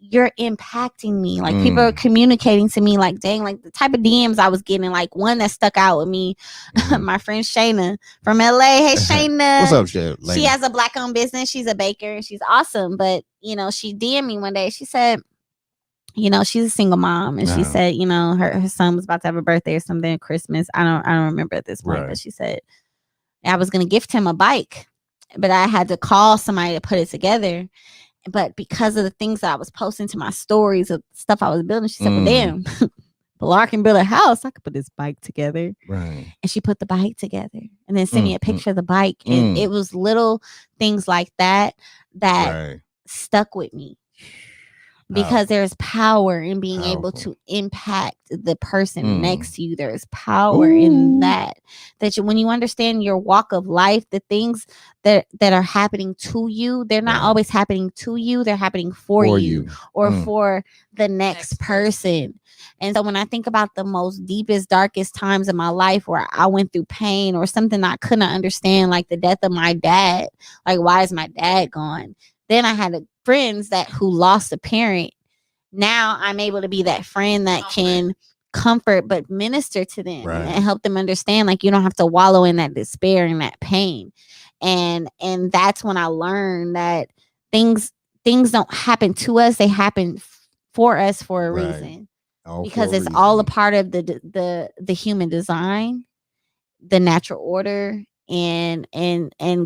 you're impacting me. Like people are communicating to me like, dang, like the type of DMs I was getting, like one that stuck out with me, my friend Shayna from LA. Hey Shayna. What's up, Shayna? She has a Black owned business. She's a baker and she's awesome. But you know, she DM'd me one day. She said, you know, she's a single mom, and she said, you know, her son was about to have a birthday or something at Christmas. I don't remember at this point, but she said I was gonna gift him a bike, but I had to call somebody to put it together. But because of the things that I was posting to my stories of stuff I was building, she said, well, damn, Pilar can build a house. I could put this bike together. Right. And she put the bike together and then sent me a picture of the bike. And it was little things like that stuck with me. Because there's power in being able to impact the person next to you. There's power in that. When you understand your walk of life, the things that are happening to you, they're not always happening to you. They're happening for you or for the next person. And so when I think about the most deepest, darkest times in my life where I went through pain or something I couldn't understand, like the death of my dad, like why is my dad gone? Then I had friends who lost a parent. Now I'm able to be that friend that can comfort but minister to them and help them understand, like, you don't have to wallow in that despair and that pain. And that's when I learned that things don't happen to us, they happen for us for a reason. Because it's all a part of the human design, the natural order, and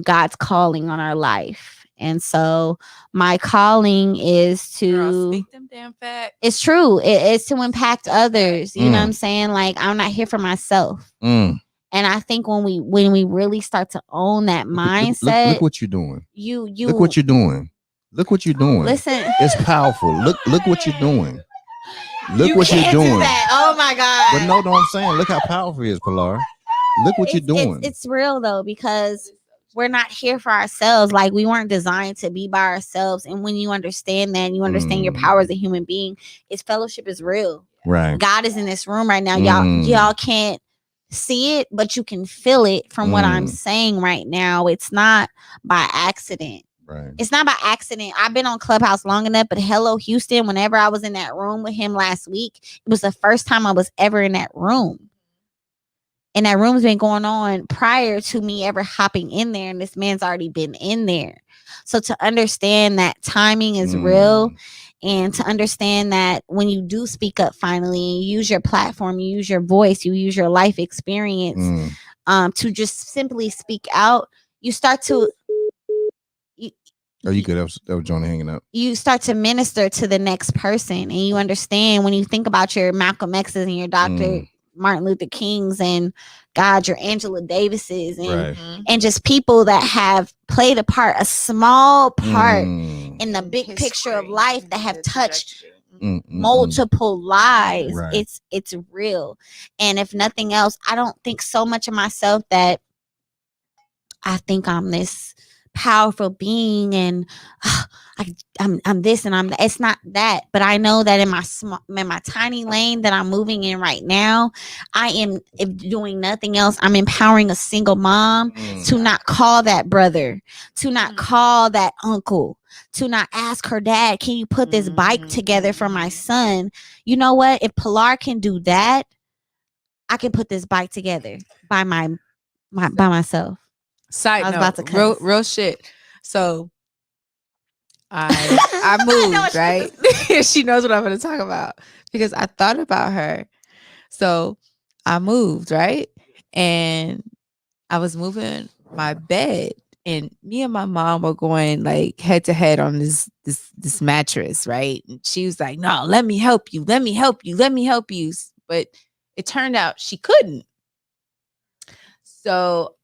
God's calling on our life. And so my calling is to speak them damn facts. It's true. It's to impact others. You know what I'm saying? Like, I'm not here for myself. And I think when we really start to own that mindset, look what you're doing. You look what you're doing. Look what you're doing. Listen, it's powerful. Look what you're doing. Look what you're doing. Oh my God. But no, I'm saying, look how powerful it is, Pilar. Look what you're doing. It's real though, because we're not here for ourselves. Like, we weren't designed to be by ourselves. And when you understand that, and you understand your power as a human being, fellowship is real. Right. God is in this room right now. Y'all can't see it, but you can feel it from what I'm saying right now. It's not by accident. Right. It's not by accident. I've been on Clubhouse long enough, but hello, Houston, whenever I was in that room with him last week, it was the first time I was ever in that room. And that room's been going on prior to me ever hopping in there. And this man's already been in there. So to understand that timing is real, and to understand that when you do speak up finally, you use your platform, you use your voice, you use your life experience to just simply speak out, you start to... Oh, you good? That was Johnny hanging up. You start to minister to the next person, and you understand when you think about your Malcolm X's and your Dr. Martin Luther Kings and God, your Angela Davises and just people that have played a small part in the big picture of life that have touched multiple lives. Right. It's real. And if nothing else, I don't think so much of myself that I think I'm this powerful being and I'm this and I'm that. It's not that, but I know that in my tiny lane that I'm moving in right now, I am, if doing nothing else, I'm empowering a single mom to not call that brother, to not call that uncle, to not ask her dad, can you put this bike together for my son? You know what? If Pilar can do that, I can put this bike together by myself. Side note, real shit. So I moved, right? She knows what I'm going to talk about because I thought about her. So I moved, right? And I was moving my bed, and me and my mom were going like head to head on this mattress, right? And she was like, "No, let me help you. Let me help you. Let me help you." But it turned out she couldn't. So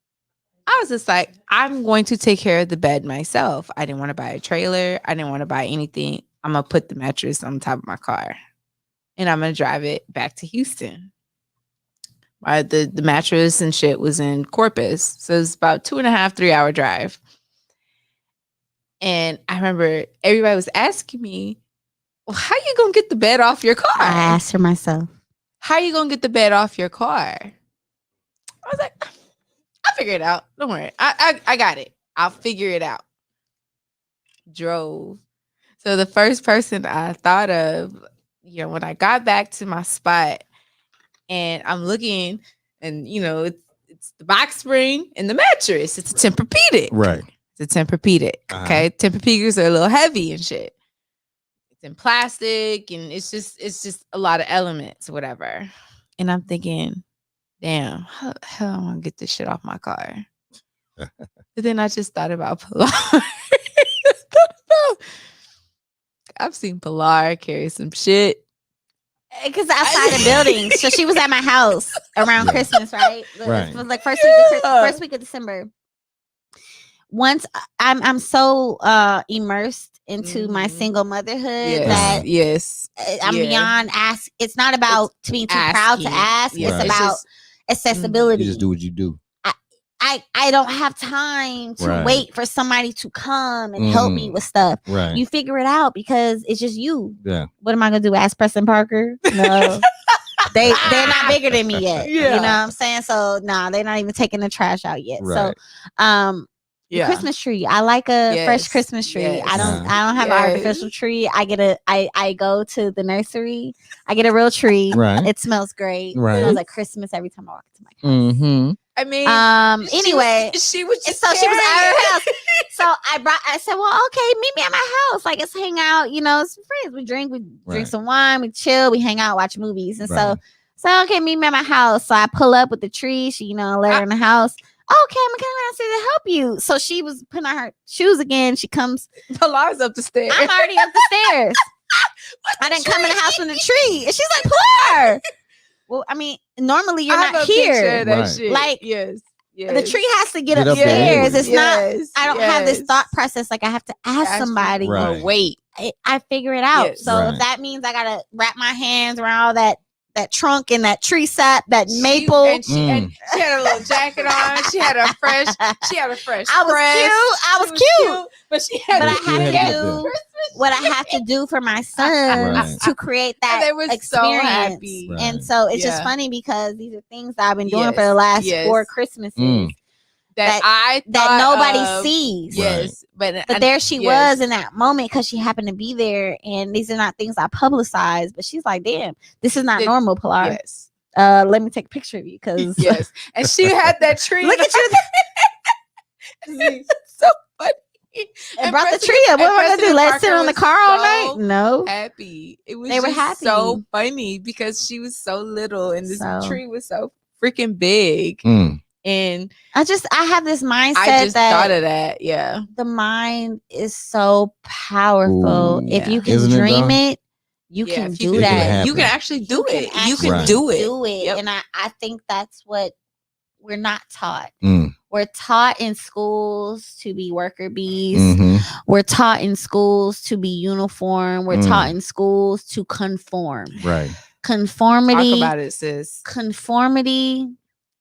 I was just like, I'm going to take care of the bed myself. I didn't want to buy a trailer. I didn't want to buy anything. I'm going to put the mattress on top of my car, and I'm going to drive it back to Houston. The mattress and shit was in Corpus. So it's about 2.5, 3 hour drive. And I remember everybody was asking me, well, how you going to get the bed off your car? I asked her myself. How you going to get the bed off your car? I was like, I'll figure it out. Don't worry. I got it. I'll figure it out. Drove. So the first person I thought of, when I got back to my spot and I'm looking and, it's the box spring and the mattress. It's a Tempur-Pedic. Right. It's a Tempur-Pedic. Okay. Tempur-Pedics are a little heavy and shit. It's in plastic and it's just a lot of elements, whatever. And I'm thinking, damn, how the hell am I gonna get this shit off my car? But then I just thought about Pilar. I've seen Pilar carry some shit. Because outside the building. So she was at my house around Christmas, right? It was like first week of December. Once I'm so immersed into my single motherhood that I'm beyond ask. It's not about being too proud to ask. It's about accessibility. You just do what you do. I don't have time to wait for somebody to come and help me with stuff. Right. You figure it out because it's just you. Yeah. What am I gonna do? Ask Preston Parker? No. They're not bigger than me yet. Yeah. You know what I'm saying? So they're not even taking the trash out yet. Right. So the Christmas tree. I like a fresh Christmas tree. Yes. I don't have an artificial tree. I go to the nursery. I get a real tree. Right. It smells great. Right. It smells like Christmas every time I walk into my house. Mm-hmm. I mean, anyway, she was just she was at her house. So I said, well, okay, meet me at my house. Like, let's hang out. It's friends. We drink some wine, we chill, we hang out, watch movies. And so okay, meet me at my house. So I pull up with the tree. She, let her in the house. Okay, I'm coming downstairs to help you. So she was putting on her shoes again. She comes. Pilar's up the stairs. I'm already up the stairs. I didn't come in the house from the tree. And she's like, Pilar. Well, I mean, normally you're not here. Like, yes. The tree has to get upstairs. It's not. I don't have this thought process. Like I have to ask somebody. Right. Wait. I figure it out. Yes. So if that means I gotta wrap my hands around all that trunk and that tree sap, that maple. And she had a little jacket on. She had a fresh. I was cute. But she had. But I had to do. what I have to do for my sons to create that And they were experience. so happy. Right. And so it's just funny because these are things that I've been doing for the last 4 Christmases that nobody sees. Yes, but there she was in that moment because she happened to be there, and these are not things I publicize. But she's like, "Damn, this is not normal, Pilar." Yes. Let me take a picture of you because yes, and she had that tree. Look at you. So funny. And brought the tree up. What am I gonna do? Let it sit on the car all night? No. Happy. It was. They were just happy. So funny because she was so little, and this tree was so freaking big. And I have this mindset. I just thought of that. Yeah, the mind is so powerful. If you can Isn't dream it, you can do that. You can actually do it. You can Right. do it. Yep. And I think that's what we're not taught. Mm. We're taught in schools to be worker bees. Mm-hmm. We're taught in schools to be uniform. We're taught in schools to conform. Right. Conformity. Talk about it, sis. Conformity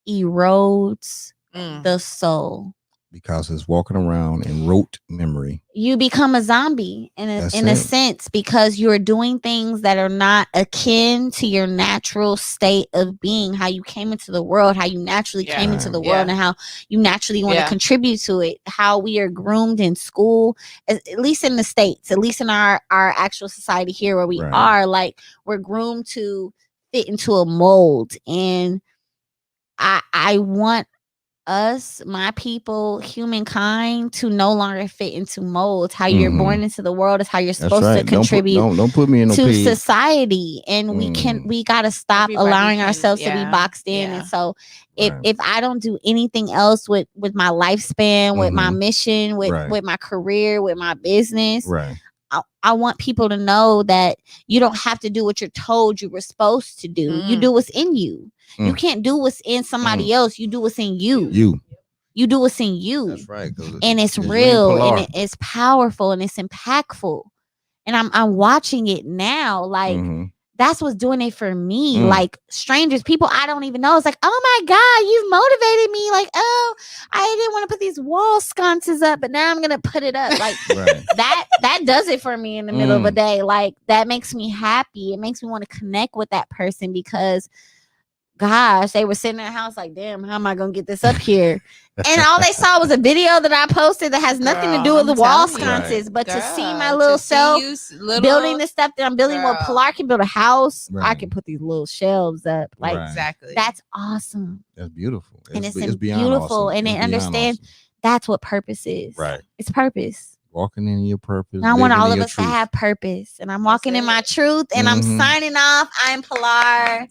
erodes the soul. Because it's walking around in rote memory. You become a zombie in a sense because you're doing things that are not akin to your natural state of being, how you came into the world, how you naturally came into the world, and how you naturally want to contribute to it, how we are groomed in school, at least in the States, at least in our actual society here where we are, like we're groomed to fit into a mold. And I want us, my people, humankind, to no longer fit into molds. How you're born into the world is how you're supposed to contribute. Don't put me in to society, and we got to stop allowing ourselves to be boxed in. And so, if I don't do anything else with my lifespan, with my mission, with my career, with my business, I want people to know that you don't have to do what you're told you were supposed to do. You do what's in you. You can't do what's in somebody else. You do what's in you. You do what's in you. That's right. And it's real, and it's powerful, and it's impactful. And I'm watching it now. Like that's what's doing it for me. Like strangers, people I don't even know. It's like, oh my God, you've motivated me. Like, oh, I didn't want to put these wall sconces up, but now I'm gonna put it up. Like that does it for me in the middle of the day. Like that makes me happy. It makes me want to connect with that person because gosh, they were sitting in the house like, damn, how am I gonna get this up here? And all they saw was a video that I posted that has nothing to do with the wall sconces, but to see my little self building this stuff that I'm building, where Pilar can build a house, I can put these little shelves up. Like exactly, that's awesome. That's beautiful, and it's beautiful, awesome. And they understand that's what purpose is. Right, it's purpose. Walking in your purpose. I want all of us to have purpose, and I'm walking in my truth. And I'm signing off. I'm Pilar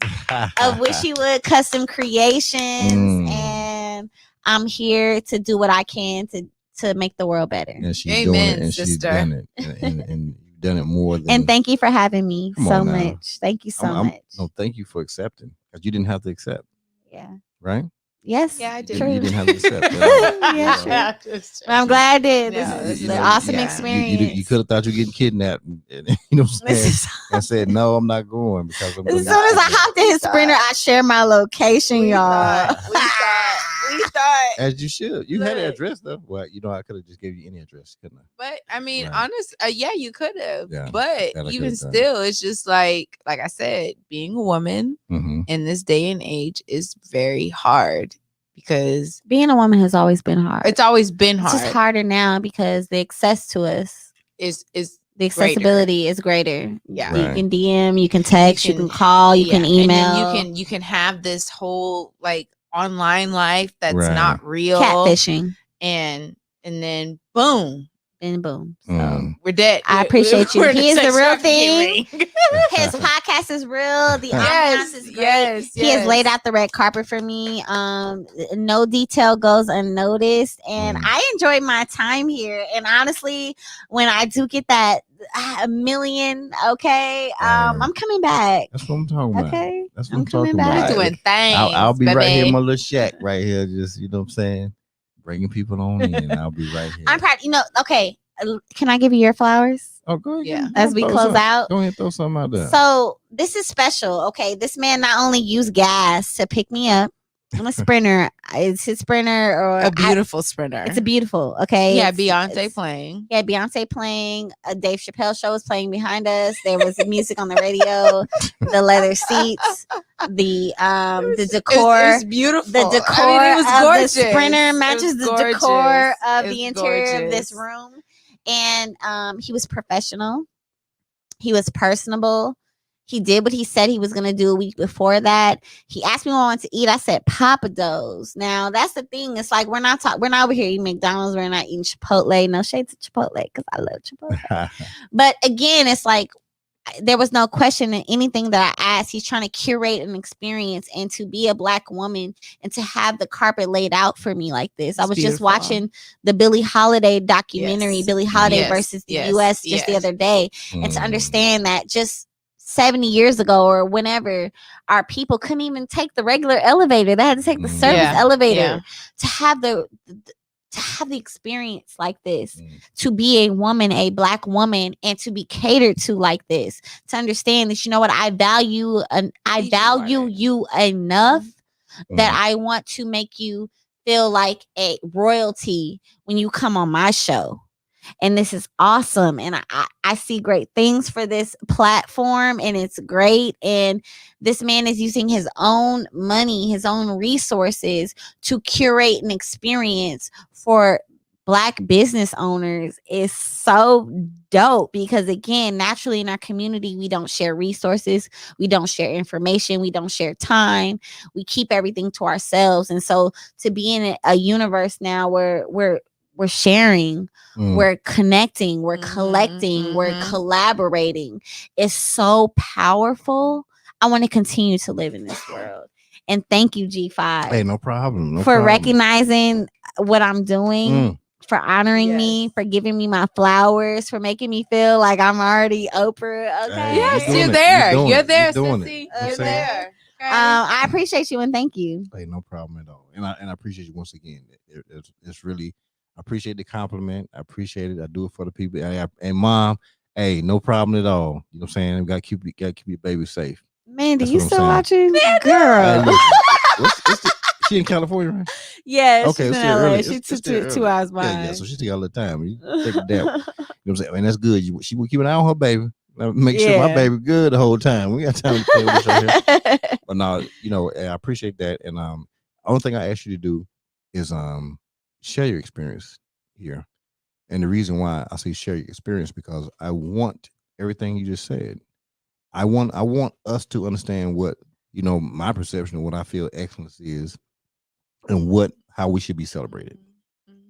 of Wish You Would Custom Creations, and I'm here to do what I can to make the world better. And she's doing it, and she's done it, and you've done it more than. And thank you for having me so much. Thank you so much. No, thank you for accepting, because you didn't have to accept. Yeah. Right. Yes. Yeah, I did. You didn't have to accept. Yeah, well, I'm glad I did. This is an awesome experience. You could have thought you were getting kidnapped. You know what I'm saying? I said, no, I'm not going because I'm as soon as I hopped in his Sprinter, I shared my location, y'all. We thought. As you should. You had an address, though. Well, I could have just gave you any address, couldn't I? But, I mean, honest, yeah, you could have. Yeah, but even still, it's just like I said, being a woman in this day and age is very hard. Because being a woman has always been hard. It's always been hard. It's just harder now because the access to us is the accessibility is greater. Yeah, you can DM, you can text, you can call, you can email, and you can have this whole like online life that's not real, catfishing, and then boom. And boom. So we're dead. I appreciate you. He is the real thing. His podcast is real. The ambiance is great. He has laid out the red carpet for me. No detail goes unnoticed. And I enjoyed my time here. And honestly, when I do get that a million, okay, I'm coming back. That's what I'm talking about. Okay. That's what I'm talking about. You're doing things. I'll be right here in my little shack right here. Just, you know what I'm saying? Bringing people on in, and I'll be right here. I'm proud. Okay. Can I give you your flowers? Oh, go ahead. Yeah. As we close out. Go ahead and throw something out there. So this is special. Okay. This man not only used gas to pick me up, I'm a sprinter. It's a sprinter or A beautiful sprinter. It's a beautiful. Okay. Yeah, It's Beyonce playing. Yeah, Beyonce playing. A Dave Chappelle show was playing behind us. There was music on the radio. The leather seats. The decor. It was beautiful. The decor it was of gorgeous. the sprinter matches the decor of the interior gorgeous. of this room. And he was professional. He was personable. He did what he said he was going to do a week before that. He asked me what I wanted to eat. I said Papados. Now, that's the thing. It's like we're not over here eating McDonald's. We're not eating Chipotle. No shade to Chipotle because I love Chipotle. But again, it's like there was no question in anything that I asked. He's trying to curate an experience and to be a Black woman and to have the carpet laid out for me like this. I was just watching the Billie Holiday documentary, Billie Holiday versus the U.S. just the other day. And to understand that just 70 years ago or whenever, our people couldn't even take the regular elevator. They had to take the service elevator to have the experience like this, to be a woman, a Black woman, and to be catered to like this, to understand that, you know what, I value you enough that I want to make you feel like a royalty when you come on my show. And this is awesome. And I see great things for this platform, and it's great. And this man is using his own money, his own resources to curate an experience for Black business owners. Is so dope because, again, naturally in our community, we don't share resources. We don't share information. We don't share time. We keep everything to ourselves. And so to be in a universe now where we're sharing, we're connecting, we're collecting, we're collaborating. It's so powerful. I want to continue to live in this world. And thank you, G5. Hey, no problem. For recognizing what I'm doing, for honoring me, for giving me my flowers, for making me feel like I'm already Oprah. Okay. Hey, yes, you're there. You're there, Sissy. You're there. Okay. I appreciate you and thank you. Hey, no problem at all. And I appreciate you once again. It's really, I appreciate the compliment. I appreciate it. I do it for the people. And Mom, hey, no problem at all. You know what I'm saying? We gotta keep your baby safe. Mandy, you still watching? Girl. She in California, right? Yeah, okay, she's in LA. She's 2 hours behind. Yeah, so she still got a little time. You take a nap. You know what I'm saying? And that's good. She will keep an eye on her baby. Make sure my baby good the whole time. We got time to play with this right here. But no, I appreciate that. And only thing I ask you to do is share your experience here. And the reason why I say share your experience, because I want everything you just said. I want us to understand what, my perception of what I feel excellence is and how we should be celebrated.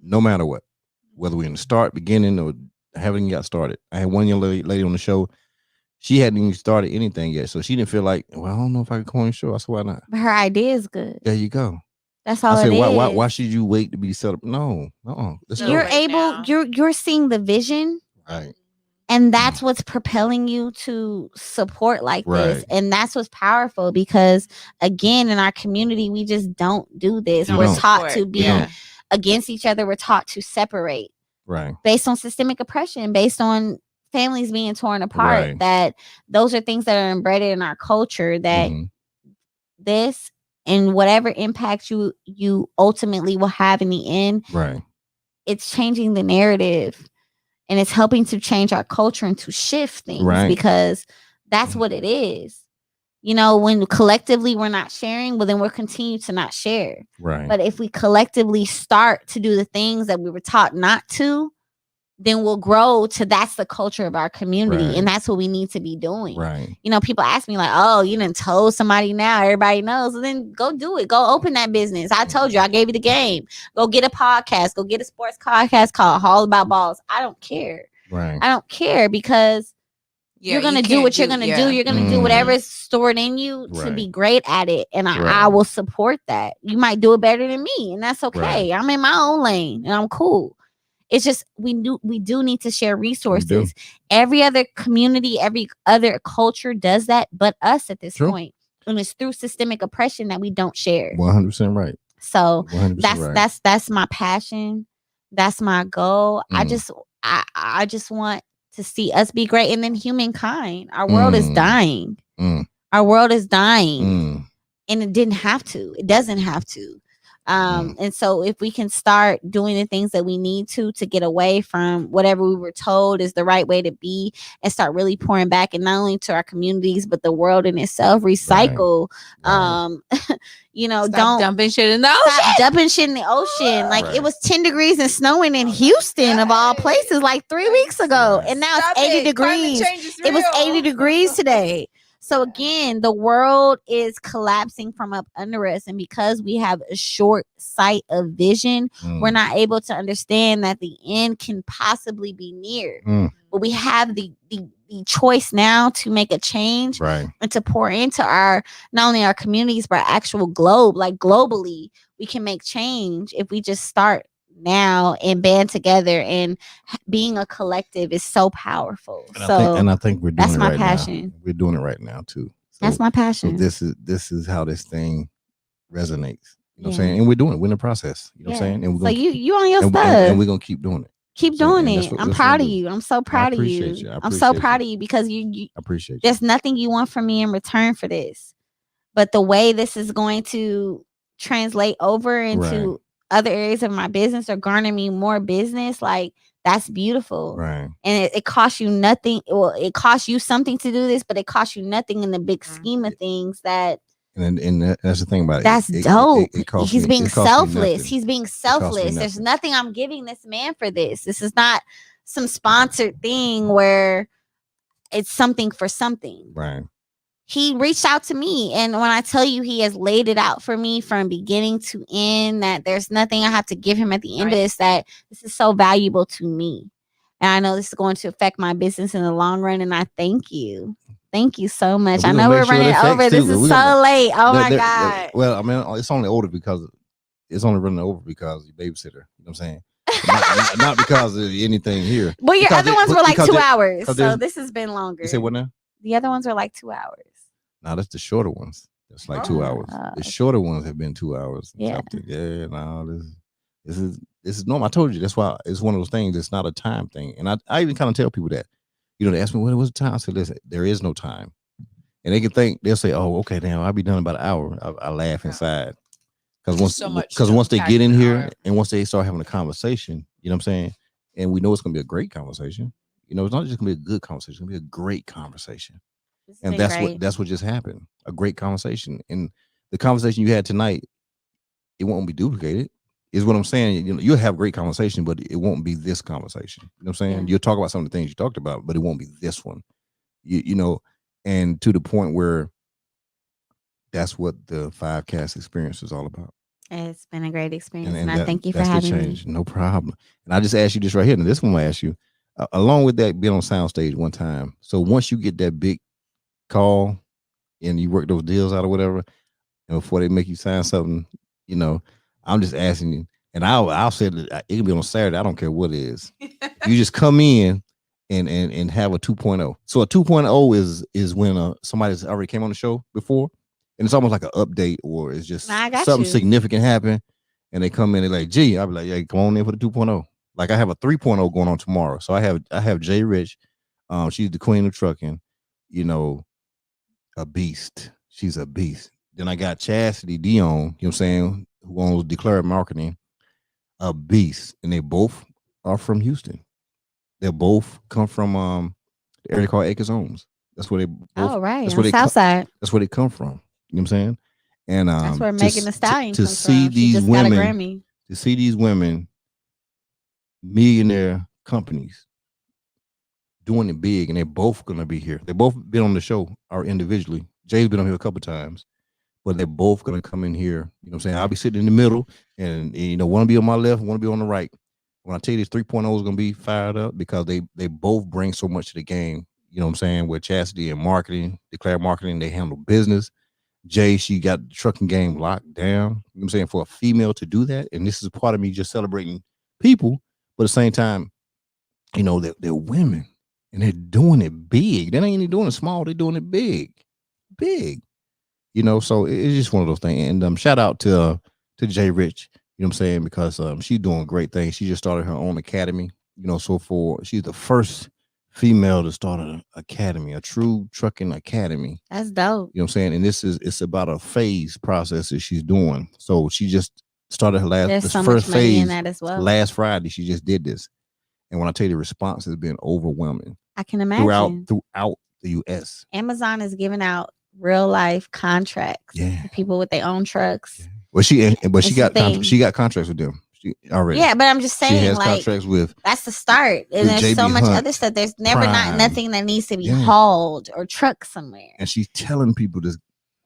No matter what. Whether we're in the start, beginning, or haven't got started. I had one young lady on the show. She hadn't even started anything yet. So she didn't feel like, well, I don't know if I can come on the show. I said, why not? But her idea is good. There you go. That's all I said, it is. Why should you wait to be celebrated? No. You're seeing the vision. Right. And that's what's propelling you to support like this. And that's what's powerful because, again, in our community, we just don't do this. We're taught to be against each other. We're taught to separate. Right. Based on systemic oppression, based on families being torn apart. That those are things that are embedded in our culture, that this and whatever impact you ultimately will have in the end, it's changing the narrative. And it's helping to change our culture and to shift things because that's what it is. When collectively we're not sharing, well, then we'll continue to not share. Right. But if we collectively start to do the things that we were taught not to, then we'll grow to that's the culture of our community. And that's what we need to be doing. Right. People ask me like, oh, you done told somebody now, everybody knows. Well, then go do it. Go open that business. I told you, I gave you the game. Go get a podcast. Go get a sports podcast called All About Balls. I don't care. Right. I don't care because you're going to do what you're going to do. You're going to do whatever is stored in you to be great at it. And I will support that. You might do it better than me. And that's okay. I'm in my own lane and I'm cool. It's just we do need to share resources. Every other community, every other culture does that, but us at this point. And it's through systemic oppression that we don't share. 100% right. So that's my passion. That's my goal. I just want to see us be great, and then humankind. Our world is dying. Our world is dying. and it didn't have to. It doesn't have to. And so if we can start doing the things that we need to get away from whatever we were told is the right way to be, and start really pouring back, and not only to our communities but the world in itself, recycle. You know, Stop dumping shit in the ocean. Stop dumping shit in the ocean. Like it was 10 degrees and snowing in Houston of all places like 3 weeks ago, and now it's 80 degrees. It was 80 degrees today. So again, the world is collapsing from up under us, and because we have a short sight of vision, we're not able to understand that the end can possibly be near. But we have the choice now to make a change, and to pour into our not only our communities but our actual globe. Like globally, we can make change if we just start now and band together, and being a collective is so powerful. And I think we're doing that's it my right passion. Now. We're doing it right now too. So, that's my passion. So this is how this thing resonates. You know what I'm saying? And we're doing it. We're in the process. You know what I'm saying? And we're so you on your stuff. And we're gonna keep doing it. Keep doing it. I'm proud of you. I'm so proud of you. I'm so proud of you because you I appreciate you. There's nothing you want from me in return for this. But the way this is going to translate over into other areas of my business or garner me more business, like that's beautiful. Right. And it costs you nothing. Well, it costs you something to do this, but it costs you nothing in the big scheme of things. That's the thing about it. That's dope. He's being selfless. He's being selfless. There's nothing I'm giving this man for this. This is not some sponsored thing where it's something for something. Right. He reached out to me, and when I tell you he has laid it out for me from beginning to end, that there's nothing I have to give him at the end of this, that this is so valuable to me. And I know this is going to affect my business in the long run, and I thank you. Thank you so much. I know we're running over. This is so late. Oh my God. Well, I mean, it's only running over because you babysitter. You know what I'm saying? not because of anything here. Well, your other ones were like 2 hours. So this has been longer. You say what now? The other ones are like 2 hours. No, that's the shorter ones. That's like 2 hours. The shorter ones have been 2 hours. Yeah. This is normal. I told you that's why it's one of those things. It's not a time thing. And I even kind of tell people that. You know, they ask me, what was the time? I said, listen, there is no time. And they can think, they'll say, oh, okay, now I'll be done in about an hour. I laugh inside. Because once they get in here and once they start having a conversation, you know what I'm saying? And we know it's going to be a great conversation. You know, it's not just going to be a good conversation. It's going to be a great conversation. And that's what just happened. A great conversation. And the conversation you had tonight, it won't be duplicated. Is what I'm saying. You know, you'll have great conversation, but it won't be this conversation. You know what I'm saying? Yeah. You'll talk about some of the things you talked about, but it won't be this one. You know, and to the point where that's what the 5 Cast experience is all about. It's been a great experience, and I thank you for having me. No problem. And I just asked you this right here, and this one I ask you, along with that, being on soundstage one time. So once you get that big call and you work those deals out or whatever, and before they make you sign something, you know, I'm just asking you, and I'll say that it can be on Saturday. I don't care what it is. You just come in and have a 2.0. So a 2.0 is when somebody's already came on the show before, and it's almost like an update, or it's just something significant happen, and they come in and they're like, gee, I'll be like, yeah, come on in for the 2.0. Like I have a 3.0 going on tomorrow. So I have Jay Rich. She's the queen of trucking, you know, a beast. She's a beast. Then I got Chastity Dion, you know what I'm saying, who owns Declared Marketing, a beast. And they both are from Houston. They both come from the area called Acres Homes. That's where they both, that's where Southside. That's where they come from. You know what I'm saying? And that's where Megan Thee Stallion to comes see from. These she just women, got a Grammy. To see these women, millionaire companies, doing it big, and they're both gonna be here. They both been on the show or individually. Jay's been on here a couple of times, but they're both gonna come in here. You know what I'm saying? I'll be sitting in the middle, and you know, one will be on my left, one will be on the right. When I tell you this 3.0 is gonna be fired up because they both bring so much to the game. You know what I'm saying? With Chastity and marketing, Declared Marketing, they handle business. Jay, she got the trucking game locked down. You know what I'm saying? For a female to do that, and this is part of me just celebrating people, but at the same time, you know, they're women and they're doing it big. They ain't even doing it small, they're doing it big. You know, so it's just one of those things. And shout out to Jay Rich, you know what I'm saying, because she's doing great things. She just started her own academy, you know, she's the first female to start an academy, a true trucking academy. That's dope. You know what I'm saying? And it's about a phase process that she's doing. So she just started her There's so first much money phase in that as well. last Friday. She just did this. And when I tell you the response has been overwhelming. I can imagine. Throughout the US. Amazon is giving out real life contracts to people with their own trucks. Yeah. Well, she got contracts with them. She already. Yeah, but I'm just saying, she has like, contracts with. That's the start, and there's JB so much Hunt, other stuff. There's never Prime. nothing that needs to be hauled or trucked somewhere. And she's telling people this.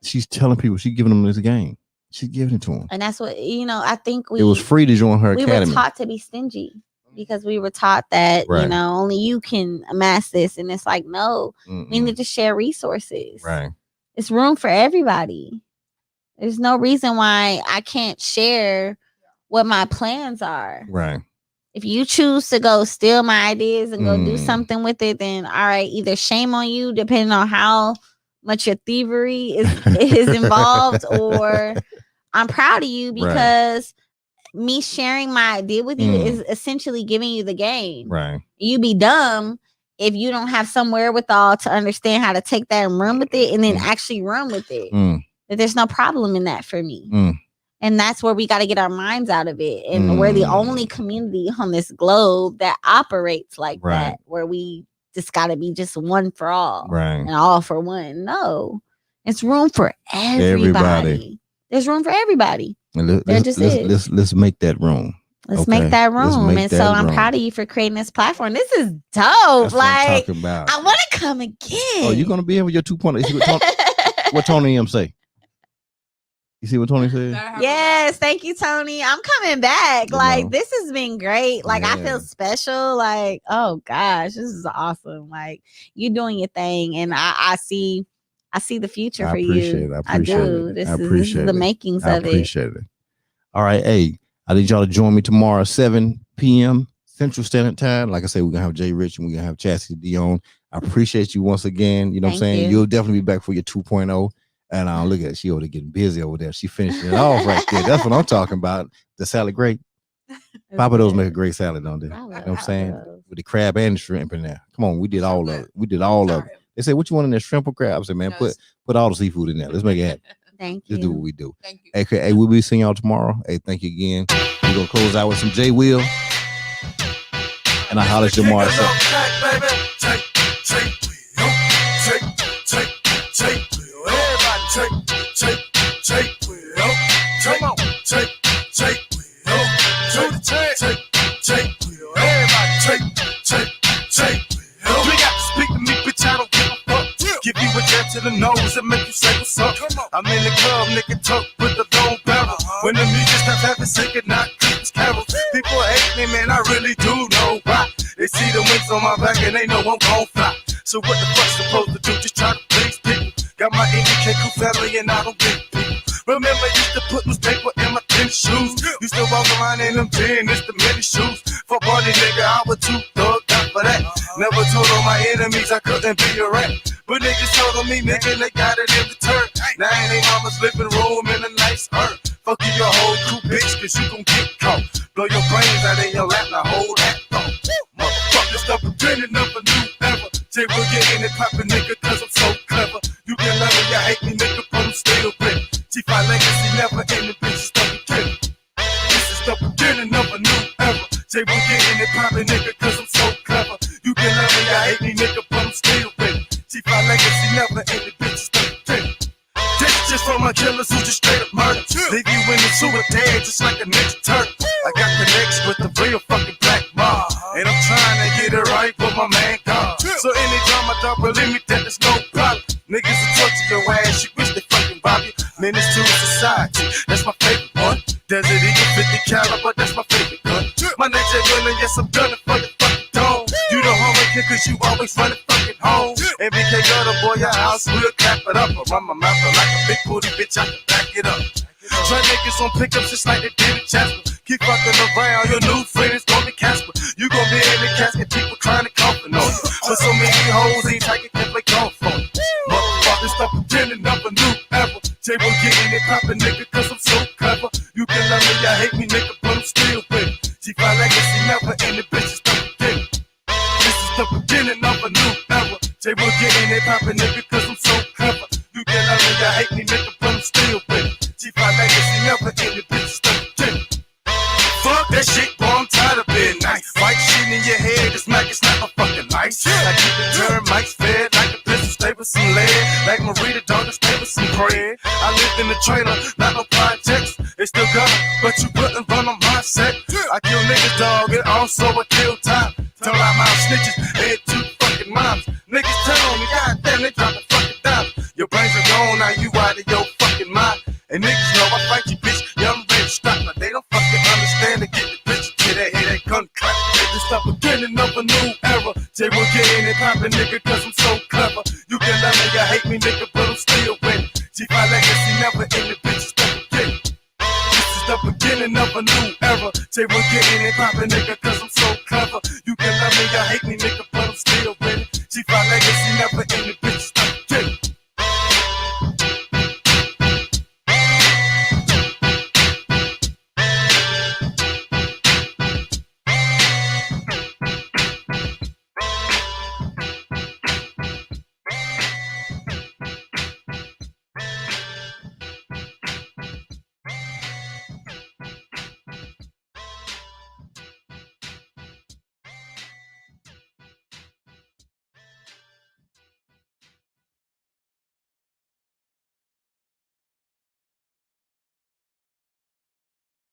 She's giving them this game. She's giving it to them. And that's what I think it was free to join her academy. We were taught to be stingy because we were taught that only you can amass this, and it's like no, we need to share resources. Right. It's room for everybody. There's no reason why I can't share what my plans are. Right. If you choose to go steal my ideas and go do something with it, then all right, either shame on you, depending on how much your thievery is involved, or I'm proud of you because me sharing my idea with you is essentially giving you the game. Right. You be dumb if you don't have some wherewithal to understand how to take that and run with it and then actually run with it. That there's no problem in that for me. And that's where we got to get our minds out of it. And we're the only community on this globe that operates like that, where we just got to be just one for all and all for one. No, it's room for everybody. There's room for everybody. Let's make that room. Let's make that room. And so I'm proud of you for creating this platform. This is dope. That's like, what I'm talking about. I want to come again. Oh, you're going to be here with your 2.0. What Tony M say? You see what Tony said? Yes, thank you, Tony. I'm coming back. Like, this has been great. Like, I feel special. Like, oh gosh, this is awesome. Like, you doing your thing, and I see the future for you. I do. This is the makings of it. I appreciate it. All right, hey, I need y'all to join me tomorrow at 7 p.m. Central Standard Time. Like I said, we're gonna have Jay Rich and we're gonna have Chastity Dion. I appreciate you once again. You know what I'm saying? You'll definitely be back for your 2.0. And look at it. She over there getting busy over there. She finishing it off right there. That's what I'm talking about. The salad great. Papa those make a great salad, don't they? You know what I'm saying? With the crab and the shrimp in there. Come on, we did all of it. They say, what you want in there, shrimp or crab? I said, man, put all the seafood in there. Let's make it happen. Thank you. Let's do what we do. Thank you. Hey, we'll be seeing y'all tomorrow. Hey, thank you again. We're going to close out with some J Will. And I holler at your Mars. Give you a jab to the nose and make you say what's up. I'm in the club, nigga, tuck with the long barrel. When the music stops having singing, not Christmas carols. People hate me, man, I really do know why. They see the wings on my back and they know I'm gon' fly. So what the fuck's supposed to do? Just try to please people. Got my NDK crew family and I don't get people. Remember, used to put newspaper in my tennis shoes. Used to walk around in them tennis, the many shoes. For party nigga, I was too thugged out for that. Never told all my enemies I couldn't be a rat. But niggas told on me, nigga, they got it in return. Now ain't they mama's living room in a nice urn. Fuck you, your whole crew, bitch, cause you gon' get caught. Blow your brains out in your lap, now hold that thought. Motherfucker, stop pretending of a new era. Say we're getting it poppin', nigga, cause I'm so clever. You can love me, you hate me, nigga, but I'm still ready. G5 legacy never ending, bitch, stop pretending. This is the beginning of a new era. Say we're getting it poppin', nigga, cause I'm so clever. You can love me, you hate me, nigga, but I'm still ready. G5 legacy never ending, bitch, stop pretending. This is just for my killers who just straight up murder. Leave you in the sewer dead just like a ninja turtle. I got connections with the real fucking black mob. And I'm trying to get it right with my man God. So anytime I don't believe me, that there's no problem. Niggas will torture your ass, you wish they fucking rob you. Menace to society, that's my favorite one. Desert Eagle 50 caliber, that's my favorite gun. My name's J Will, and yes, I'm gunning for your fucking dome. You the homie kid, cause you always running fucking home. MBK got a boy, your house, we'll clap it up. I run my mouth like a big booty bitch, I can back it up. Try niggas on pickups just like they did in Jasper. Keep fucking around, your new friend is gonna be Casper. You gonna be in the casket, people trying to coffin on you. But so many hoes ain't taking can play golf on you. Motherfuckers stop pretending of a new era. J Will getting it poppin', nigga, cause I'm so clever. You can love me, you hate me, nigga, but I'm still with it. G5 legacy never ending, bitches stop pretending. This is the beginning of a never in the bitch stuck again. Fuck that shit, boy, I'm tired of being nice. White shit in your head, this Mac is not a fucking lights. I keep the termites fed like a pistol, stay with some lead. Like Marita, dog, stay with some bread. I lived in the trailer, not no projects. They still got it, but you wouldn't run on my set. I kill niggas, dog, and also I kill time. Tell out my snitches, head two fucking moms. Niggas tell me, goddamn, they drop a fucking dime. Your brains are gone, now you out of your fucking mind. And niggas know I fight you, bitch. Yeah, I'm ready to stop, but they don't fucking understand to get the bitch to that head, that gun clap. This the beginning of a new era. Jay will get in and pop a nigga, cause I'm so clever. You can love me, you hate me, nigga, but I'm still winning. G5 legacy never in the bitch stuck again. This is the beginning of a new era. Jay will get in and pop a nigga, cause I'm so clever. You can love me, you hate me, nigga, but I'm still winning. G5 legacy never in the bitch